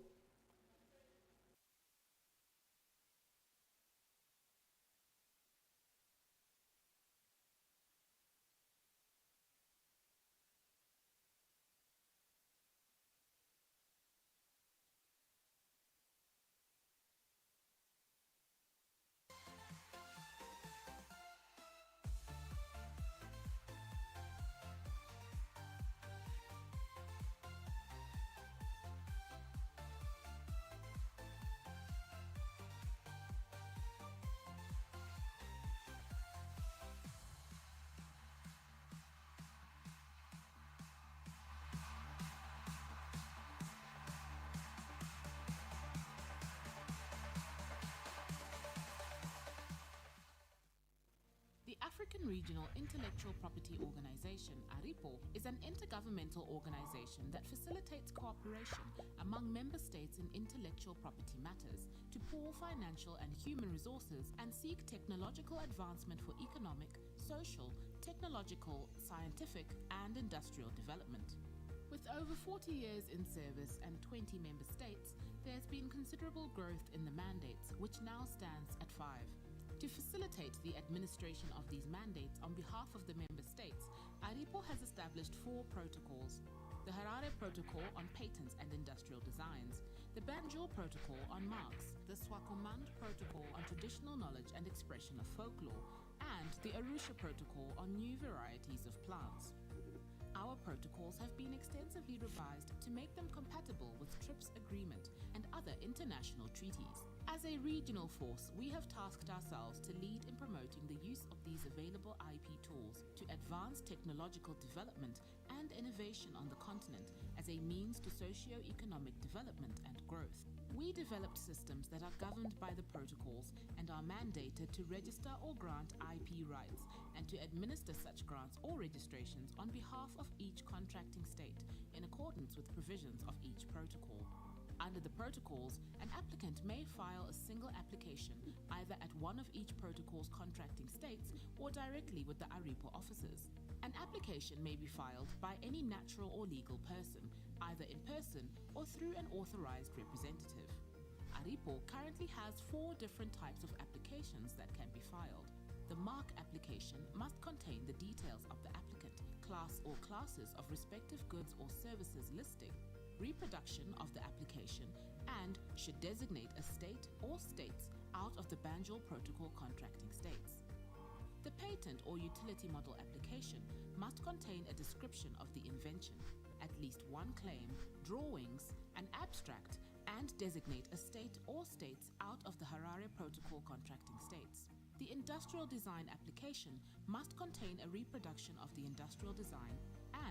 African Regional Intellectual Property Organization, ARIPO, is an intergovernmental organization that facilitates cooperation among member states in intellectual property matters to pool financial and human resources and seek technological advancement for economic, social, technological, scientific, and industrial development. With over 40 years in service and 20 member states, there has been considerable growth in the mandates, which now stands at 5. To facilitate the administration of these mandates on behalf of the member states, ARIPO has established 4 protocols: the Harare Protocol on Patents and Industrial Designs, the Banjul Protocol on Marks, the Swakomand Protocol on Traditional Knowledge and Expression of Folklore, and the Arusha Protocol on New Varieties of Plants. Our protocols have been extensively revised to make them compatible with TRIPS agreement and other international treaties. As a regional force, we have tasked ourselves to lead in promoting the use of these available IP tools to advance technological development and innovation on the continent as a means to socio-economic development and growth. We developed systems that are governed by the protocols and are mandated to register or grant IP rights and to administer such grants or registrations on behalf of each contracting state in accordance with provisions of each protocol. Under the protocols, an applicant may file a single application either at one of each protocol's contracting states or directly with the ARIPO offices. An application may be filed by any natural or legal person, either in person or through an authorized representative. ARIPO currently has 4 different types of applications that can be filed. The mark application must contain the details of the applicant, class or classes of respective goods or services listing, reproduction of the application, and should designate a state or states out of the Banjul Protocol contracting states. The patent or utility model application must contain a description of the invention, at least one claim, drawings, an abstract, and designate a state or states out of the Harare Protocol contracting states. The industrial design application must contain a reproduction of the industrial design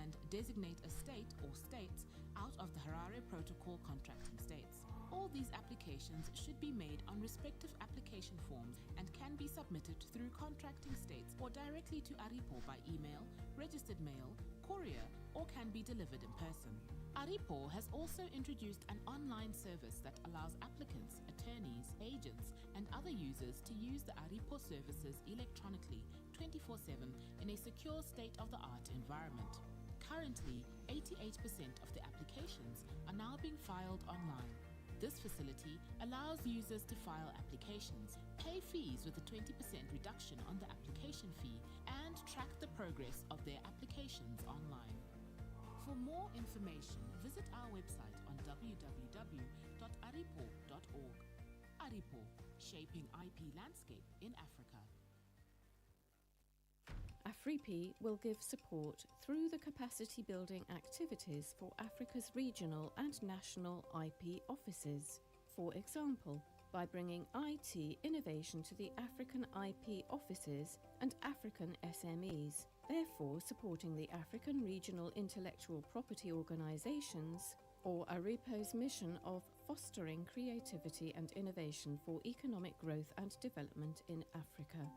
and designate a state or states out of the Harare Protocol contracting states. All these applications should be made on respective application forms and can be submitted through contracting states or directly to ARIPO by email, registered mail, courier, or can be delivered in person. ARIPO has also introduced an online service that allows applicants, attorneys, agents, and other users to use the ARIPO services electronically 24/7 in a secure state-of-the-art environment. Currently, 88% of the applications are now being filed online. This facility allows users to file applications, pay fees with a 20% reduction on the application fee, and track the progress of their applications online. For more information, visit our website on www.aripo.org. ARIPO, shaping IP landscape in Africa. AFRIPI will give support through the capacity building activities for Africa's regional and national IP offices. For example, by bringing IT innovation to the African IP offices and African SMEs, therefore supporting the African Regional Intellectual Property Organizations, or ARIPO's mission of fostering creativity and innovation for economic growth and development in Africa.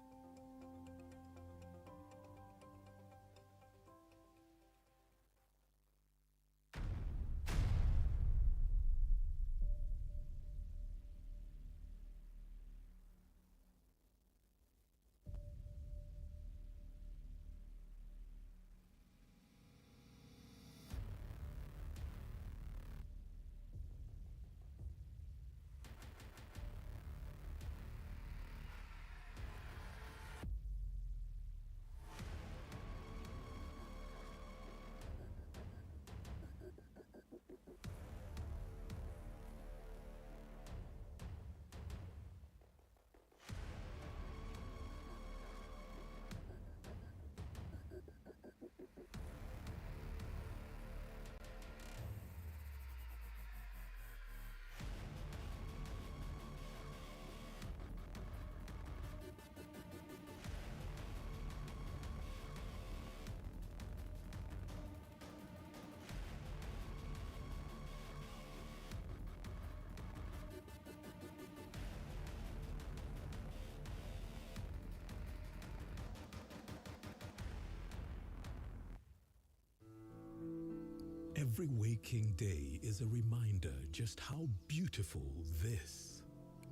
Every waking day is a reminder just how beautiful this,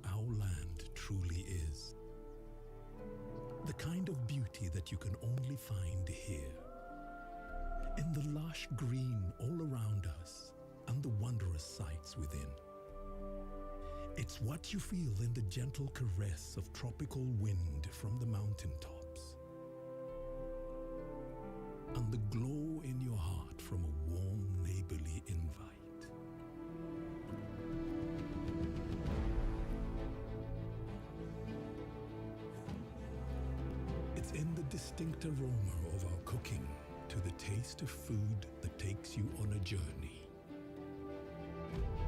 our land, truly is. The kind of beauty that you can only find here. In the lush green all around us and the wondrous sights within. It's what you feel in the gentle caress of tropical wind from the mountaintops. And the glow in your heart from a warm neighborly invite. It's in the distinct aroma of our cooking to the taste of food that takes you on a journey.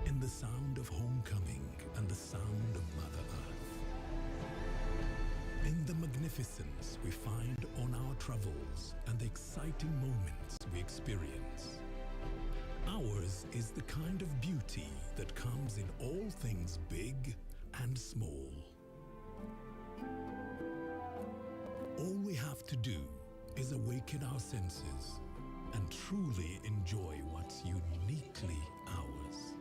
In the sound of homecoming and the sound of Mother Earth. In the magnificence we find on our travels and the exciting moments we experience. Ours is the kind of beauty that comes in all things big and small. All we have to do is awaken our senses and truly enjoy what's uniquely ours.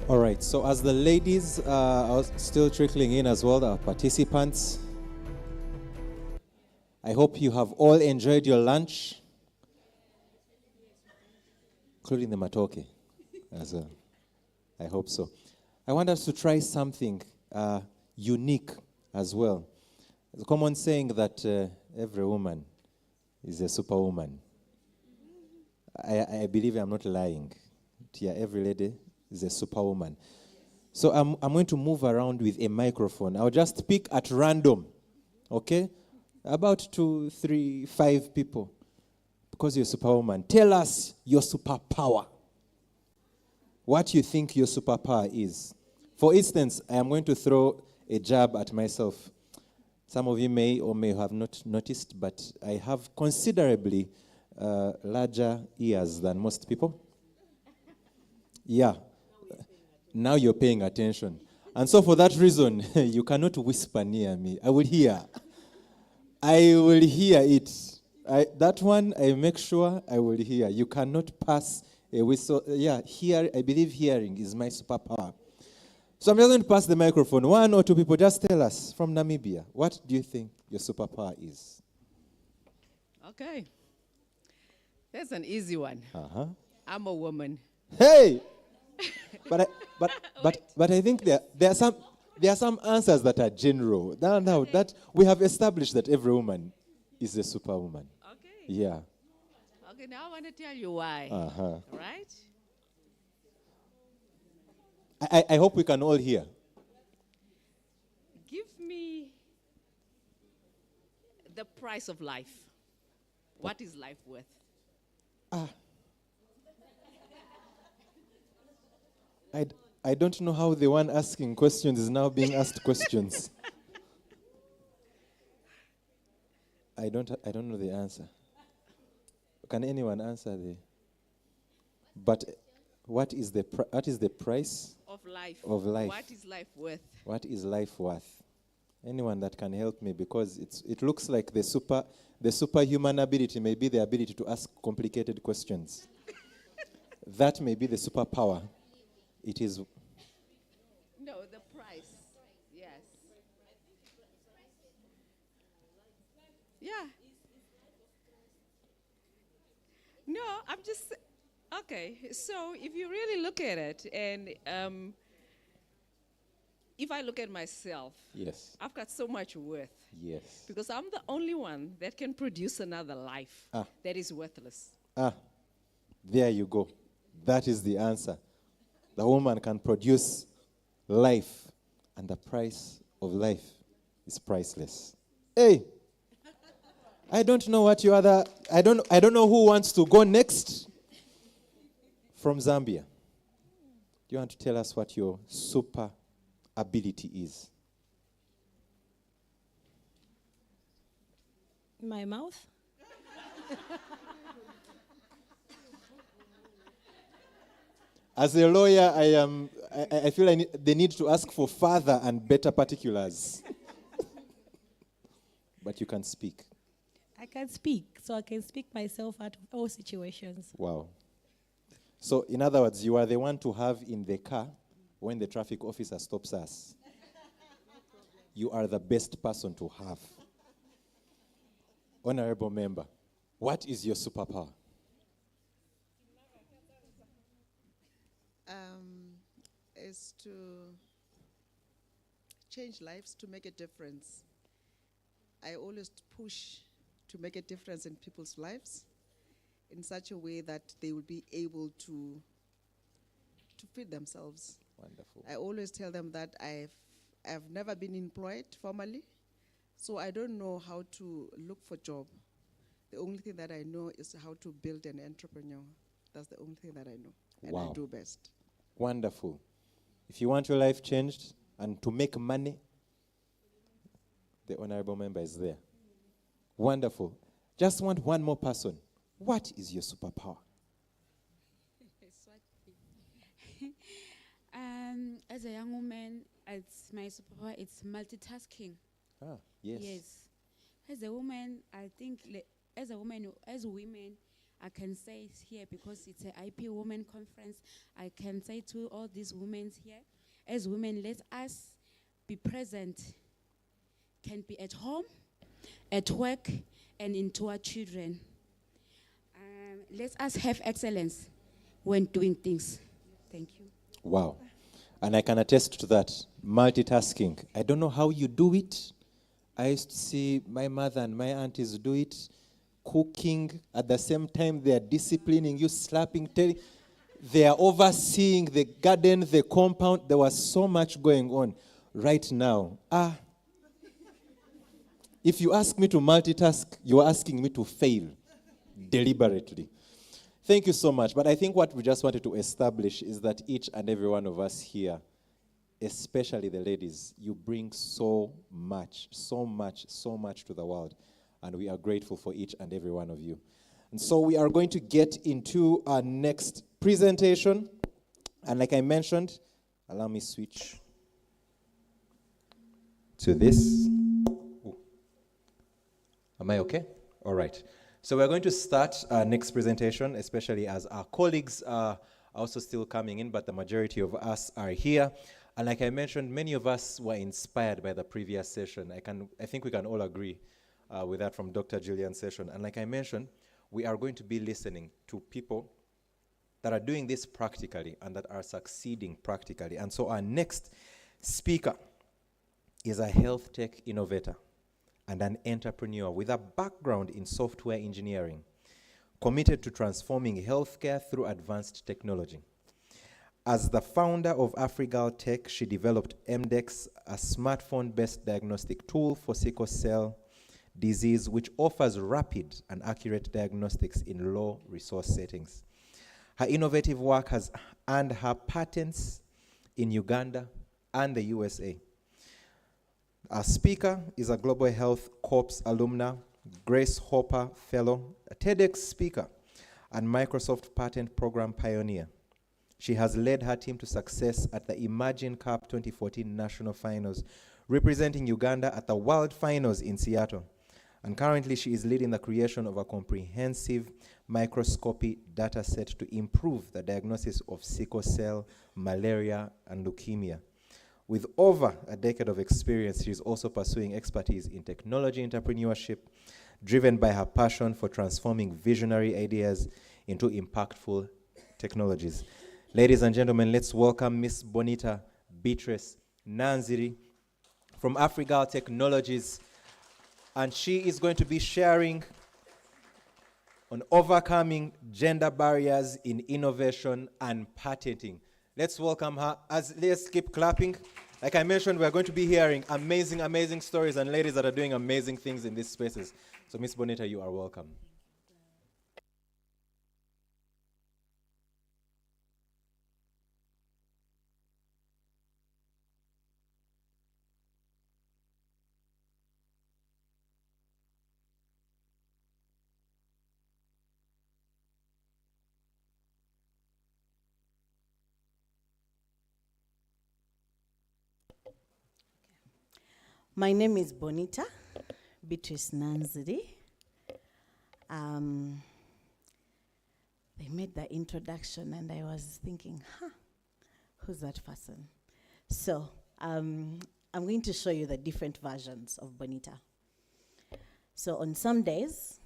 All right, so as the ladies are still trickling in as well, our participants, I hope you have all enjoyed your lunch, including the matoke as well. I hope so. I want us to try something unique as well. There's a common saying that every woman is a superwoman. I believe I'm not lying. Yeah, every lady is a superwoman. So I'm going to move around with a microphone. I'll just pick at random, okay? About 2, 3, 5 people. Because you're a superwoman. Tell us your superpower. What you think your superpower is. For instance, I am going to throw a jab at myself. Some of you may or may have not noticed, but I have considerably larger ears than most people. Yeah. Now you're paying attention. And so for that reason, you cannot whisper near me. I will hear. I will hear it. That one, I make sure I will hear. You cannot pass a whistle. Yeah, I believe hearing is my superpower. So I'm just going to pass the microphone. 1 or 2 people, just tell us from Namibia, what do you think your superpower is? Okay. That's an easy one. Uh-huh. I'm a woman. Hey! But I think there are some answers that are general. That we have established that every woman is a superwoman. Okay. Yeah. Okay, now I want to tell you why. Uh-huh. Right? I hope we can all hear. Give me the price of life. What is life worth? I don't know how the one asking questions is now being asked questions. I don't know the answer. Can anyone answer the? But what is the price of life? Of life. What is life worth? What is life worth? Anyone that can help me, because it looks like the superhuman ability may be the ability to ask complicated questions. That may be the superpower. It is. No, the price. Yes. Yeah. No, I'm just okay. So if you really look at it, and if I look at myself, yes, I've got so much worth. Yes. Because I'm the only one that can produce another life that is worthless. There you go. That is the answer. The woman can produce life, and the price of life is priceless. Hey, I don't know what your other. I don't know who wants to go next. From Zambia, do you want to tell us what your super ability is? My mouth? As a lawyer, I feel they need to ask for further and better particulars. But you can speak. I can speak, so I can speak myself out of all situations. Wow. So, in other words, you are the one to have in the car when the traffic officer stops us. You are the best person to have. Honorable member, what is your superpower? Is to change lives, to make a difference. I always push to make a difference in people's lives in such a way that they will be able to feed themselves. Wonderful. I always tell them that I've never been employed formally, so I don't know how to look for job. The only thing that I know is how to build an entrepreneur. That's the only thing that I know, and Wow. I do best. Wonderful. If you want your life changed and to make money, the honorable member is there. Wonderful. Just want one more person. What is your superpower? As a young woman, it's my superpower. It's multitasking. Ah, yes. Yes. As a woman, I think as women, I can say it here because it's an IP Women Conference. I can say to all these women here, as women, let us be present. Can be at home, at work, and into our children. Let us have excellence when doing things. Thank you. Wow. And I can attest to that. Multitasking. I don't know how you do it. I used to see my mother and my aunties do it. Cooking. At the same time, they are disciplining you, slapping, telling. They are overseeing the garden, the compound. There was so much going on. Right now, if you ask me to multitask, you are asking me to fail deliberately. Thank you so much. But I think what we just wanted to establish is that each and every one of us here, especially the ladies, you bring so much to the world. And we are grateful for each and every one of you. And so we are going to get into our next presentation. And like I mentioned, allow me switch to this. Ooh. Am I okay? All right. So we're going to start our next presentation, especially as our colleagues are also still coming in, but the majority of us are here. And like I mentioned, many of us were inspired by the previous session. I think we can all agree with that from Dr. Julian's session. And like I mentioned, we are going to be listening to people that are doing this practically and that are succeeding practically. And so our next speaker is a health tech innovator and an entrepreneur with a background in software engineering, committed to transforming healthcare through advanced technology. As the founder of Afrigal Tech, she developed MDEX, a smartphone-based diagnostic tool for sickle cell disease, which offers rapid and accurate diagnostics in low-resource settings. Her innovative work has earned her patents in Uganda and the USA. Our speaker is a Global Health Corps alumna, Grace Hopper Fellow, a TEDx speaker, and Microsoft Patent Program pioneer. She has led her team to success at the Imagine Cup 2014 National Finals, representing Uganda at the World Finals in Seattle. And currently she is leading the creation of a comprehensive microscopy data set to improve the diagnosis of sickle cell, malaria, and leukemia. With over a decade of experience, she is also pursuing expertise in technology entrepreneurship, driven by her passion for transforming visionary ideas into impactful technologies. Ladies and gentlemen, let's welcome Miss Bonita Beatrice Nanziri from Afrigal Technologies. And she is going to be sharing on overcoming gender barriers in innovation and patenting. Let's welcome her. Let's keep clapping. Like I mentioned, we're going to be hearing amazing, amazing stories and ladies that are doing amazing things in these spaces. So Miss Bonita, you are welcome. My name is Bonita Beatrice Nanziri. they made the introduction, and I was thinking, who's that person? So I'm going to show you the different versions of Bonita. So on some days,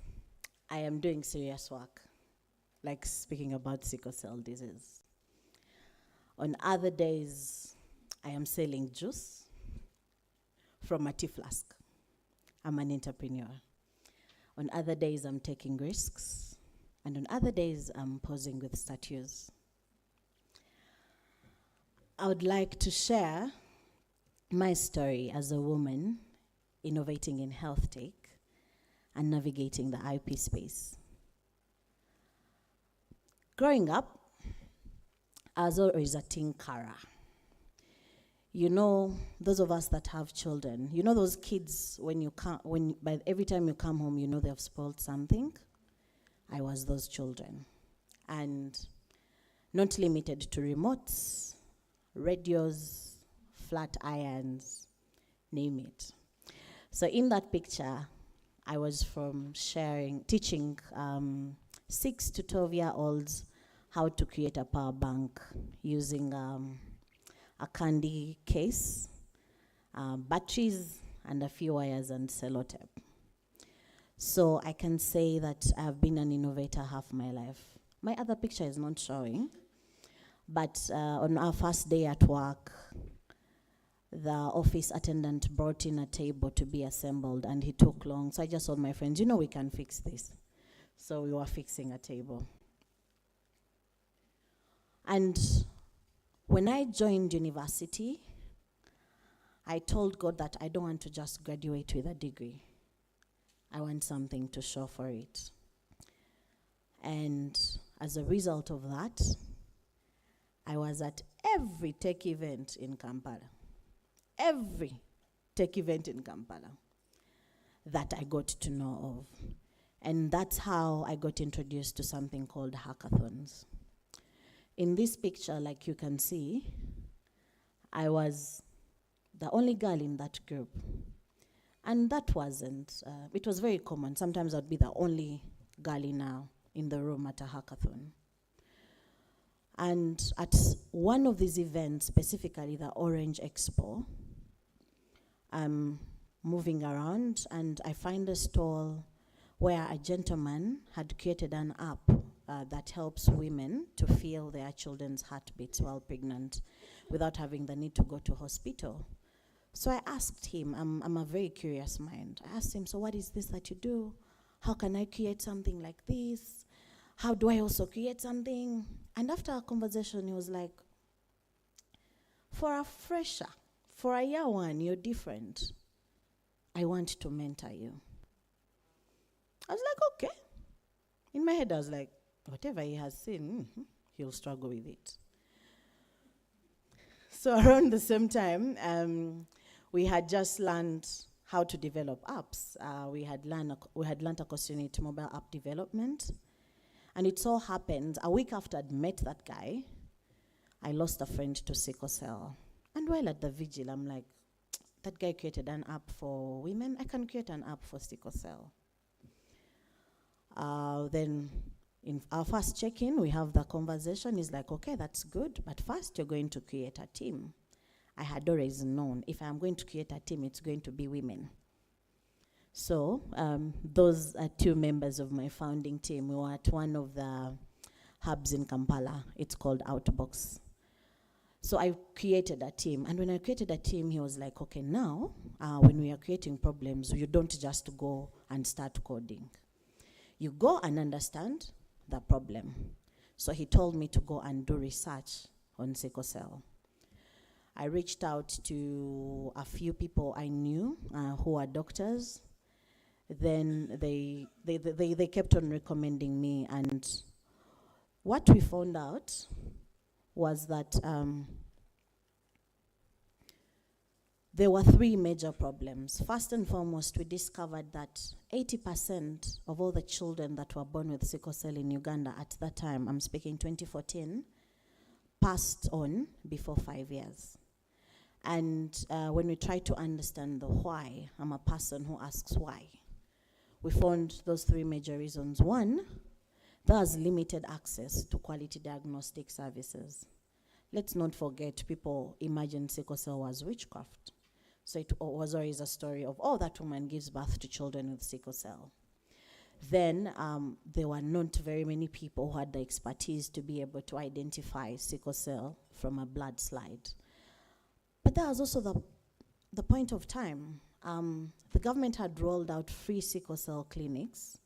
I am doing serious work, like speaking about sickle cell disease. On other days, I am selling juice from a tea flask. I'm an entrepreneur. On other days, I'm taking risks. And on other days, I'm posing with statues. I would like to share my story as a woman innovating in health tech and navigating the IP space. Growing up, I was always a tinkerer. You know, those of us that have children, you know those kids by every time you come home, you know they've spoiled something? I was those children. And not limited to remotes, radios, flat irons, name it. So in that picture, I was teaching 6 to 12-year-olds how to create a power bank using a candy case, batteries, and a few wires and sellotape. So I can say that I've been an innovator half my life. My other picture is not showing, but on our first day at work, the office attendant brought in a table to be assembled, and he took long. So I just told my friends, you know, we can fix this. So we were fixing a table. And when I joined university, I told God that I don't want to just graduate with a degree. I want something to show for it. And as a result of that, I was at every tech event in Kampala. Every tech event in Kampala that I got to know of. And that's how I got introduced to something called hackathons. In this picture, like you can see, I was the only girl in that group. And that wasn't, it was very common. Sometimes I'd be the only girl in the room at a hackathon. And at one of these events, specifically the Orange Expo, I'm moving around and I find a stall where a gentleman had created an app that helps women to feel their children's heartbeats while pregnant without having the need to go to hospital. So I asked him, I'm a very curious mind. I asked him, so what is this that you do? How can I create something like this? How do I also create something? And after our conversation, he was like, for a fresher, for a year one, you're different. I want to mentor you. I was like, okay. In my head, I was like, whatever he has seen, he'll struggle with it. So around the same time, we had just learned how to develop apps. We had learned a course unit mobile app development. And it so happened, a week after I'd met that guy, I lost a friend to sickle cell. And while at the vigil, I'm like, that guy created an app for women, I can create an app for sickle cell. Then in our first check-in, we have the conversation. He's like, okay, that's good, but first you're going to create a team. I had always known if I'm going to create a team, it's going to be women. So those are 2 members of my founding team. We were at one of the hubs in Kampala. It's called Outbox. So I created a team. And when I created a team, he was like, okay, now, when we are creating problems, you don't just go and start coding. You go and understand the problem. So he told me to go and do research on sickle cell. I reached out to a few people I knew who are doctors. Then they kept on recommending me, and what we found out was that there were 3 major problems. First and foremost, we discovered that 80% of all the children that were born with sickle cell in Uganda at that time, I'm speaking 2014, passed on before 5 years. And when we try to understand the why, I'm a person who asks why. we found those three major reasons. One, there's limited access to quality diagnostic services. Let's not forget, people imagine sickle cell was witchcraft. So it was always a story of, oh, that woman gives birth to children with sickle cell. Then there were not very many people who had the expertise to be able to identify sickle cell from a blood slide. But that was also the point of time. The government had rolled out free sickle cell clinics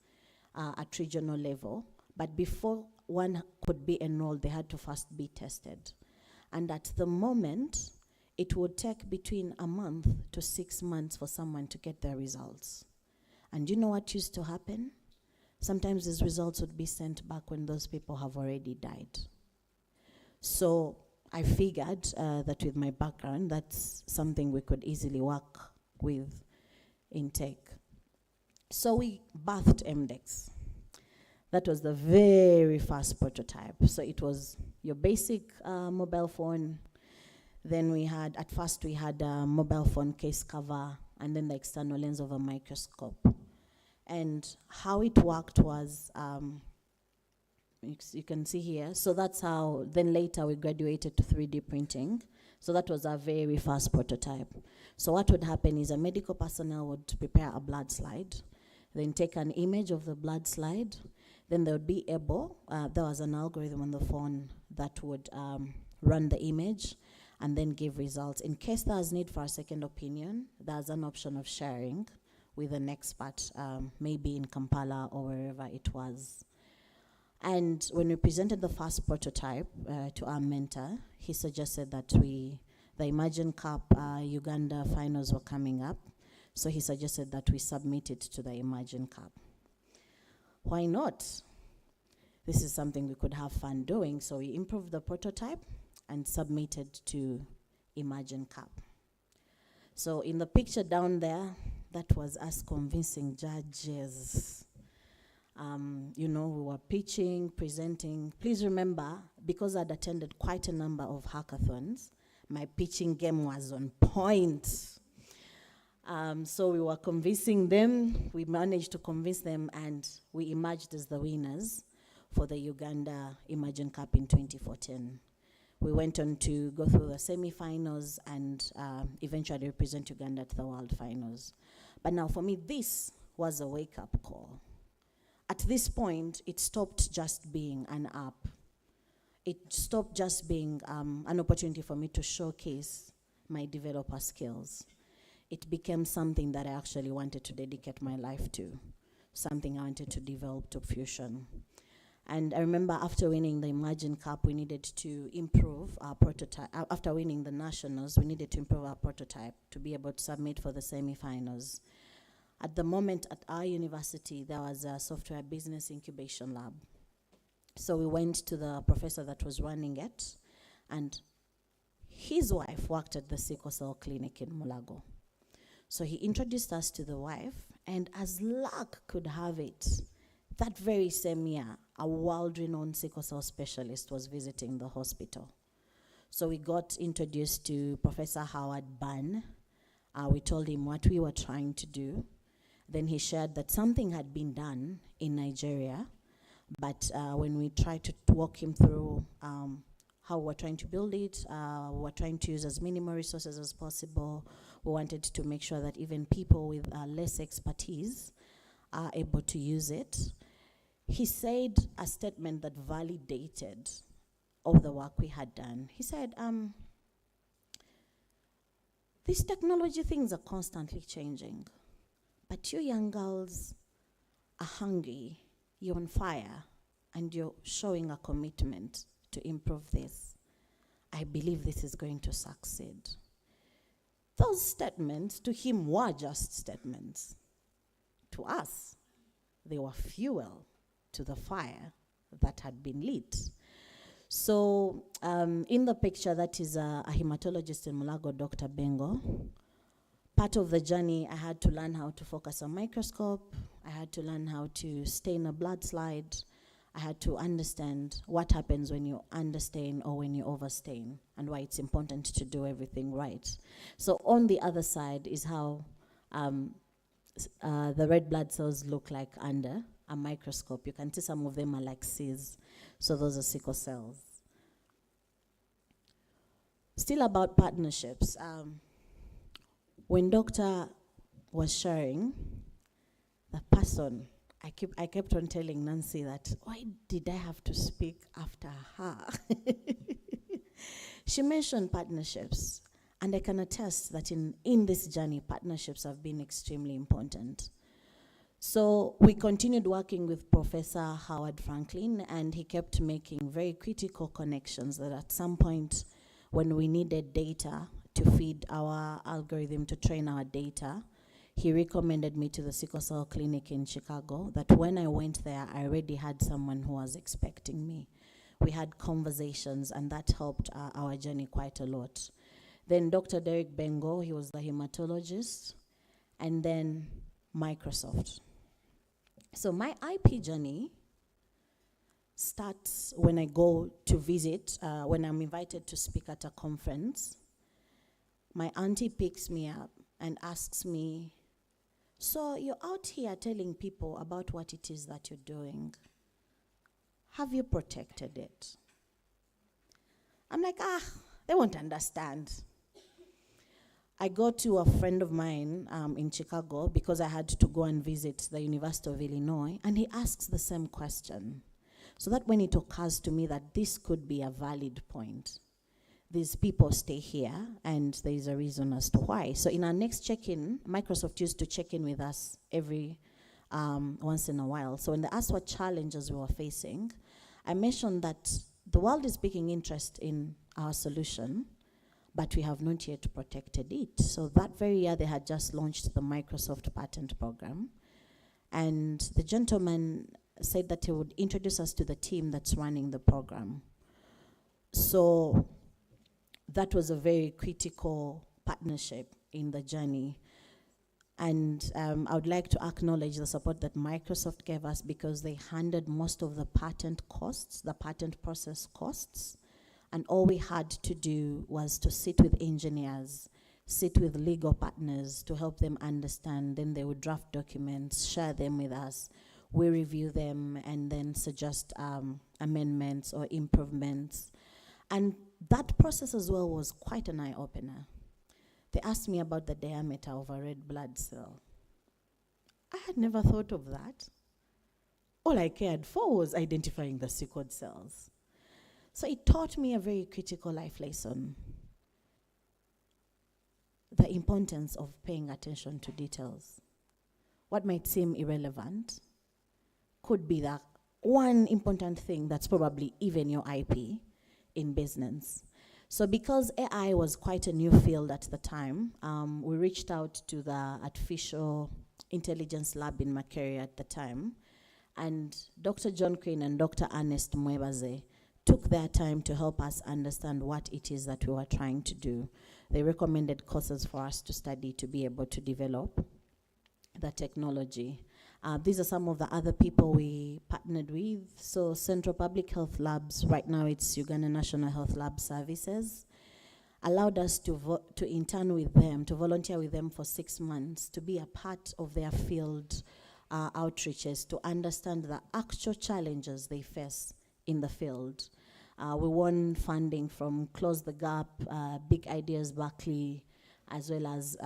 at regional level, but before one could be enrolled, they had to first be tested. And at the moment, it would take between a month to 6 months for someone to get their results. And you know what used to happen? Sometimes these results would be sent back when those people have already died. So I figured that with my background, that's something we could easily work with in tech. So we birthed MDEX. That was the very first prototype. So it was your basic mobile phone. Then we had, at first we had a mobile phone case cover and then the external lens of a microscope. And how it worked was, you can see here, so that's how, then later we graduated to 3D printing. So that was our very first prototype. So what would happen is a medical personnel would prepare a blood slide, then take an image of the blood slide, then they would be able, there was an algorithm on the phone that would run the image and then give results. In case there's need for a second opinion, there's an option of sharing with an expert, maybe in Kampala or wherever it was. And when we presented the first prototype to our mentor, he suggested that the Imagine Cup Uganda finals were coming up, so he suggested that we submit it to the Imagine Cup. Why not? This is something we could have fun doing, so we improved the prototype and submitted to Imagine Cup. So in the picture down there, that was us convincing judges. You know, we were pitching, presenting. Please remember, because I'd attended quite a number of hackathons, my pitching game was on point. So we were convincing them, we managed to convince them, and we emerged as the winners for the Uganda Imagine Cup in 2014. We went on to go through the semi-finals and eventually represent Uganda at the World Finals. But now for me, this was a wake-up call. At this point, it stopped just being an app. It stopped just being an opportunity for me to showcase my developer skills. It became something that I actually wanted to dedicate my life to, something I wanted to develop to fruition. And I remember after winning the Imagine Cup, we needed to improve our prototype. After winning the nationals, we needed to improve our prototype to be able to submit for the semi-finals. At the moment at our university, there was a software business incubation lab. So we went to the professor that was running it, and his wife worked at the sickle cell clinic in Mulago. So he introduced us to the wife, and as luck could have it, that very same year, a world-renowned sickle cell specialist was visiting the hospital. So we got introduced to Professor Howard Ban. We told him what we were trying to do. Then he shared that something had been done in Nigeria, but when we tried to walk him through how we're trying to build it, we're trying to use as minimal resources as possible. We wanted to make sure that even people with less expertise are able to use it. He said a statement that validated all the work we had done. He said, these technology things are constantly changing, but you young girls are hungry, you're on fire, and you're showing a commitment to improve this. I believe this is going to succeed. Those statements to him were just statements. To us, they were fuel to the fire that had been lit. So in the picture, that is a hematologist in Mulago, Dr. Bengo. Part of the journey, I had to learn how to focus a microscope. I had to learn how to stain a blood slide. I had to understand what happens when you understain or when you overstain, and why it's important to do everything right. So on the other side is how the red blood cells look like under a microscope. You can see some of them are like Cs. So those are sickle cells. Still about partnerships. When doctor was sharing, the person, I kept on telling Nancy that, why did I have to speak after her? She mentioned partnerships, and I can attest that in this journey, partnerships have been extremely important. So we continued working with Professor Howard Franklin, and he kept making very critical connections that at some point when we needed data to feed our algorithm to train our data, he recommended me to the sickle cell clinic in Chicago, that when I went there, I already had someone who was expecting me. We had conversations, and that helped our journey quite a lot. Then Dr. Derek Bengo, he was the hematologist, and then Microsoft. So my IP journey starts when I go to visit, when I'm invited to speak at a conference. My auntie picks me up and asks me, so you're out here telling people about what it is that you're doing. Have you protected it? I'm like, they won't understand. I go to a friend of mine in Chicago because I had to go and visit the University of Illinois, and he asks the same question. So that when it occurs to me that this could be a valid point, these people stay here, and there is a reason as to why. So in our next check-in, Microsoft used to check in with us every once in a while. So when they asked what challenges we were facing, I mentioned that the world is taking interest in our solution, but we have not yet protected it. So that very year, they had just launched the Microsoft patent program. And the gentleman said that he would introduce us to the team that's running the program. So that was a very critical partnership in the journey. And I would like to acknowledge the support that Microsoft gave us, because they handled most of the patent costs, the patent process costs. And all we had to do was to sit with engineers, sit with legal partners to help them understand. Then they would draft documents, share them with us. We review them and then suggest amendments or improvements. And that process as well was quite an eye-opener. They asked me about the diameter of a red blood cell. I had never thought of that. All I cared for was identifying the sickled cells. So it taught me a very critical life lesson. The importance of paying attention to details. What might seem irrelevant could be the one important thing that's probably even your IP in business. So because AI was quite a new field at the time, we reached out to the Artificial Intelligence Lab in Makerere at the time, and Dr. John Crane and Dr. Ernest Mwebaze took their time to help us understand what it is that we were trying to do. They recommended courses for us to study to be able to develop the technology. These are some of the other people we partnered with. So Central Public Health Labs, right now it's Uganda National Health Lab Services, allowed us to intern with them, to volunteer with them for 6 months, to be a part of their field outreaches, to understand the actual challenges they face in the field. We won funding from Close the Gap, Big Ideas Berkeley, as well as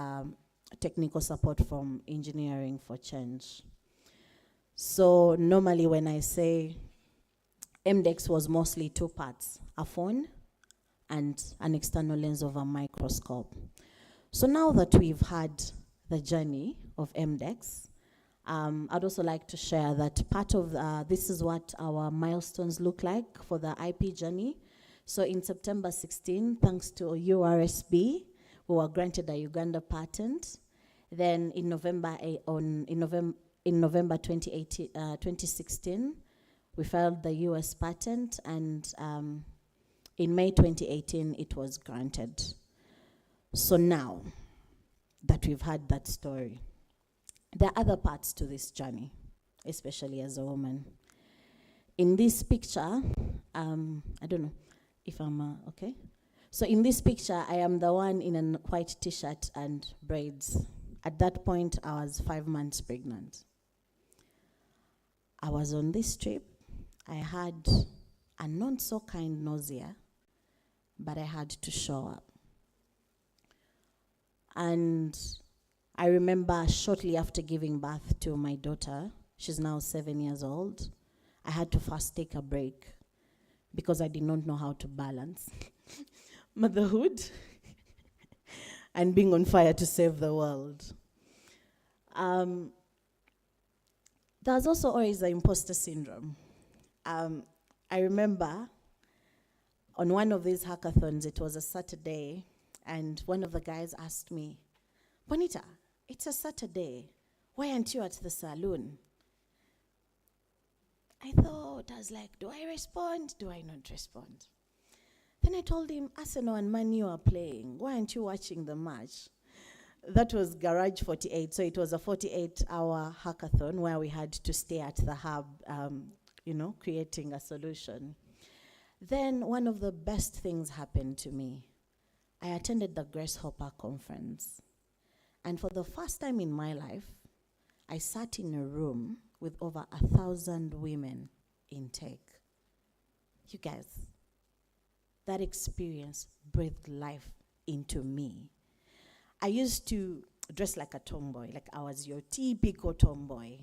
technical support from Engineering for Change. So normally when I say MDEX was mostly 2 parts, a phone and an external lens of a microscope. So now that we've had the journey of MDEX, I'd also like to share that part of this is what our milestones look like for the IP journey. So in September 16, thanks to URSB, we were granted a Uganda patent. Then in November 2016, we filed the US patent, and in May 2018, it was granted. So now that we've had that story, there are other parts to this journey, especially as a woman. In this picture, I don't know if I'm okay. So in this picture, I am the one in a white t-shirt and braids. At that point, I was 5 months pregnant. I was on this trip. I had a not so kind nausea, but I had to show up. And I remember shortly after giving birth to my daughter, she's now 7 years old, I had to first take a break because I did not know how to balance motherhood and being on fire to save the world. There's also always the imposter syndrome. I remember on one of these hackathons, it was a Saturday, and one of the guys asked me, "Bonita, it's a Saturday. Why aren't you at the saloon?" I thought, I was like, do I respond? Do I not respond? Then I told him, Arsenal and Man U are playing. Why aren't you watching the match? That was Garage 48. So it was a 48-hour hackathon where we had to stay at the hub, creating a solution. Then one of the best things happened to me. I attended the Grace Hopper conference. And for the first time in my life, I sat in a room with over 1,000 women in tech. You guys, that experience breathed life into me. I used to dress like a tomboy, like I was your typical tomboy.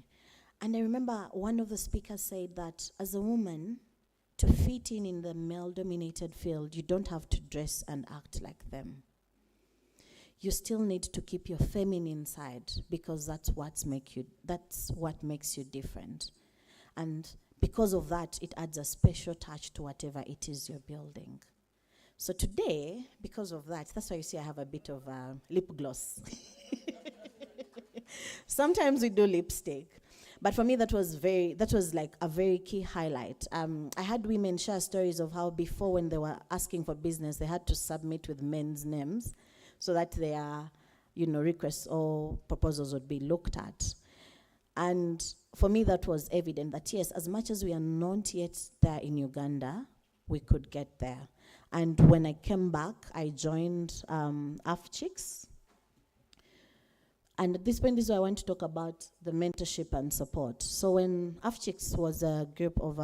And I remember one of the speakers said that as a woman, to fit in the male-dominated field, you don't have to dress and act like them. You still need to keep your feminine side because that's what makes you different. And because of that, it adds a special touch to whatever it is you're building. So today, because of that, that's why you see I have a bit of lip gloss. Sometimes we do lipstick. But for me, that was like a very key highlight. I had women share stories of how before, when they were asking for business, they had to submit with men's names so that their, requests or proposals would be looked at. And for me, that was evident that yes, as much as we are not yet there in Uganda, we could get there. And when I came back, I joined AFCHICS. And at this point, this is where I want to talk about the mentorship and support. So when AFCHICS was a group of,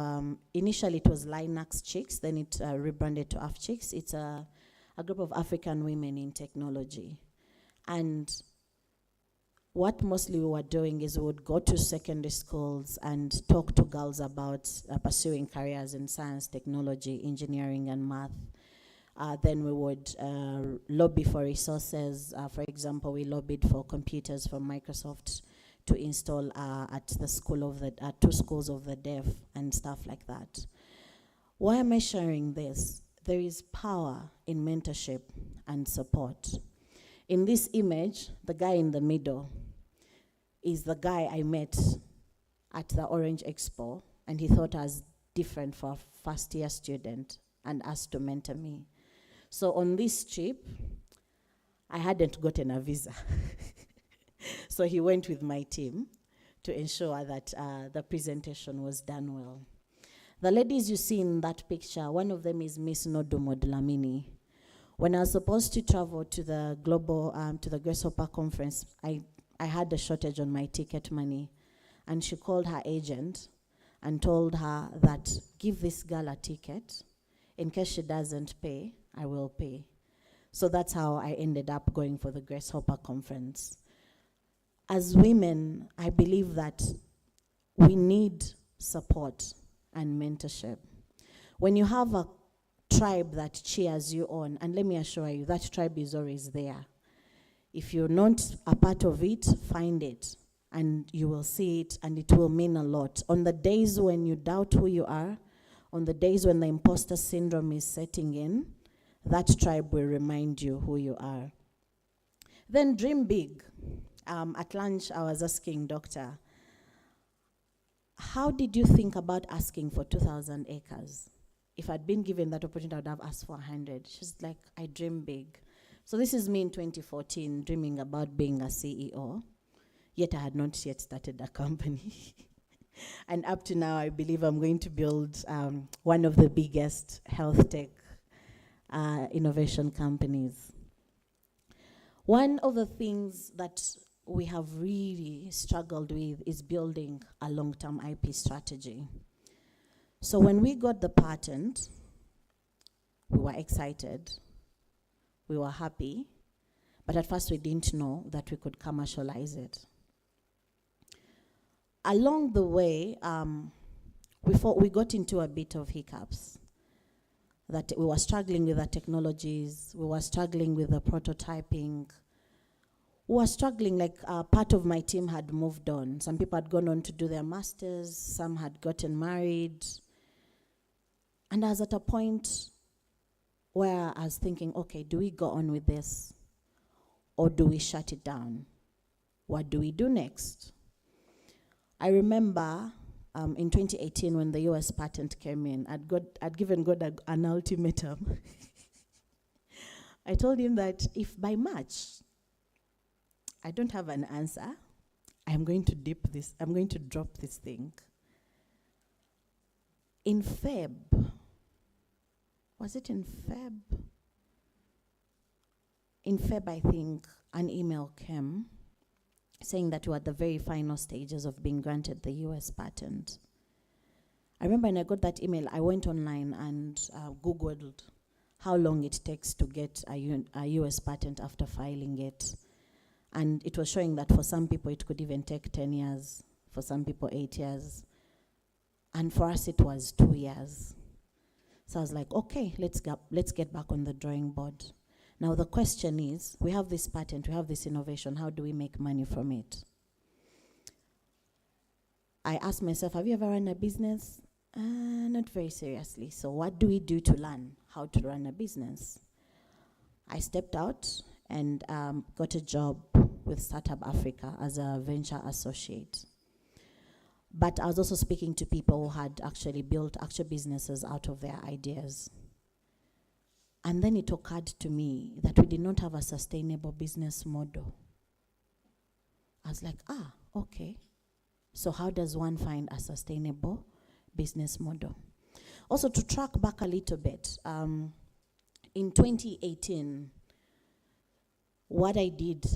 initially it was Linux Chicks, then it rebranded to AFCHICS. It's a group of African women in technology. And what mostly we were doing is we would go to secondary schools and talk to girls about pursuing careers in science, technology, engineering, and math. Then we would lobby for resources. For example, we lobbied for computers from Microsoft to install at the two schools of the deaf and stuff like that. Why am I sharing this? There is power in mentorship and support. In this image, the guy in the middle is the guy I met at the Orange Expo, and he thought I was different for a first-year student and asked to mentor me. So on this trip, I hadn't gotten a visa. So he went with my team to ensure that the presentation was done well. The ladies you see in that picture, one of them is Miss Nodumo Dlamini. When I was supposed to travel to the to the Grace Hopper conference, I had a shortage on my ticket money. And she called her agent and told her that, give this girl a ticket. In case she doesn't pay, I will pay. So that's how I ended up going for the Grace Hopper conference. As women, I believe that we need support and mentorship. When you have a tribe that cheers you on, and let me assure you, that tribe is always there. If you're not a part of it, find it, and you will see it, and it will mean a lot. On the days when you doubt who you are, on the days when the imposter syndrome is setting in, that tribe will remind you who you are. Then dream big. At lunch, I was asking Doctor, how did you think about asking for 2,000 acres? If I'd been given that opportunity, I would have asked for 100. She's like, I dream big. So this is me in 2014, dreaming about being a CEO, yet I had not yet started a company. And up to now, I believe I'm going to build one of the biggest health tech innovation companies. One of the things that we have really struggled with is building a long-term IP strategy. So when we got the patent, we were excited, we were happy, but at first we didn't know that we could commercialize it. Along the way, we got into a bit of hiccups, that we were struggling with the technologies, we were struggling with the prototyping, we were struggling, like part of my team had moved on. Some people had gone on to do their masters, some had gotten married. And I was at a point where I was thinking, okay, do we go on with this or do we shut it down? What do we do next? I remember in 2018 when the US patent came in, I'd given God an ultimatum. I told him that if by March I don't have an answer, I'm going to drop this thing. In Feb, was it in Feb? In Feb, I think, an email came saying that we were at the very final stages of being granted the US patent. I remember when I got that email, I went online and Googled how long it takes to get a US patent after filing it. And it was showing that for some people it could even take 10 years, for some people 8 years. And for us it was 2 years. So I was like, okay, let's get back on the drawing board. Now the question is, we have this patent, we have this innovation, how do we make money from it? I asked myself, have you ever run a business? Not very seriously. So what do we do to learn how to run a business? I stepped out and got a job with Startup Africa as a venture associate. But I was also speaking to people who had actually built actual businesses out of their ideas. And then it occurred to me that we did not have a sustainable business model. I was like, okay. So how does one find a sustainable business model? Also, to track back a little bit, in 2018, what I did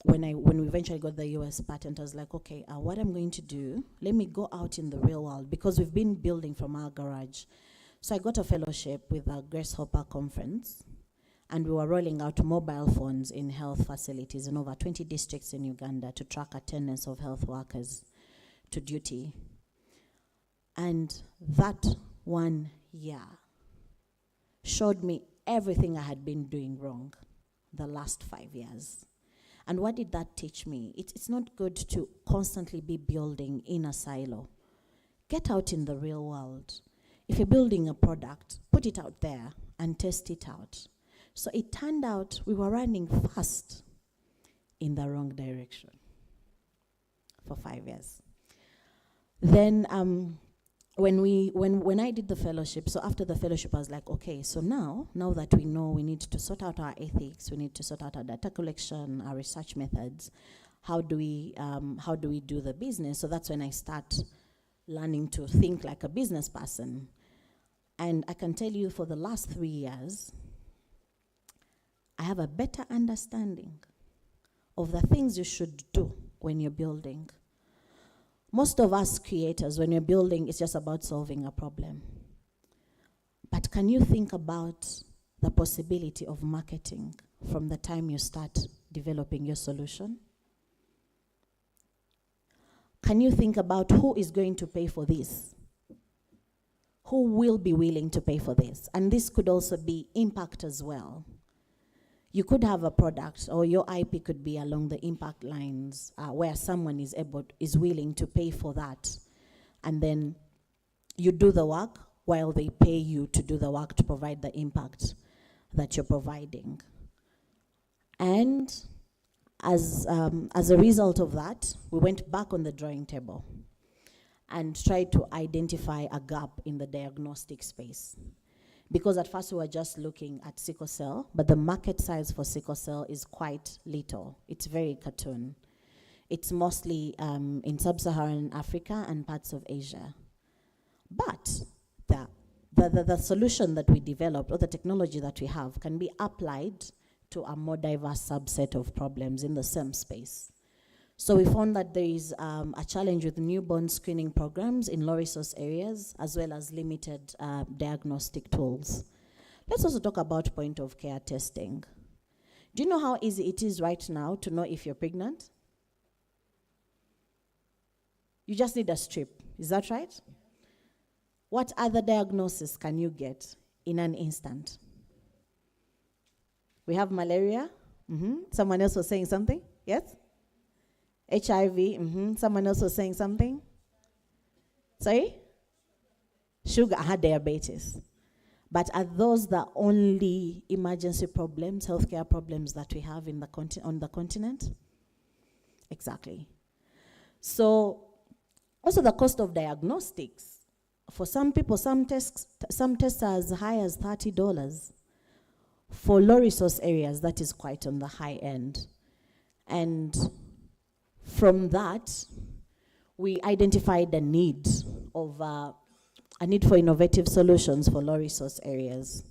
when we eventually got the US patent, I was like, okay, what I'm going to do, let me go out in the real world, because we've been building from our garage. So I got a fellowship with a Grace Hopper conference, and we were rolling out mobile phones in health facilities in over 20 districts in Uganda to track attendance of health workers to duty. And that 1 year showed me everything I had been doing wrong the last 5 years. And what did that teach me? It's not good to constantly be building in a silo. Get out in the real world. If you're building a product, put it out there and test it out. So it turned out we were running fast in the wrong direction for 5 years. Then when I did the fellowship, so after the fellowship I was like, okay, so now that we know we need to sort out our ethics, we need to sort out our data collection, our research methods, how do we do the business? So that's when I start learning to think like a business person. And I can tell you for the last 3 years, I have a better understanding of the things you should do when you're building. Most of us creators, when you're building, it's just about solving a problem. But can you think about the possibility of marketing from the time you start developing your solution? Can you think about who is going to pay for this? Who will be willing to pay for this? And this could also be impact as well. You could have a product, or your IP could be along the impact lines, where someone is willing to pay for that. And then you do the work while they pay you to do the work to provide the impact that you're providing. And as a result of that, we went back on the drawing table and tried to identify a gap in the diagnostic space. Because at first we were just looking at sickle cell, but the market size for sickle cell is quite little. It's very cartoon. It's mostly in sub-Saharan Africa and parts of Asia. But the solution that we developed, or the technology that we have, can be applied to a more diverse subset of problems in the same space. So we found that there is a challenge with newborn screening programs in low-resource areas, as well as limited diagnostic tools. Let's also talk about point-of-care testing. Do you know how easy it is right now to know if you're pregnant? You just need a strip. Is that right? What other diagnosis can you get in an instant? We have malaria. Someone else was saying something? Yes? HIV. Someone else was saying something? Sorry? Sugar. Diabetes. But are those the only emergency problems, healthcare problems that we have in the on the continent? Exactly. So, also the cost of diagnostics. For some people, some tests are as high as $30. For low-resource areas, that is quite on the high end. And from that, we identified a need for innovative solutions for low-resource areas.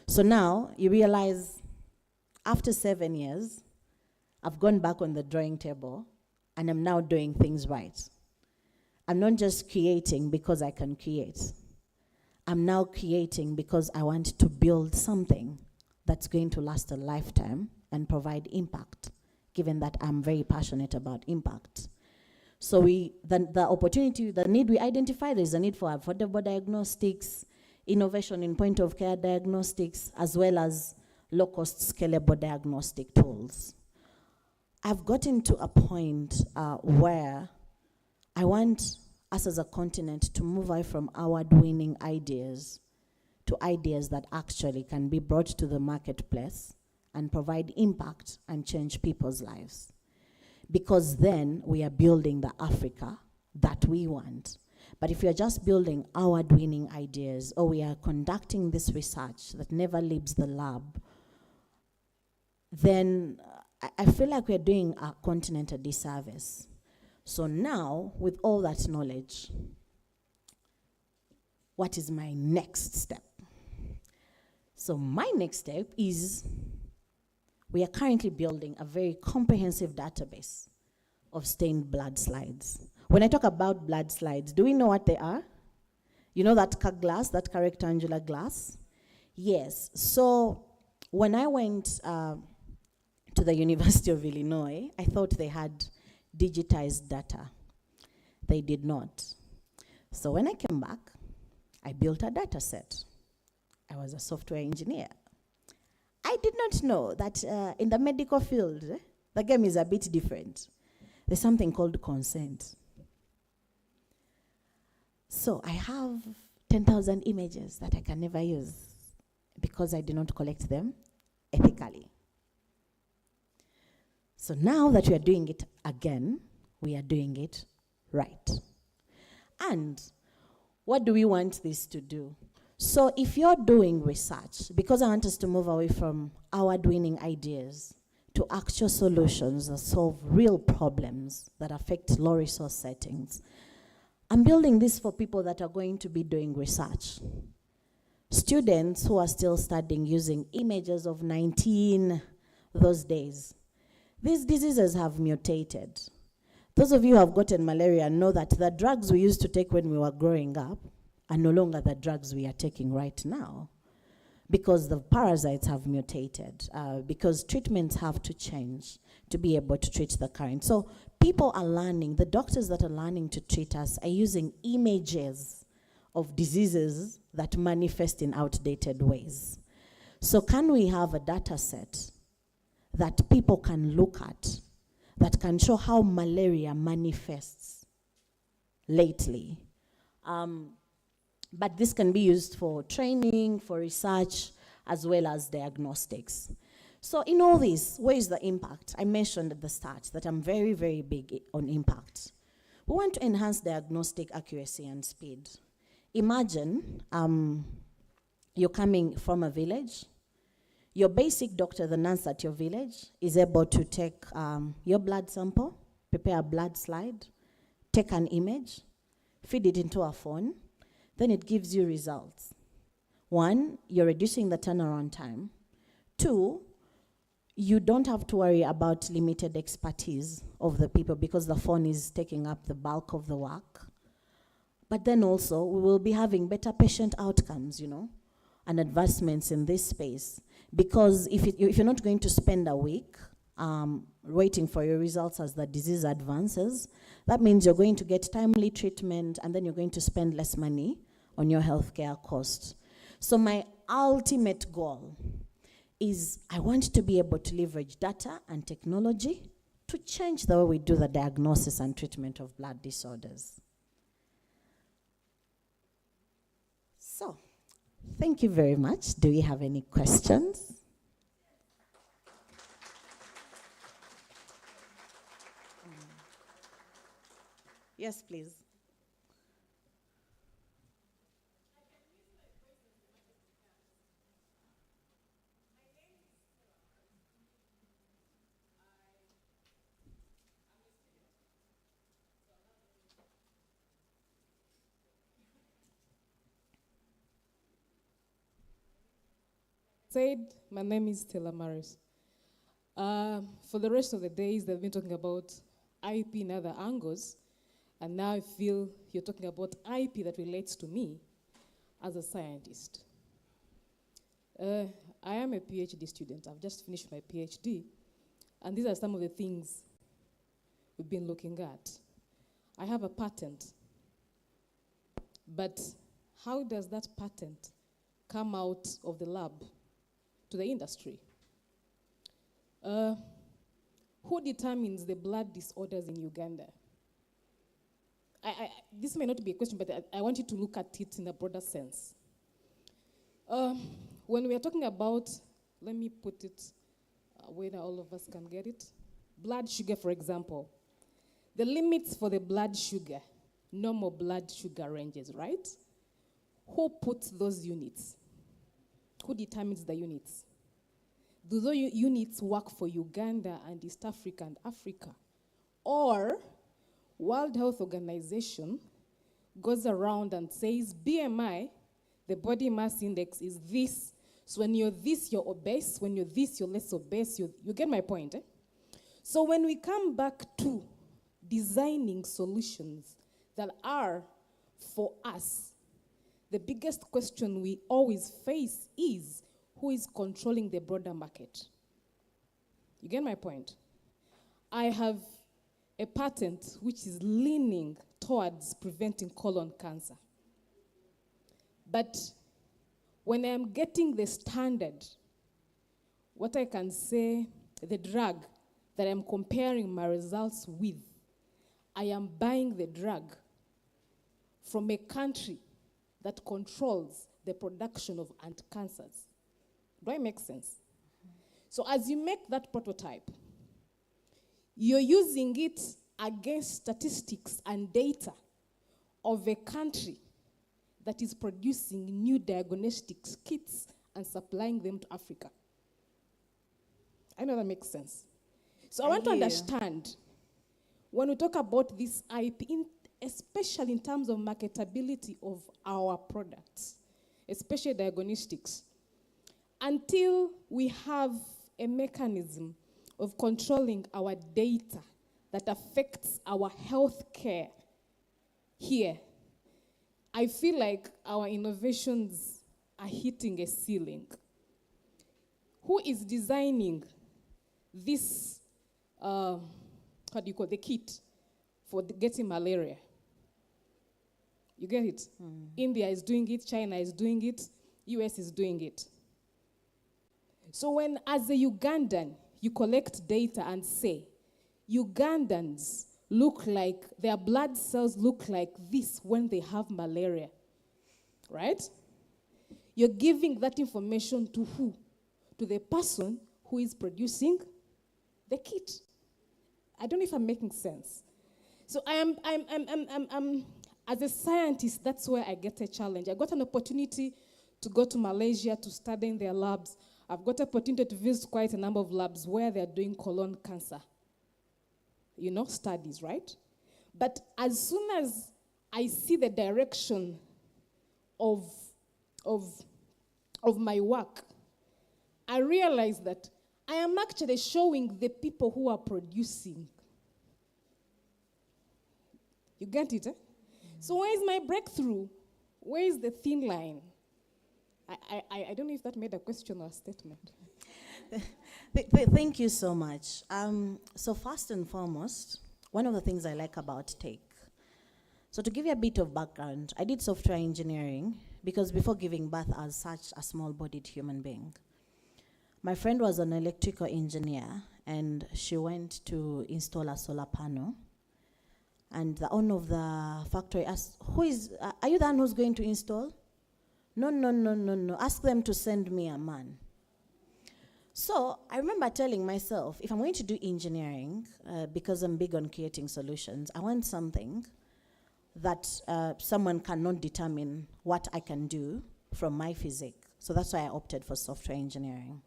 So now, you realize, after 7 years, I've gone back on the drawing table, and I'm now doing things right. I'm not just creating because I can create. I'm now creating because I want to build something that's going to last a lifetime and provide impact, given that I'm very passionate about impact. So the opportunity, the need we identified is a need for affordable diagnostics, innovation in point-of-care diagnostics, as well as low-cost scalable diagnostic tools. I've gotten to a point where I want us as a continent to move away from award-winning ideas to ideas that actually can be brought to the marketplace and provide impact and change people's lives. Because then we are building the Africa that we want. But if we are just building award-winning ideas, or we are conducting this research that never leaves the lab, then I feel like we're doing our continent a disservice. So now, with all that knowledge, what is my next step? So my next step is, we are currently building a very comprehensive database of stained blood slides. When I talk about blood slides, do we know what they are? You know that glass, that rectangular glass? Yes. So when I went to the University of Illinois, I thought they had digitized data. They did not. So when I came back, I built a data set. I was a software engineer. I did not know that in the medical field, the game is a bit different. There's something called consent. So I have 10,000 images that I can never use because I did not collect them ethically. So now that we are doing it again, we are doing it right. And what do we want this to do? So if you're doing research, because I want us to move away from award-winning ideas to actual solutions that solve real problems that affect low-resource settings, I'm building this for people that are going to be doing research. Students who are still studying using images of 19 those days. These diseases have mutated. Those of you who have gotten malaria know that the drugs we used to take when we were growing up are no longer the drugs we are taking right now, because the parasites have mutated, because treatments have to change to be able to treat the current. So people are learning, the doctors that are learning to treat us are using images of diseases that manifest in outdated ways. So can we have a data set that people can look at that can show how malaria manifests lately? But this can be used for training, for research, as well as diagnostics. So in all this, where is the impact? I mentioned at the start that I'm very, very big on impact. We want to enhance diagnostic accuracy and speed. Imagine you're coming from a village. Your basic doctor, the nurse at your village, is able to take your blood sample, prepare a blood slide, take an image, feed it into a phone, then it gives you results. 1, you're reducing the turnaround time. 2, you don't have to worry about limited expertise of the people because the phone is taking up the bulk of the work. But then also, we will be having better patient outcomes, and advancements in this space. Because if you're not going to spend a week waiting for your results as the disease advances, that means you're going to get timely treatment and then you're going to spend less money on your healthcare costs. So my ultimate goal is I want to be able to leverage data and technology to change the way we do the diagnosis and treatment of blood disorders. So, thank you very much. Do we have any questions? Yes, please. My name is Stella Maris. For the rest of the days, they've been talking about IP in other angles, and now I feel you're talking about IP that relates to me as a scientist. I am a PhD student. I've just finished my PhD, and these are some of the things we've been looking at. I have a patent, but how does that patent come out of the lab to the industry? Who determines the blood disorders in Uganda? This may not be a question, but I want you to look at it in a broader sense. When we are talking about, let me put it where all of us can get it. Blood sugar, for example. The limits for the blood sugar, normal blood sugar ranges, right? Who puts those units? Who determines the units? Do those units work for Uganda and East Africa and Africa? Or World Health Organization goes around and says BMI, the body mass index, is this. So when you're this, you're obese. When you're this, you're less obese. You get my point, eh? So when we come back to designing solutions that are for us, the biggest question we always face is, who is controlling the broader market? You get my point? I have a patent which is leaning towards preventing colon cancer. But when I'm getting the standard, what I can say, the drug that I'm comparing my results with, I am buying the drug from a country that controls the production of anti-cancers. Do I make sense? So as you make that prototype, you're using it against statistics and data of a country that is producing new diagnostics kits and supplying them to Africa. I know that makes sense. So I want to understand, when we talk about this IP, especially in terms of marketability of our products, especially diagnostics, until we have a mechanism of controlling our data that affects our health care here, I feel like our innovations are hitting a ceiling. Who is designing this, the kit for getting malaria? You get it? India is doing it, China is doing it, US is doing it. So when, as a Ugandan, you collect data and say, Ugandans look like, their blood cells look like this when they have malaria, right? You're giving that information to who? To the person who is producing the kit. I don't know if I'm making sense. So I'm as a scientist, that's where I get a challenge. I got an opportunity to go to Malaysia to study in their labs. I've got an opportunity to visit quite a number of labs where they're doing colon cancer, studies, right? But as soon as I see the direction of my work, I realize that I am actually showing the people who are producing. You get it? So where is my breakthrough? Where is the thin line? I don't know if that made a question or a statement. Thank you so much. So first and foremost, one of the things I like about Take. So to give you a bit of background, I did software engineering because before giving birth I was such a small-bodied human being. My friend was an electrical engineer and she went to install a solar panel. And the owner of the factory asked, are you the one who's going to install? No. Ask them to send me a man. So I remember telling myself, if I'm going to do engineering, because I'm big on creating solutions, I want something that someone cannot determine what I can do from my physique. So that's why I opted for software engineering.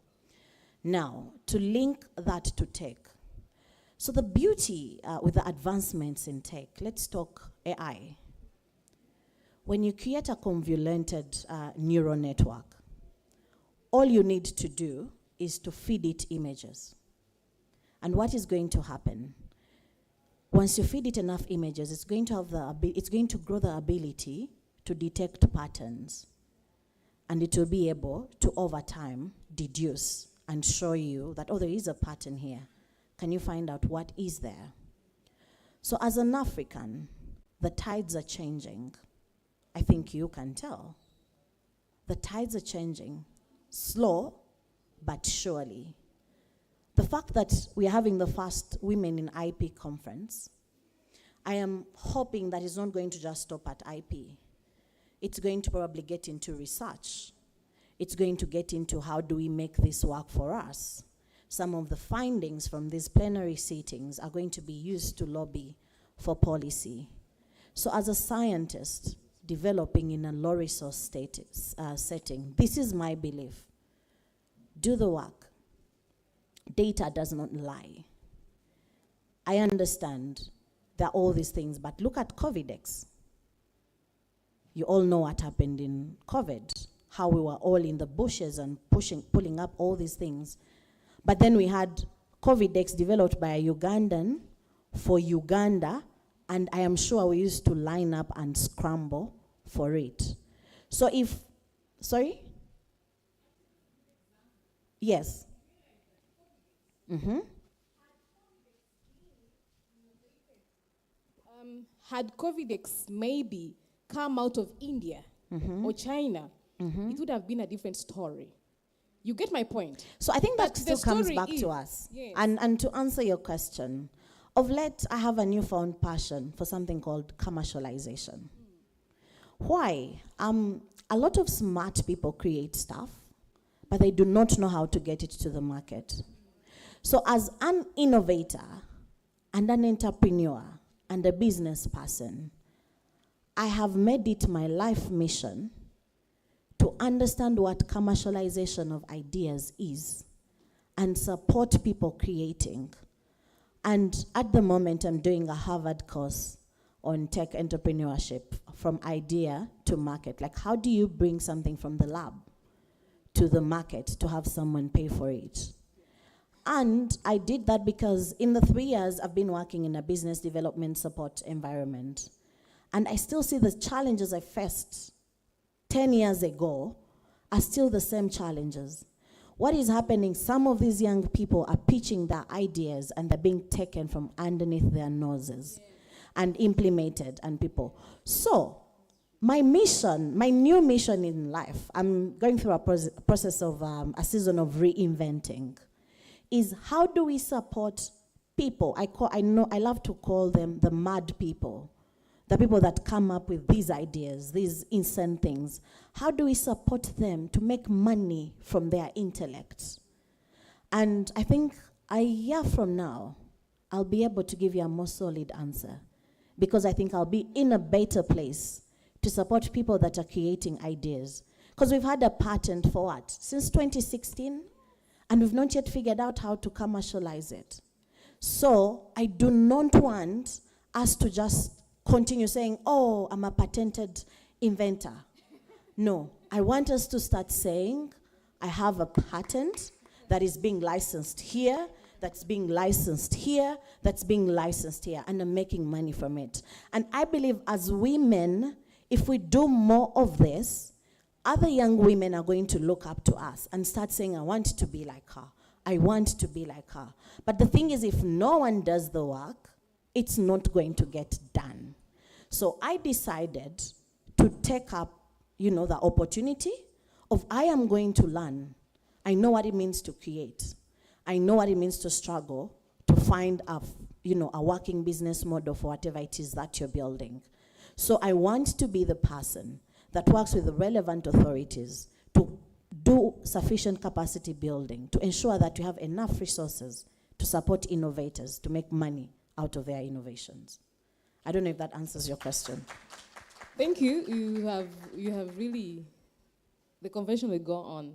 Now, to link that to tech. So the beauty with the advancements in tech, let's talk AI. When you create a convoluted neural network, all you need to do is to feed it images. And what is going to happen? Once you feed it enough images, it's going to have it's going to grow the ability to detect patterns. And it will be able to, over time, deduce and show you that, oh, there is a pattern here. Can you find out what is there? So as an African, the tides are changing. I think you can tell. The tides are changing, slow, but surely. The fact that we are having the first Women in IP conference, I am hoping that it's not going to just stop at IP. It's going to probably get into research. It's going to get into how do we make this work for us. Some of the findings from these plenary sittings are going to be used to lobby for policy. So as a scientist, developing in a low resource setting, this is my belief. Do the work. Data does not lie. I understand there are all these things, but look at COVIDX. You all know what happened in COVID, how we were all in the bushes and pulling up all these things. But then we had COVIDX developed by a Ugandan for Uganda, and I am sure we used to line up and scramble for it. So if, sorry? Yes. Had COVIDX maybe come out of India or China, it would have been a different story. You get my point? So I think that But still the comes story back is- to us. Yes. And to answer your question, of late I have a newfound passion for something called commercialization. Why? A lot of smart people create stuff, but they do not know how to get it to the market. So as an innovator and an entrepreneur and a business person, I have made it my life mission to understand what commercialization of ideas is and support people creating. And at the moment, I'm doing a Harvard course on tech entrepreneurship, from idea to market. Like, how do you bring something from the lab to the market to have someone pay for it? And I did that because in the 3 years I've been working in a business development support environment, and I still see the challenges I faced 10 years ago are still the same challenges. What is happening, some of these young people are pitching their ideas and they're being taken from underneath their noses and implemented and people. So my mission, my new mission in life, I'm going through a process of a season of reinventing, is how do we support people? I love to call them the mad people. The people that come up with these ideas, these insane things. How do we support them to make money from their intellect? And I think a year from now, I'll be able to give you a more solid answer, because I think I'll be in a better place to support people that are creating ideas. Because we've had a patent for what? Since 2016, and we've not yet figured out how to commercialize it. So I do not want us to just continue saying, oh, I'm a patented inventor. No, I want us to start saying, I have a patent that is being licensed here, that's being licensed here, that's being licensed here, and I'm making money from it. And I believe as women, if we do more of this, other young women are going to look up to us and start saying, I want to be like her. I want to be like her. But the thing is, if no one does the work, it's not going to get done. So I decided to take up, the opportunity of I am going to learn. I know what it means to create. I know what it means to struggle, to find a working business model for whatever it is that you're building. So I want to be the person that works with the relevant authorities to do sufficient capacity building, to ensure that you have enough resources to support innovators, to make money out of their innovations. I don't know if that answers your question. Thank you. You have really, the convention will go on.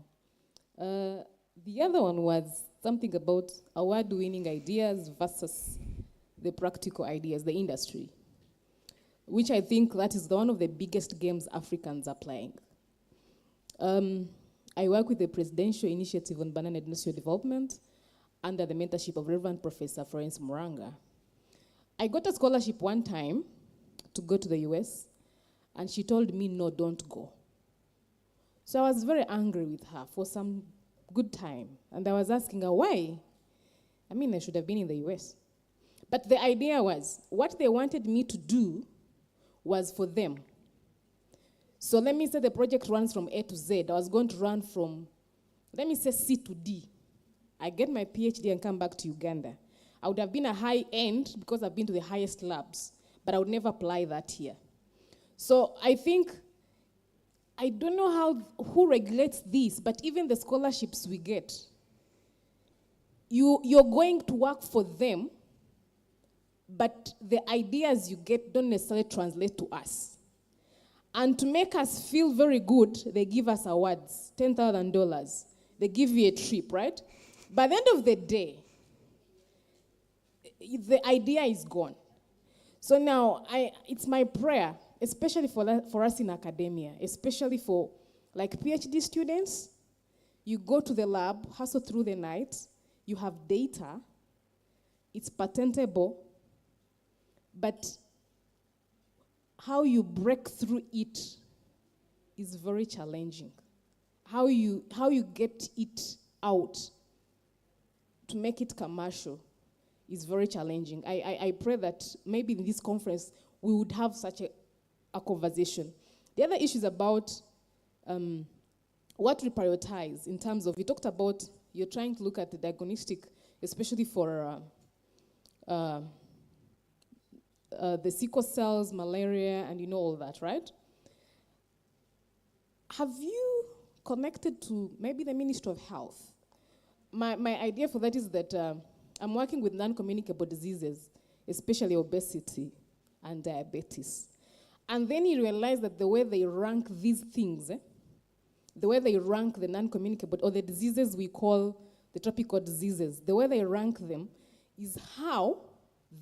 The other one was something about award-winning ideas versus the practical ideas, the industry, which I think that is one of the biggest games Africans are playing. I work with the Presidential Initiative on Banana Industrial Development under the mentorship of Reverend Professor Florence Muranga. I got a scholarship one time to go to the US, and she told me, no, don't go. So I was very angry with her for some good time, and I was asking her, why? I mean, I should have been in the US. But the idea was, what they wanted me to do was for them. So let me say the project runs from A to Z. I was going to run from, let me say C to D. I get my PhD and come back to Uganda. I would have been a high end because I've been to the highest labs, but I would never apply that here. So I think, I don't know who regulates this, but even the scholarships we get, you're going to work for them, but the ideas you get don't necessarily translate to us. And to make us feel very good, they give us awards, $10,000. They give you a trip, right? By the end of the day, the idea is gone. So now, it's my prayer, especially for us in academia, especially for like PhD students, you go to the lab, hustle through the night, you have data, it's patentable, but how you break through it is very challenging. How you get it out to make it commercial is very challenging. I pray that maybe in this conference we would have such a conversation. The other issue is about what we prioritize in terms of, you talked about, you're trying to look at the diagnostic, especially for the sickle cells, malaria, and all that, right? Have you connected to maybe the Ministry of Health? My idea for that is that I'm working with non-communicable diseases, especially obesity and diabetes. And then you realize that the way they rank these things, the way they rank the non-communicable, or the diseases we call the tropical diseases, the way they rank them is how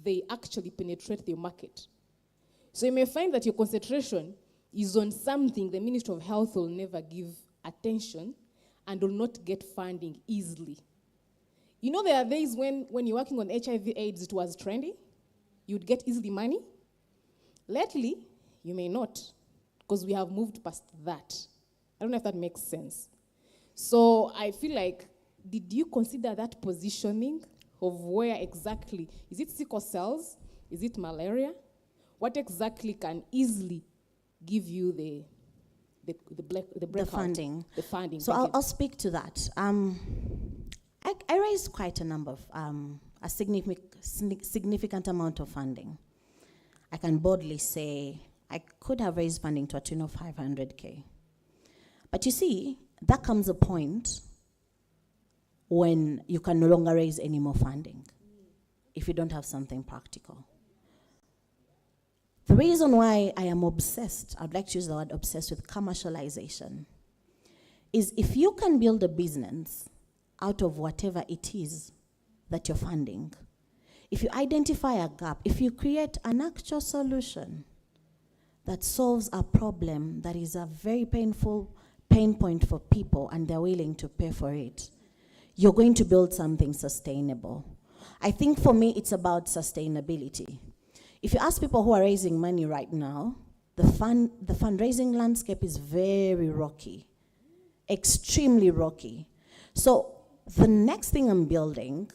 they actually penetrate the market. So you may find that your concentration is on something the Ministry of Health will never give attention and will not get funding easily. There are days when you're working on HIV/AIDS, it was trendy. You'd get easily money. Lately, you may not, because we have moved past that. I don't know if that makes sense. So I feel like, did you consider that positioning of where exactly, is it sickle cells? Is it malaria? What exactly can easily give you the breakout? The funding. The funding. So I'll speak to that. I raised quite a number of, a significant amount of funding. I can boldly say I could have raised funding to a tune of 500K. But you see, that comes a point when you can no longer raise any more funding if you don't have something practical. The reason why I am obsessed, I'd like to use the word obsessed with commercialization, is if you can build a business out of whatever it is that you're funding, if you identify a gap, if you create an actual solution that solves a problem that is a very painful pain point for people and they're willing to pay for it, you're going to build something sustainable. I think for me, it's about sustainability. If you ask people who are raising money right now, the fundraising landscape is very rocky, extremely rocky. So the next thing I'm building,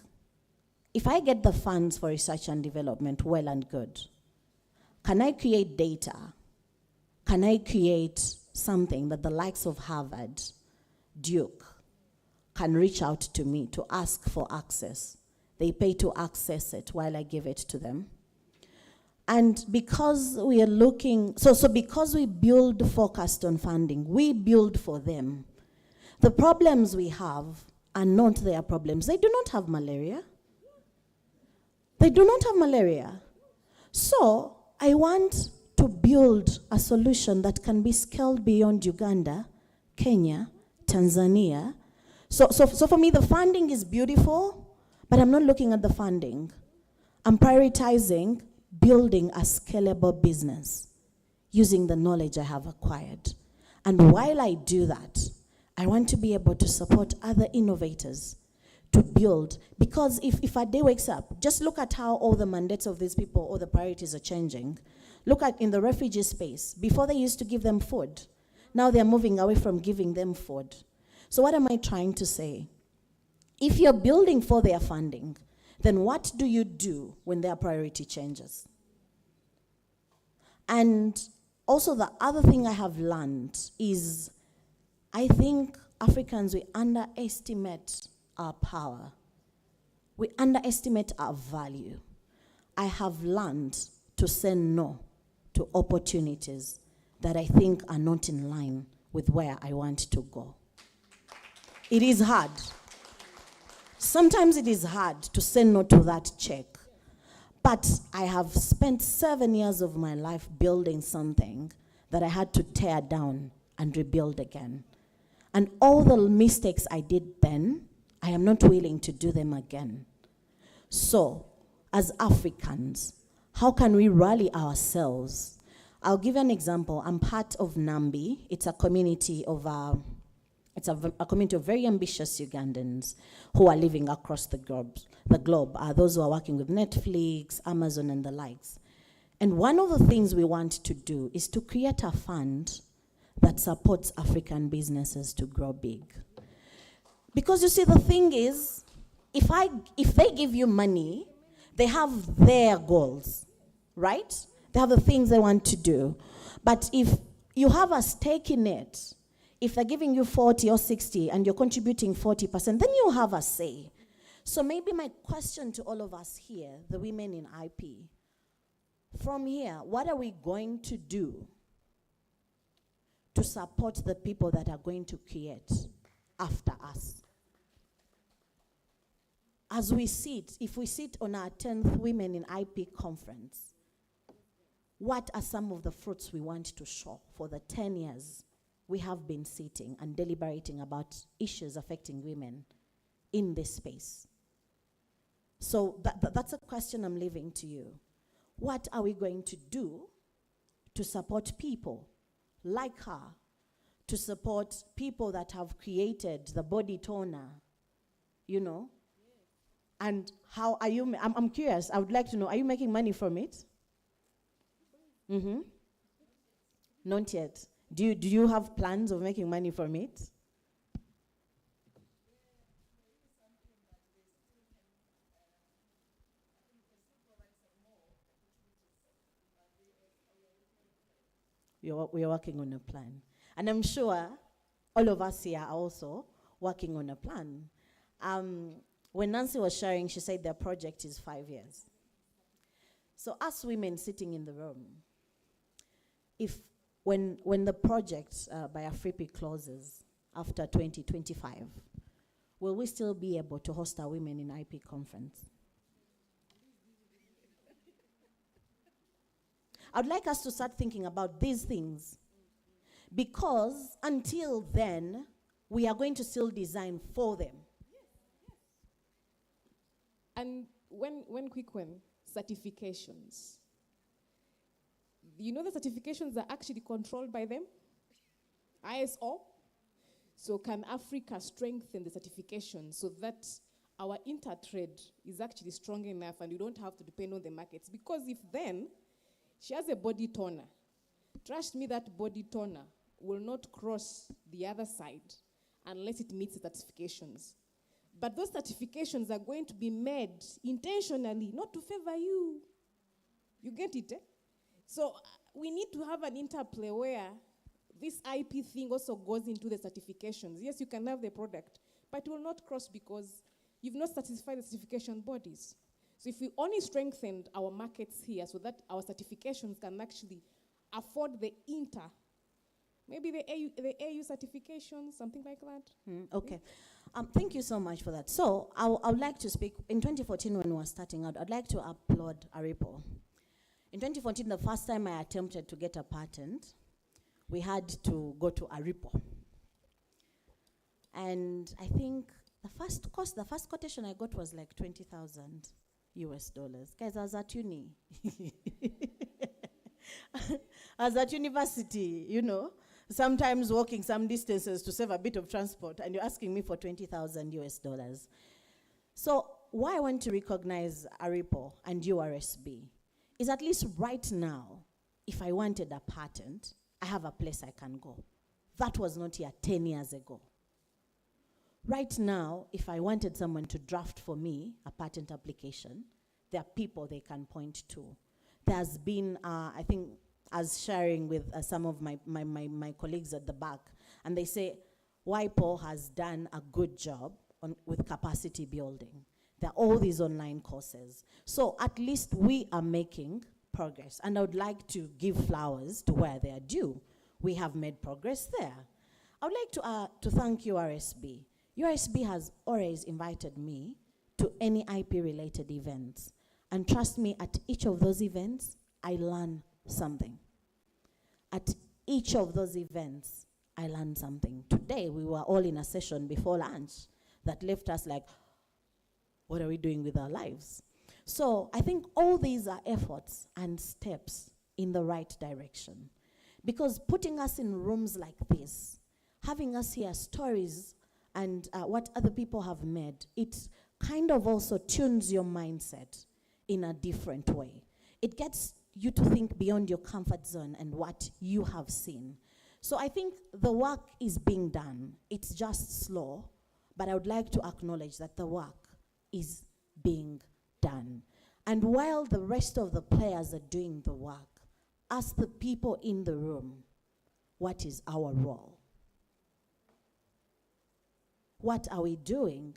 if I get the funds for research and development, well and good. Can I create data? Can I create something that the likes of Harvard, Duke, can reach out to me to ask for access? They pay to access it while I give it to them. And because we are looking, so because we build focused on funding, we build for them. The problems we have are not their problems. They do not have malaria. They do not have malaria. So I want to build a solution that can be scaled beyond Uganda, Kenya, Tanzania. So for me, the funding is beautiful, but I'm not looking at the funding. I'm prioritizing building a scalable business using the knowledge I have acquired. And while I do that, I want to be able to support other innovators to build, because if a day wakes up, just look at how all the mandates of these people or the priorities are changing. Look at in the refugee space. Before they used to give them food. Now they're moving away from giving them food. So what am I trying to say? If you're building for their funding, then what do you do when their priority changes? And also the other thing I have learned is I think Africans, we underestimate our power. We underestimate our value. I have learned to say no to opportunities that I think are not in line with where I want to go. It is hard. Sometimes it is hard to say no to that check. But I have spent 7 years of my life building something that I had to tear down and rebuild again. And all the mistakes I did then, I am not willing to do them again. So, as Africans, how can we rally ourselves? I'll give you an example. I'm part of Nambi. It's a community of a community of very ambitious Ugandans who are living across the globe. Those who are working with Netflix, Amazon, and the likes. And one of the things we want to do is to create a fund that supports African businesses to grow big. Because you see, the thing is, if they give you money, they have their goals, right? They have the things they want to do. But if you have a stake in it, if they're giving you 40 or 60 and you're contributing 40%, then you have a say. So maybe my question to all of us here, the women in IP, from here, what are we going to do to support the people that are going to create after us? As we sit, if we sit on our 10th Women in IP conference, what are some of the fruits we want to show for the 10 years we have been sitting and deliberating about issues affecting women in this space? So that's a question I'm leaving to you. What are we going to do to support people like her, to support people that have created the body toner, you know? And how are you, I'm curious, I would like to know, are you making money from it? Mm-hmm. Not yet. Do you have plans of making money from it? We are working on a plan. And I'm sure all of us here are also working on a plan. When Nancy was sharing, she said their project is 5 years. So us women sitting in the room, when the project by AFRIPI closes after 2025, will we still be able to host our Women in IP conference? I'd like us to start thinking about these things, because until then, we are going to still design for them. And when certifications, you know the certifications are actually controlled by them? ISO. So can Africa strengthen the certification so that our inter-trade is actually strong enough and we don't have to depend on the markets? Because if then she has a body toner, trust me, that body toner will not cross the other side unless it meets the certifications. But those certifications are going to be made intentionally, not to favor you. You get it, eh? So we need to have an interplay where this IP thing also goes into the certifications. Yes, you can have the product, but it will not cross because you've not satisfied the certification bodies. So if we only strengthened our markets here so that our certifications can actually afford the maybe the AU certification, something like that. Okay. Thank you so much for that. So I would like to speak, in 2014 when we were starting out, I'd like to applaud ARIPO. In 2014, the first time I attempted to get a patent, we had to go to ARIPO. And I think the first quotation I got was like 20,000 US dollars. Guys, I was at uni. I was at university, you know, sometimes walking some distances to save a bit of transport, and you're asking me for 20,000 US dollars. So why I want to recognize ARIPO and URSB is at least right now, if I wanted a patent, I have a place I can go. That was not here 10 years ago. Right now, if I wanted someone to draft for me a patent application, there are people they can point to. There's been, I think, as sharing with some of my colleagues at the back, and they say, WIPO has done a good job with capacity building. There are all these online courses. So at least we are making progress. And I would like to give flowers to where they are due. We have made progress there. I would like to thank URSB. URSB has always invited me to any IP-related events. And trust me, at each of those events, I learn something. At each of those events, I learned something. Today, we were all in a session before lunch that left us like, what are we doing with our lives? So I think all these are efforts and steps in the right direction. Because putting us in rooms like this, having us hear stories and what other people have made, it kind of also tunes your mindset in a different way. It gets you to think beyond your comfort zone and what you have seen. So I think the work is being done. It's just slow, but I would like to acknowledge that the work is being done. And while the rest of the players are doing the work, ask the people in the room, what is our role? What are we doing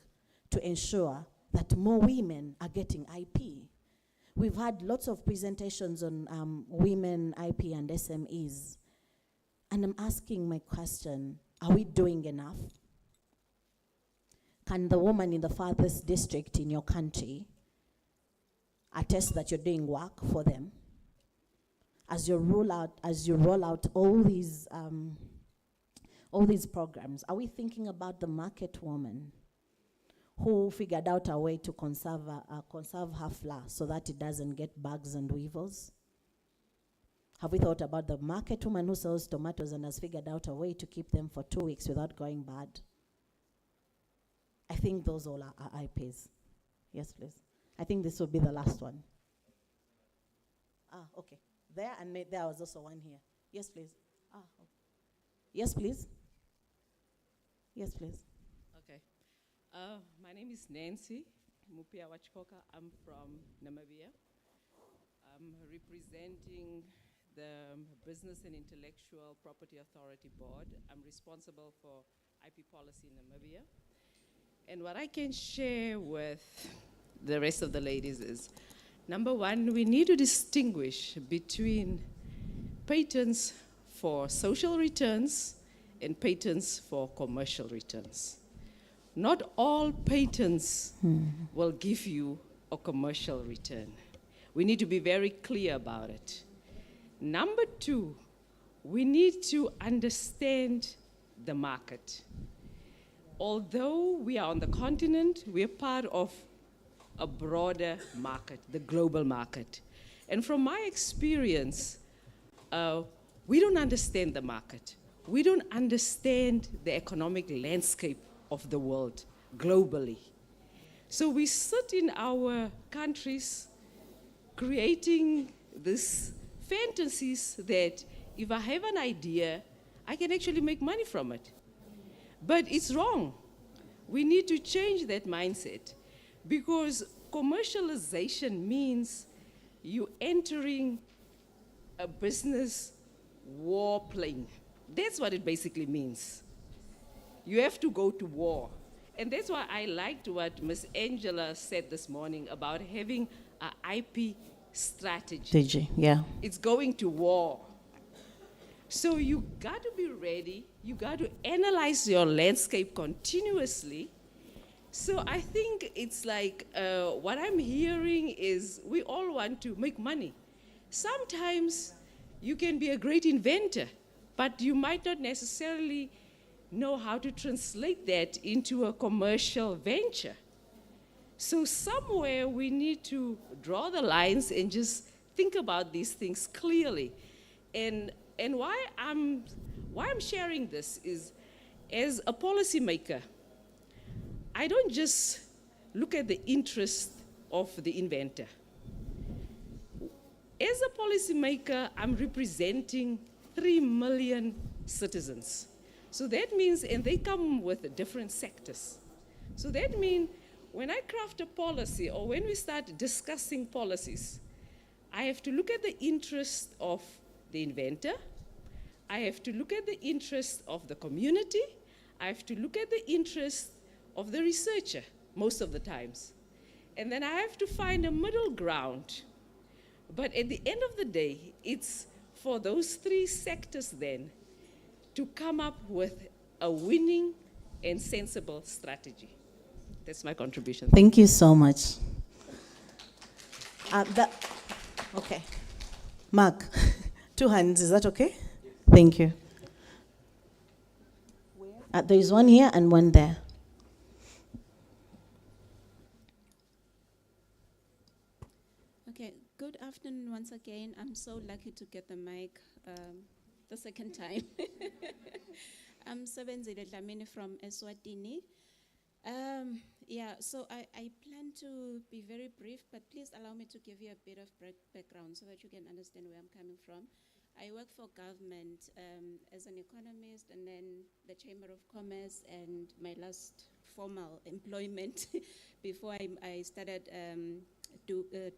to ensure that more women are getting IP? We've had lots of presentations on women, IP, and SMEs. And I'm asking my question, are we doing enough? Can the woman in the farthest district in your country attest that you're doing work for them? As you roll out all these programs, are we thinking about the market woman who figured out a way to conserve her flour so that it doesn't get bugs and weevils? Have we thought about the market woman who sells tomatoes and has figured out a way to keep them for 2 weeks without going bad? I think those all are IPs. Yes, please. I think this will be the last one. Okay. There, and there was also one here. Yes, please. Okay. Yes, please. Yes, please. Okay. My name is Nancy Mupia Wachikoka. I'm from Namibia. I'm representing the Business and Intellectual Property Authority Board. I'm responsible for IP policy in Namibia. And what I can share with the rest of the ladies is, number one, we need to distinguish between patents for social returns and patents for commercial returns. Not all patents will give you a commercial return. We need to be very clear about it. Number two, we need to understand the market. Although we are on the continent, we are part of a broader market, the global market. And from my experience, we don't understand the market. we don't understand the economic landscape of the world globally. So we sit in our countries creating these fantasies that if I have an idea, I can actually make money from it. But it's wrong. We need to change that mindset, because commercialization means you entering a business warplane. That's what it basically means. You have to go to war. And that's why I liked what Ms. Angela said this morning about having an IP strategy. Yeah. It's going to war. So you got to be ready. You got to analyze your landscape continuously. So I think it's like what I'm hearing is we all want to make money. Sometimes you can be a great inventor, but you might not necessarily know how to translate that into a commercial venture. So somewhere we need to draw the lines and just think about these things clearly. And why I'm sharing this is, as a policymaker, I don't just look at the interest of the inventor. As a policymaker, I'm representing 3 million citizens. So that means, and they come with different sectors. So that means when I craft a policy or when we start discussing policies, I have to look at the interest of the inventor, I have to look at the interest of the community, I have to look at the interest of the researcher most of the times. And then I have to find a middle ground. But at the end of the day, it's for those 3 sectors then to come up with a winning and sensible strategy. That's my contribution. Thank you so much. Okay. Mark, 2 hands, is that okay? Thank you. There is one here and one there. Okay, good afternoon once again. I'm so lucky to get the mic the second time. I'm Sebenzile Dlamini from Eswatini. So I plan to be very brief, but please allow me to give you a bit of background so that you can understand where I'm coming from. I work for government as an economist, and then the Chamber of Commerce, and my last formal employment before I started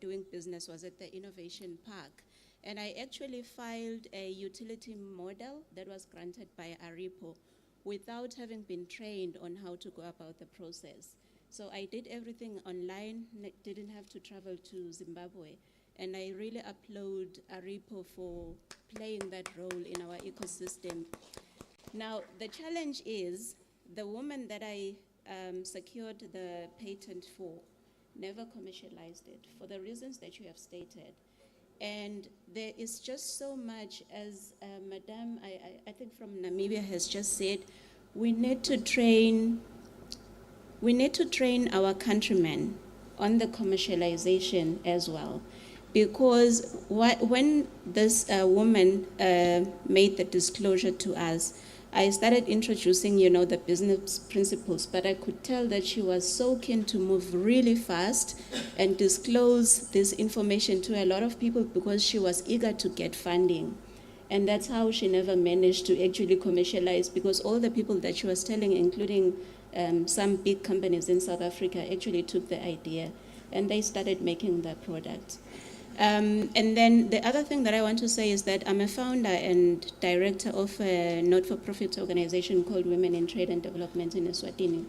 doing business was at the Innovation Park. And I actually filed a utility model that was granted by ARIPO without having been trained on how to go about the process. So I did everything online, didn't have to travel to Zimbabwe. And I really applaud ARIPO for playing that role in our ecosystem. Now, the challenge is the woman that I secured the patent for never commercialized it for the reasons that you have stated. And there is just so much, as Madame, I think from Namibia has just said, we need to train our countrymen on the commercialization as well. Because when this woman made the disclosure to us, I started introducing, the business principles, but I could tell that she was so keen to move really fast and disclose this information to a lot of people because she was eager to get funding. And that's how she never managed to actually commercialize, because all the people that she was telling, including some big companies in South Africa, actually took the idea and they started making the product. And then the other thing that I want to say is that I'm a founder and director of a not-for-profit organization called Women in Trade and Development in Eswatini.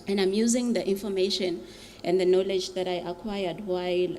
And I'm using the information and the knowledge that I acquired while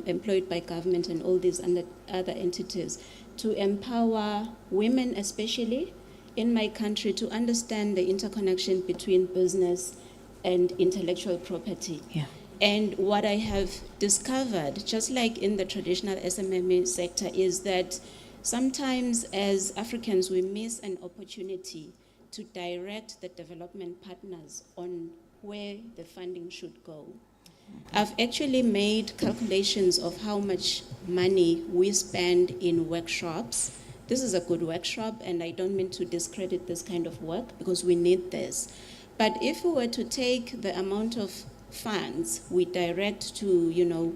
employed by government and all these other entities to empower women, especially in my country, to understand the interconnection between business and intellectual property. Yeah. And what I have discovered, just like in the traditional SMME sector, is that sometimes as Africans we miss an opportunity to direct the development partners on where the funding should go. I've actually made calculations of how much money we spend in workshops this is a good workshop, and I don't mean to discredit this kind of work because we need this. But if we were to take the amount of funds we direct to,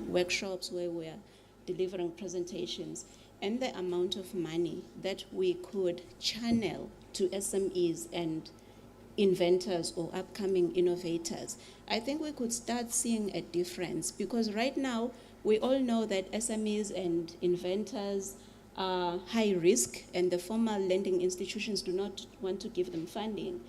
workshops where we are delivering presentations, and the amount of money that we could channel to SMEs and inventors or upcoming innovators, I think we could start seeing a difference. Because right now, we all know that SMEs and inventors are high risk, and the formal lending institutions do not want to give them funding.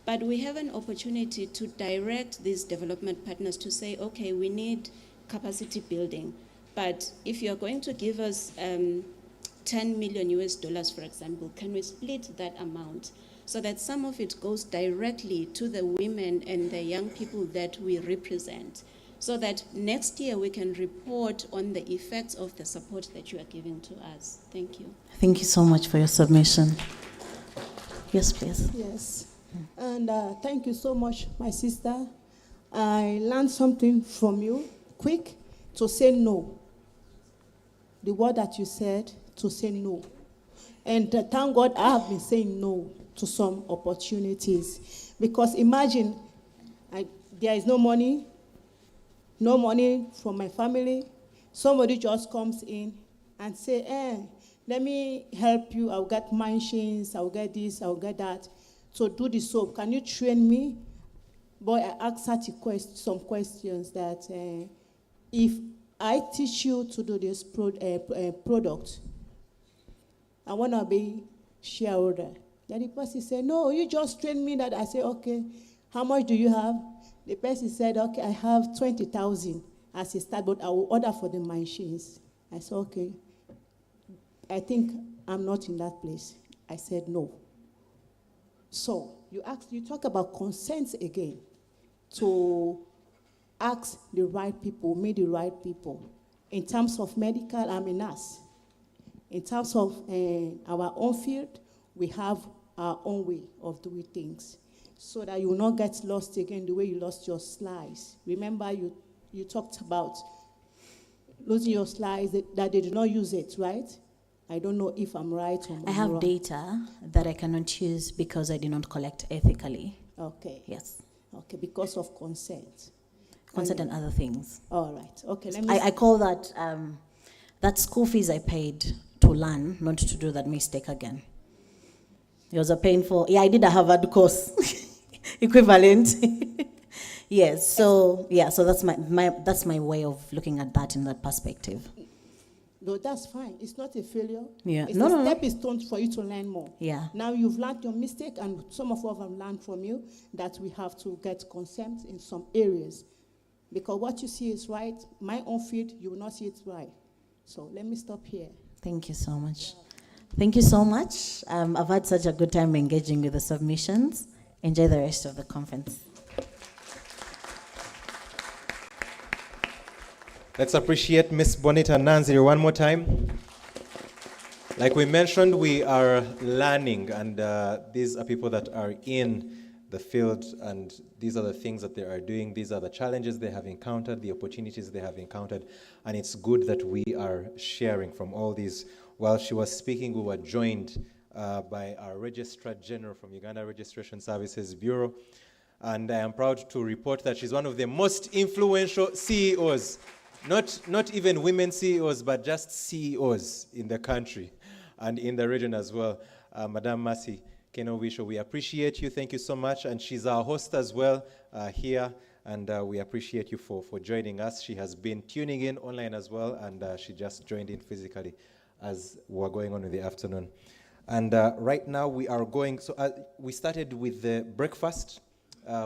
But we have an opportunity to direct these development partners to say, okay, we need capacity building. But if you're going to give us 10 million US dollars, for example, can we split that amount so that some of it goes directly to the women and the young people that we represent, so that next year we can report on the effects of the support that you are giving to us. Thank you. Thank you so much for your submission. Yes, please. Yes. And thank you so much, my sister. I learned something from you, quick, to say no. The word that you said, to say no. And thank God I have been saying no to some opportunities. Because imagine, there is no money from my family. Somebody just comes in and say, let me help you. I'll get machines, I'll get this, I'll get that. So do the soap. Can you train me? Boy, I asked some questions that if I teach you to do this product, I want to be shareholder. Then the person said, no, you just train me that. I said, okay, how much do you have? The person said, okay, I have 20,000 as a start, but I will order for the machines. I said, okay, I think I'm not in that place. I said, no. So you talk about consent again, to ask the right people, meet the right people. In terms of medical, I'm a nurse. In terms of our own field, we have our own way of doing things, so that you will not get lost again the way you lost your slides. Remember, you talked about losing your slides, that they did not use it, right? I don't know if I'm right or wrong. I have data that I cannot use because I did not collect ethically. Okay. Yes. Okay, because of consent. Consent and other things. All right. Okay. I call that that school fees I paid to learn, not to do that mistake again. It was a painful. Yeah, I did a Harvard course equivalent. Yes. So that's my way of looking at that in that perspective. No, that's fine. It's not a failure. Yeah. It's a stepping stone for you to learn more. Yeah. Now you've learned your mistake, and some of us have learned from you that we have to get consent in some areas. Because what you see is right. My own field, you will not see it right. So let me stop here. Thank you so much. Thank you so much. I've had such a good time engaging with the submissions. Enjoy the rest of the conference. Let's appreciate Ms. Bonita Nanziri one more time. Like we mentioned, we are learning, and these are people that are in the field, and these are the things that they are doing. These are the challenges they have encountered, the opportunities they have encountered, and it's good that we are sharing from all these. While she was speaking, we were joined by our Registrar General from Uganda Registration Services Bureau, and I am proud to report that she's one of the most influential CEOs. Not even women CEOs, but just CEOs in the country and in the region as well. Madam Mercy Kenowisho, we appreciate you. Thank you so much. And she's our host as well here, and we appreciate you for joining us. She has been tuning in online as well, and she just joined in physically as we're going on in the afternoon. And right now we are going, so we started with the breakfast,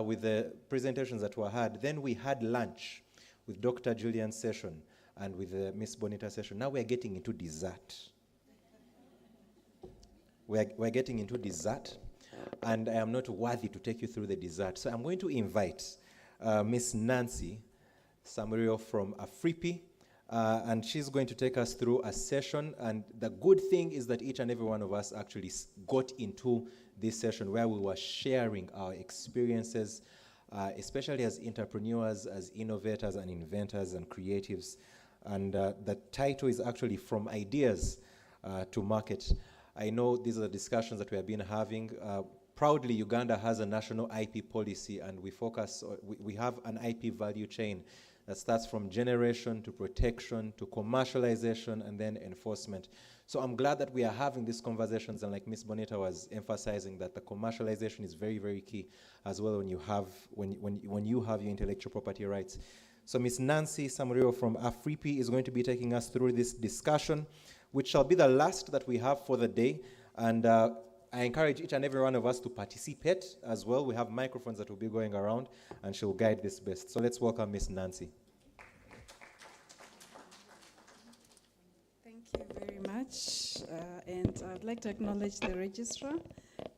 with the presentations that were had. Then we had lunch with Dr. Julian's session and with Miss Bonita's session. Now we're getting into dessert. We're getting into dessert, and I am not worthy to take you through the dessert. So I'm going to invite Miss Nancy Samurio from AFRIPI, and she's going to take us through a session. And the good thing is that each and every one of us actually got into this session where we were sharing our experiences, especially as entrepreneurs, as innovators and inventors and creatives. And the title is actually From Ideas to Market. I know these are the discussions that we have been having. Proudly, Uganda has a national IP policy, and we focus, we have an IP value chain that starts from generation to protection to commercialization and then enforcement. So I'm glad that we are having these conversations, and like Ms. Bonita was emphasizing, that the commercialization is very, very key as well when you have, when you have your intellectual property rights. So Ms. Nancy Samurio from AFRIPI is going to be taking us through this discussion, which shall be the last that we have for the day. And I encourage each and every one of us to participate as well. We have microphones that will be going around, and she'll guide this best. So let's welcome Ms. Nancy. Thank you very much. And I'd like to acknowledge the registrar.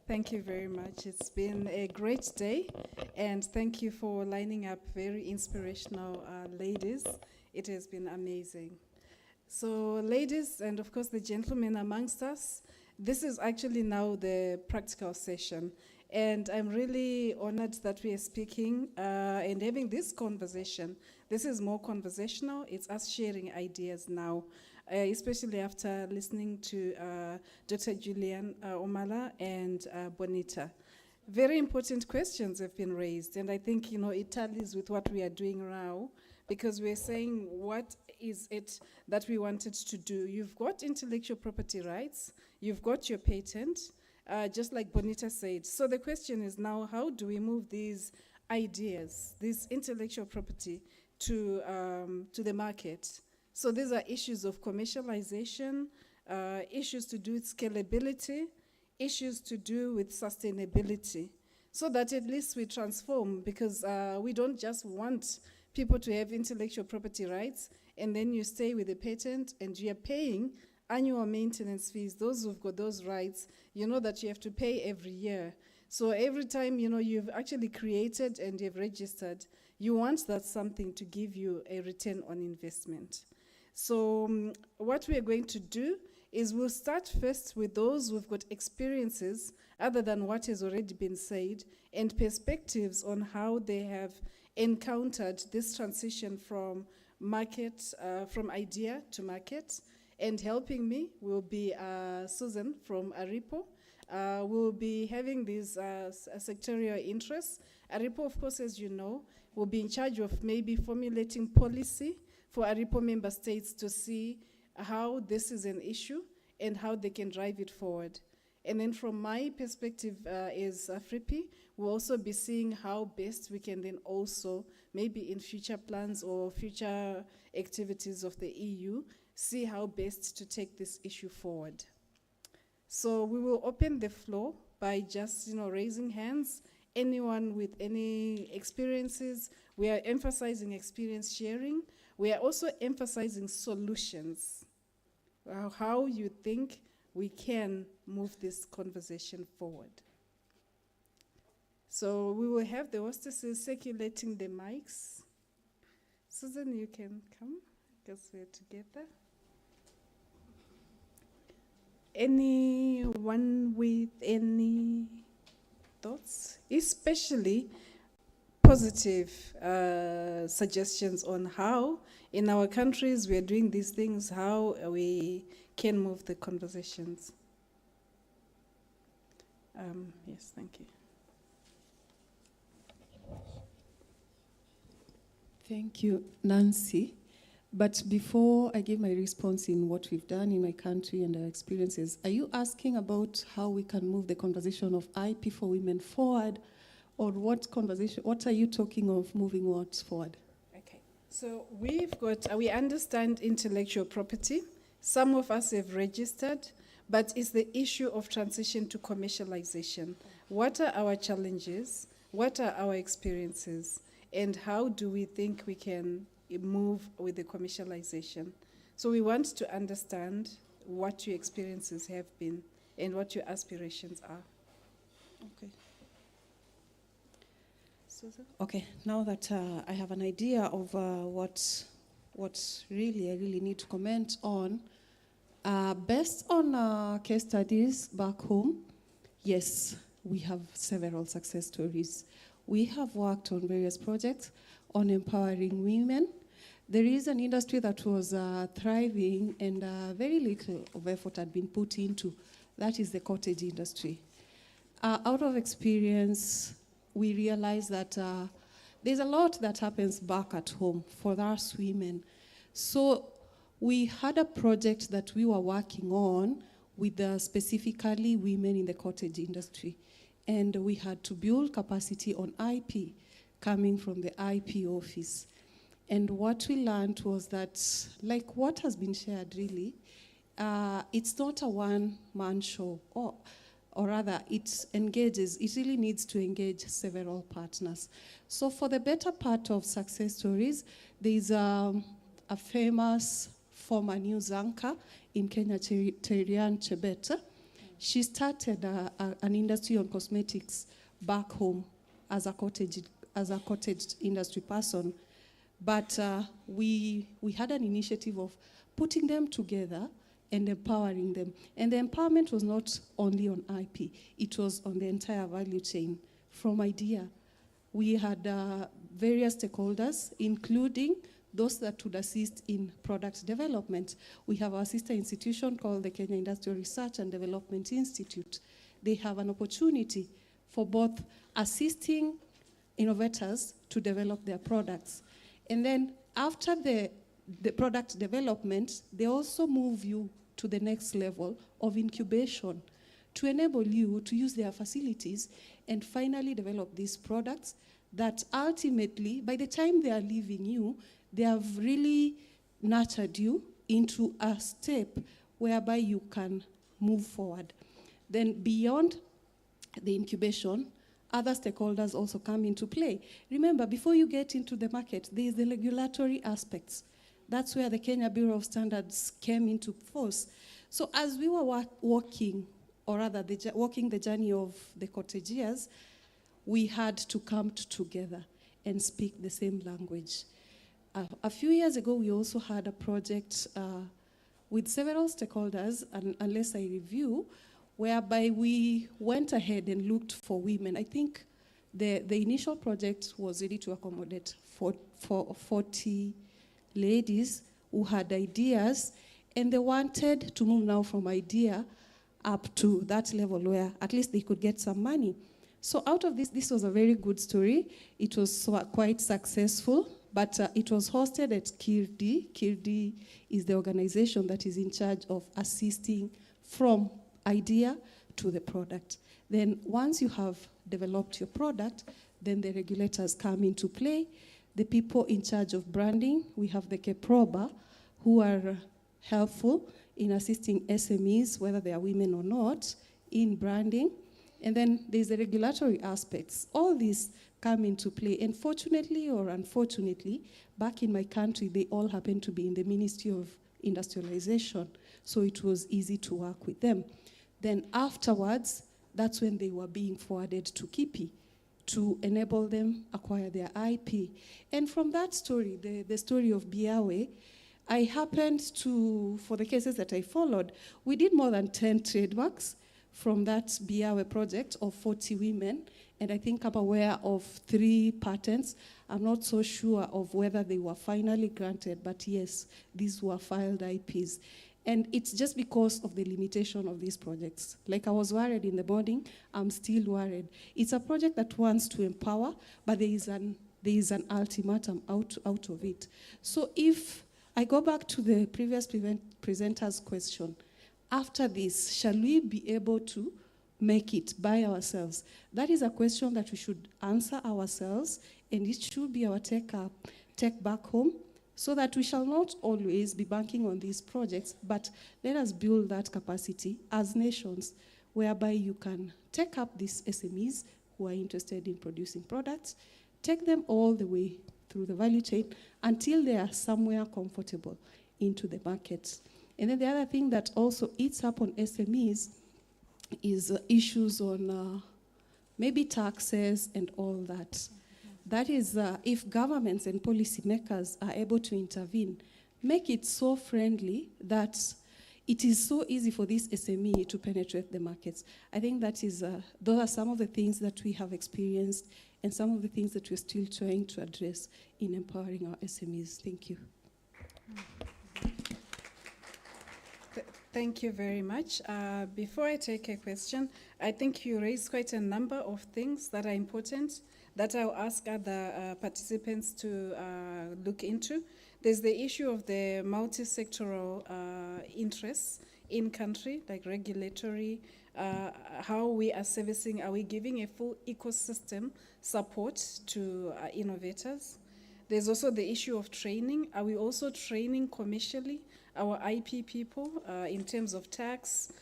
Thank you very much. It's been a great day, and thank you for lining up very inspirational ladies. It has been amazing. So ladies, and of course the gentlemen amongst us, this is actually now the practical session. And I'm really honored that we are speaking and having this conversation. This is more conversational. It's us sharing ideas now, especially after listening to Dr. Julian Omala and Bonita. Very important questions have been raised, and I think, you know, it tallies with what we are doing now, because we're saying, what is it that we wanted to do? You've got intellectual property rights, you've got your patent, just like Bonita said. So the question is now, how do we move these ideas, this intellectual property, to the market? So these are issues of commercialization, issues to do with scalability, issues to do with sustainability, so that at least we transform, because we don't just want people to have intellectual property rights and then you stay with the patent and you're paying annual maintenance fees. Those who've got those rights, you know that you have to pay every year. So every time, you know, you've actually created and you've registered, you want that something to give you a return on investment. So what we are going to do is we'll start first with those who've got experiences other than what has already been said, and perspectives on how they have encountered this transition from market, from idea to market. And helping me will be Susan from ARIPO. We'll be having these sectorial interests. ARIPO, of course, as you know, will be in charge of maybe formulating policy for ARIPO member states to see how this is an issue and how they can drive it forward. And then from my perspective as AFRIPI, we'll also be seeing how best we can then also, maybe in future plans or future activities of the EU, see how best to take this issue forward. So we will open the floor by just, you know, raising hands. Anyone with any experiences, we are emphasizing experience sharing. We are also emphasizing solutions, how you think we can move this conversation forward. So we will have the hostesses circulating the mics. Susan, you can come, because we're together. Anyone with any thoughts, especially positive suggestions on how in our countries we are doing these things, how we can move the conversations? Yes, thank you. Thank you, Nancy. But before I give my response in what we've done in my country and our experiences, are you asking about how we can move the conversation of IP for women forward, or what conversation, what are you talking of moving what forward? Okay, so we understand intellectual property. Some of us have registered, but it's the issue of transition to commercialization. What are our challenges? What are our experiences? And how do we think we can move with the commercialization? So we want to understand what your experiences have been and what your aspirations are. Okay. Susan? Okay, now that I have an idea of what really I really need to comment on, based on case studies back home, yes, we have several success stories. We have worked on various projects on empowering women. There is an industry that was thriving, and very little of effort had been put into That is the cottage industry. Out of experience, we realize that there's a lot that happens back at home for us women. So we had a project that we were working on with specifically women in the cottage industry. And we had to build capacity on IP coming from the IP office. And what we learned was that, like what has been shared really, it's not a one-man show, or rather it really needs to engage several partners. So for the better part of success stories, there's a famous former news anchor in Kenya, Terian Chebet. She started an industry on cosmetics back home as a cottage industry person. But we had an initiative of putting them together and empowering them. And the empowerment was not only on IP, it was on the entire value chain from idea. We had various stakeholders, including those that would assist in product development. We have our sister institution called the Kenya Industrial Research and Development Institute. They have an opportunity for both assisting innovators to develop their products. And then after the product development, they also move you to the next level of incubation to enable you to use their facilities and finally develop these products that ultimately, by the time they are leaving you, they have really nurtured you into a step whereby you can move forward. Then beyond the incubation, other stakeholders also come into play. Remember, before you get into the market, there is the regulatory aspects. That's where the Kenya Bureau of Standards came into force. So as we were walking, or rather walking the journey of the cottagiers, we had to come together and speak the same language. A few years ago, we also had a project with several stakeholders, and unless I review, whereby we went ahead and looked for women. I think the initial project was ready to accommodate for 40 ladies who had ideas, and they wanted to move now from idea up to that level where at least they could get some money. So out of this was a very good story. It was quite successful, but it was hosted at KIRDI. KIRDI is the organization that is in charge of assisting from idea to the product. Then once you have developed your product, then the regulators come into play. The people in charge of branding, we have the KEPROBA, who are helpful in assisting SMEs, whether they are women or not, in branding. And then there's the regulatory aspects. All these come into play. And fortunately or unfortunately, back in my country, they all happen to be in the Ministry of Industrialization. So it was easy to work with them. Then afterwards, that's when they were being forwarded to KIPI to enable them acquire their IP. And from that story, the story of Biawe, I happened to, for the cases that I followed, we did more than 10 trademarks from that Biawe project of 40 women, and I think I'm aware of 3 patents. I'm not so sure of whether they were finally granted, but yes, these were filed IPs. And it's just because of the limitation of these projects. Like I was worried in the morning, I'm still worried. It's a project that wants to empower, but there is an ultimatum out of it. So if I go back to the previous presenter's question, after this, shall we be able to make it by ourselves? That is a question that we should answer ourselves, and it should be our take back home, so that we shall not always be banking on these projects, but let us build that capacity as nations, whereby you can take up these SMEs who are interested in producing products, take them all the way through the value chain until they are somewhere comfortable into the market. And then the other thing that also eats up on SMEs is issues on maybe taxes and all that. That is, if governments and policymakers are able to intervene, make it so friendly that it is so easy for this SME to penetrate the markets. I think that is, those are some of the things that we have experienced and some of the things that we're still trying to address in empowering our SMEs. Thank you. Thank you very much. Before I take a question, I think you raised quite a number of things that are important that I'll ask other participants to look into. There's the issue of the multi-sectoral interests in country, like regulatory, how we are servicing, are we giving a full ecosystem support to innovators? There's also the issue of training. Are we also training commercially our IP people in terms of tax,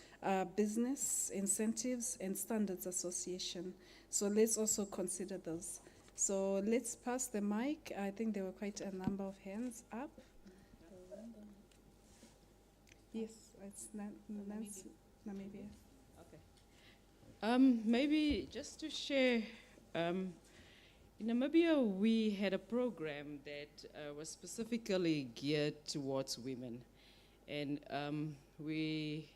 business incentives, and standards association? So let's also consider those. So let's pass the mic. I think there were quite a number of hands up. Yes, it's Nancy, Namibia. Okay. Maybe just to share, in Namibia, we had a program that was specifically geared towards women. And we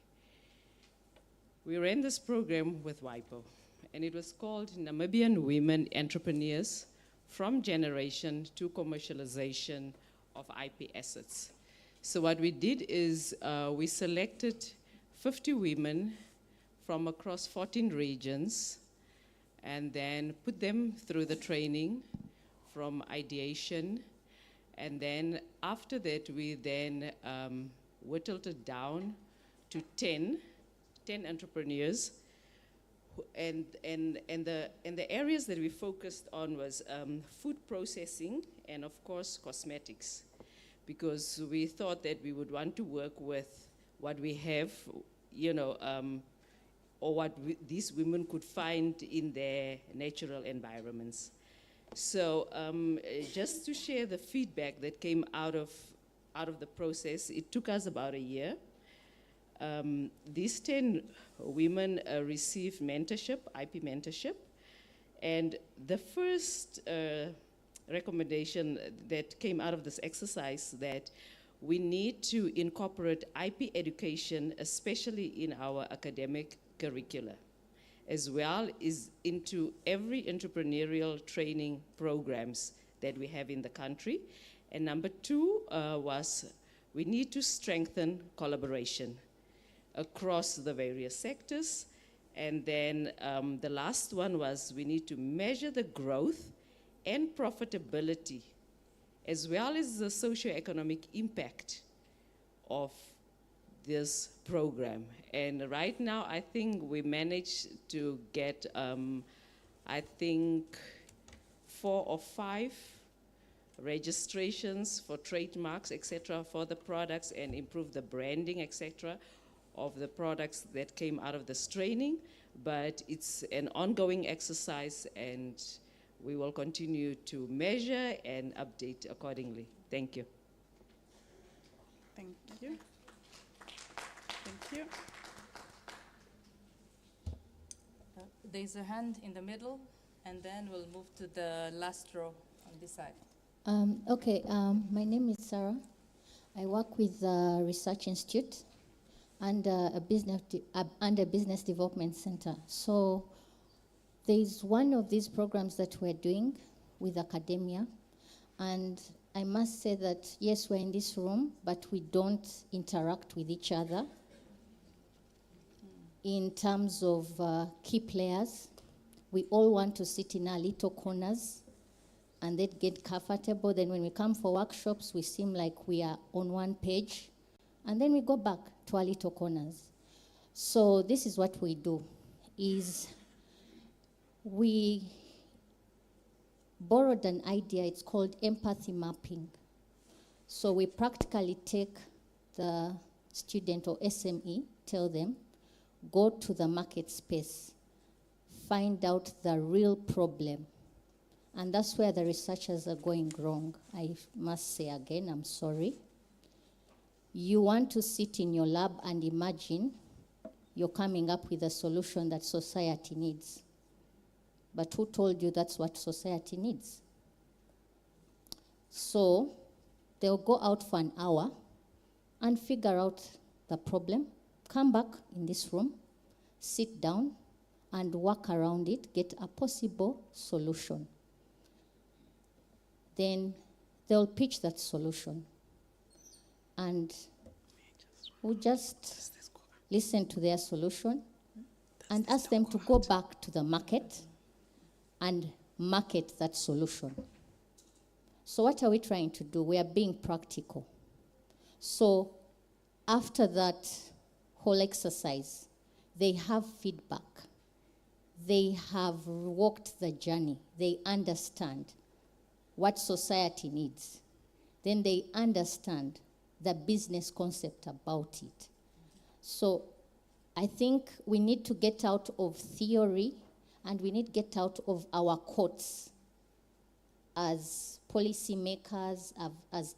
ran this program with WIPO. And it was called Namibian Women Entrepreneurs from Generation to Commercialization of IP Assets. So what we did is we selected 50 women from across 14 regions and then put them through the training from ideation. And then after that, we then whittled it down to 10 entrepreneurs. And the areas that we focused on was food processing and, of course, cosmetics, because we thought that we would want to work with what we have, or what these women could find in their natural environments. So just to share the feedback that came out of the process, it took us about a year. These 10 women received mentorship, IP mentorship, and the first recommendation that came out of this exercise that we need to incorporate IP education, especially in our academic curricula, as well as into every entrepreneurial training programs that we have in the country. And number two was we need to strengthen collaboration across the various sectors. And then the last one was we need to measure the growth and profitability, as well as the socioeconomic impact of this program. And right now, I think we managed to get, I think, 4 or 5 registrations for trademarks, etc., for the products, and improve the branding, etc., of the products that came out of this training. But it's an ongoing exercise, and we will continue to measure and update accordingly. Thank you. Thank you. Thank you. There's a hand in the middle, and then we'll move to the last row on this side. My name is Sarah. I work with the Research Institute and a business development center. So there is one of these programs that we're doing with academia, and I must say that yes, we're in this room, but we don't interact with each other in terms of key players. We all want to sit in our little corners and then get comfortable. Then when we come for workshops, we seem like we are on one page, and then we go back to our little corners. So this is what we do, is we borrowed an idea, it's called empathy mapping. So we practically take the student or SME, tell them, go to the market space, find out the real problem. And that's where the researchers are going wrong. I must say again, I'm sorry. You want to sit in your lab and imagine you're coming up with a solution that society needs. But who told you that's what society needs? So they'll go out for an hour and figure out the problem, come back in this room, sit down, and work around it, get a possible solution. Then they'll pitch that solution. And we just listen to their solution, and ask them to go back to the market and market that solution. So what are we trying to do? We are being practical. So after that whole exercise, they have feedback. They have walked the journey. They understand what society needs. Then they understand the business concept about it. So I think we need to get out of theory, and we need to get out of our courts as policymakers, as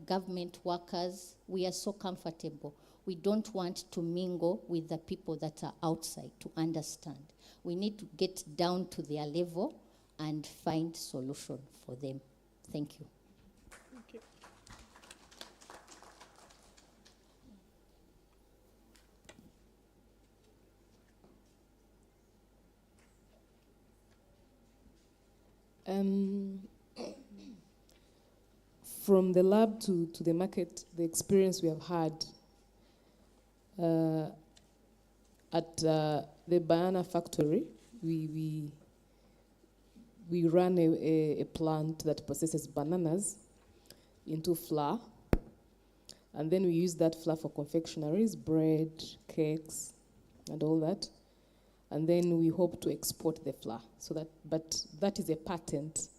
government workers. We are so comfortable. We don't want to mingle with the people that are outside to understand. We need to get down to their level and find solution for them. Thank you. Thank you. From the lab to the market, the experience we have had at the banana factory, we run a plant that processes bananas into flour, and then we use that flour for confectionaries, bread, cakes, and all that. And then we hope to export the flour. But that is a patent.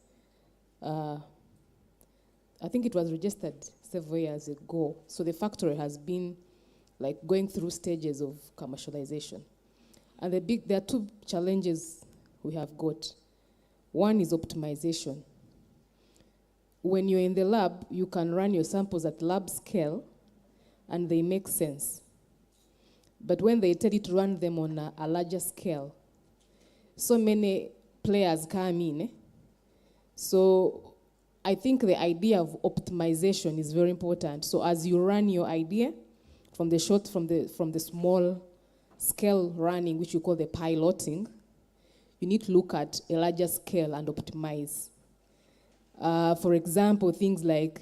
I think it was registered several years ago. So the factory has been like going through stages of commercialization. And there are two challenges we have got. One is optimization. When you're in the lab, you can run your samples at lab scale and they make sense. But when they tell you to run them on a larger scale, so many players come in. So I think the idea of optimization is very important. So as you run your idea from the small scale running, which you call the piloting, you need to look at a larger scale and optimize. For example, things like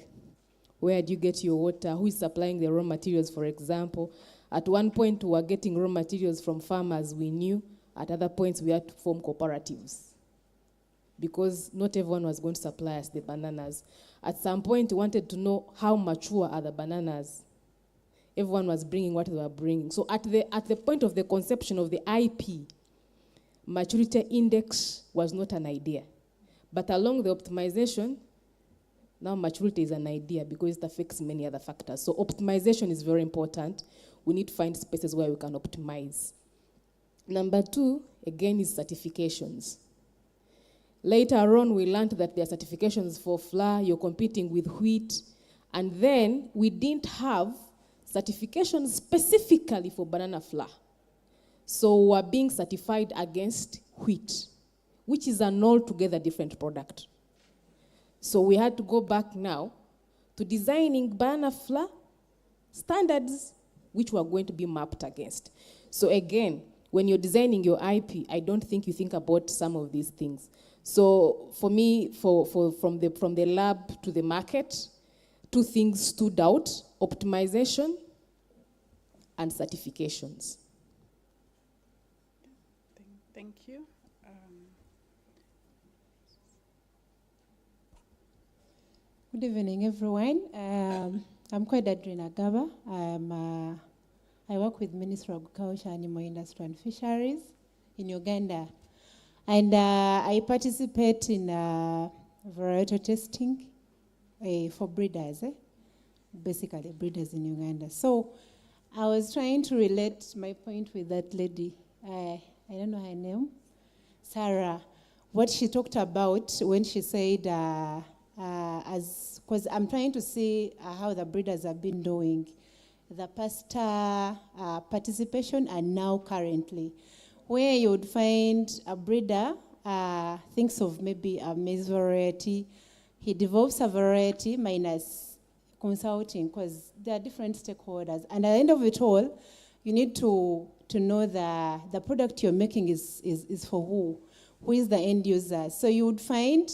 where do you get your water, who is supplying the raw materials, for example. At one point, we were getting raw materials from farmers we knew. At other points, we had to form cooperatives because not everyone was going to supply us the bananas. At some point, we wanted to know how mature are the bananas. Everyone was bringing what they were bringing. So at the point of the conception of the IP, maturity index was not an idea. But along the optimization, now maturity is an idea because it affects many other factors. So optimization is very important. We need to find spaces where we can optimize. Number two, again, is certifications. Later on, we learned that there are certifications for flour, you're competing with wheat, and then we didn't have certifications specifically for banana flour. So we're being certified against wheat, which is an altogether different product. So we had to go back now to designing banana flour standards which were going to be mapped against. So again, when you're designing your IP, I don't think you think about some of these things. So for me, from the lab to the market, two things stood out: optimization and certifications. Thank you. Good evening, everyone. I'm Adrina Gaba. I work with Ministry of Agriculture, Animal Industry and Fisheries in Uganda. And I participate in varietal testing for breeders, basically breeders in Uganda. So I was trying to relate my point with that lady. I don't know her name, Sarah. What she talked about when she said, because I'm trying to see how the breeders have been doing the past participation and now currently, where you would find a breeder thinks of maybe a maize variety, he develops a variety minus consulting, because there are different stakeholders, and at the end of it all, you need to know the product you're making is for who is the end user. So you would find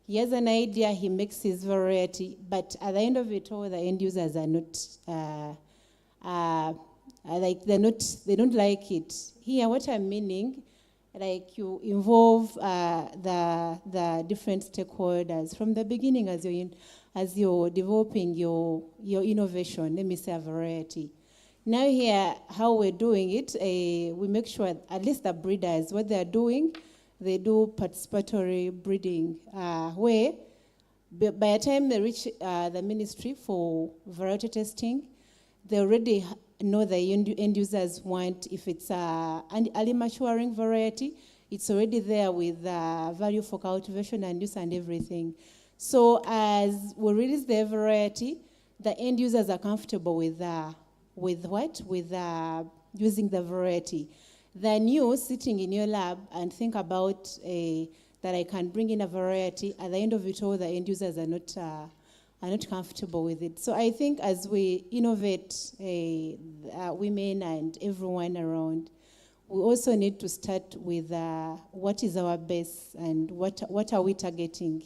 he has an idea, he makes his variety, but at the end of it all, the end users are not like they don't like it. Here, what I'm meaning, like you involve the different stakeholders from the beginning as you're developing your innovation. Let me say a variety. Now here, how we're doing it, we make sure at least the breeders, what they're doing, they do participatory breeding, where by the time they reach the ministry for variety testing, they already know the end users want. If it's an early maturing variety, it's already there with value for cultivation and use and everything. So as we release the variety, the end users are comfortable with what? With using the variety. Then you sitting in your lab and think about that I can bring in a variety. At the end of it all, the end users are not comfortable with it. So I think as we innovate women and everyone around, we also need to start with what is our base and what are we targeting.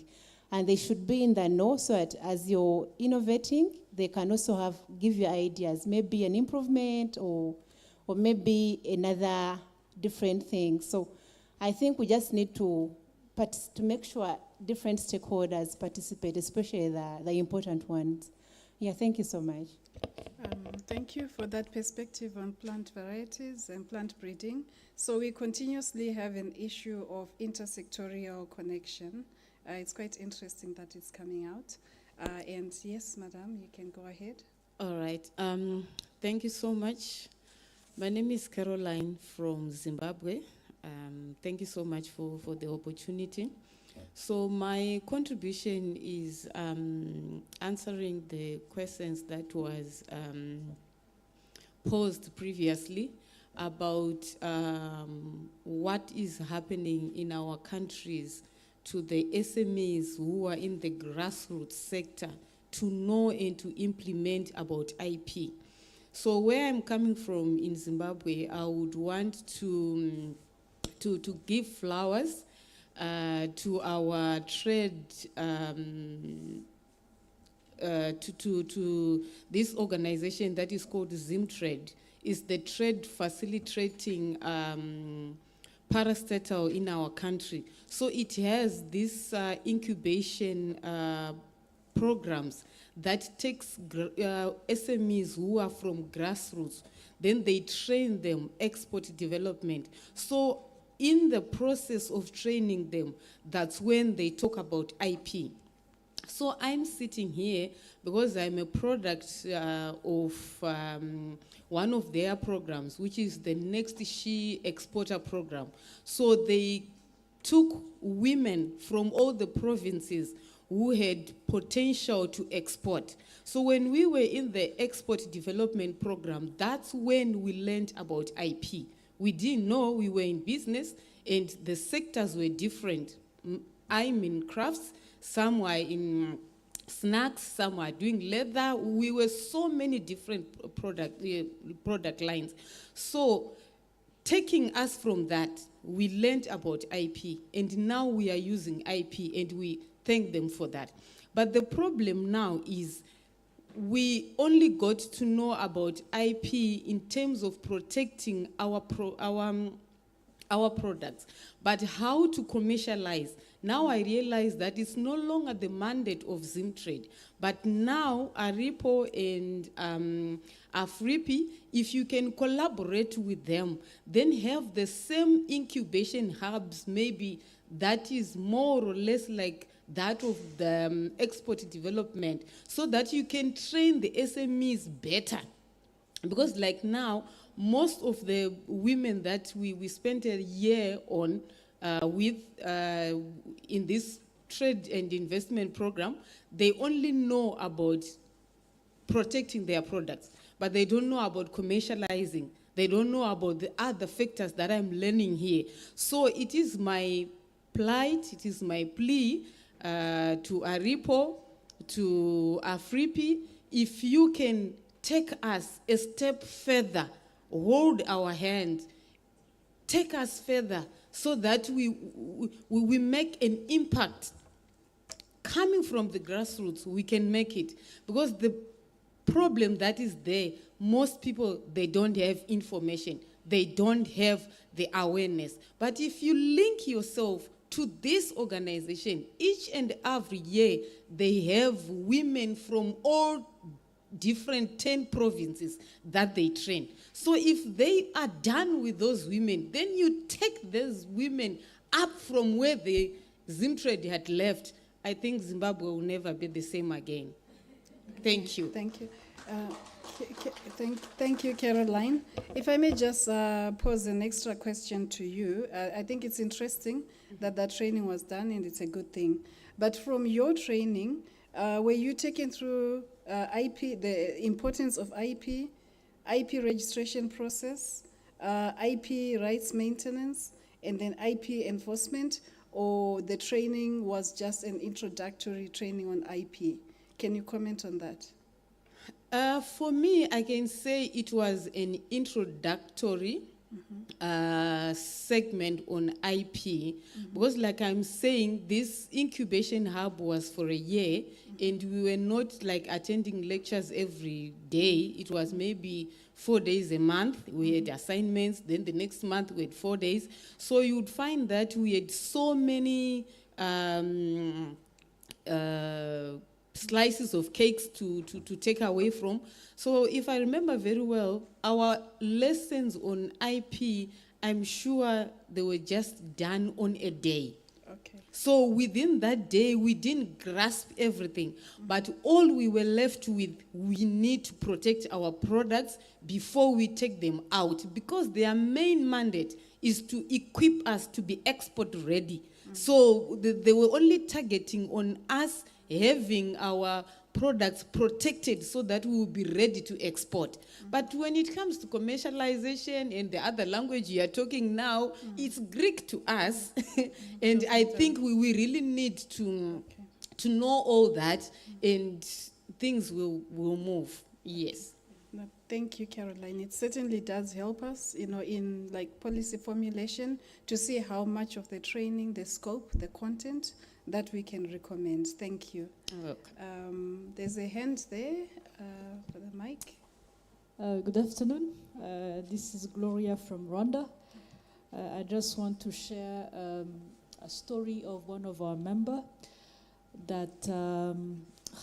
And they should be in the know so that as you're innovating, they can also give you ideas, maybe an improvement or maybe another different thing. So I think we just need to make sure different stakeholders participate, especially the important ones. Yeah, thank you so much. Thank you for that perspective on plant varieties and plant breeding. So we continuously have an issue of intersectorial connection. It's quite interesting that it's coming out. And yes, madam, you can go ahead. All right. Thank you so much. My name is Caroline from Zimbabwe. Thank you so much for the opportunity. So my contribution is answering the questions that was posed previously about what is happening in our countries to the SMEs who are in the grassroots sector to know and to implement about IP. So where I'm coming from in Zimbabwe, I would want to give flowers to our trade, to this organization that is called ZimTrade. It's the trade facilitating parastatal in our country. So it has this incubation programs that takes SMEs who are from grassroots, then they train them export development. So in the process of training them, that's when they talk about IP. So I'm sitting here because I'm a product of one of their programs, which is the Next She Exporter program. So they took women from all the provinces who had potential to export. So when we were in the export development program, that's when we learned about IP. We didn't know, we were in business and the sectors were different. I'm in crafts, some were in snacks, some were doing leather. We were so many different product lines. So taking us from that, we learned about IP, and now we are using IP, and we thank them for that. But the problem now is we only got to know about IP in terms of protecting our products. But how to commercialize? Now I realize that it's no longer the mandate of ZimTrade, but now ARIPO and AFRIPI, if you can collaborate with them, then have the same incubation hubs, maybe that is more or less like that of the export development, so that you can train the SMEs better. Because like now, most of the women that we spent a year on in this trade and investment program, they only know about protecting their products, but they don't know about commercializing. They don't know about the other factors that I'm learning here. So it is my plight, it is my plea to ARIPO, to AFRIPI, if you can take us a step further, hold our hand, take us further so that we make an impact. Coming from the grassroots, we can make it. Because the problem that is there, most people, they don't have information. They don't have the awareness. But if you link yourself to this organization, each and every year, they have women from all different 10 provinces that they train. So if they are done with those women, then you take those women up from where the Zimtrade had left. I think Zimbabwe will never be the same again. Thank you. Thank you. Thank you, Caroline. If I may just pose an extra question to you. I think it's interesting that that training was done, and it's a good thing. But from your training, were you taken through IP, the importance of IP registration process, IP rights maintenance, and then IP enforcement, or the training was just an introductory training on IP? Can you comment on that? For me, I can say it was an introductory segment on IP, because like I'm saying, this incubation hub was for a year, and we were not like attending lectures every day. It was maybe 4 days a month. We had assignments, then the next month we had 4 days. So you would find that we had so many slices of cakes to take away from. So if I remember very well, our lessons on IP, I'm sure they were just done on a day. Okay. So within that day, we didn't grasp everything, but all we were left with, we need to protect our products before we take them out, because their main mandate is to equip us to be export ready. So they were only targeting on us having our products protected so that we will be ready to export. But when it comes to commercialization and the other language you are talking now, it's Greek to us. And I think we really need to know all that, and things will move. Yes. No, thank you, Caroline. It certainly does help us, in like policy formulation, to see how much of the training, the scope, the content that we can recommend. Thank you. There's a hand there for the mic. Good afternoon. This is Gloria from Rwanda. I just want to share a story of one of our members that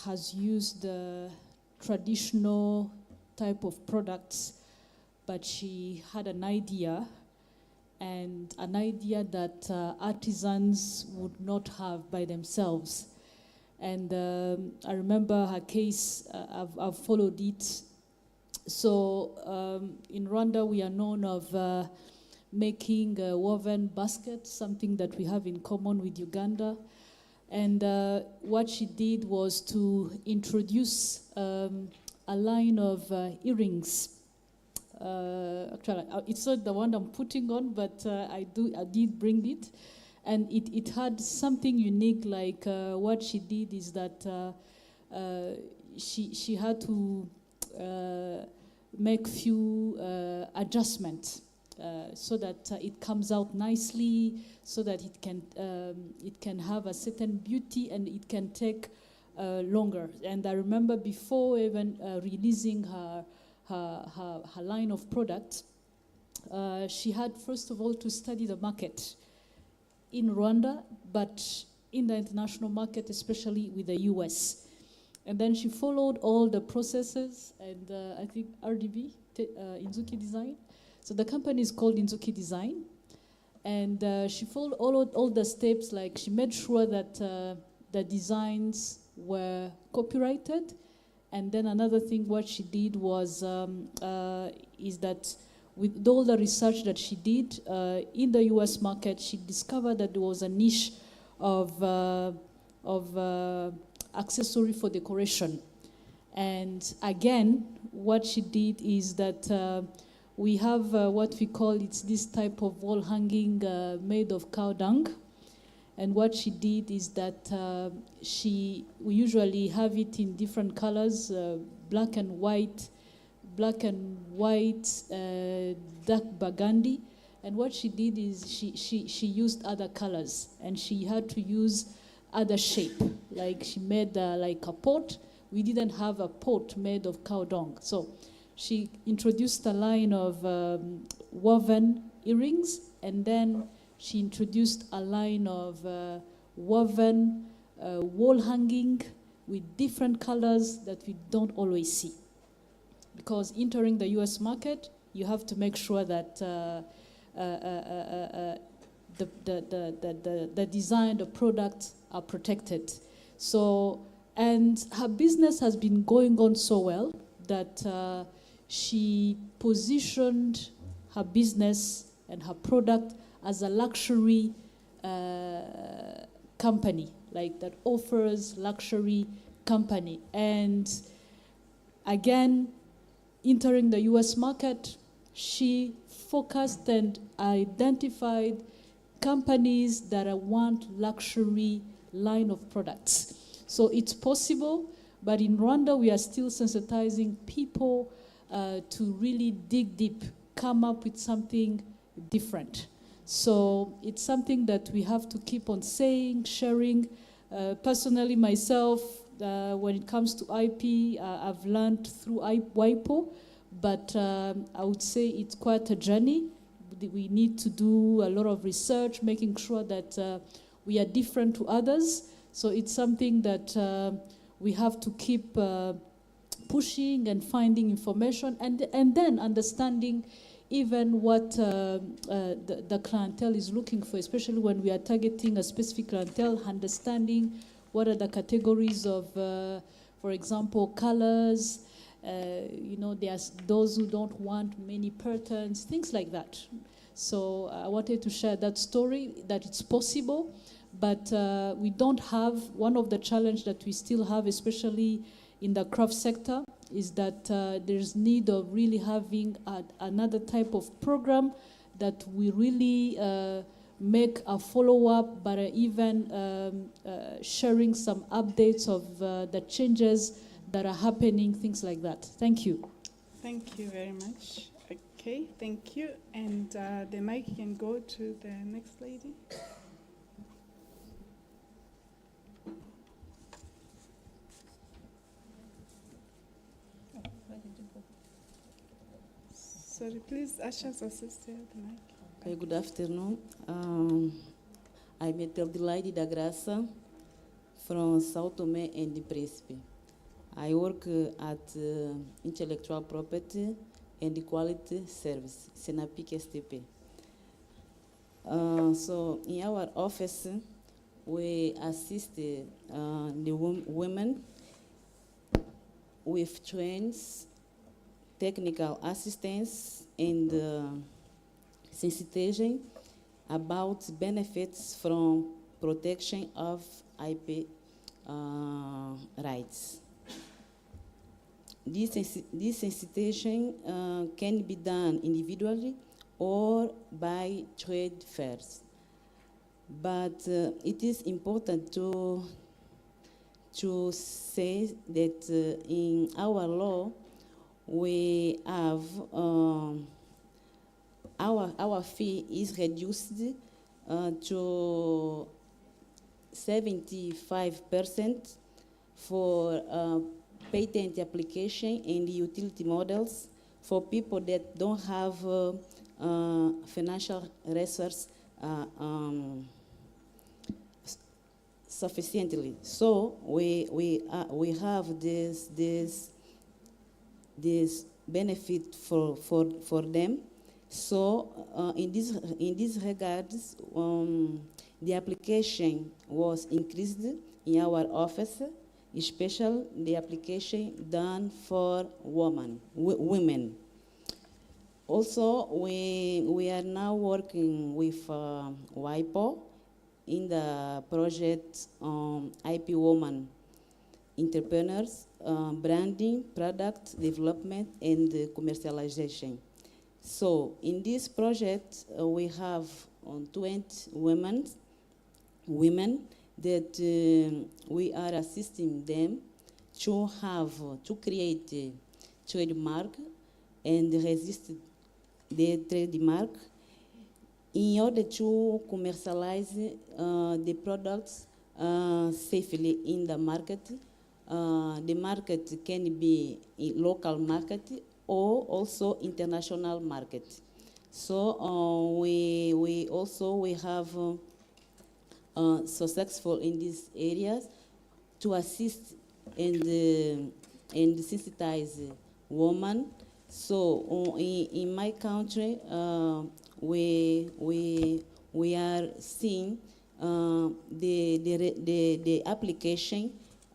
has used the traditional type of products, but she had an idea, and an idea that artisans would not have by themselves. And I remember her case, I've followed it. So in Rwanda, we are known of making woven baskets, something that we have in common with Uganda. And what she did was to introduce a line of earrings. Actually, it's not the one I'm putting on, but I did bring it. And it had something unique, like what she did is that she had to make few adjustments so that it comes out nicely, so that it can have a certain beauty, and it can take longer. And I remember before even releasing her line of products, she had first of all to study the market in Rwanda, but in the international market, especially with the US. And then she followed all the processes, and I think RDB, Inzuki Design. So the company is called Inzuki Design. And she followed all the steps, like she made sure that the designs were copyrighted. And then another thing what she did was, is that with all the research that she did in the US market, she discovered that there was a niche of accessory for decoration. And again, what she did is that we have what we call, it's this type of wall hanging made of cow dung. And what she did is that we usually have it in different colors, black and white, dark burgundy. And what she did is she used other colors, and she had to use other shape. Like she made like a pot we didn't have a pot made of cow dung. So she introduced a line of woven earrings, and then she introduced a line of woven wall hanging with different colors that we don't always see. Because entering the US market, you have to make sure that the design, the products are protected. So, and her business has been going on so well that she positioned her business and her product as a luxury company, like that offers luxury company. And again, entering the US market, she focused and identified companies that want luxury line of products. So it's possible, but in Rwanda we are still sensitizing people to really dig deep, come up with something different. So it's something that we have to keep on saying, sharing. Personally, myself, when it comes to IP, I've learned through ARIPO, but I would say it's quite a journey. We need to do a lot of research, making sure that we are different to others. So it's something that we have to keep pushing and finding information, and then understanding even what the clientele is looking for, especially when we are targeting a specific clientele, understanding what are the categories of, for example, colors. There's those who don't want many patterns, things like that. So I wanted to share that story, that it's possible, but we don't have, one of the challenges that we still have, especially in the craft sector, is that there's need of really having another type of program that we really make a follow-up, but even sharing some updates of the changes that are happening, things like that. Thank you. Thank you very much. Okay, thank you. And the mic can go to the next lady. Sorry, please, Asha's assistant, the mic. Okay, good afternoon. I'm Adelaide da Graça from Sao Tome and Príncipe. I work at Intellectual Property and Quality Service, Senapic STP. So in our office, we assist the women with trains, technical assistance, and sensitization about benefits from protection of IP rights. This sensitization can be done individually or by trade fairs. But it is important to say that in our law, we have our fee is reduced to 75% for patent application and utility models for people that don't have financial resources sufficiently. So we have this benefit for them. So in this regards, the application was increased in our office, especially the application done for women. Also, we are now working with WIPO in the project IP Woman Entrepreneurs, branding, product development, and commercialization. So in this project, we have 20 women that we are assisting them to create a trademark and resist the trademark in order to commercialize the products safely in the market The market can be a local market or also international market. So we have successful in these areas to assist and sensitize women. So in my country, we are seeing the application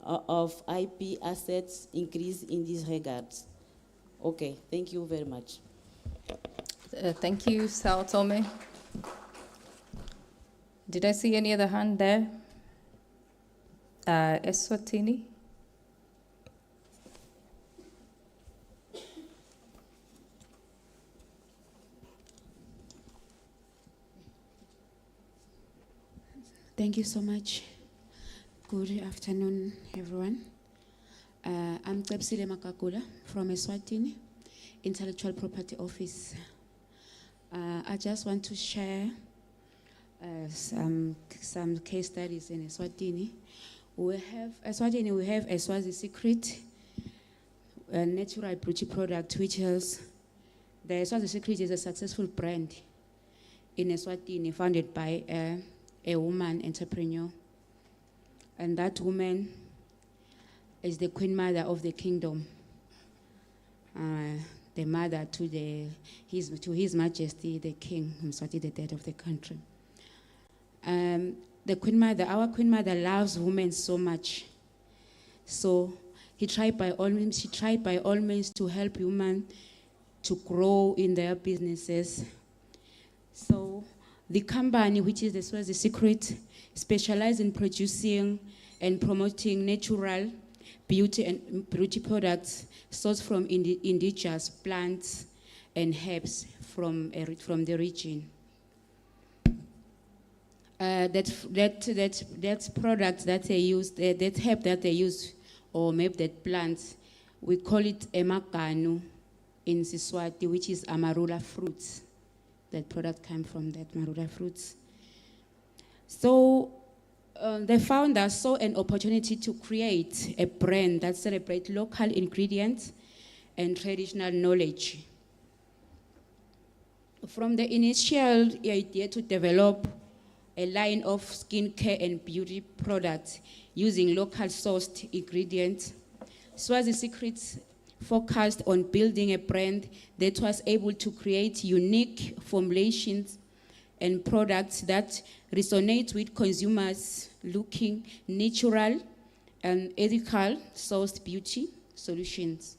of IP assets increase in these regards. Okay, thank you very much. Thank you, Sao Tome. Did I see any other hand there? Eswatini? Thank you so much. Good afternoon, everyone. I'm Tsepsile Makakula from Eswatini, Intellectual Property Office. I just want to share some case studies in Eswatini. We have Eswazi Secret, a natural beauty product, which is the Eswazi Secret is a successful brand in Eswatini, founded by a woman entrepreneur. And that woman is the Queen Mother of the kingdom, the mother to His Majesty the King Mswati, the dad of the country. The Queen Mother, our Queen Mother, loves women so much. So she tried by all means to help women to grow in their businesses. So the company, which is the Swazi Secret, specializes in producing and promoting natural beauty and beauty products sourced from indigenous plants and herbs from the region. That product that they use, that herb that they use, or maybe that plant, we call it emakanu in Siswati, which is amarula fruits. That product came from that marula fruits. So the founder saw an opportunity to create a brand that celebrates local ingredients and traditional knowledge. From the initial idea to develop a line of skincare and beauty products using local sourced ingredients, Swazi Secrets focused on building a brand that was able to create unique formulations and products that resonate with consumers looking natural and ethical sourced beauty solutions.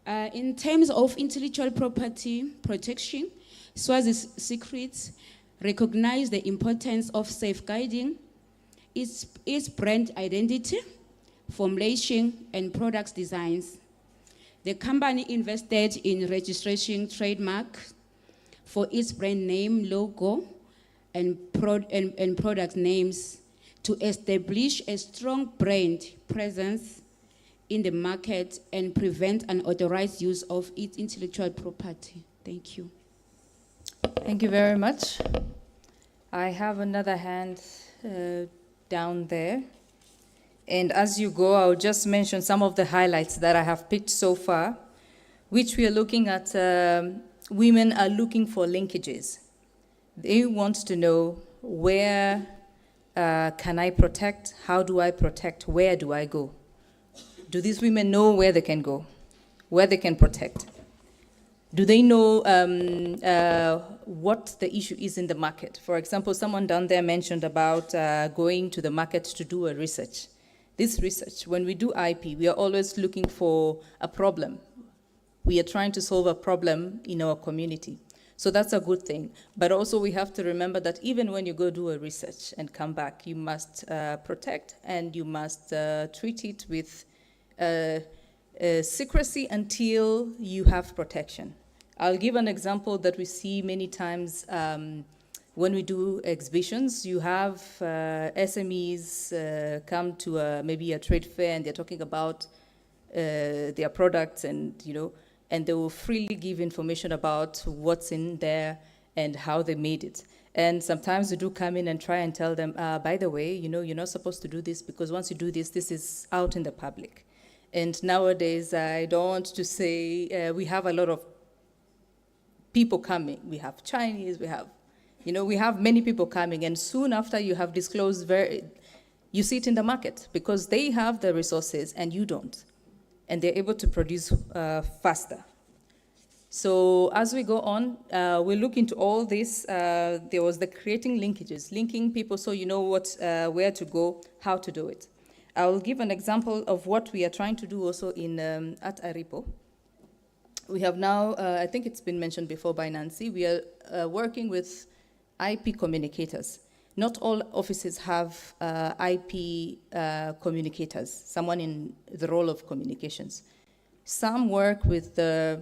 In terms of intellectual property protection, Swazi Secrets recognize the importance of safeguarding its brand identity, formulation, and product designs. The company invested in registration trademark for its brand name, logo, and product names to establish a strong brand presence in the market and prevent unauthorized use of its intellectual property. Thank you. Thank you very much. I have another hand down there. And as you go, I'll just mention some of the highlights that I have picked so far, which we are looking at. Women are looking for linkages. They want to know, where can I protect? How do I protect? Where do I go? Do these women know where they can go, where they can protect? Do they know what the issue is in the market? For example, someone down there mentioned about going to the market to do a research. This research, when we do IP, we are always looking for a problem. We are trying to solve a problem in our community. So that's a good thing. But also we have to remember that even when you go do a research and come back, you must protect and you must treat it with secrecy until you have protection. I'll give an example that we see many times when we do exhibitions. You have SMEs come to maybe a trade fair and they're talking about their products, and and they will freely give information about what's in there and how they made it. And sometimes we do come in and try and tell them, by the way, you know, you're not supposed to do this because once you do this, this is out in the public. And nowadays, I don't want to say we have a lot of people coming. We have Chinese, we have many people coming. And soon after you have disclosed, you see it in the market because they have the resources and you don't. And they're able to produce faster. So as we go on, we look into all this. There was the creating linkages, linking people so you know where to go, how to do it. I will give an example of what we are trying to do also at ARIPO. We have now, I think it's been mentioned before by Nancy, we are working with IP communicators. Not all offices have IP communicators, someone in the role of communications. Some work with the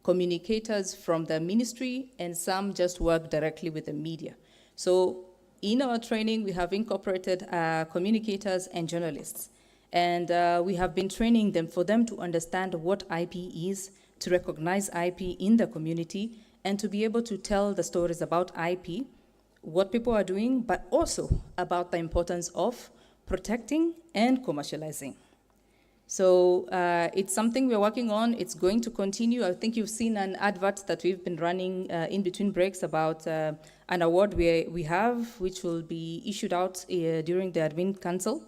communicators from the ministry, and some just work directly with the media. So in our training, we have incorporated communicators and journalists. And we have been training them for them to understand what IP is, to recognize IP in the community, and to be able to tell the stories about IP, what people are doing, but also about the importance of protecting and commercializing. So it's something we're working on. It's going to continue. I think you've seen an advert that we've been running in between breaks about an award we have, which will be issued out during the Admin Council,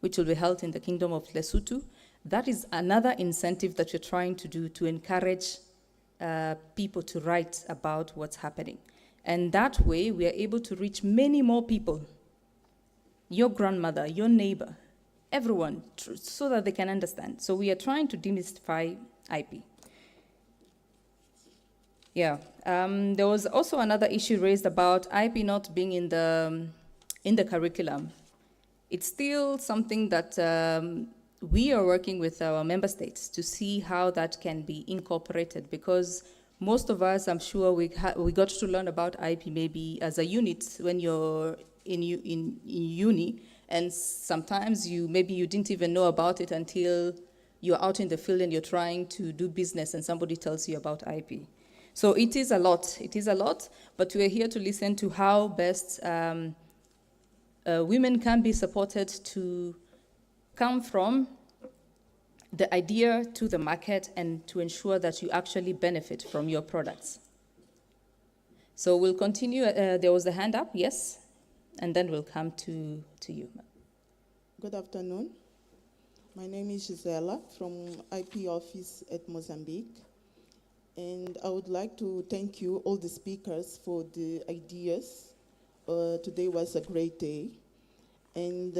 which will be held in the Kingdom of Lesotho. That is another incentive that we're trying to do to encourage people to write about what's happening. And that way, we are able to reach many more people, your grandmother, your neighbor, everyone, so that they can understand. So we are trying to demystify IP. Yeah, there was also another issue raised about IP not being in the curriculum. It's still something that we are working with our member states to see how that can be incorporated, because most of us, I'm sure, we got to learn about IP maybe as a unit when you're in uni, and sometimes maybe you didn't even know about it until you're out in the field and you're trying to do business and somebody tells you about IP. So it is a lot, but we're here to listen to how best women can be supported to come from the idea to the market and to ensure that you actually benefit from your products. So we'll continue. There was a hand up, yes, and then we'll come to you. Good afternoon. My name is Gisela from IP office at Mozambique. And I would like to thank you, all the speakers, for the ideas. Today was a great day. And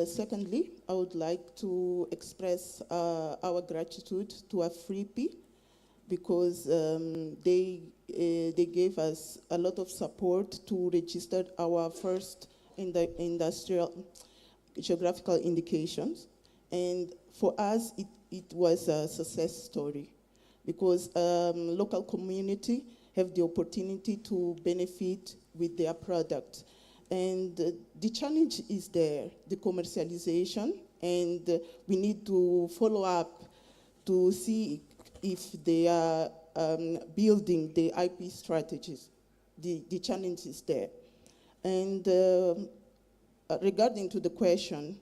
secondly, I would like to express our gratitude to AFRIPI because they gave us a lot of support to register our first industrial geographical indications. And for us, it was a success story because local community have the opportunity to benefit with their product. And the challenge is there, the commercialization, and we need to follow up to see if they are building the IP strategies. The challenge is there. And regarding to the question,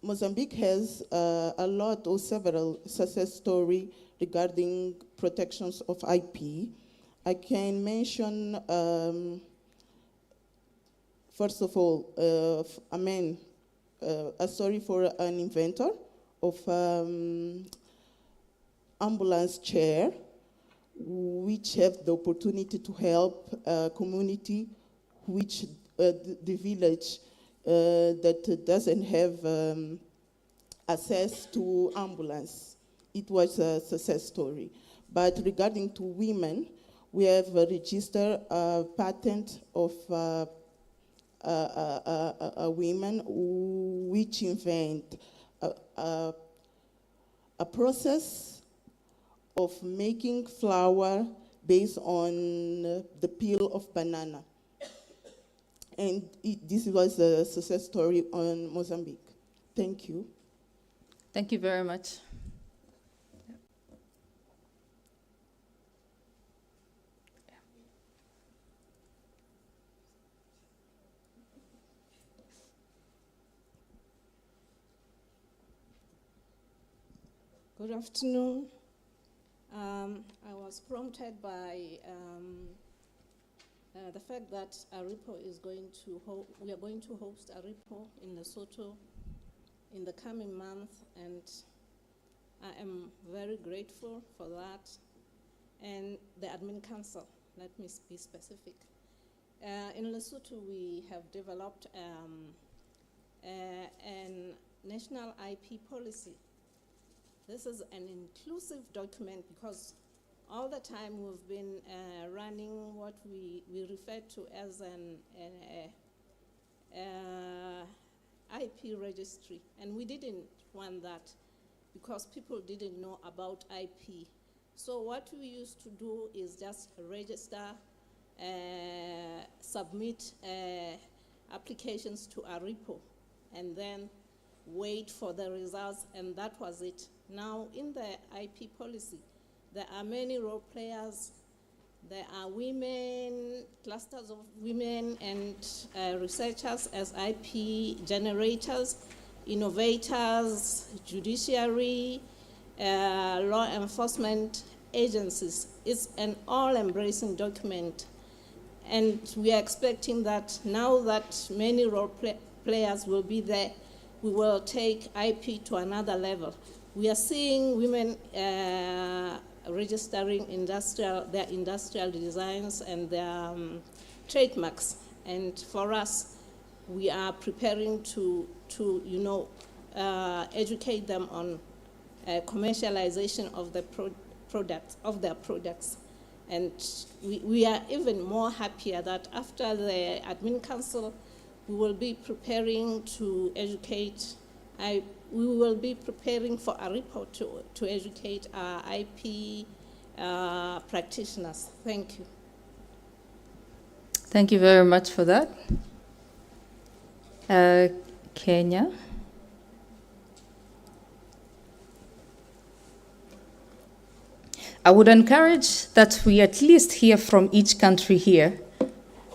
Mozambique has a lot or several success stories regarding protections of IP. I can mention first of all, a story for an inventor of ambulance chair, which have the opportunity to help a community, which the village that doesn't have access to ambulance. It was a success story. But regarding to women, we have registered a patent of women which invent a process of making flour based on the peel of banana. And this was a success story on Mozambique. Thank you. Thank you very much. Good afternoon. I was prompted by the fact that ARIPO is going to we are going to host ARIPO in Lesotho in the coming month, and I am very grateful for that. And the admin council, let me be specific. In Lesotho, we have developed a national IP policy. This is an inclusive document because all the time we've been running what we refer to as an IP registry, and we didn't want that because people didn't know about IP. So what we used to do is just register, submit applications to ARIPO, and then wait for the results, and that was it. Now, in the IP policy, there are many role players. There are women, clusters of women and researchers as IP generators, innovators, judiciary, law enforcement agencies. It's an all-embracing document. And we are expecting that now that many role players will be there, we will take IP to another level. We are seeing women registering their industrial designs and their trademarks. And for us, we are preparing to educate them on commercialization of the their products. And we are even more happier that after the admin council, we will be preparing to educate. We will be preparing for ARIPO to educate our IP practitioners. Thank you. Thank you very much for that. Kenya. I would encourage that we at least hear from each country here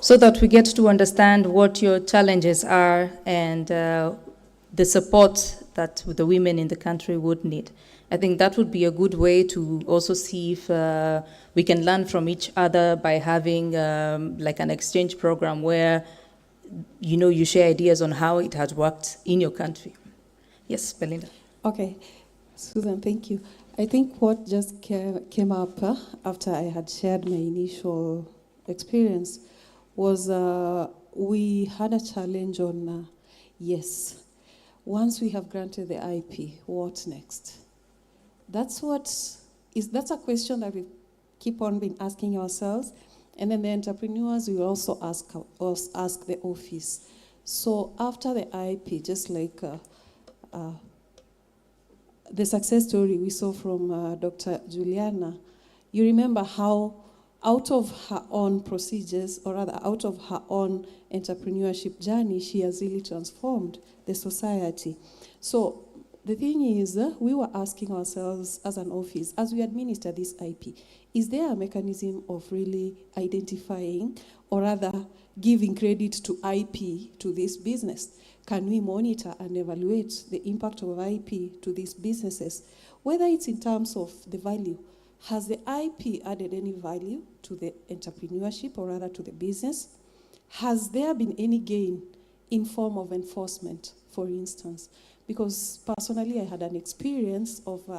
so that we get to understand what your challenges are and the support that the women in the country would need. I think that would be a good way to also see if we can learn from each other by having like an exchange program where you share ideas on how it has worked in your country. Yes, Belinda. Okay, Susan, thank you. I think what just came up after I had shared my initial experience was we had a challenge on, yes, once we have granted the IP, what next? That's a question that we keep on been asking ourselves, and then the entrepreneurs will also ask the office. So after the IP, just like the success story we saw from Dr. Juliana, you remember how out of her own procedures, or rather out of her own entrepreneurship journey, she has really transformed the society. So the thing is, we were asking ourselves as an office, as we administer this IP, is there a mechanism of really identifying, or rather giving credit to IP to this business? Can we monitor and evaluate the impact of IP to these businesses? Whether it's in terms of the value, has the IP added any value to the entrepreneurship, or rather to the business? Has there been any gain in form of enforcement, for instance? Because personally, I had an experience of,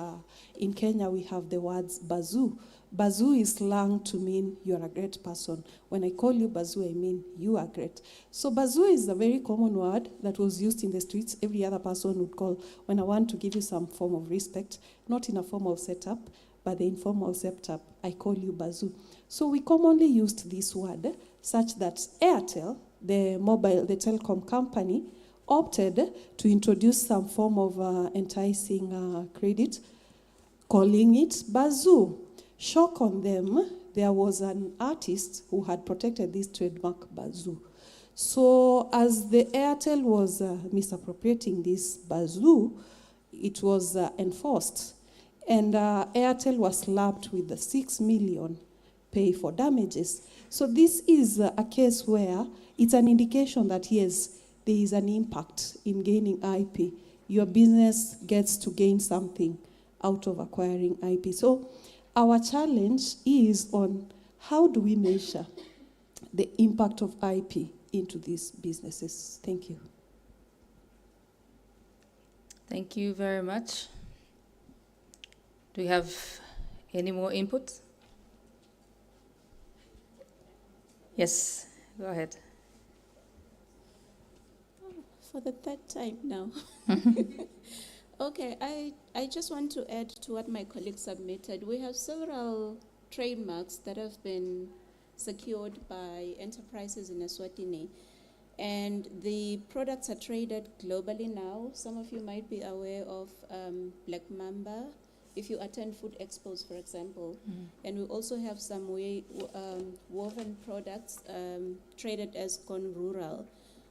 in Kenya, we have the words bazoo. Bazoo is slang to mean you're a great person. When I call you bazoo, I mean you are great. So bazoo is a very common word that was used in the streets. Every other person would call when I want to give you some form of respect, not in a formal setup, but the informal setup, I call you bazoo. So we commonly used this word such that Airtel, the telecom company, opted to introduce some form of enticing credit, calling it bazoo. Shock on them, there was an artist who had protected this trademark bazoo. So as the Airtel was misappropriating this bazoo, it was enforced. And Airtel was slapped with the 6 million pay for damages. So this is a case where it's an indication that, yes, there is an impact in gaining IP. Your business gets to gain something out of acquiring IP. So our challenge is on how do we measure the impact of IP into these businesses. Thank you. Thank you very much. Do you have any more input? Yes, go ahead. For the third time now. Okay, I just want to add to what my colleague submitted. We have several trademarks that have been secured by enterprises in Eswatini, and the products are traded globally now. Some of you might be aware of Black Mamba, if you attend food expos, for example. And we also have some woven products traded as Gone Rural.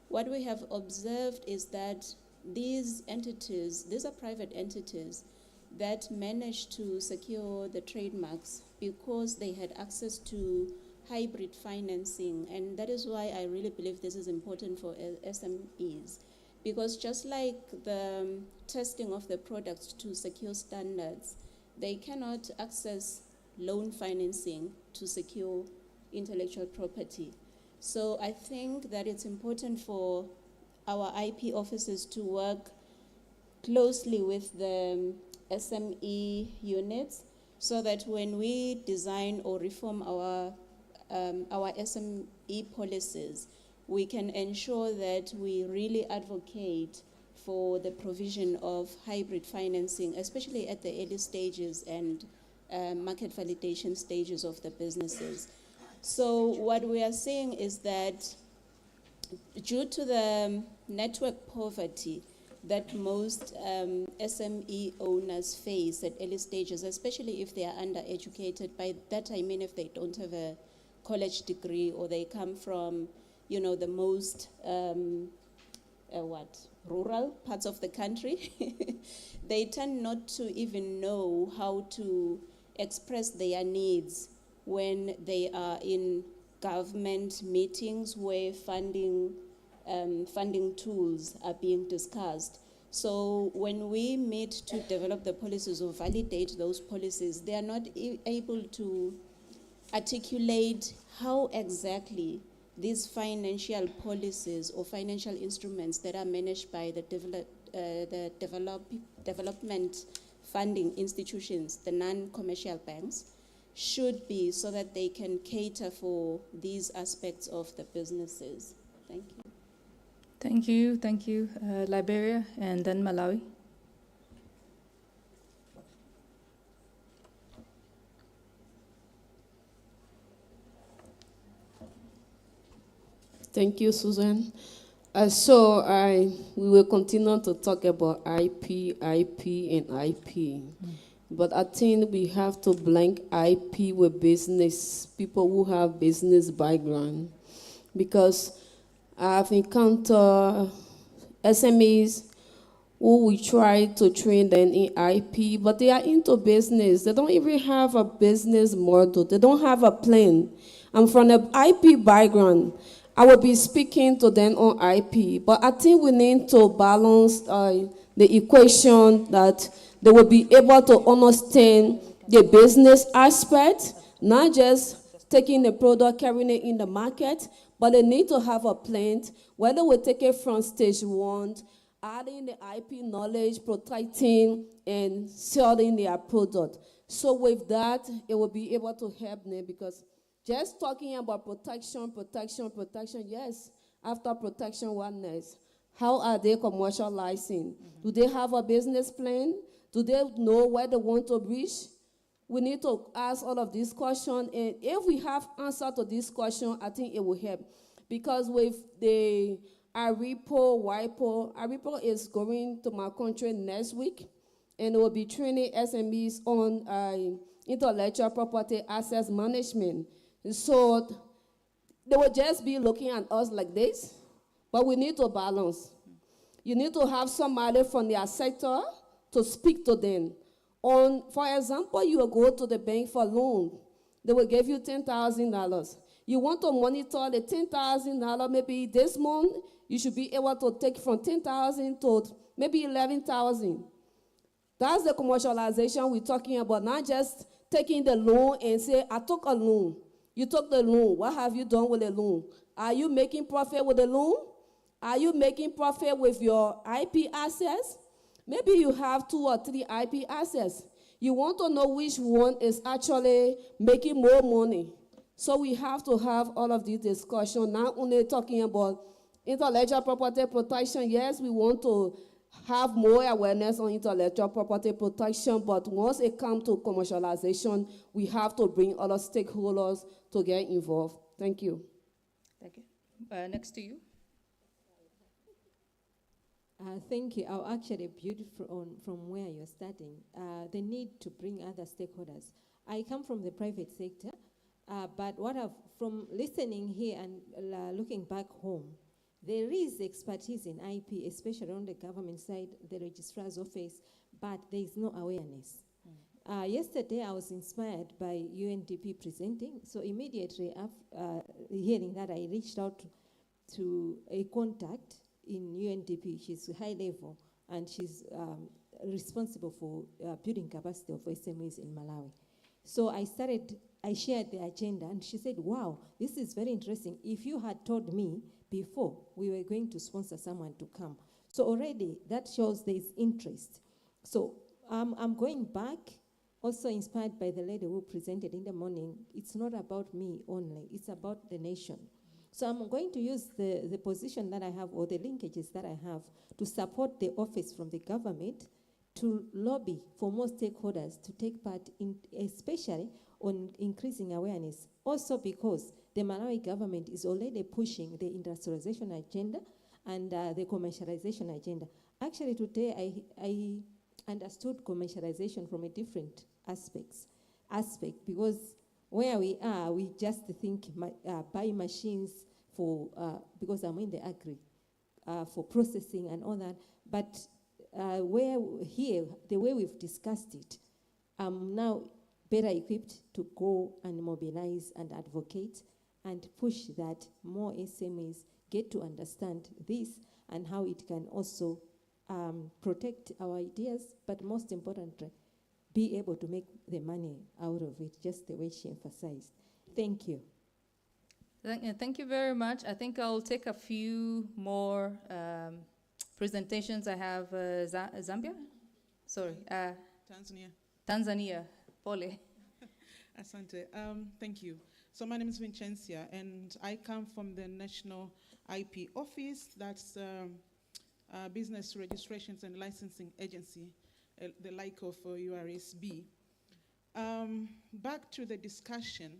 What we have observed is that these entities, these are private entities that managed to secure the trademarks because they had access to hybrid financing. And that is why I really believe this is important for SMEs. Because just like the testing of the products to secure standards, they cannot access loan financing to secure intellectual property. So I think that it's important for our IP offices to work closely with the SME units so that when we design or reform our SME policies, we can ensure that we really advocate for the provision of hybrid financing, especially at the early stages and market validation stages of the businesses. So what we are seeing is that due to the network poverty that most SME owners face at early stages, especially if they are undereducated, by that I mean if they don't have a college degree or they come from, you know, the most rural parts of the country, they tend not to even know how to express their needs when they are in government meetings where funding tools are being discussed. So when we meet to develop the policies or validate those policies, they are not able to articulate how exactly these financial policies or financial instruments that are managed by the development funding institutions, the non-commercial banks, should be, so that they can cater for these aspects of the businesses. Thank you. Thank you, thank you. Liberia and then Malawi. Thank you, Susan. We will continue to talk about IP, and IP. But I think we have to blend IP with business, people who have business background. Because I've encountered SMEs who we try to train them in IP, but they are into business. They don't even have a business model. They don't have a plan. I'm from an IP background. I will be speaking to them on IP, but I think we need to balance the equation that they will be able to understand the business aspect, not just taking the product, carrying it in the market, but they need to have a plan where they will take it from stage one, adding the IP knowledge, protecting, and selling their product. So with that, it will be able to help them, because just talking about protection, yes, after protection, what next? How are they commercializing? Do they have a business plan? Do they know where they want to reach? We need to ask all of these questions, and if we have answer to this question, I think it will help. Because with the ARIPO is going to my country next week, and it will be training SMEs on intellectual property access management. So they will just be looking at us like this, but we need to balance. You need to have somebody from their sector to speak to them. For example, you will go to the bank for loan. They will give you $10,000. You want to monitor the $10,000, maybe this month, you should be able to take from $10,000 to maybe $11,000. That's the commercialization we're talking about, not just taking the loan and say, I took a loan. You took the loan. What have you done with the loan? Are you making profit with the loan? Are you making profit with your IP assets? Maybe you have 2 or 3 IP assets. You want to know which one is actually making more money. So we have to have all of these discussions, not only talking about intellectual property protection. Yes, we want to have more awareness on intellectual property protection, but once it comes to commercialization, we have to bring other stakeholders to get involved. Thank you. Thank you. Next to you. Thank you. I'll actually build from where you're starting. The need to bring other stakeholders. I come from the private sector, but from listening here and looking back home, there is expertise in IP, especially on the government side, the registrar's office, but there is no awareness. Yesterday, I was inspired by UNDP presenting, so immediately after hearing that, I reached out to a contact in UNDP. She's high level, and she's responsible for building capacity of SMEs in Malawi. So I shared the agenda, and she said, wow, this is very interesting. If you had told me before, we were going to sponsor someone to come. So already, that shows there is interest. So I'm going back, also inspired by the lady who presented in the morning. It's not about me only, it's about the nation. So I'm going to use the position that I have, or the linkages that I have, to support the office from the government to lobby for more stakeholders to take part in, especially on increasing awareness. Also because the Malawi government is already pushing the industrialization agenda and the commercialization agenda. Actually today I understood commercialization from a different aspect, because where we are, we just think buy machines for, because I'm in the agri, for processing and all that. But where here, the way we've discussed it, I'm now better equipped to go and mobilize and advocate and push that more SMEs get to understand this and how it can also protect our ideas, but most importantly, be able to make the money out of it, just the way she emphasized. Thank you. Thank you very much. I think I'll take a few more presentations. I have Zambia? Sorry. Tanzania. Tanzania. Pole. Asante. Thank you. So my name is Vincencia, and I come from the National IP Office. That's Business Registrations and Licensing Agency, the like of URSB. Back to the discussion,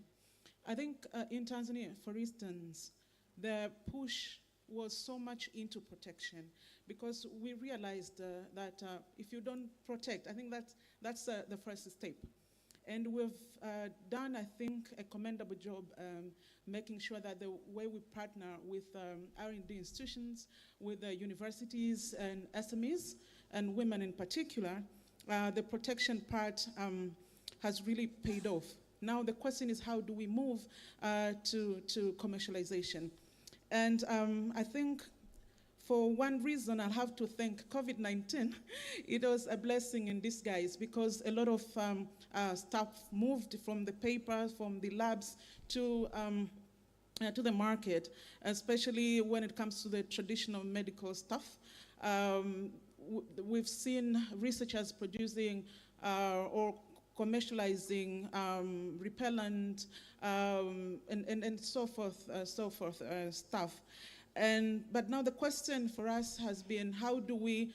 I think in Tanzania, for instance, the push was so much into protection, because we realized that if you don't protect, I think that's the first step. And we've done, I think, a commendable job making sure that the way we partner with R&D institutions, with the universities and SMEs, and women in particular, the protection part has really paid off. Now the question is, how do we move to commercialization? And I think for one reason, I'll have to thank COVID-19. It was a blessing in disguise, because a lot of staff moved from the papers, from the labs to the market, especially when it comes to the traditional medical stuff. We've seen researchers producing or commercializing repellent and so forth stuff. But now the question for us has been, how do we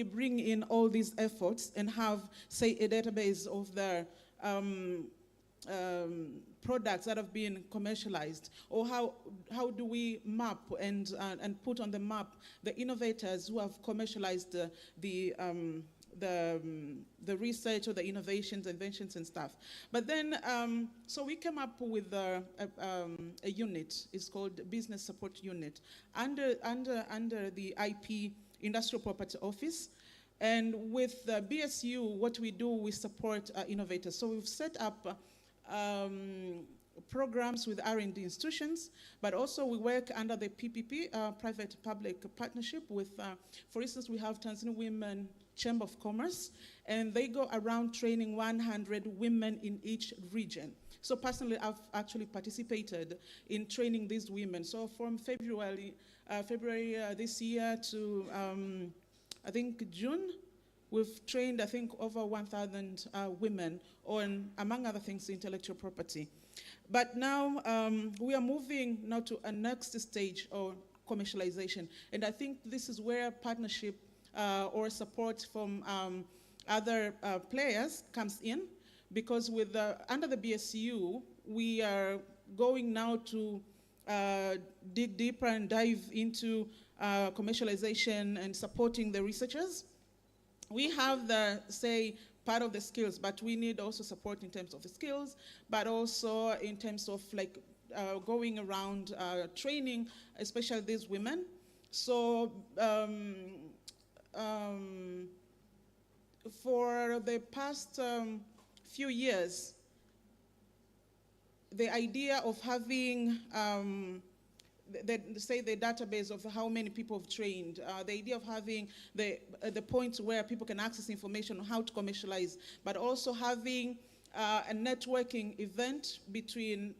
bring in all these efforts and have, say, a database of the products that have been commercialized? Or how do we map and put on the map the innovators who have commercialized the research or the innovations, inventions and stuff? But then, so we came up with a unit. It's called Business Support Unit under the IP Industrial Property Office. And with BSU, what we do, we support innovators. So we've set up programs with R&D institutions, but also we work under the PPP, private-public partnership with, for instance, we have Tanzania Women Chamber of Commerce, and they go around training 100 women in each region. So personally, I've actually participated in training these women. So from February this year to, I think, June, we've trained, I think, over 1,000 women on, among other things, intellectual property. But now we are moving now to a next stage of commercialization. And I think this is where partnership or support from other players comes in, because with under the BSU, we are going now to dig deeper and dive into commercialization and supporting the researchers. We have the, say, part of the skills, but we need also support in terms of the skills, but also in terms of like going around training, especially these women. So for the past few years, the idea of having say the database of how many people have trained, the idea of having the points where people can access information on how to commercialize, but also having a networking event between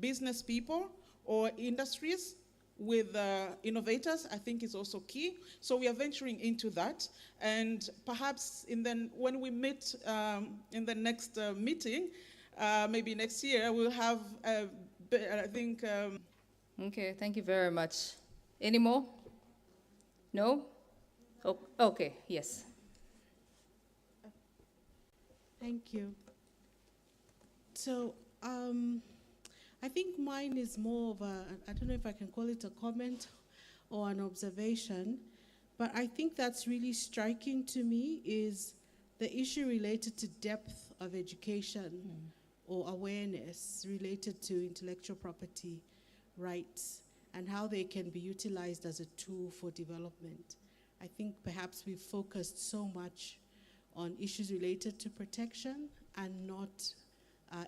business people or industries with innovators, I think is also key. So we are venturing into that, and perhaps when we meet in the next meeting, maybe next year, we'll have, I think. Okay, thank you very much. Any more? No? Oh, okay, yes. Thank you. So I think mine is more of a, I don't know if I can call it a comment or an observation, but I think that's really striking to me is the issue related to depth of education or awareness related to intellectual property rights and how they can be utilized as a tool for development. I think perhaps we've focused so much on issues related to protection and not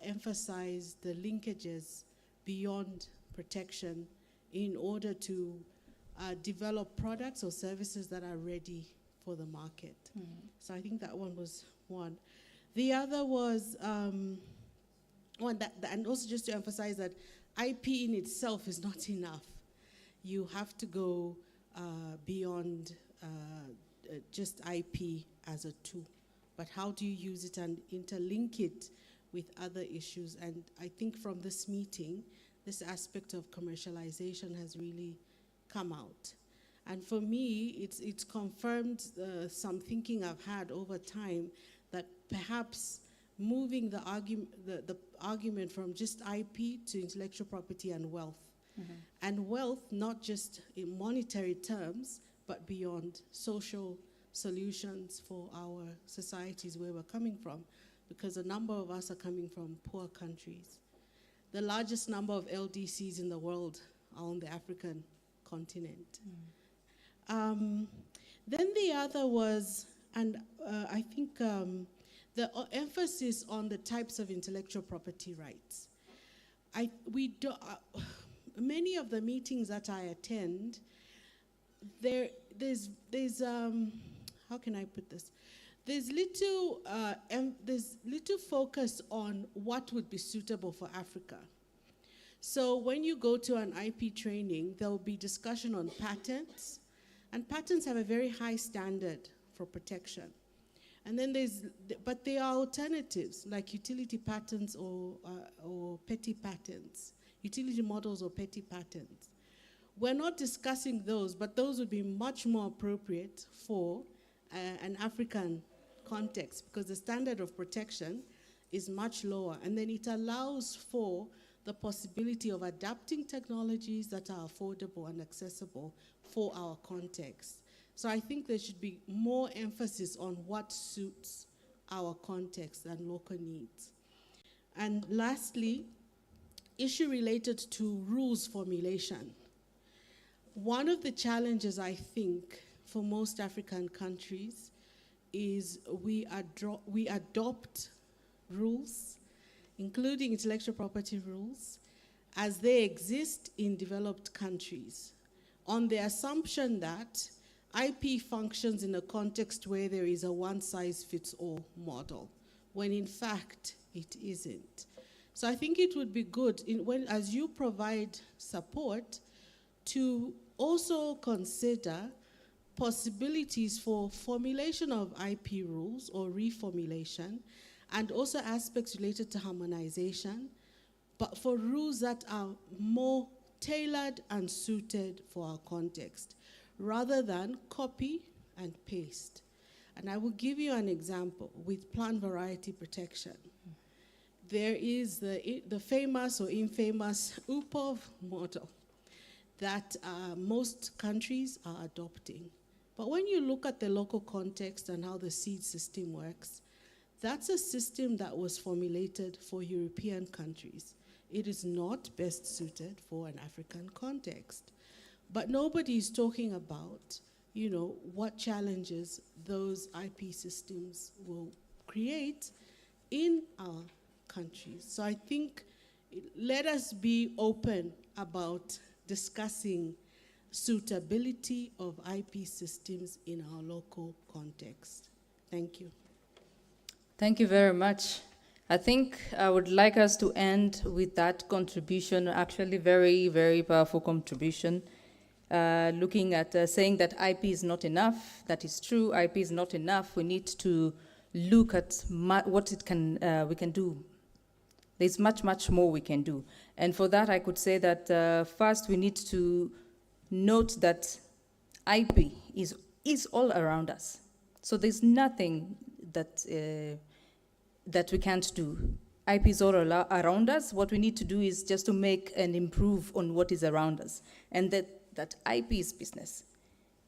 emphasized the linkages beyond protection in order to develop products or services that are ready for the market. So I think that one was one. The other was one that, and also just to emphasize that IP in itself is not enough. You have to go beyond just IP as a tool. But how do you use it and interlink it with other issues? And I think from this meeting, this aspect of commercialization has really come out. And for me, it's confirmed some thinking I've had over time that perhaps moving the argument from just IP to intellectual property and wealth. And wealth, not just in monetary terms, but beyond social solutions for our societies where we're coming from, because a number of us are coming from poor countries. The largest number of LDCs in the world are on the African continent. Then the other was, and I think the emphasis on the types of intellectual property rights. Many of the meetings that I attend, there's how can I put this? There's little focus on what would be suitable for Africa. So when you go to an IP training, there will be discussion on patents, and patents have a very high standard for protection. And then but there are alternatives like utility patents or petty patents, utility models or petty patents. We're not discussing those, but those would be much more appropriate for an African context because the standard of protection is much lower. And then it allows for the possibility of adapting technologies that are affordable and accessible for our context. So I think there should be more emphasis on what suits our context and local needs. And lastly, issue related to rules formulation. One of the challenges, I think, for most African countries is we adopt rules including intellectual property rules, as they exist in developed countries, on the assumption that IP functions in a context where there is a one-size-fits-all model, when in fact it isn't. So I think it would be good, as you provide support, to also consider possibilities for formulation of IP rules or reformulation, and also aspects related to harmonization, but for rules that are more tailored and suited for our context, rather than copy and paste. And I will give you an example with plant variety protection. There is the famous or infamous UPOV model that most countries are adopting. But when you look at the local context and how the seed system works, that's a system that was formulated for European countries. It is not best suited for an African context. But nobody is talking about, what challenges those IP systems will create in our countries. So I think let us be open about discussing suitability of IP systems in our local context. Thank you. Thank you very much. I think I would like us to end with that contribution, actually very, very powerful contribution, looking at saying that IP is not enough. That is true, IP is not enough. We need to look at what we can do. There's much, much more we can do. And for that, I could say that first we need to note that IP is all around us. So there's nothing that we can't do. IP is all around us. What we need to do is just to make and improve on what is around us. And that IP is business.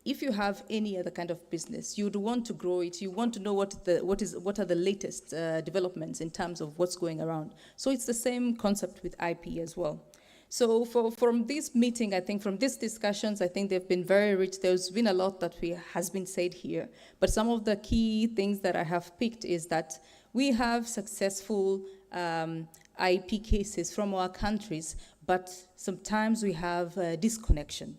If you have any other kind of business, you'd want to grow it. You want to know what are the latest developments in terms of what's going around. So it's the same concept with IP as well. So from this meeting, I think from these discussions, I think they've been very rich. There's been a lot that has been said here. But some of the key things that I have picked is that we have successful IP cases from our countries, but sometimes we have disconnection.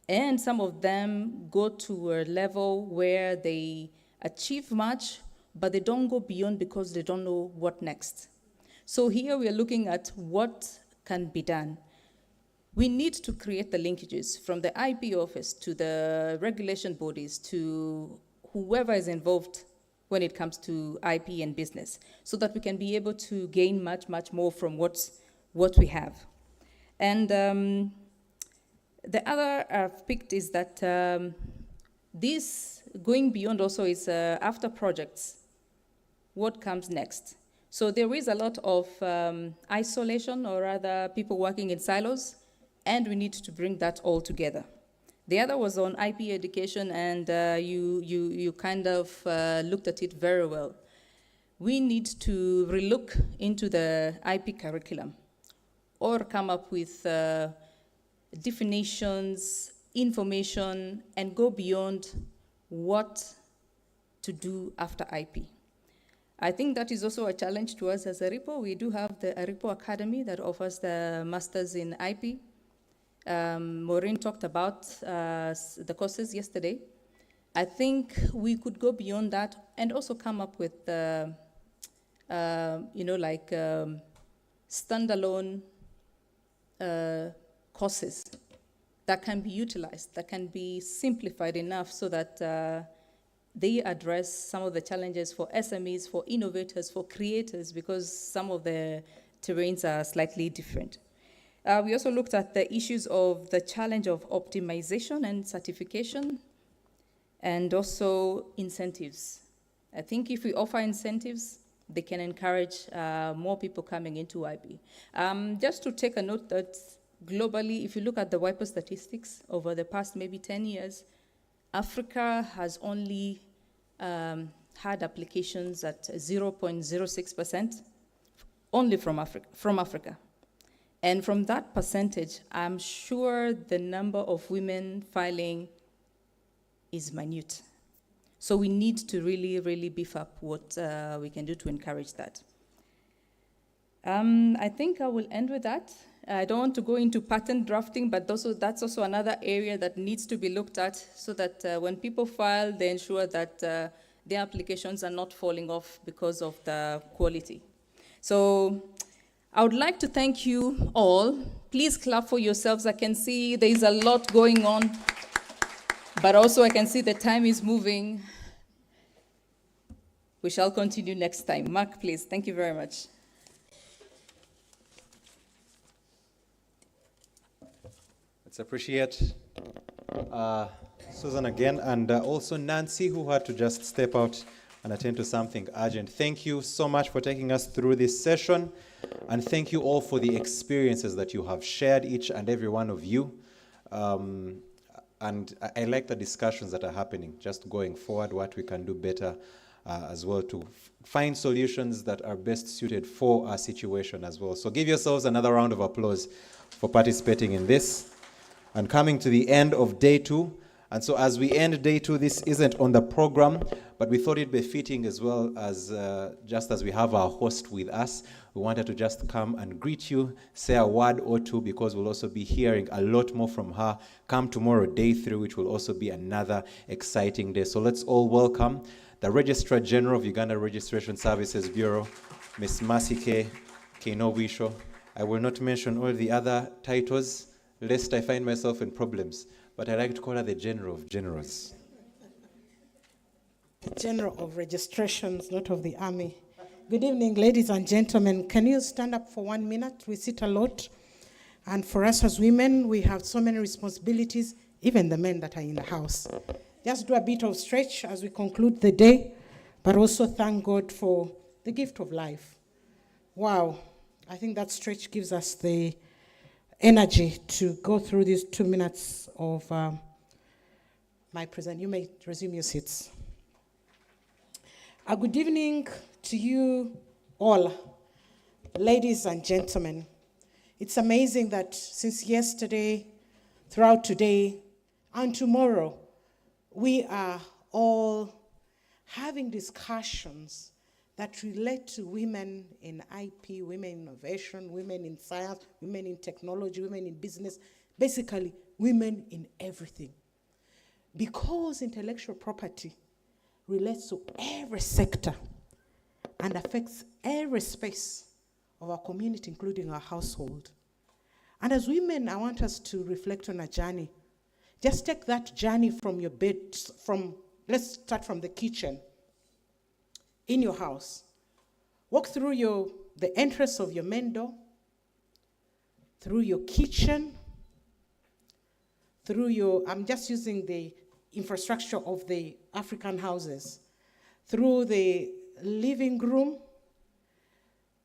And some of them go to a level where they achieve much, but they don't go beyond because they don't know what next. So here we are looking at what can be done. We need to create the linkages from the IP office to the regulation bodies to whoever is involved when it comes to IP and business, so that we can be able to gain much, much more from what we have. And the other I've picked is that this going beyond also is after projects, what comes next? So there is a lot of isolation, or rather people working in silos, and we need to bring that all together. The other was on IP education, and you kind of looked at it very well. We need to relook into the IP curriculum or come up with definitions, information, and go beyond what to do after IP. I think that is also a challenge to us as ARIPO. We do have the ARIPO Academy that offers the Masters in IP. Maureen talked about the courses yesterday. I think we could go beyond that and also come up with, standalone courses that can be utilized, that can be simplified enough so that they address some of the challenges for SMEs, for innovators, for creators, because some of the terrains are slightly different. We also looked at the issues of the challenge of optimization and certification, and also incentives. I think if we offer incentives, they can encourage more people coming into IP. Just to take a note that globally, if you look at the WIPO statistics over the past maybe 10 years, Africa has only had applications at 0.06%, only from Africa. And from that percentage, I'm sure the number of women filing is minute. So we need to really, really beef up what we can do to encourage that. I think I will end with that. I don't want to go into patent drafting, but that's also another area that needs to be looked at so that when people file, they ensure that their applications are not falling off because of the quality. So I would like to thank you all. Please clap for yourselves. I can see there is a lot going on, but also I can see the time is moving. We shall continue next time. Mark, please. Thank you very much. Let's appreciate Susan again, and also Nancy, who had to just step out and attend to something urgent. Thank you so much for taking us through this session, and thank you all for the experiences that you have shared, each and every one of you. And I like the discussions that are happening, just going forward, what we can do better as well to find solutions that are best suited for our situation as well. So give yourselves another round of applause for participating in this. And coming to the end of day 2. And so as we end day 2, this isn't on the program, but we thought it'd be fitting as well as just as we have our host with us, we wanted to just come and greet you, say a word or two, because we'll also be hearing a lot more from her. Come tomorrow, day 3, which will also be another exciting day. So let's all welcome the Registrar General of Uganda Registration Services Bureau, Ms. Masike Keinowisho. I will not mention all the other titles, lest I find myself in problems, but I like to call her the General of Generals. The General of Registrations, not of the Army. Good evening, ladies and gentlemen. Can you stand up for 1 minute? We sit a lot. And for us as women, we have so many responsibilities, even the men that are in the house. Just do a bit of stretch as we conclude the day, but also thank God for the gift of life. Wow, I think that stretch gives us the energy to go through these 2 minutes of my present. You may resume your seats. A good evening to you all, ladies and gentlemen. It's amazing that since yesterday, throughout today, and tomorrow, we are all having discussions that relate to women in IP, women in innovation, women in science, women in technology, women in business, basically women in everything. Because intellectual property relates to every sector and affects every space of our community, including our household. And as women, I want us to reflect on a journey. Just take that journey from your bed, let's start from the kitchen, in your house. Walk through the entrance of your main door, through your kitchen, I'm just using the infrastructure of the African houses, through the living room,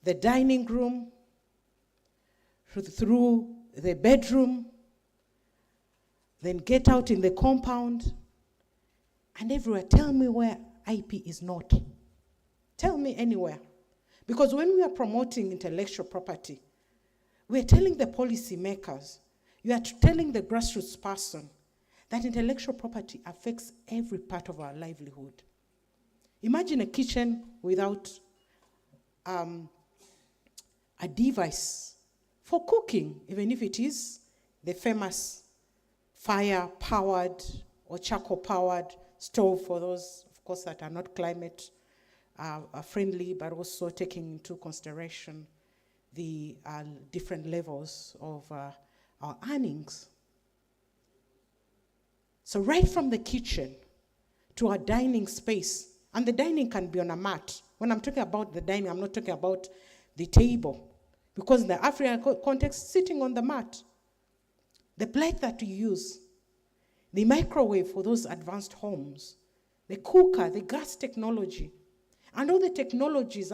the dining room, through the bedroom, then get out in the compound, and everywhere. Tell me where IP is not. Tell me anywhere. Because when we are promoting intellectual property, we are telling the policy makers, you are telling the grassroots person that intellectual property affects every part of our livelihood. Imagine a kitchen without a device for cooking, even if it is the famous fire-powered or charcoal-powered stove for those, of course, that are not climate friendly, but also taking into consideration the different levels of our earnings. So right from the kitchen to our dining space, and the dining can be on a mat. When I'm talking about the dining, I'm not talking about the table, because in the African context, sitting on the mat, the plate that we use, the microwave for those advanced homes, the cooker, the gas technology, and all the technologies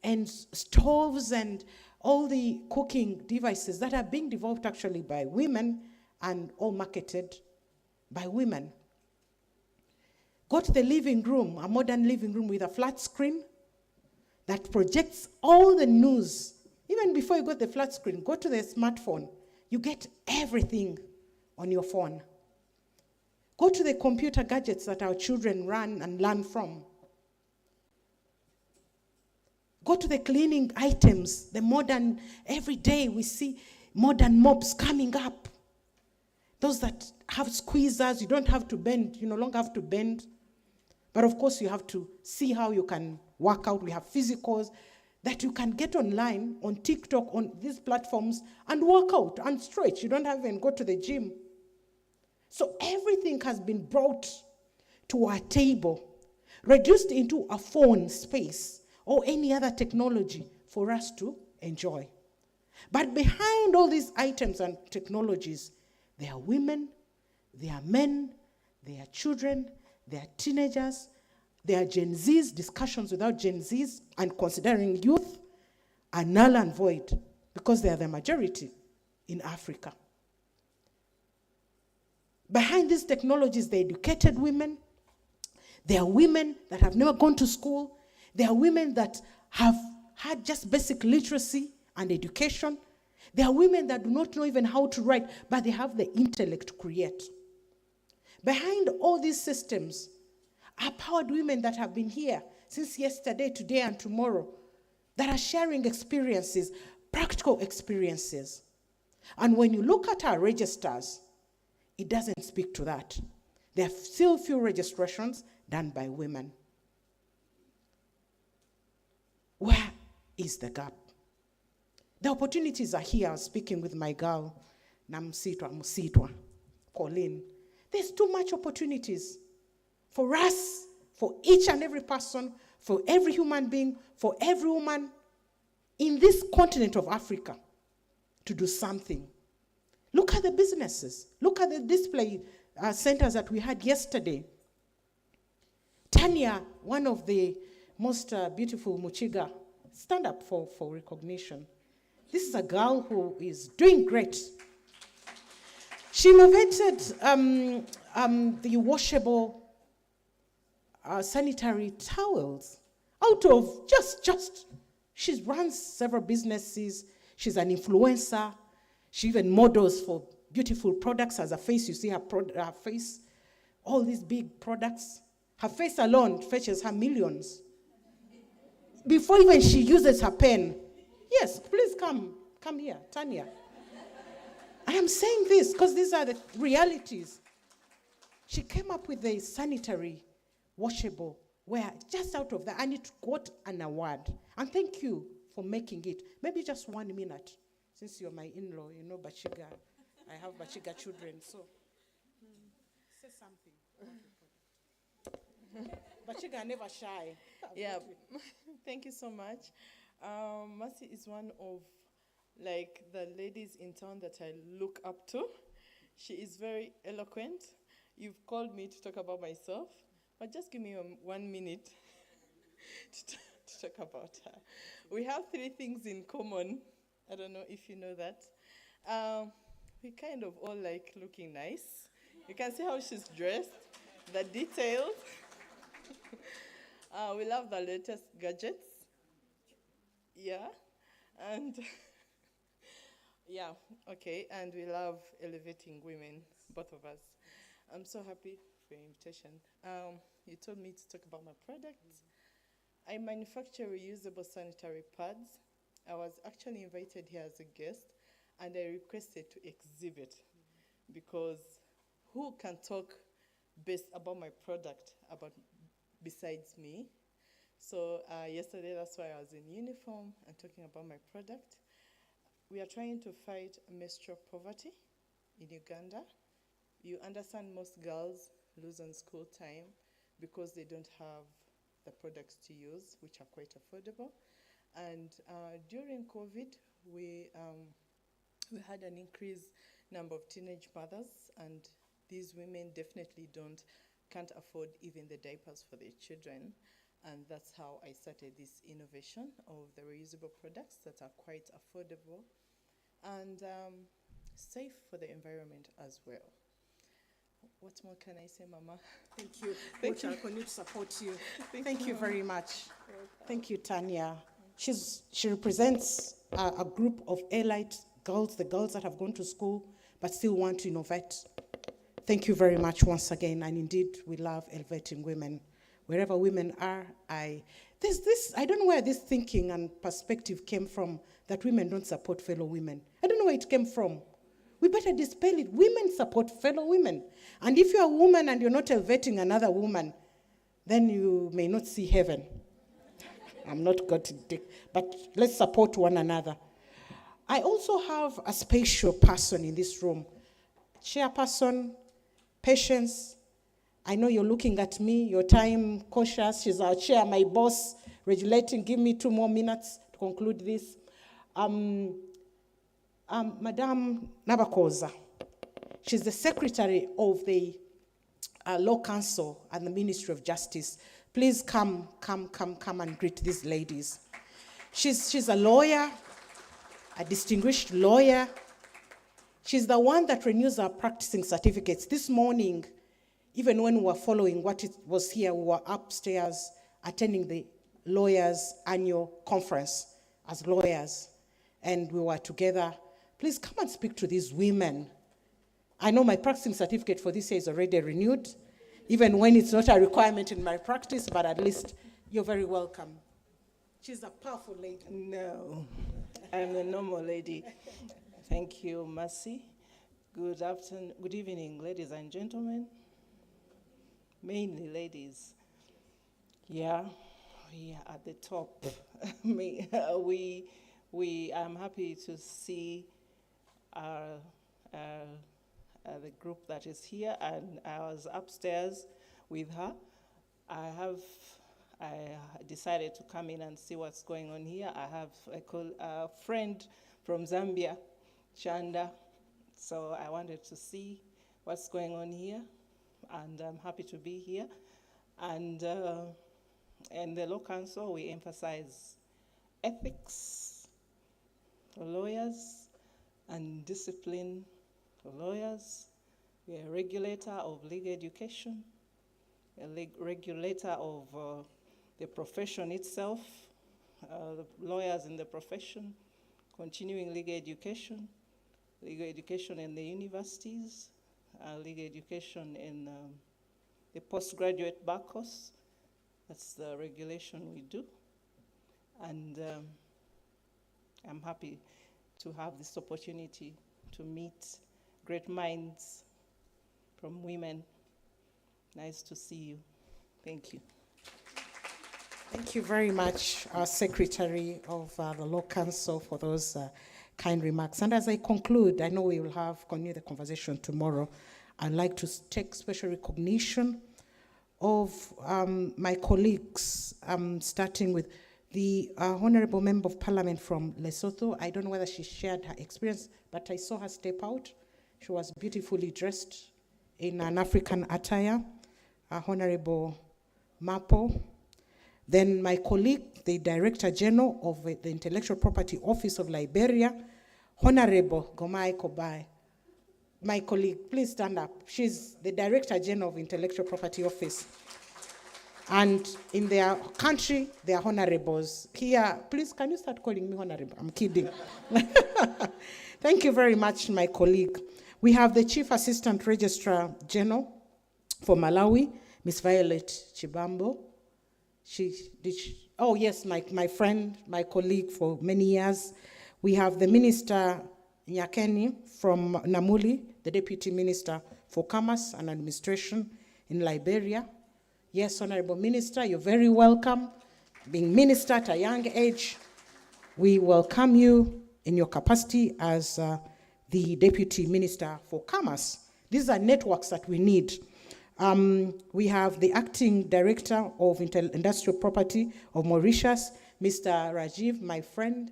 and stoves and all the cooking devices that are being developed actually by women and all marketed by women. Go to the living room, a modern living room with a flat screen that projects all the news. Even before you got the flat screen, go to the smartphone. You get everything on your phone. Go to the computer gadgets that our children run and learn from. Go to the cleaning items, the modern, every day we see modern mops coming up. Those that have squeezers, you don't have to bend, you no longer have to bend. But of course, you have to see how you can work out. We have physicals that you can get online, on TikTok, on these platforms, and work out and stretch. You don't have to even go to the gym. So everything has been brought to our table, reduced into a phone space or any other technology for us to enjoy. But behind all these items and technologies, there are women, there are men, there are children, there are teenagers, there are Gen Zs, discussions without Gen Zs, and considering youth are null and void because they are the majority in Africa. Behind these technologies, there are educated women. There are women that have never gone to school. There are women that have had just basic literacy and education. There are women that do not know even how to write, but they have the intellect to create. Behind all these systems are powered women that have been here since yesterday, today, and tomorrow, that are sharing experiences, practical experiences. And when you look at our registers, it doesn't speak to that. There are still few registrations done by women. Where is the gap? The opportunities are here. I was speaking with my girl, Musitwa, Colleen. There's too much opportunities for us, for each and every person, for every human being, for every woman in this continent of Africa to do something. Look at the businesses. Look at the display centers that we had yesterday. Tanya, one of the most beautiful Muchiga, stand up for recognition. This is a girl who is doing great. She innovated the washable sanitary towels out of just. She runs several businesses. She's an influencer. She even models for beautiful products as a face. You see her face, all these big products. Her face alone fetches her millions. Before even she uses her pen. Yes, please come here, Tanya. I am saying this because these are the realities. She came up with a sanitary washable where just out of that, and it got an award. And thank you for making it. Maybe just 1 minute, since you're my in-law, you know Bachiga. I have Bachiga children, so say something. Bachiga never shy. Yeah, thank you so much. Mercy is one of the ladies in town that I look up to. She is very eloquent. You've called me to talk about myself, but just give me 1 minute to talk about her. We have 3 things in common. I don't know if you know that. We kind of all like looking nice. You can see how she's dressed, the details. We love the latest gadgets. Yeah. And yeah, okay. And we love elevating women, both of us. I'm so happy for your invitation. You told me to talk about my products. I manufacture reusable sanitary pads. I was actually invited here as a guest, and I requested to exhibit because who can talk best about my product besides me? So yesterday, that's why I was in uniform and talking about my product. We are trying to fight menstrual poverty in Uganda. You understand most girls lose on school time because they don't have the products to use, which are quite affordable. And during COVID, we had an increased number of teenage mothers, and these women definitely can't afford even the diapers for their children. And that's how I started this innovation of the reusable products that are quite affordable and safe for the environment as well. What more can I say, Mama? Thank you. Thank you. I'll continue to support you. Thank you very much. Thank you, Tanya. She represents a group of elite girls, the girls that have gone to school but still want to innovate. Thank you very much once again. And indeed, we love elevating women. Wherever women are, there's this, I don't know where this thinking and perspective came from that women don't support fellow women. I don't know where it came from. We better dispel it. Women support fellow women. And if you're a woman and you're not elevating another woman, then you may not see heaven. I'm not going to dig, but let's support one another. I also have a special person in this room. Chairperson, Patience. I know you're looking at me, your time cautious. She's our chair, my boss, regulating. Give me 2 more minutes to conclude this. Madame Nabakoza, she's the secretary of the Law Council and the Ministry of Justice. Please come and greet these ladies. She's a lawyer, a distinguished lawyer. She's the one that renews our practicing certificates. This morning, even when we were following what it was here, we were upstairs attending the lawyers' annual conference as lawyers, and we were together. Please come and speak to these women. I know my practicing certificate for this year is already renewed, even when it's not a requirement in my practice, but at least you're very welcome. She's a powerful lady. No, I'm a normal lady. Thank you, Mercy. Good afternoon, good evening, ladies and gentlemen. Mainly ladies. Yeah, we are at the top. I'm happy to see the group that is here, and I was upstairs with her. I decided to come in and see what's going on here. I have a friend from Zambia, Chanda, so I wanted to see what's going on here, and I'm happy to be here. And in the Law Council, we emphasize ethics for lawyers and discipline for lawyers. We are a regulator of legal education, a regulator of the profession itself, the lawyers in the profession, continuing legal education in the universities, legal education in the postgraduate bar course. That's the regulation we do. And I'm happy to have this opportunity to meet great minds from women. Nice to see you. Thank you. Thank you very much, our Secretary of the Law Council, for those kind remarks. And as I conclude, I know we will continue the conversation tomorrow. I'd like to take special recognition of my colleagues, starting with the Honorable Member of Parliament from Lesotho. I don't know whether she shared her experience, but I saw her step out. She was beautifully dressed in an African attire, Honorable Mapo. Then my colleague, the Director General of the Intellectual Property Office of Liberia, Honorable Gomai Kobai. My colleague, please stand up. She's the Director General of Intellectual Property Office. And in their country, they are honorables. Here, please, can you start calling me honorable? I'm kidding. Thank you very much, my colleague. We have the Chief Assistant Registrar General for Malawi, Ms. Violet Chibambo. Oh yes, my friend, my colleague for many years. We have the Minister Nyakeni from Namuli, the Deputy Minister for Commerce and Administration in Liberia. Yes, Honorable Minister, you're very welcome. Being minister at a young age, we welcome you in your capacity as the Deputy Minister for Commerce. These are networks that we need. We have the Acting Director of Industrial Property of Mauritius, Mr. Rajiv, my friend.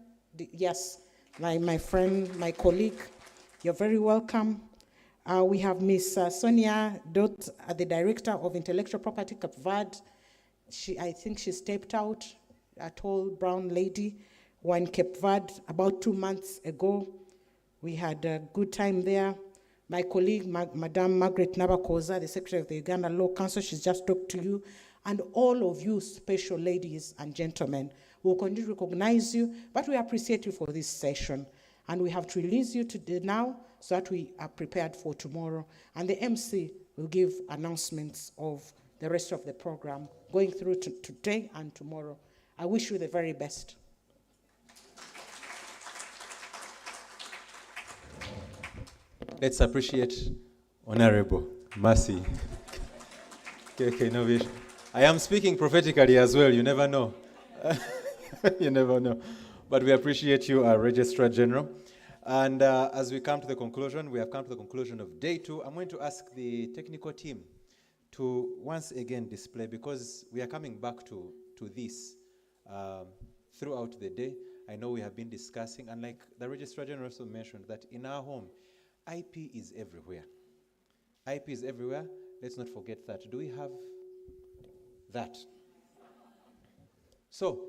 My friend, my colleague. You're very welcome. We have Ms. Sonia Dot, the Director of Intellectual Property, Cape Verde. I think she stepped out, a tall brown lady, in Cape Verde about 2 months ago. We had a good time there. My colleague, Madame Margaret Nabakoza, the Secretary of the Uganda Law Council, she's just talked to you. And all of you special ladies and gentlemen, we'll continue to recognize you, but we appreciate you for this session. And we have to release you today now so that we are prepared for tomorrow. And the MC will give announcements of the rest of the program going through to today and tomorrow. I wish you the very best. Let's appreciate Honorable Mercy. KK Innovation. I am speaking prophetically as well, you never know. You never know. But we appreciate you, our Registrar General. And as we come to the conclusion, we have come to the conclusion of day 2. I'm going to ask the technical team to once again display, because we are coming back to this throughout the day. I know we have been discussing, and like the Registrar General also mentioned, that in our home, IP is everywhere. IP is everywhere. Let's not forget that. Do we have that? So,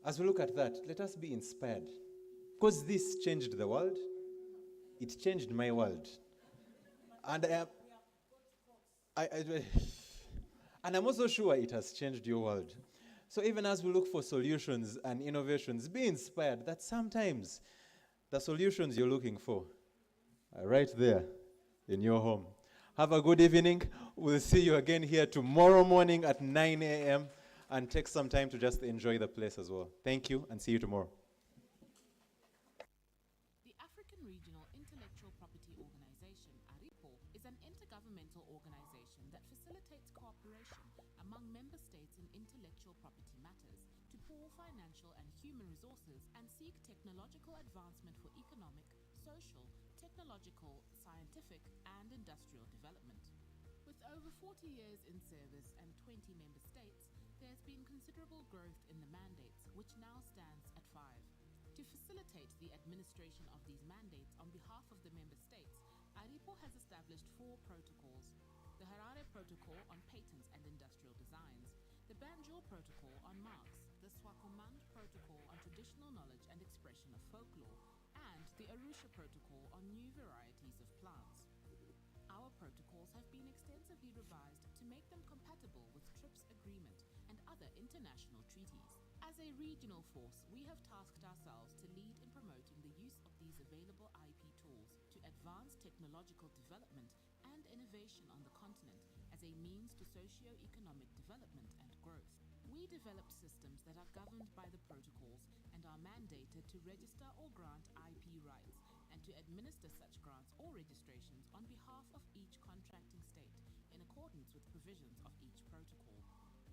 as we look at that, let us be inspired. Because this changed the world, it changed my world. And and I'm also sure it has changed your world. So even as we look for solutions and innovations, be inspired that sometimes the solutions you're looking for are right there in your home. Have a good evening. We'll see you again here tomorrow morning at 9 a.m. and take some time to just enjoy the place as well. Thank you, and see you tomorrow. The African Regional Intellectual Property Organization, ARIPO, is an intergovernmental organization that facilitates cooperation among member states in intellectual property matters to pool financial and human resources and seek technological advancement for economic, social, technological, scientific, and industrial development. With over 40 years in service and 20 member states, there has been considerable growth in the mandates, which now stands at 5. To facilitate the administration of these mandates on behalf of the member states, ARIPO has established 4 protocols: the Harare Protocol on Patents and Industrial Designs, the Banjul Protocol on Marks, the Swakomand Protocol on Traditional Knowledge and Expression of Folklore, and the Arusha Protocol on New Varieties of Plants. Our protocols have been extensively revised to make them compatible with TRIPS Agreement and other international treaties. As a regional force, we have tasked ourselves to lead in promoting the use of these available IP tools to advance technological development and innovation on the continent as a means to socio-economic development and growth. We developed systems that are governed by the protocols and are mandated to register or grant IP rights and to administer such grants or registrations on behalf of each contracting state in accordance with provisions of each protocol.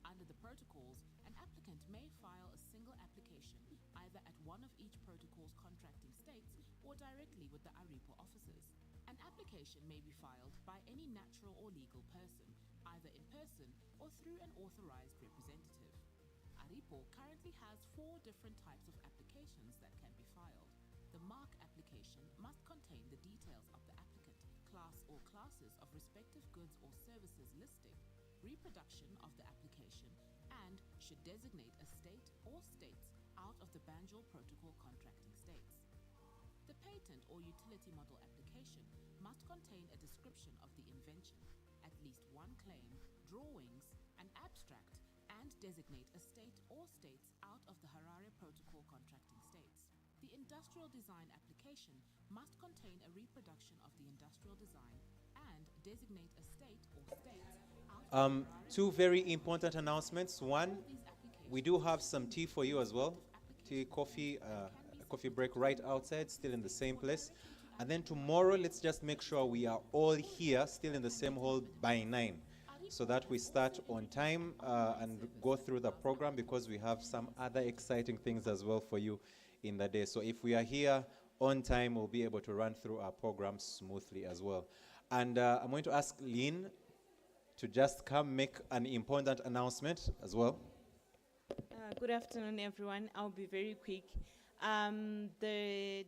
Under the protocols, an applicant may file a single application either at one of each protocol's contracting states or directly with the ARIPO offices. An application may be filed by any natural or legal person, either in person or through an authorized representative. ARIPO currently has 4 different types of applications that can be filed. The mark application must contain the details of the applicant, class or classes of respective goods or services listing, reproduction of the application, and should designate a state or states out of the Banjul Protocol contracting states. The patent or utility model application must contain a description of the invention, at least one claim, drawings, an abstract, and designate a state or states out of the Harare Protocol contracting states. The industrial design application must contain a reproduction of the industrial design and designate a state or states out of 2 very important announcements. One, we do have some tea for you as well. Tea, coffee, a coffee break right outside, still in the same place. And then tomorrow, let's just make sure we are all here, still in the same hall by 9, so that we start on time and go through the program, because we have some other exciting things as well for you in the day. So if we are here on time, we'll be able to run through our program smoothly as well. And I'm going to ask Lynn to just come make an important announcement as well. Good afternoon, everyone. I'll be very quick. The